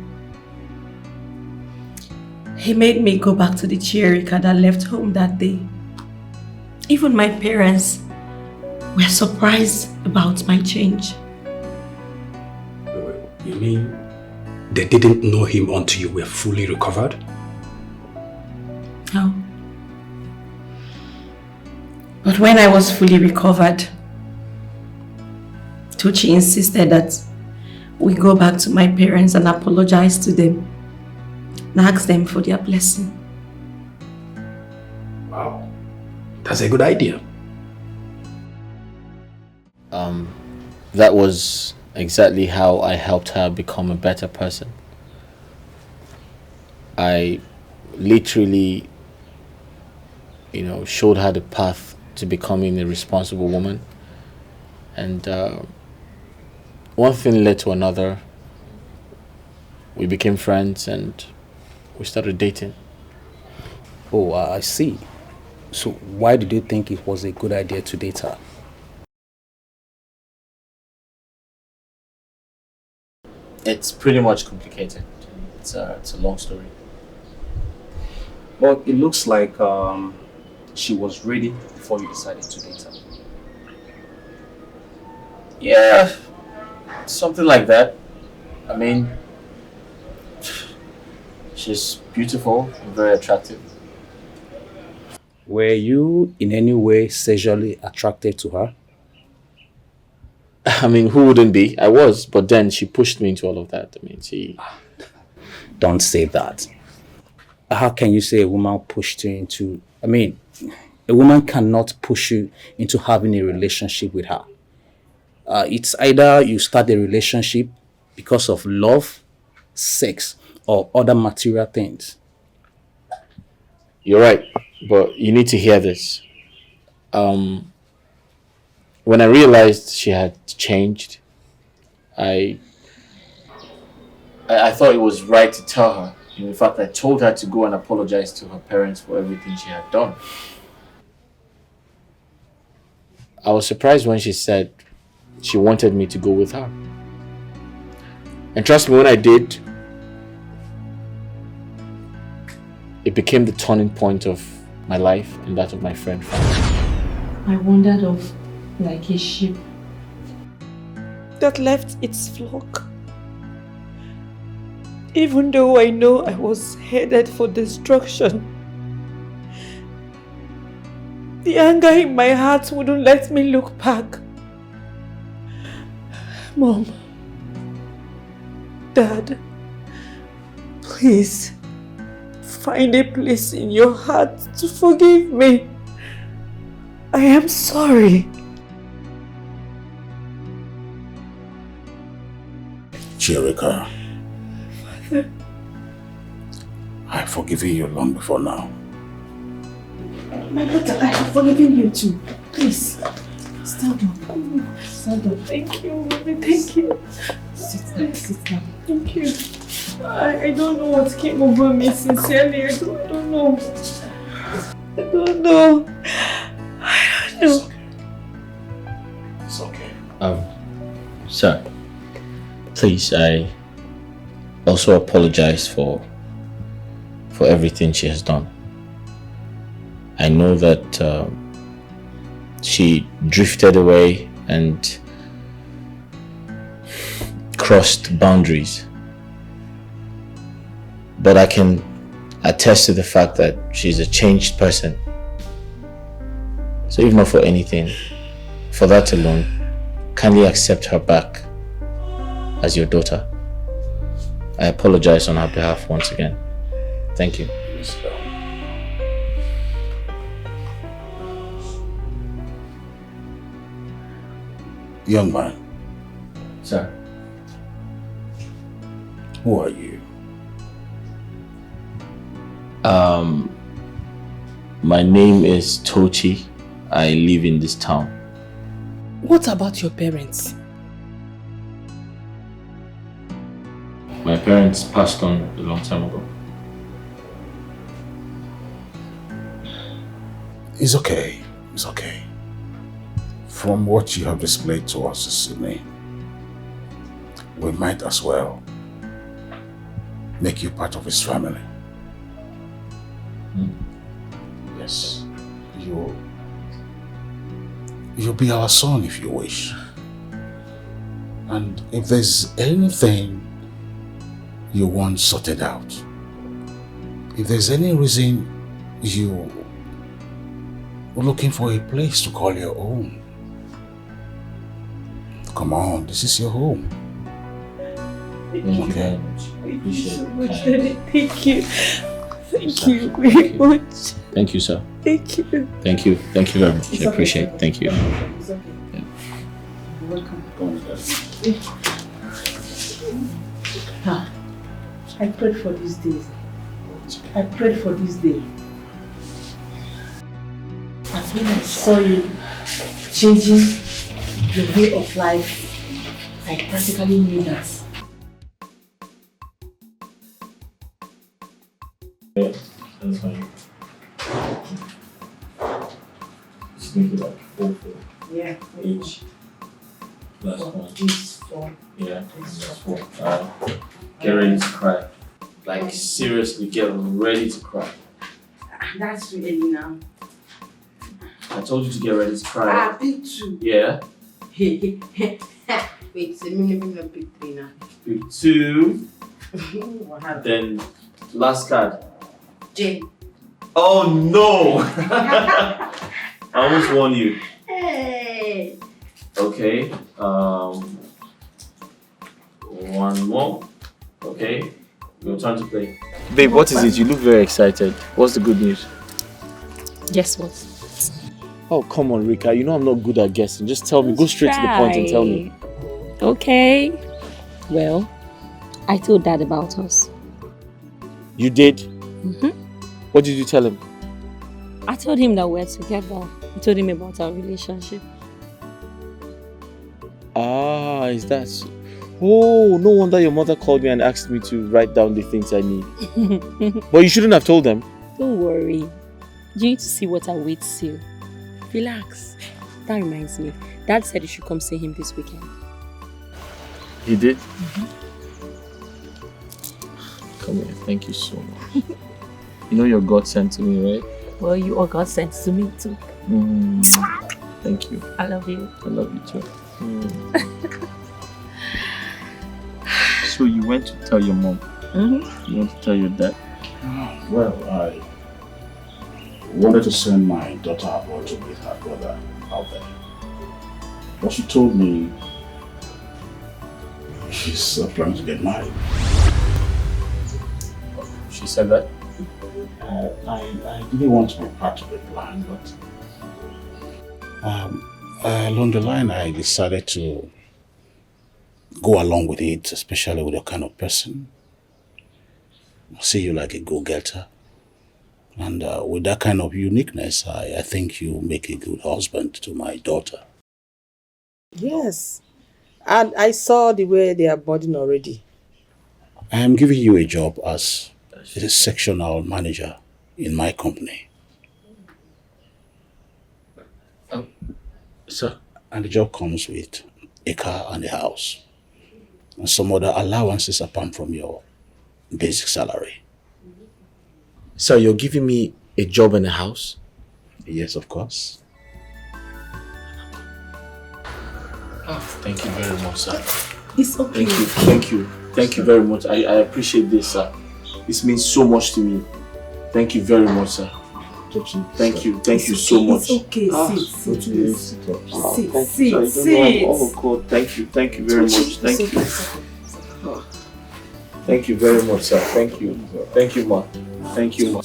He made me go back to the Chierica that left home that day. Even my parents were surprised about my change. You mean they didn't know him until you were fully recovered? No. But when I was fully recovered, Tucci insisted that we go back to my parents and apologize to them and ask them for their blessing. Wow, that's a good idea. That was exactly how I helped her become a better person. I literally, showed her the path to becoming a responsible woman. And one thing led to another. We became friends and we started dating. Oh, I see. So why did you think it was a good idea to date her? It's pretty much complicated. It's a long story. But it looks like she was ready before you decided to date her. Yeah, something like that. I mean, she's beautiful, very attractive. Were you in any way sexually attracted to her? I mean, who wouldn't be? I was, but then she pushed me into all of that. I mean, she... Don't say that. How can you say a woman pushed you into... I mean, a woman cannot push you into having a relationship with her. It's either you start a relationship because of love, sex, or other material things. You're right, but you need to hear this. When I realized she had changed, I thought it was right to tell her. In fact, I told her to go and apologize to her parents for everything she had done. I was surprised when she said she wanted me to go with her. And trust me, when I did, it became the turning point of my life and that of my friend. I wandered off like a sheep that left its flock. Even though I know I was headed for destruction, the anger in my heart wouldn't let me look back. Mom, Dad, please find a place in your heart to forgive me. I am sorry. Chirika, Father, I've forgiven you long before now. my daughter, I have forgiven you too. Please, stand up. Stand up. Thank you, mommy. Thank you. Sit down. Sit down. Thank you. I don't know what came over me. Sincerely, I don't know. I don't know. I don't know. It's okay. Sir, please, I also apologize for everything she has done. I know that she drifted away and crossed boundaries. But I can attest to the fact that she's a changed person. So if not for anything, for that alone, kindly accept her back as your daughter. I apologize on her behalf once again. Thank you. Young man. Sir. Who are you? My name is Tochi. I live in this town. What about your parents? My parents passed on a long time ago. It's okay. It's okay. From what you have displayed to us this evening, we might as well make you part of his family. Yes. You'll be our son if you wish. And if there's anything you want sorted out, if there's any reason you're looking for a place to call your own, come on, this is your home. Okay. Thank you so much, Daddy. Thank you. Thank you very much. Thank you, sir. Thank you. Thank you. Thank you very much. I appreciate it. Thank you. It's okay. Yeah. Welcome. I prayed for these days. I prayed for this day. And when I saw you changing your way of life, I practically knew that. Yeah, that's fine. Just make it like 4 Yeah. each. That's For fine. this, for Yeah, that's 4. Get ready to cry. Like seriously, get ready to cry. That's really now. I told you to get ready to cry. Big 2. Yeah. Wait, so minimum big 3 now. Pick 2. What happened? Then last card. J. Oh no! I almost won you. Hey. Okay. One more. Okay. Your turn to play. Babe, what is it? You look very excited. What's the good news? Guess what? Oh, come on, Rika. You know I'm not good at guessing. Just tell me. Go straight to the point and tell me. Okay. Well, I told Dad about us. You did? Mm-hmm. What did you tell him? I told him that we're together. I told him about our relationship. Ah, is that so? Oh, no wonder your mother called me and asked me to write down the things I need. But you shouldn't have told them. Don't worry. You need to see what awaits you. Relax. that reminds me. Dad said you should come see him this weekend. He did? Come here, thank you so much. You know your God sent to me, right? Well, you all got sent to me too. Thank you. I love you. I love you too. So you went to tell your mom? You went to tell your dad? Well, I wanted to send my daughter abroad to meet her brother out there. But she told me she's planning to get married. She said that? I didn't want to be part of the plan, but along the line I decided to go along with it, especially with your kind of person. I see you like a go-getter. And with that kind of uniqueness, I think you make a good husband to my daughter. Yes. And I saw the way they are budding already. I am giving you a job as a sectional manager in my company. Sir? And the job comes with a car and a house. And some other allowances apart from your basic salary. So you're giving me a job and a house? Yes, of course. Thank you very much, sir. It's okay. Thank you very much. I appreciate this, sir. This means so much to me. Thank you very much, sir. Thank you so much. It's okay. Sit. Oh God, thank you very much. Thank you. Thank you very much, sir. Thank you, ma. Thank you, ma.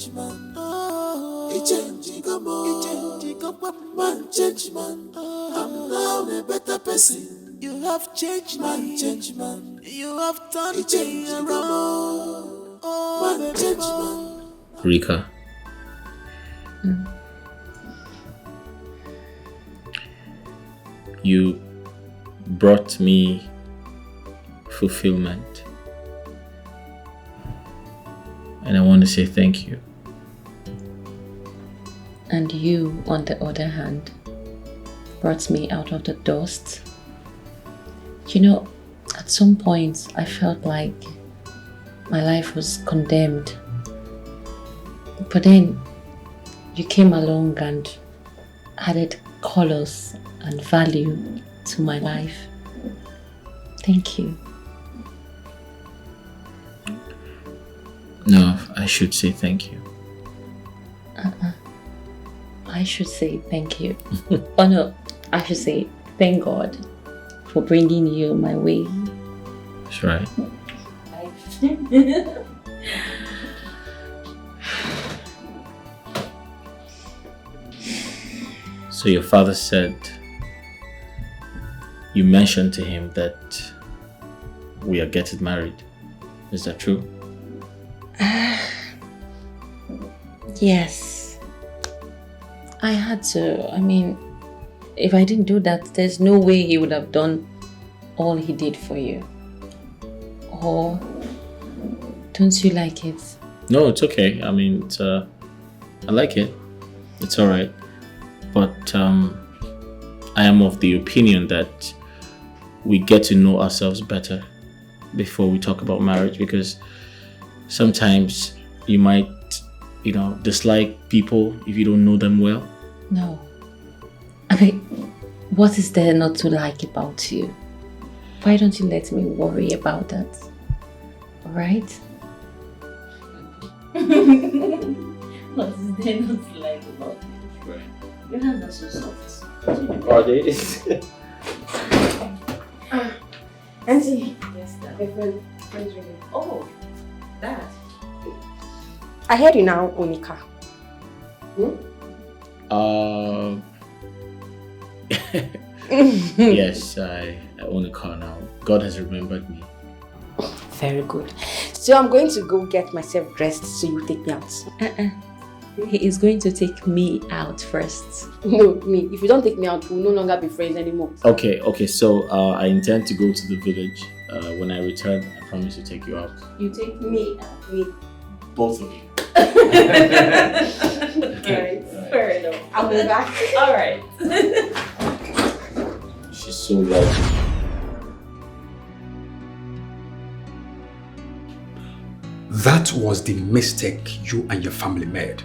Man, change man. I'm now a better person. You have changed man, change man. You have turned me around. Oh, man, change man. Rika. You brought me fulfillment. And I want to say thank you. And you, on the other hand, brought me out of the dust. You know, at some point I felt like my life was condemned. But then you came along and added colors and value to my life. Thank you. No, I should say thank you. I should say thank you. Oh no, I should say thank God for bringing you my way. That's right. So your father said, you mentioned to him that we are getting married. Is that true? Yes. I had to. I mean, if I didn't do that, there's no way he would have done all he did for you. Or don't you like it? No, it's okay. I mean, it's, I like it. It's all right. But I am of the opinion that we get to know ourselves better before we talk about marriage, because sometimes you might, dislike people if you don't know them well. No. I mean, what is there not to like about you? Why don't you let me worry about that? Alright? What is there not to like about you? Right. Your hands are so soft. Are they? Auntie. Yes, Dad. My friend's ringing. Oh, Dad. I heard you now, Onika. Yes, I own a car now. God has remembered me. Very good. So I'm going to go get myself dressed so you take me out. He is going to take me out first. No, me. If you don't take me out, we'll no longer be friends anymore. Okay, so I intend to go to the village. When I return, I promise to take you out. You take me out. Me. Both of you. Alright, fair enough. I'll be back. Alright. She's so lovely. That was the mistake you and your family made.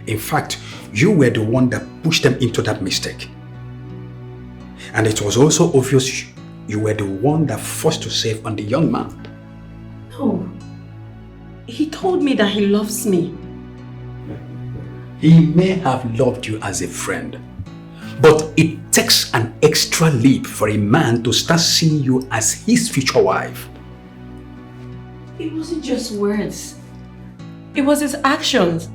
In fact, you were the one that pushed them into that mistake. And it was also obvious you were the one that forced to save on the young man. No. He told me that he loves me. He may have loved you as a friend, but it takes an extra leap for a man to start seeing you as his future wife. It wasn't just words. It was his actions.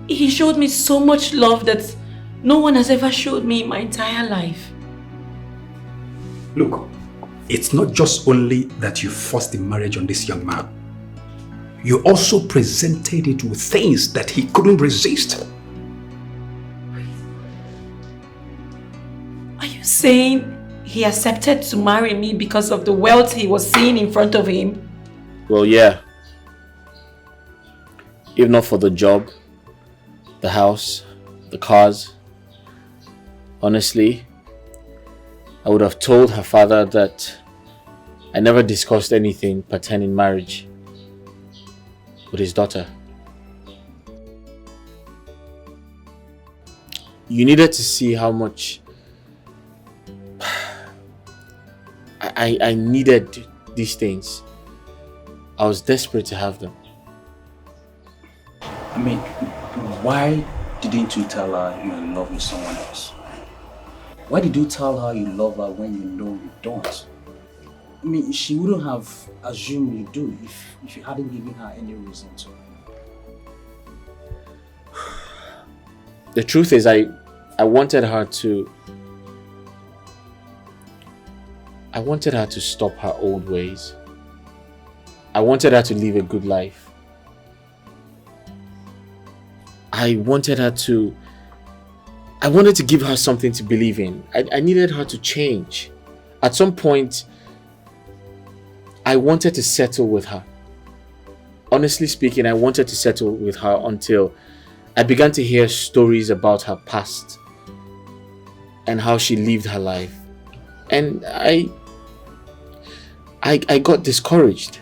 He showed me so much love that no one has ever showed me in my entire life. Look, it's not just only that you forced the marriage on this young man. You also presented it with things that he couldn't resist. Are you saying he accepted to marry me because of the wealth he was seeing in front of him? Well, yeah. If not for the job, the house, the cars, honestly, I would have told her father that I never discussed anything pertaining marriage with his daughter. You needed to see how much I needed these things. I was desperate to have them. I mean, why didn't you tell her you're in love with someone else? Why did you tell her you love her when you know you don't? I mean, she wouldn't have assumed you do if you hadn't given her any reason to. The truth is, I wanted her to stop her old ways. I wanted her to live a good life. I wanted to give her something to believe in. I needed her to change. At some point, I wanted to settle with her. Honestly speaking, I wanted to settle with her until I began to hear stories about her past and how she lived her life. And I got discouraged.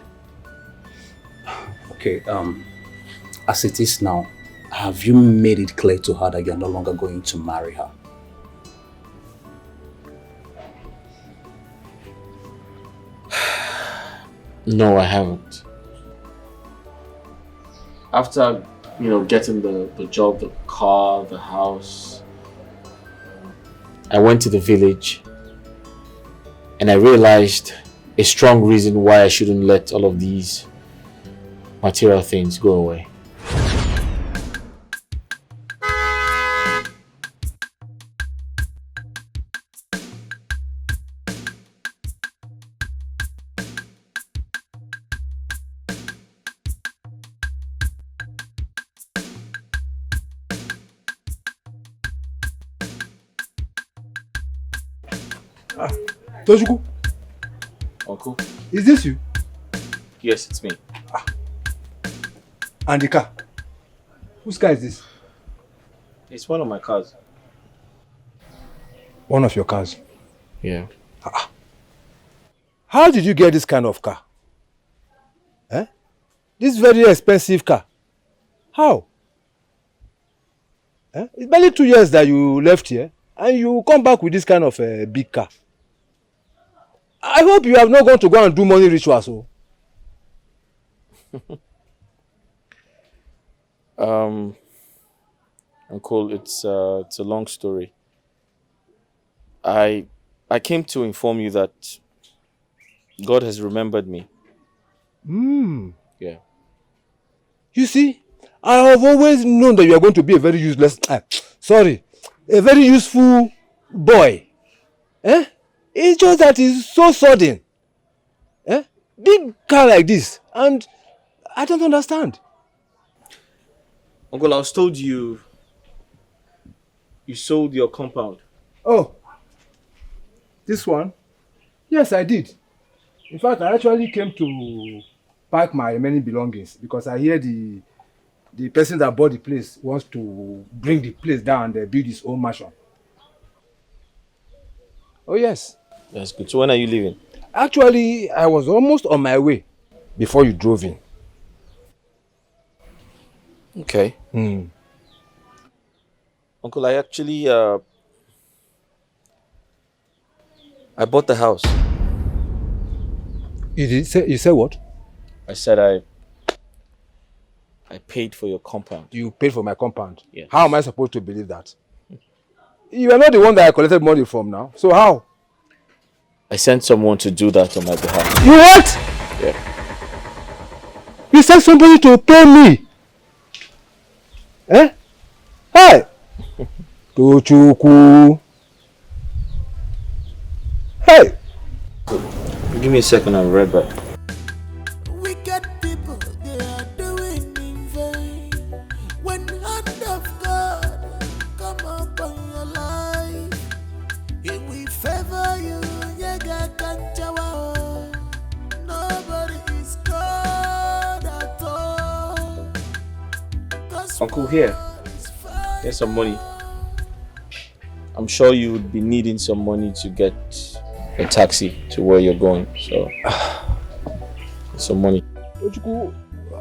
Okay, as it is now, have you made it clear to her that you're no longer going to marry her? No, I haven't. After, getting the job, the car, the house, I went to the village and I realized a strong reason why I shouldn't let all of these material things go away. Tojuku. Uncle? Is this you? Yes, it's me. And the car? Whose car is this? It's one of my cars. One of your cars? Yeah. How did you get this kind of car? Eh? This very expensive car. How? Eh? It's barely 2 years that you left here and you come back with this kind of big car. I hope you have not gone to go and do money rituals. Oh. Uncle, it's a long story. I came to inform you that God has remembered me. Yeah. You see, I have always known that you are going to be a very useless, a very useful boy. Eh? It's just that it's so sudden. Eh? Big car like this, and I don't understand. Uncle, I was told you sold your compound. Oh, this one? Yes, I did. In fact, I actually came to pack my remaining belongings because I hear the person that bought the place wants to bring the place down and build his own mansion. Oh, yes. That's good. So when are you leaving? Actually, I was almost on my way before you drove in. Okay. Uncle, I actually I bought the house. You said what? I said I paid for your compound. You paid for my compound? Yes. How am I supposed to believe that? You are not the one that I collected money from now. So how? I sent someone to do that on my behalf. You what? Yeah. You sent somebody to pay me? Eh? Hey! Tochukwu. Hey! Give me a second, I'll be right back. Wicked people, they are doing in vain. When hand of God come upon your life, it will favor you. Yega kanchawa. Nobody is God at all. Uncle, here's some money. I'm sure you would be needing some money to get a taxi to where you're going. So, some money. Tochukwu,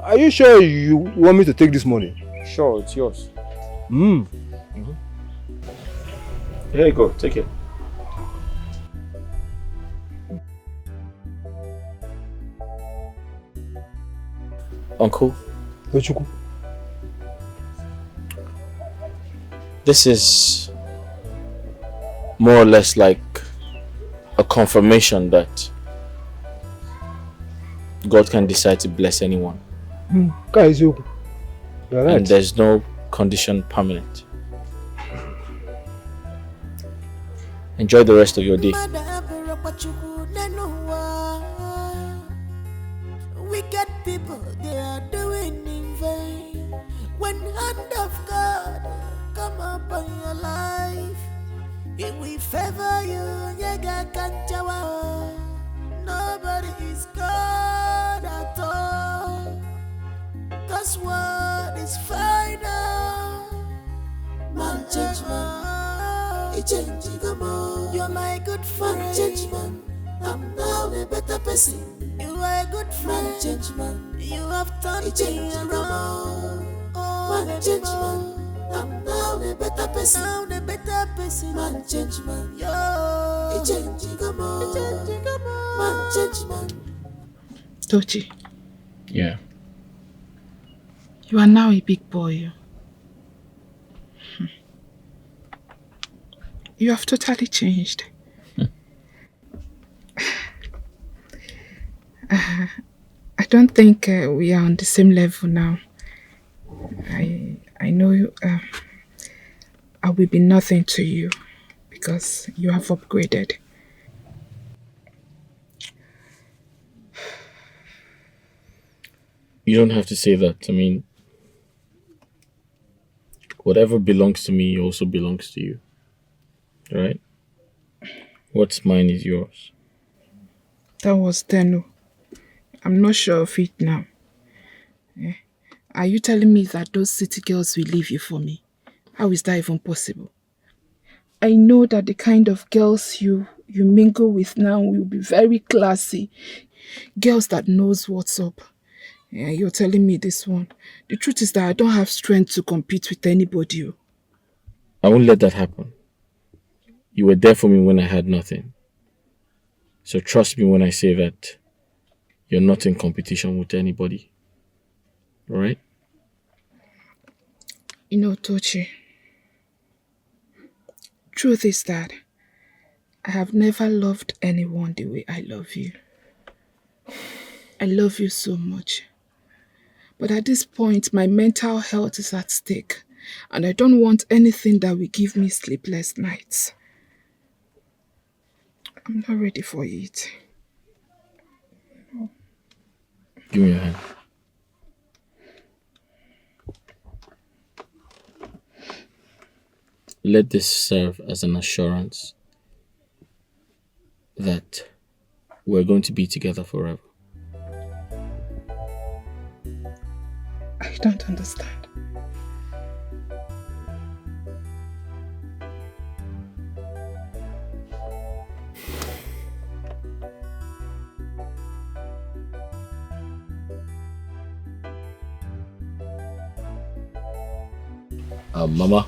are you sure you want me to take this money? Sure, it's yours. Here you go, take it. Uncle. Tochukwu. This is more or less like a confirmation that God can decide to bless anyone. Guys, you're right. And there's no condition permanent. Enjoy the rest of your day. Wicked people, they are doing in vain. When hand of God come upon your life, it will favor you. Yega kanchawa. Nobody is God at all. 'Cause word is final. Man change man, he change man. You're my good friend. Man change man, I'm now a better person. You are a good friend. Man change man, you have turned me around. Oh, man change man, I'm now a better person. Now a better person. Man change man, yo. He change man. Man change man. Tochi, Yeah. you are now a big boy. You have totally changed. I don't think we are on the same level now. I know I will be nothing to you because you have upgraded. You don't have to say that. I mean, whatever belongs to me also belongs to you. Right? What's mine is yours. That was then. I'm not sure of it now. Are you telling me that those city girls will leave you for me? How is that even possible? I know that the kind of girls you mingle with now will be very classy. Girls that knows what's up. Yeah, you're telling me this one. The truth is that I don't have strength to compete with anybody. I won't let that happen. You were there for me when I had nothing. So trust me when I say that you're not in competition with anybody. Alright? You know, Tochi, truth is that I have never loved anyone the way I love you. I love you so much. But at this point, my mental health is at stake, and I don't want anything that will give me sleepless nights. I'm not ready for it. Give me your hand. Let this serve as an assurance that we're going to be together forever. I don't understand. Mama,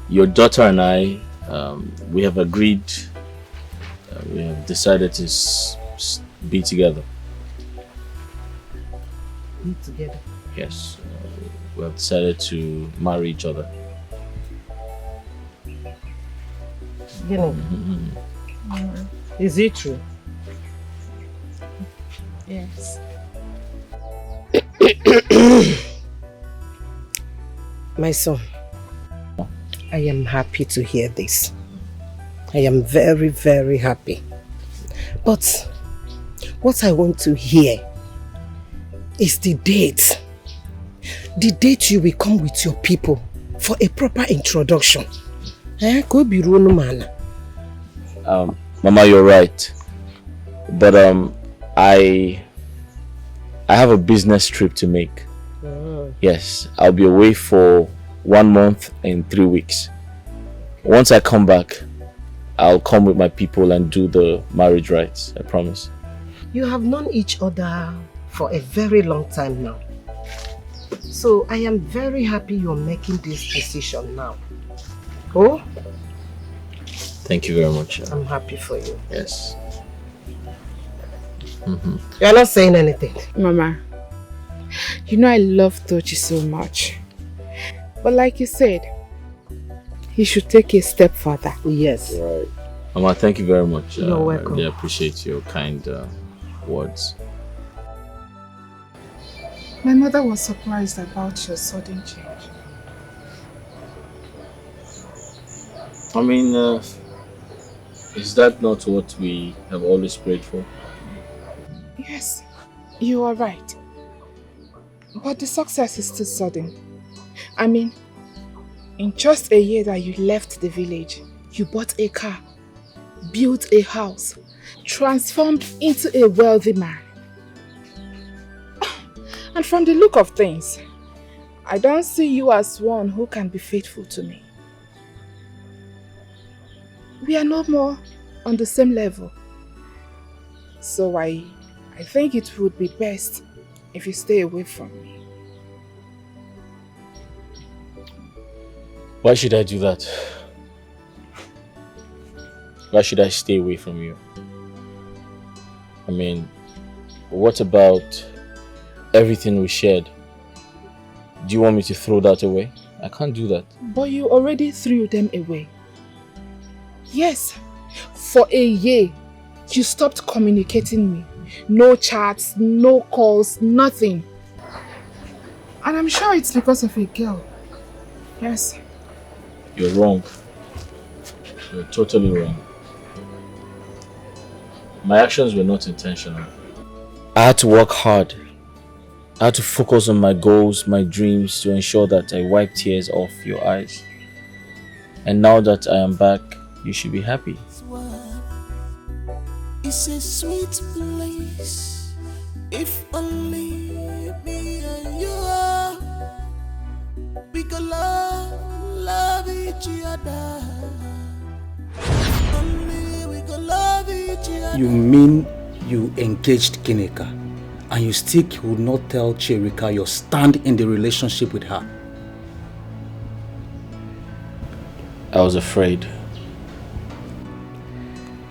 your daughter and I, we have agreed, we have decided to be together. Be together? Yes, we have decided to marry each other. You know, is it true? Yes. My son, I am happy to hear this. I am very, very happy. But what I want to hear is the date. The date you will come with your people for a proper introduction. Could be man. Mama, you're right. But I have a business trip to make. Yes, I'll be away for 1 month and 3 weeks. Once I come back, I'll come with my people and do the marriage rites, I promise. You have known each other for a very long time now. So I am very happy you're making this decision now. Oh? Thank you very much. I'm happy for you. Yes. You're not saying anything. Mama, you know I love Tochi so much. But like you said, he should take a step further. Yes. Right. Mama, thank you very much. You're welcome. I really appreciate your kind words. My mother was surprised about your sudden change. I mean, is that not what we have always prayed for? Yes, you are right. But the success is too sudden. I mean, in just a year that you left the village, you bought a car, built a house, transformed into a wealthy man. And from the look of things, I don't see you as one who can be faithful to me. We are no more on the same level. So I think it would be best if you stay away from me. Why should I do that? Why should I stay away from you? I mean, what about everything we shared? Do you want me to throw that away? I can't do that. But you already threw them away. Yes, for a year, you stopped communicating me. No chats, no calls, nothing. And I'm sure it's because of a girl. Yes. You're wrong. You're totally wrong. My actions were not intentional. I had to work hard. I had to focus on my goals, my dreams to ensure that I wipe tears off your eyes. And now that I am back, you should be happy. It's a sweet place. If only me and you are, we could love each other. Only we could love each other. You mean you engaged Kineka and you still would not tell Cherika your stand in the relationship with her? I was afraid.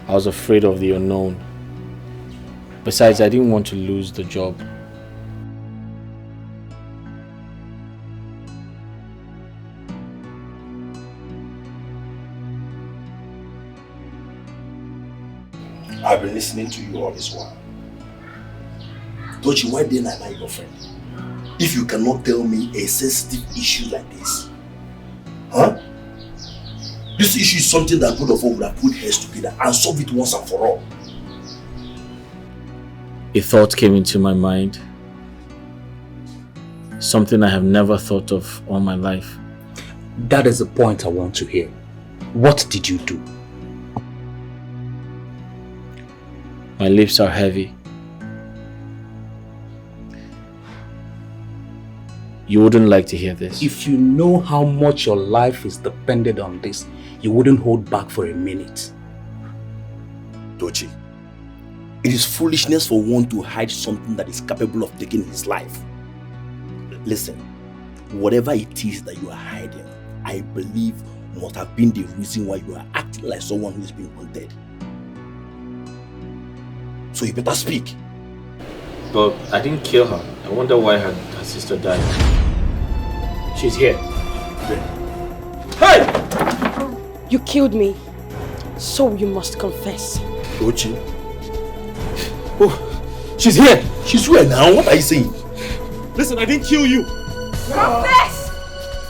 I was afraid of the unknown. Besides, I didn't want to lose the job. I've been listening to you all this while. Tochi, why didn't I marry your friend? If you cannot tell me a sensitive issue like this, huh? This issue is something that both of us would have put heads together and solve it once and for all. A thought came into my mind. Something I have never thought of all my life. That is the point I want to hear. What did you do? My lips are heavy. You wouldn't like to hear this. If you know how much your life is dependent on this, you wouldn't hold back for a minute. Tochi, it is foolishness for one to hide something that is capable of taking his life. Listen, whatever it is that you are hiding, I believe must have been the reason why you are acting like someone who is being hunted. So you better speak. But I didn't kill her. I wonder why her sister died. She's here. Hey! You killed me, so you must confess. Ochi. Oh, she's here. She's here now. What are you saying? Listen, I didn't kill you. Confess!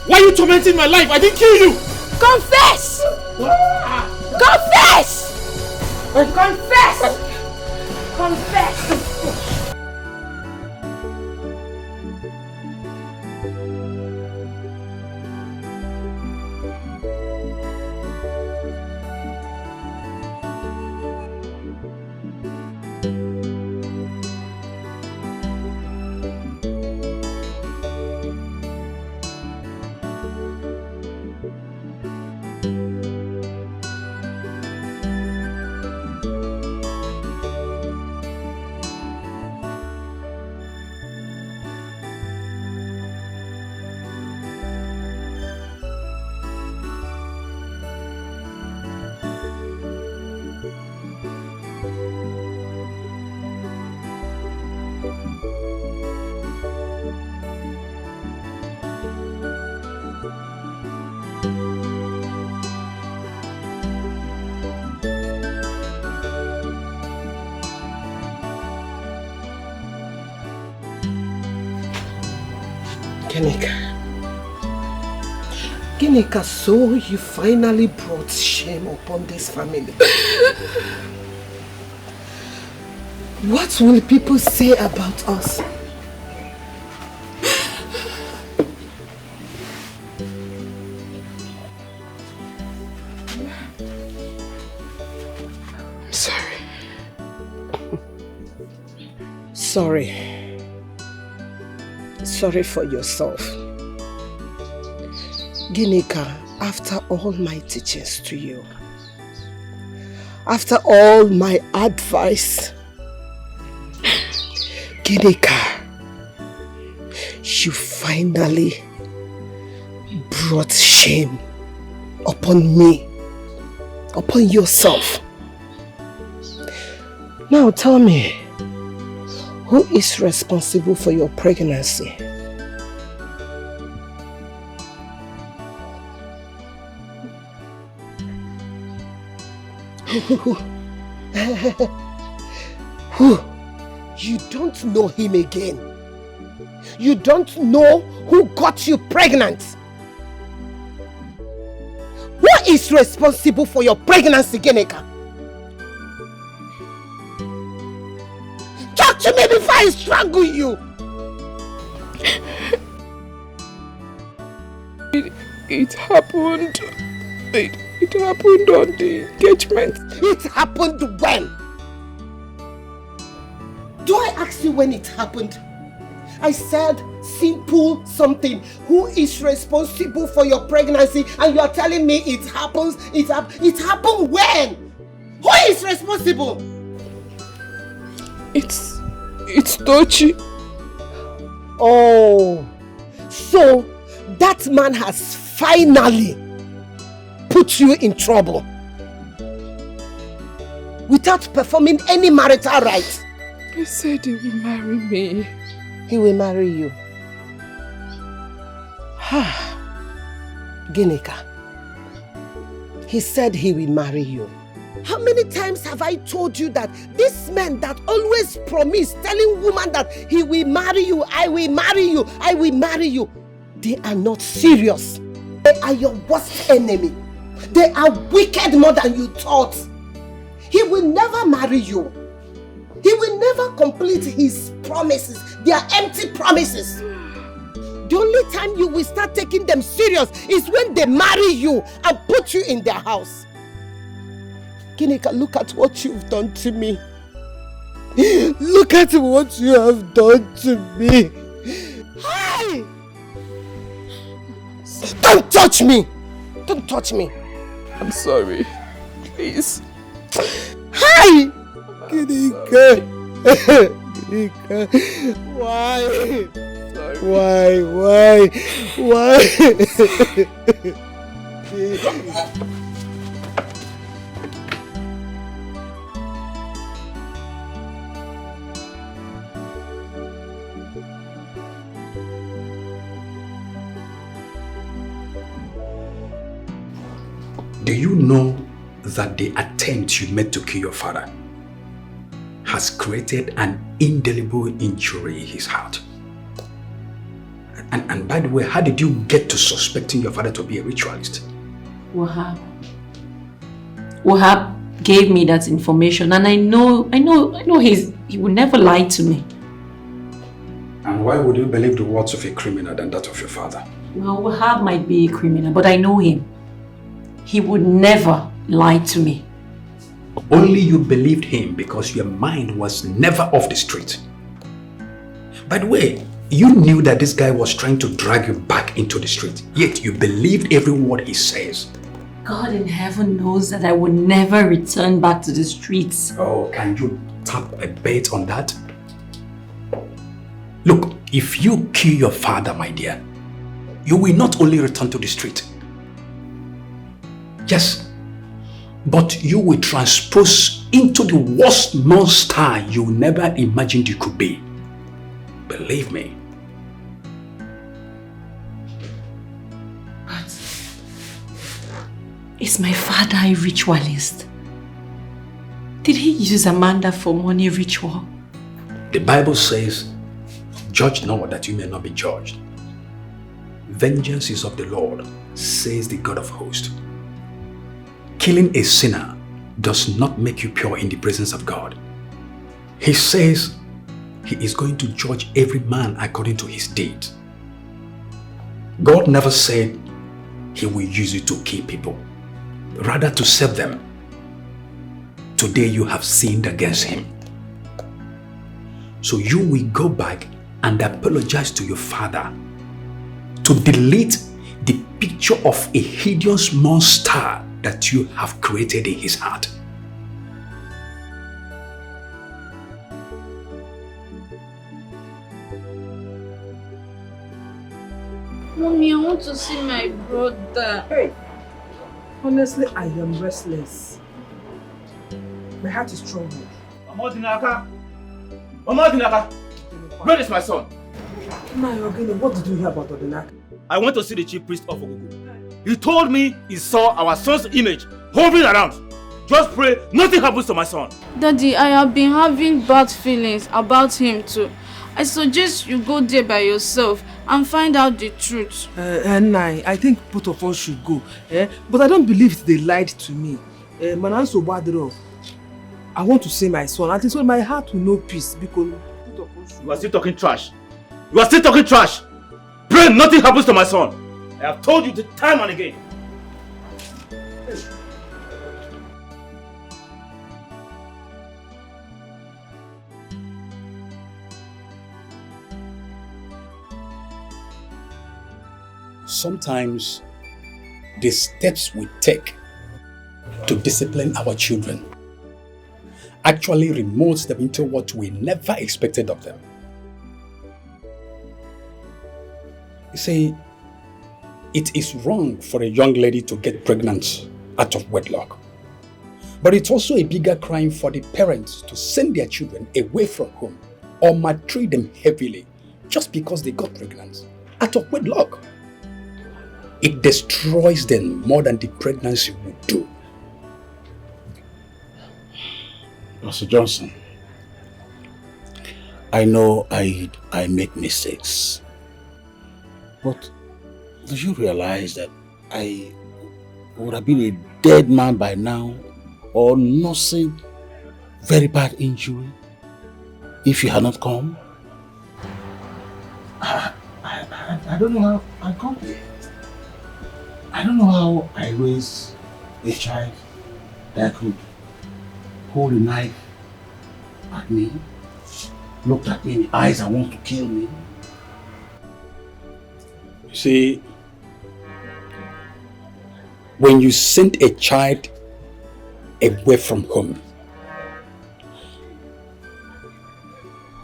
Why are you tormenting my life? I didn't kill you. Confess! Confess! Confess! Confess! Ginika, so you finally brought shame upon this family. What will people say about us? I'm sorry. Sorry. Sorry for yourself. Ginika, after all my teachings to you, after all my advice, Ginika, you finally brought shame upon me, upon yourself. Now tell me, who is responsible for your pregnancy? Who? You don't know him again. You don't know who got you pregnant. Who is responsible for your pregnancy, Ginika? Talk to me before I strangle you. It happened. It happened on the engagement. It happened when? Do I ask you when it happened? I said simple something. Who is responsible for your pregnancy? And you are telling me it happens. It happened when? Who is responsible? It's Tochi. Oh, so that man has finally put you in trouble without performing any marital rites. He said he will marry me. He will marry you. Ginika, he said he will marry you. How many times have I told you that these men that always promise, telling women that he will marry you, I will marry you, I will marry you, they are not serious. They are your worst enemy. They are wicked more than you thought. He will never marry you. He will never complete his promises. They are empty promises. The only time you will start taking them serious is when they marry you and put you in their house. Ginika, look at what you've done to me. Look at what you have done to me. Hey! Don't touch me! Don't touch me. I'm sorry. Please. Hey! Ginika. Ginika. Why? Sorry. Do you know that the attempt you made to kill your father has created an indelible injury in his heart? And by the way, how did you get to suspecting your father to be a ritualist? Wahab gave me that information, and I know he would never lie to me. And why would you believe the words of a criminal than that of your father? Well, Wahab might be a criminal, but I know him. He would never lie to me. Only you believed him because your mind was never off the street. By the way, you knew that this guy was trying to drag you back into the street, yet you believed every word he says. God in heaven knows that I would never return back to the streets. Oh, can you tap a bet on that? Look, if you kill your father, my dear, you will not only return to the street. Yes, but you will transpose into the worst monster you never imagined you could be. Believe me. But is my father a ritualist? Did he use Amanda for money ritual? The Bible says, judge not that you may not be judged. Vengeance is of the Lord, says the God of hosts. Killing a sinner does not make you pure in the presence of God. He says he is going to judge every man according to his deeds. God never said he will use you to kill people, rather to save them. Today you have sinned against him. So you will go back and apologize to your father to delete the picture of a hideous monster that you have created in his heart. Mommy, I want to see my brother. Hey, honestly, I am restless. My heart is troubled. Mama Dinaka! Mama Dinaka! Where is my son? What did you hear about Odinaka? I went to see the chief priest of Ogugu. He told me he saw our son's image hovering around. Just pray nothing happens to my son. Daddy, I have been having bad feelings about him too. I suggest you go there by yourself and find out the truth. I think both of us should go. But I don't believe they lied to me. Mananso Badro, I want to see my son. At least my heart will know peace because both of us should. You are still talking trash. You are still talking trash. Pray nothing happens to my son. I have told you the time and again. Sometimes the steps we take to discipline our children actually removes them into what we never expected of them. You see, it is wrong for a young lady to get pregnant out of wedlock. But it's also a bigger crime for the parents to send their children away from home or maltreat them heavily just because they got pregnant out of wedlock. It destroys them more than the pregnancy would do. Mr. Johnson, I know I make mistakes, but do you realize that I would have been a dead man by now or nursing very bad injury if you had not come? I don't know how I got here. I don't know how I raised a child that could hold a knife at me, looked at me in the eyes and want to kill me. You see, when you send a child away from home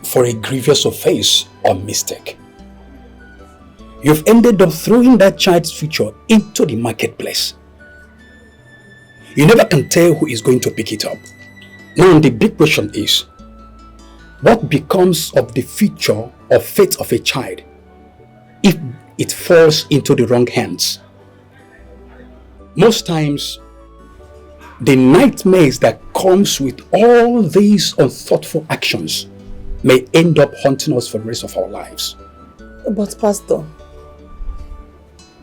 for a grievous offense or mistake, You've ended up throwing that child's future into the marketplace. You never can tell who is going to pick it up. Now the big question is, what becomes of the future or fate of a child if it falls into the wrong hands? Most times, the nightmares that comes with all these unthoughtful actions may end up haunting us for the rest of our lives. But Pastor,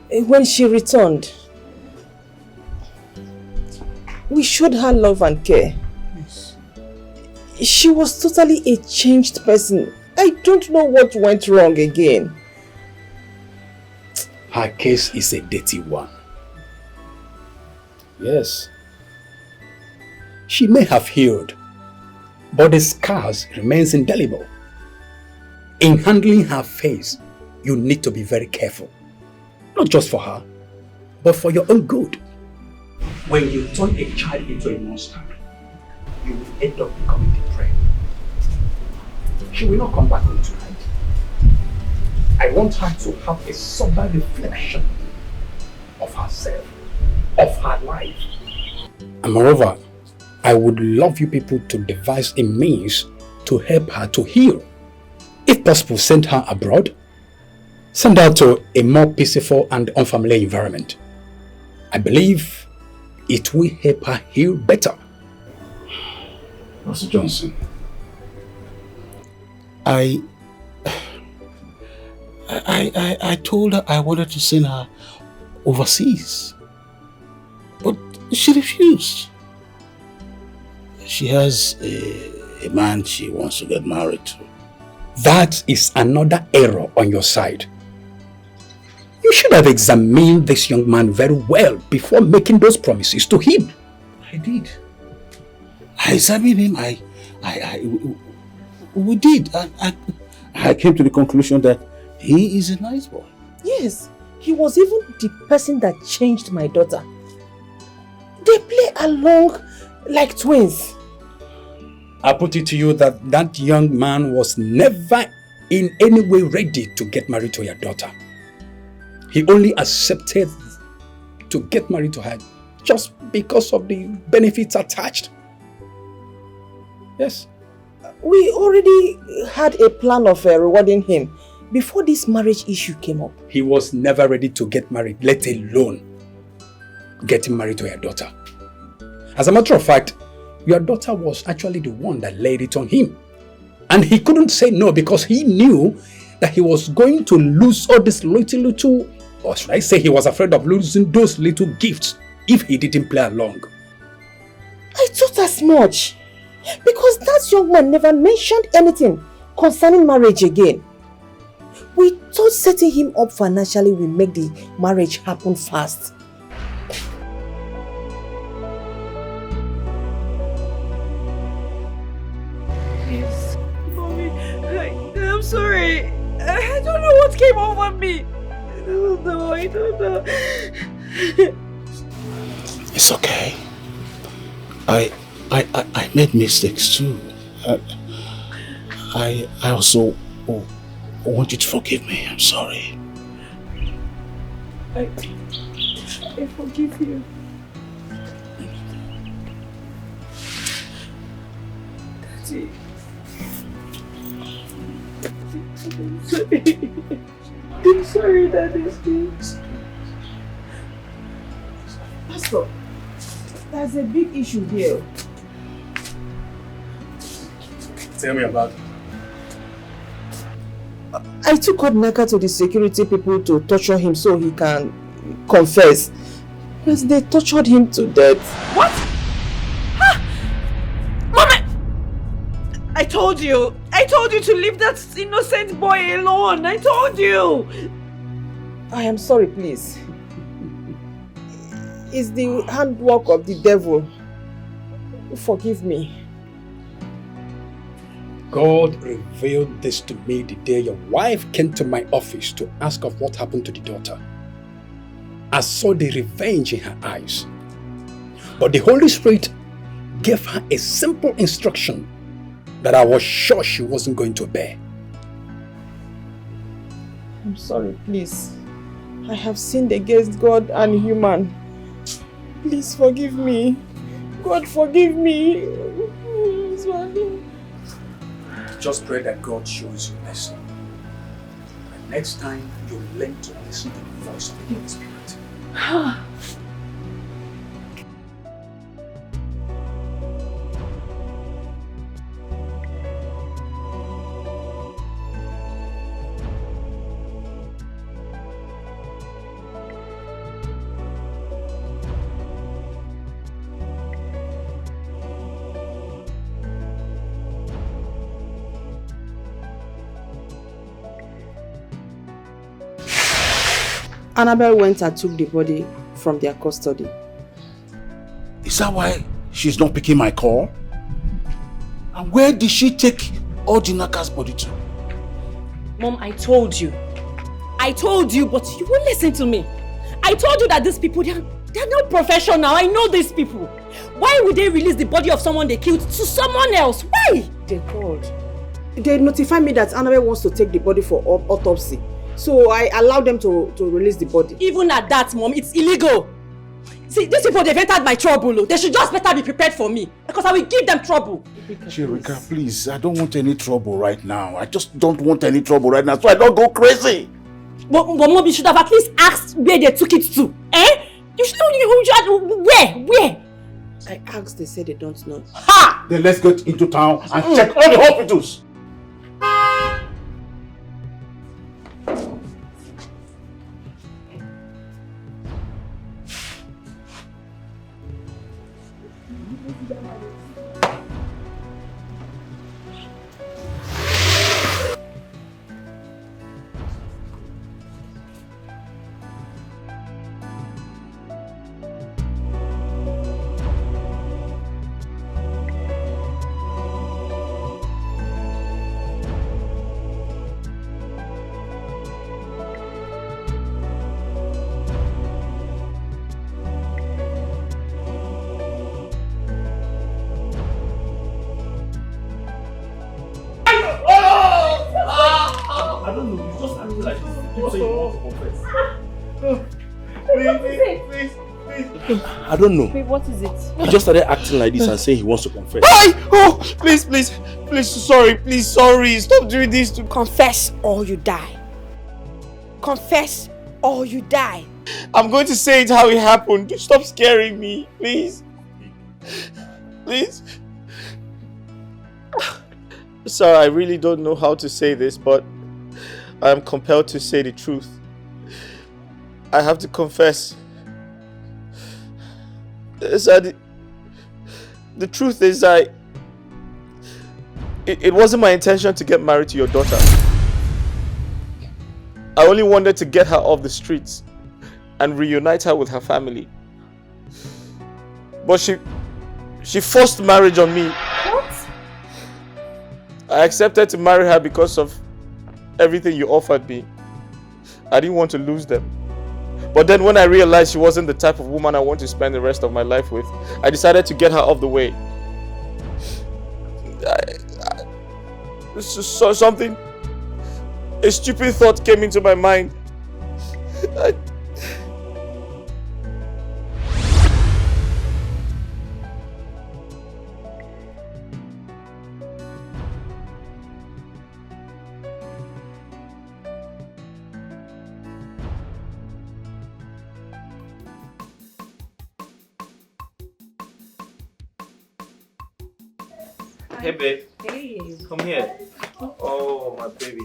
when she returned, we showed her love and care. Yes. She was totally a changed person. I don't know what went wrong again. Her case is a dirty one. Yes. She may have healed, but the scars remains indelible. In handling her face, you need to be very careful. Not just for her, but for your own good. When you turn a child into a monster, you will end up becoming the prey. She will not come back home tonight. I want her to have a sober reflection of herself, of her life. And moreover, I would love you people to devise a means to help her to heal. If possible, send her abroad. Send her to a more peaceful and unfamiliar environment. I believe it will help her heal better. Pastor Johnson, I told her I wanted to send her overseas, but she refused. She has a man she wants to get married to. That is another error on your side. You should have examined this young man very well before making those promises to him. I did. I examined him. We did. I came to the conclusion that he is a nice boy. Yes, he was even the person that changed my daughter. They play along like twins. I put it to you that that young man was never in any way ready to get married to your daughter. He only accepted to get married to her just because of the benefits attached. Yes. We already had a plan of rewarding him before this marriage issue came up. He was never ready to get married, let alone getting married to your daughter. As a matter of fact, your daughter was actually the one that laid it on him. And he couldn't say no because he knew that he was going to lose all this little, or should I say he was afraid of losing those little gifts if he didn't play along. I thought as much. Because that young man never mentioned anything concerning marriage again. We thought setting him up financially will make the marriage happen fast. Please, Mommy, I'm sorry. I don't know what came over me. I don't know. It's okay. I made mistakes too. I also want you to forgive me. I'm sorry. I forgive you. Daddy. I'm sorry. I'm sorry, Daddy. Pastor, there's a big issue here. Tell me about it. I took Odinaka to the security people to torture him so he can confess. Yes, they tortured him to death. What? Ah! Mama! I told you to leave that innocent boy alone. I told you. I am sorry, please. It's the handwork of the devil. Forgive me. God revealed this to me the day your wife came to my office to ask of what happened to the daughter. I saw the revenge in her eyes. But the Holy Spirit gave her a simple instruction that I was sure she wasn't going to obey. I'm sorry, please. I have sinned against God and human. Please forgive me. God, forgive me. Just pray that God shows you mercy. And next time, you learn to listen to the voice of the Holy Spirit. Annabelle went and took the body from their custody. Is that why she's not picking my call? And where did she take Odinaka's body to? Mom, I told you. I told you, but you won't listen to me. I told you that these people, they're not professional. I know these people. Why would they release the body of someone they killed to someone else? Why? They called. They notified me that Annabelle wants to take the body for autopsy. So I allowed them to release the body. Even at that, Mom, it's illegal. See, these people, they've entered my trouble. They should just better be prepared for me. Because I will give them trouble. Chirika, please, I don't want any trouble right now. I just don't want any trouble right now, so I don't go crazy. But Mom, you should have at least asked where they took it to. Eh? You should know where? I asked, they said they don't know. Ha! Then let's get into town and check all the hospitals. I don't know, you just acting like this. You say you want to confess. Please. I don't know. Wait, what is it? He just started acting like this and saying he wants to confess. Oh, please, sorry. Stop doing this to confess or you die. Confess or you die. I'm going to say it how it happened. Stop scaring me, please. Please. Sorry, I really don't know how to say this, but I am compelled to say the truth. I have to confess. Sir, the truth is it wasn't my intention to get married to your daughter. I only wanted to get her off the streets and reunite her with her family. But she forced marriage on me. What? I accepted to marry her because of everything you offered me. I didn't want to lose them. But then when I realized she wasn't the type of woman I want to spend the rest of my life with, I decided to get her off the way. A stupid thought came into my mind. Hey babe. Hey. Come here. Oh my baby.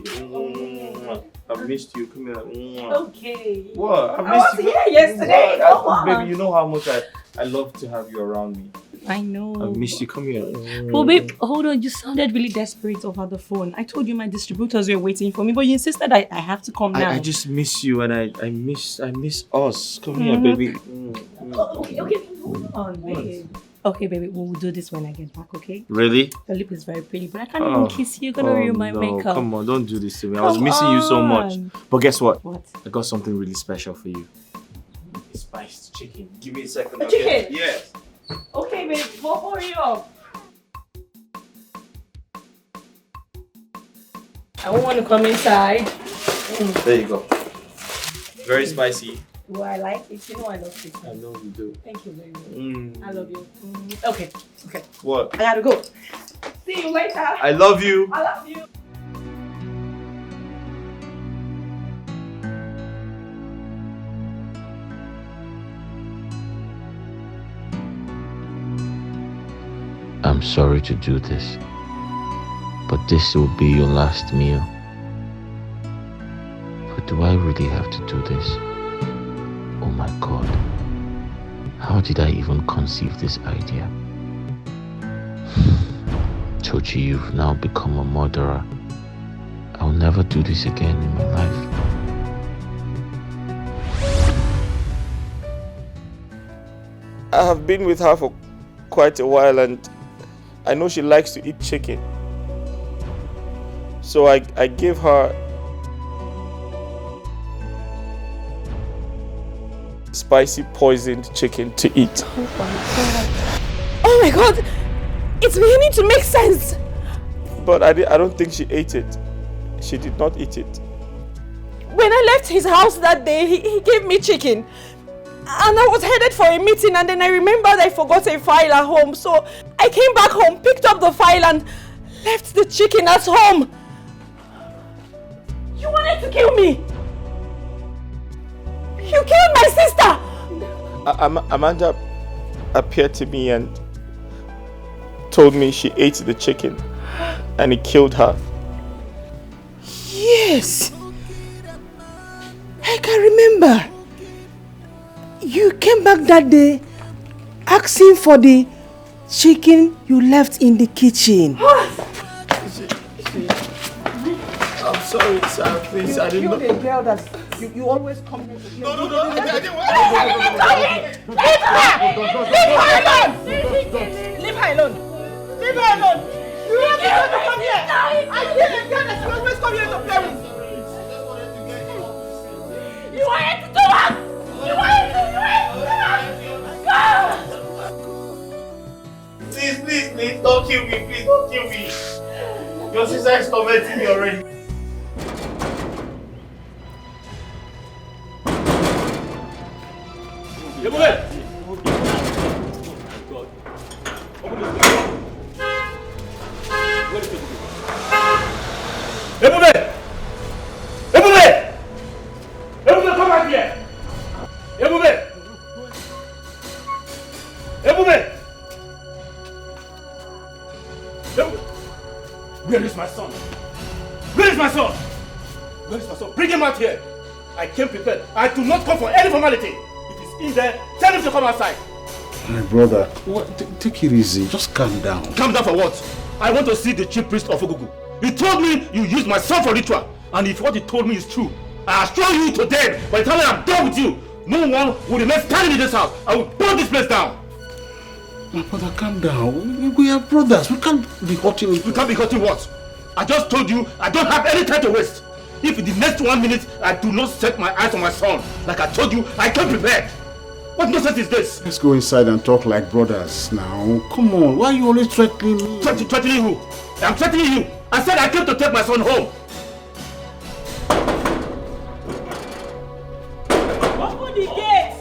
I've missed you. Come here. Okay. What? I was here yesterday. Come on. Baby, you know how much I love to have you around me. I know. I've missed you. Come here. Well, babe, hold on. You sounded really desperate over the phone. I told you my distributors were waiting for me, but you insisted I have to come now. I just miss you and I miss us. Come here, baby. Okay. Hold on, babe. Okay, baby, we'll do this when I get back, okay? Really? Your lip is very pretty, but I can't even kiss you. You're gonna ruin my makeup. Come on, don't do this to me. I was missing you so much. But guess what? What? I got something really special for you. Spiced chicken. Give me a second. A chicken? Yes. Okay, babe, we'll hurry up. I won't want to come inside. There you go. Very spicy. Well, I like it. You know I love it. I know you do. Thank you very much. I love you. Okay. What? I gotta go. See you later. I love you. I love you. I'm sorry to do this, but this will be your last meal. But do I really have to do this? Oh my God. How did I even conceive this idea? Tochi, you've now become a murderer. I'll never do this again in my life. I have been with her for quite a while and I know she likes to eat chicken. So I gave her spicy poisoned chicken to eat. Oh my God! It's beginning to make sense. But I don't think she ate it. She did not eat it. When I left his house that day, he gave me chicken. And I was headed for a meeting and then I remembered I forgot a file at home. So I came back home, picked up the file and left the chicken at home. You wanted to kill me. You killed my sister. Amanda appeared to me and told me she ate the chicken and it killed her. Yes. I can remember. You came back that day asking for the chicken you left in the kitchen. I'm sorry, sir. Please, I didn't know. You're the girl that you always come here to kill. No, I didn't want Leave her alone. Leave her alone. You want to come here. I hear a girl that you always come here to play with. You wanted to do what? You wanted to do it. Please, don't kill me. Please, don't kill me. Your sister is tormenting me already. Ebube, come back here! Ebube! Where is my son? Where is my son? Where is my son? Bring him out here. I came prepared. I do not come for any formality. If he's in there, tell him to come outside. My brother, take it easy. Just calm down. Calm down for what? I want to see the chief priest of Ogugu. He told me you used my son for ritual. And if what he told me is true, I assure you to death. By the time I'm done with you, no one will remain standing in this house. I will burn this place down. My brother, calm down. We are brothers. We can't be hurting. We can't be hurting what? I just told you I don't have any time to waste. If in the next 1 minute I do not set my eyes on my son, like I told you, I came prepared. What nonsense is this? Let's go inside and talk like brothers now. Come on, why are you always threatening me? Threatening who? I'm threatening you. I said I came to take my son home. Open the gate.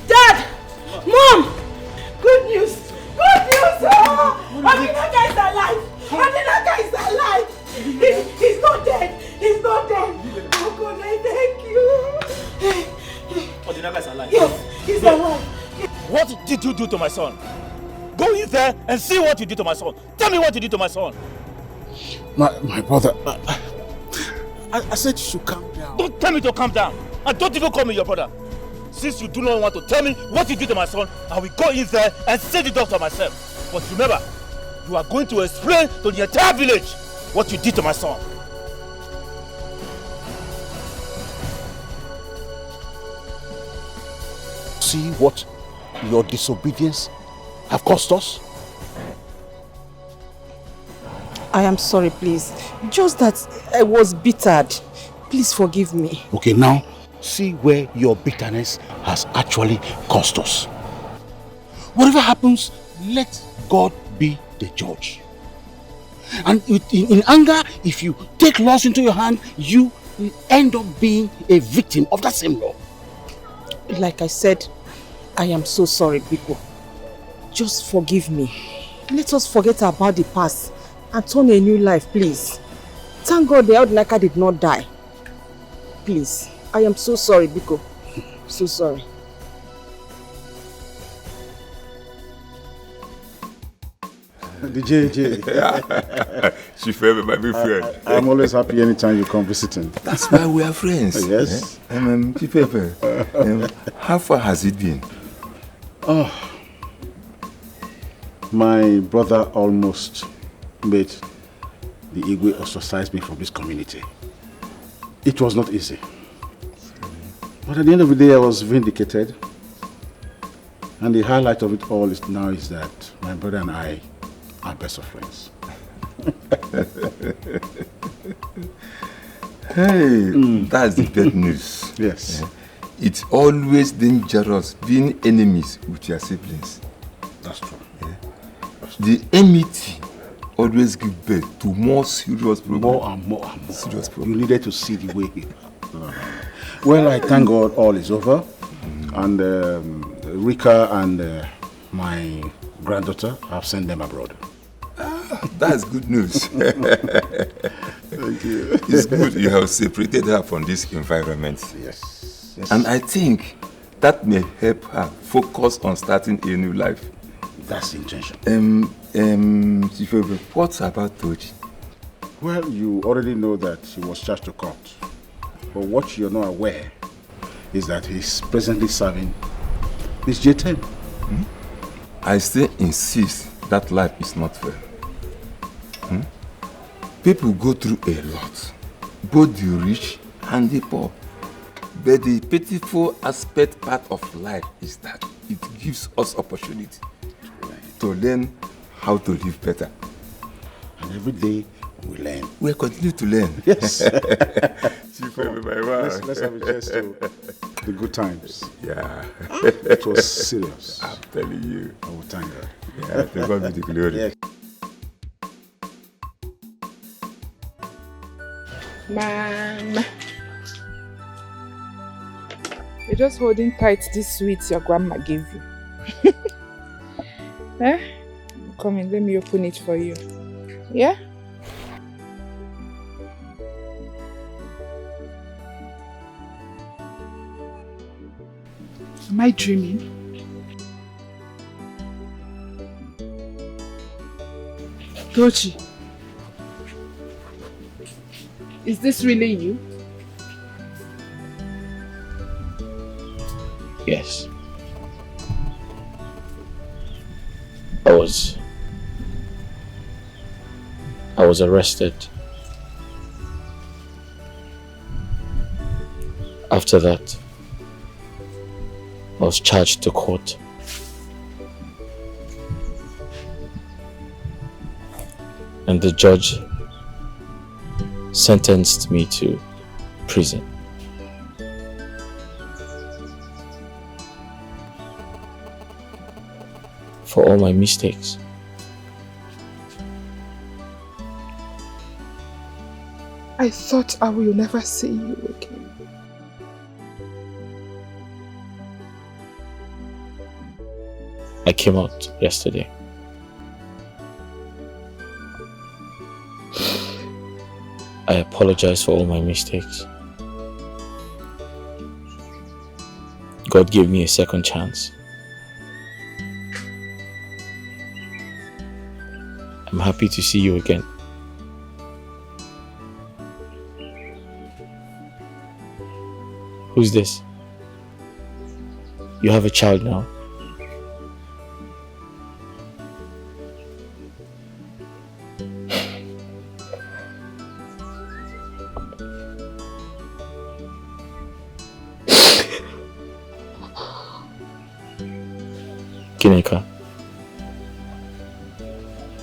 Dad! Mom! Good news! Good news! Odinaka is alive! Odinaka is alive! He's not dead! He's not dead! Oh God, I thank you! Odinaka is alive? Yes, he's alive! What did you do to my son? Go in there and see what you did to my son. Tell me what you did to my son. My brother, I said you should calm down. Don't tell me to calm down. And don't even call me your brother. Since you do not want to tell me what you did to my son, I will go in there and see the doctor myself. But remember, you are going to explain to the entire village what you did to my son. See what your disobedience have cost us? I am sorry, please. Just that I was bittered. Please forgive me. Okay, now see where your bitterness has actually cost us. Whatever happens, let God be the judge. And in anger, if you take laws into your hand, you will end up being a victim of that same law. Like I said, I am so sorry, Biko. Just forgive me. Let us forget about the past and turn a new life, please. Thank God the Odinaka did not die. Please, I am so sorry, Biko. So sorry. The JJ. She forever my big friend. I'm always happy anytime you come visiting. That's why we are friends. Yes. How far has it been? Oh, my brother almost made the Igwe ostracize me from this community. It was not easy. But at the end of the day, I was vindicated. And the highlight of it all is that my brother and I are best of friends. Hey, that's the bad news. Yes. It's always dangerous being enemies with your siblings. That's true. The enmity always gives birth to more serious problems. More and more. Serious problems. You needed to see the way. Well, I thank God all is over. And Rika and my granddaughter, I've sent them abroad. That's good news. Thank you. It's good you have separated her from this environment. Yes. And I think that may help her focus on starting a new life. That's the intention. What about Tochi? Well, you already know that he was charged to court. But what you're not aware is that he's presently serving his J10. I still insist that life is not fair. People go through a lot, both the rich and the poor. But the pitiful aspect part of life is that it gives us opportunity to learn how to live better. And every day we learn. We continue to learn. Yes. Let's have a chest to the good times. Yeah. It was serious. I'm telling you. I will thank God. Yeah, to God be the glory. Yes. Man, you're just holding tight these sweets your grandma gave you. Eh? Come in, let me open it for you. Yeah? Am I dreaming? Tochi, is this really you? Yes. I was arrested. After that, I was charged to court. And the judge sentenced me to prison. For all my mistakes. I thought I will never see you again. I came out yesterday. I apologize for all my mistakes. God gave me a second chance. I'm happy to see you again. Who's this? You have a child now. Kineka,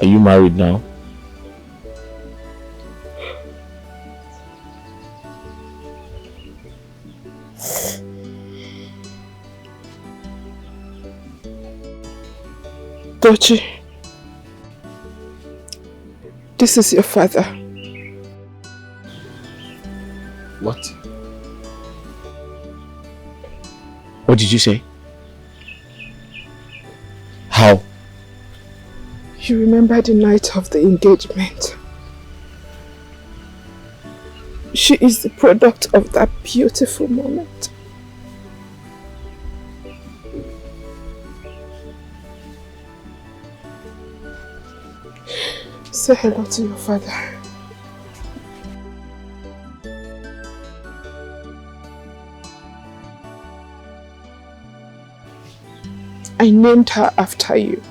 are you married now? Tochi, This is your father. What? What did you say? How? You remember the night of the engagement? She is the product of that beautiful moment. Say hello to your father. I named her after you.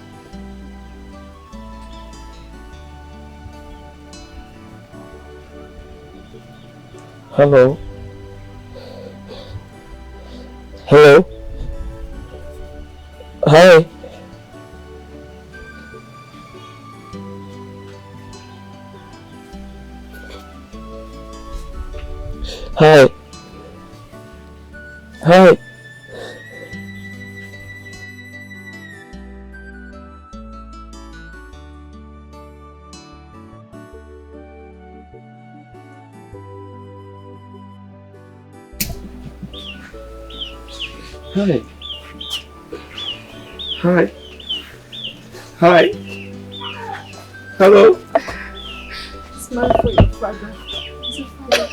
Hello? Hello? Hi? Hi? Hi? Hi. Hi. Hi. Hello. Smile for your father. It's your father.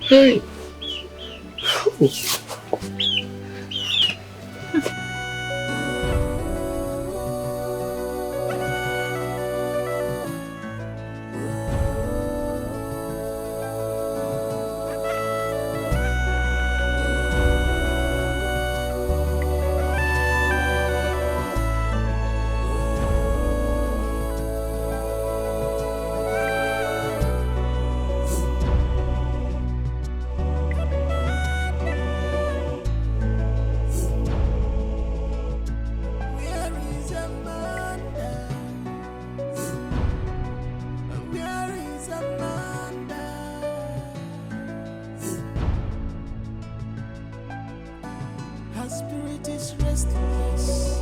Hi. Her spirit is restless.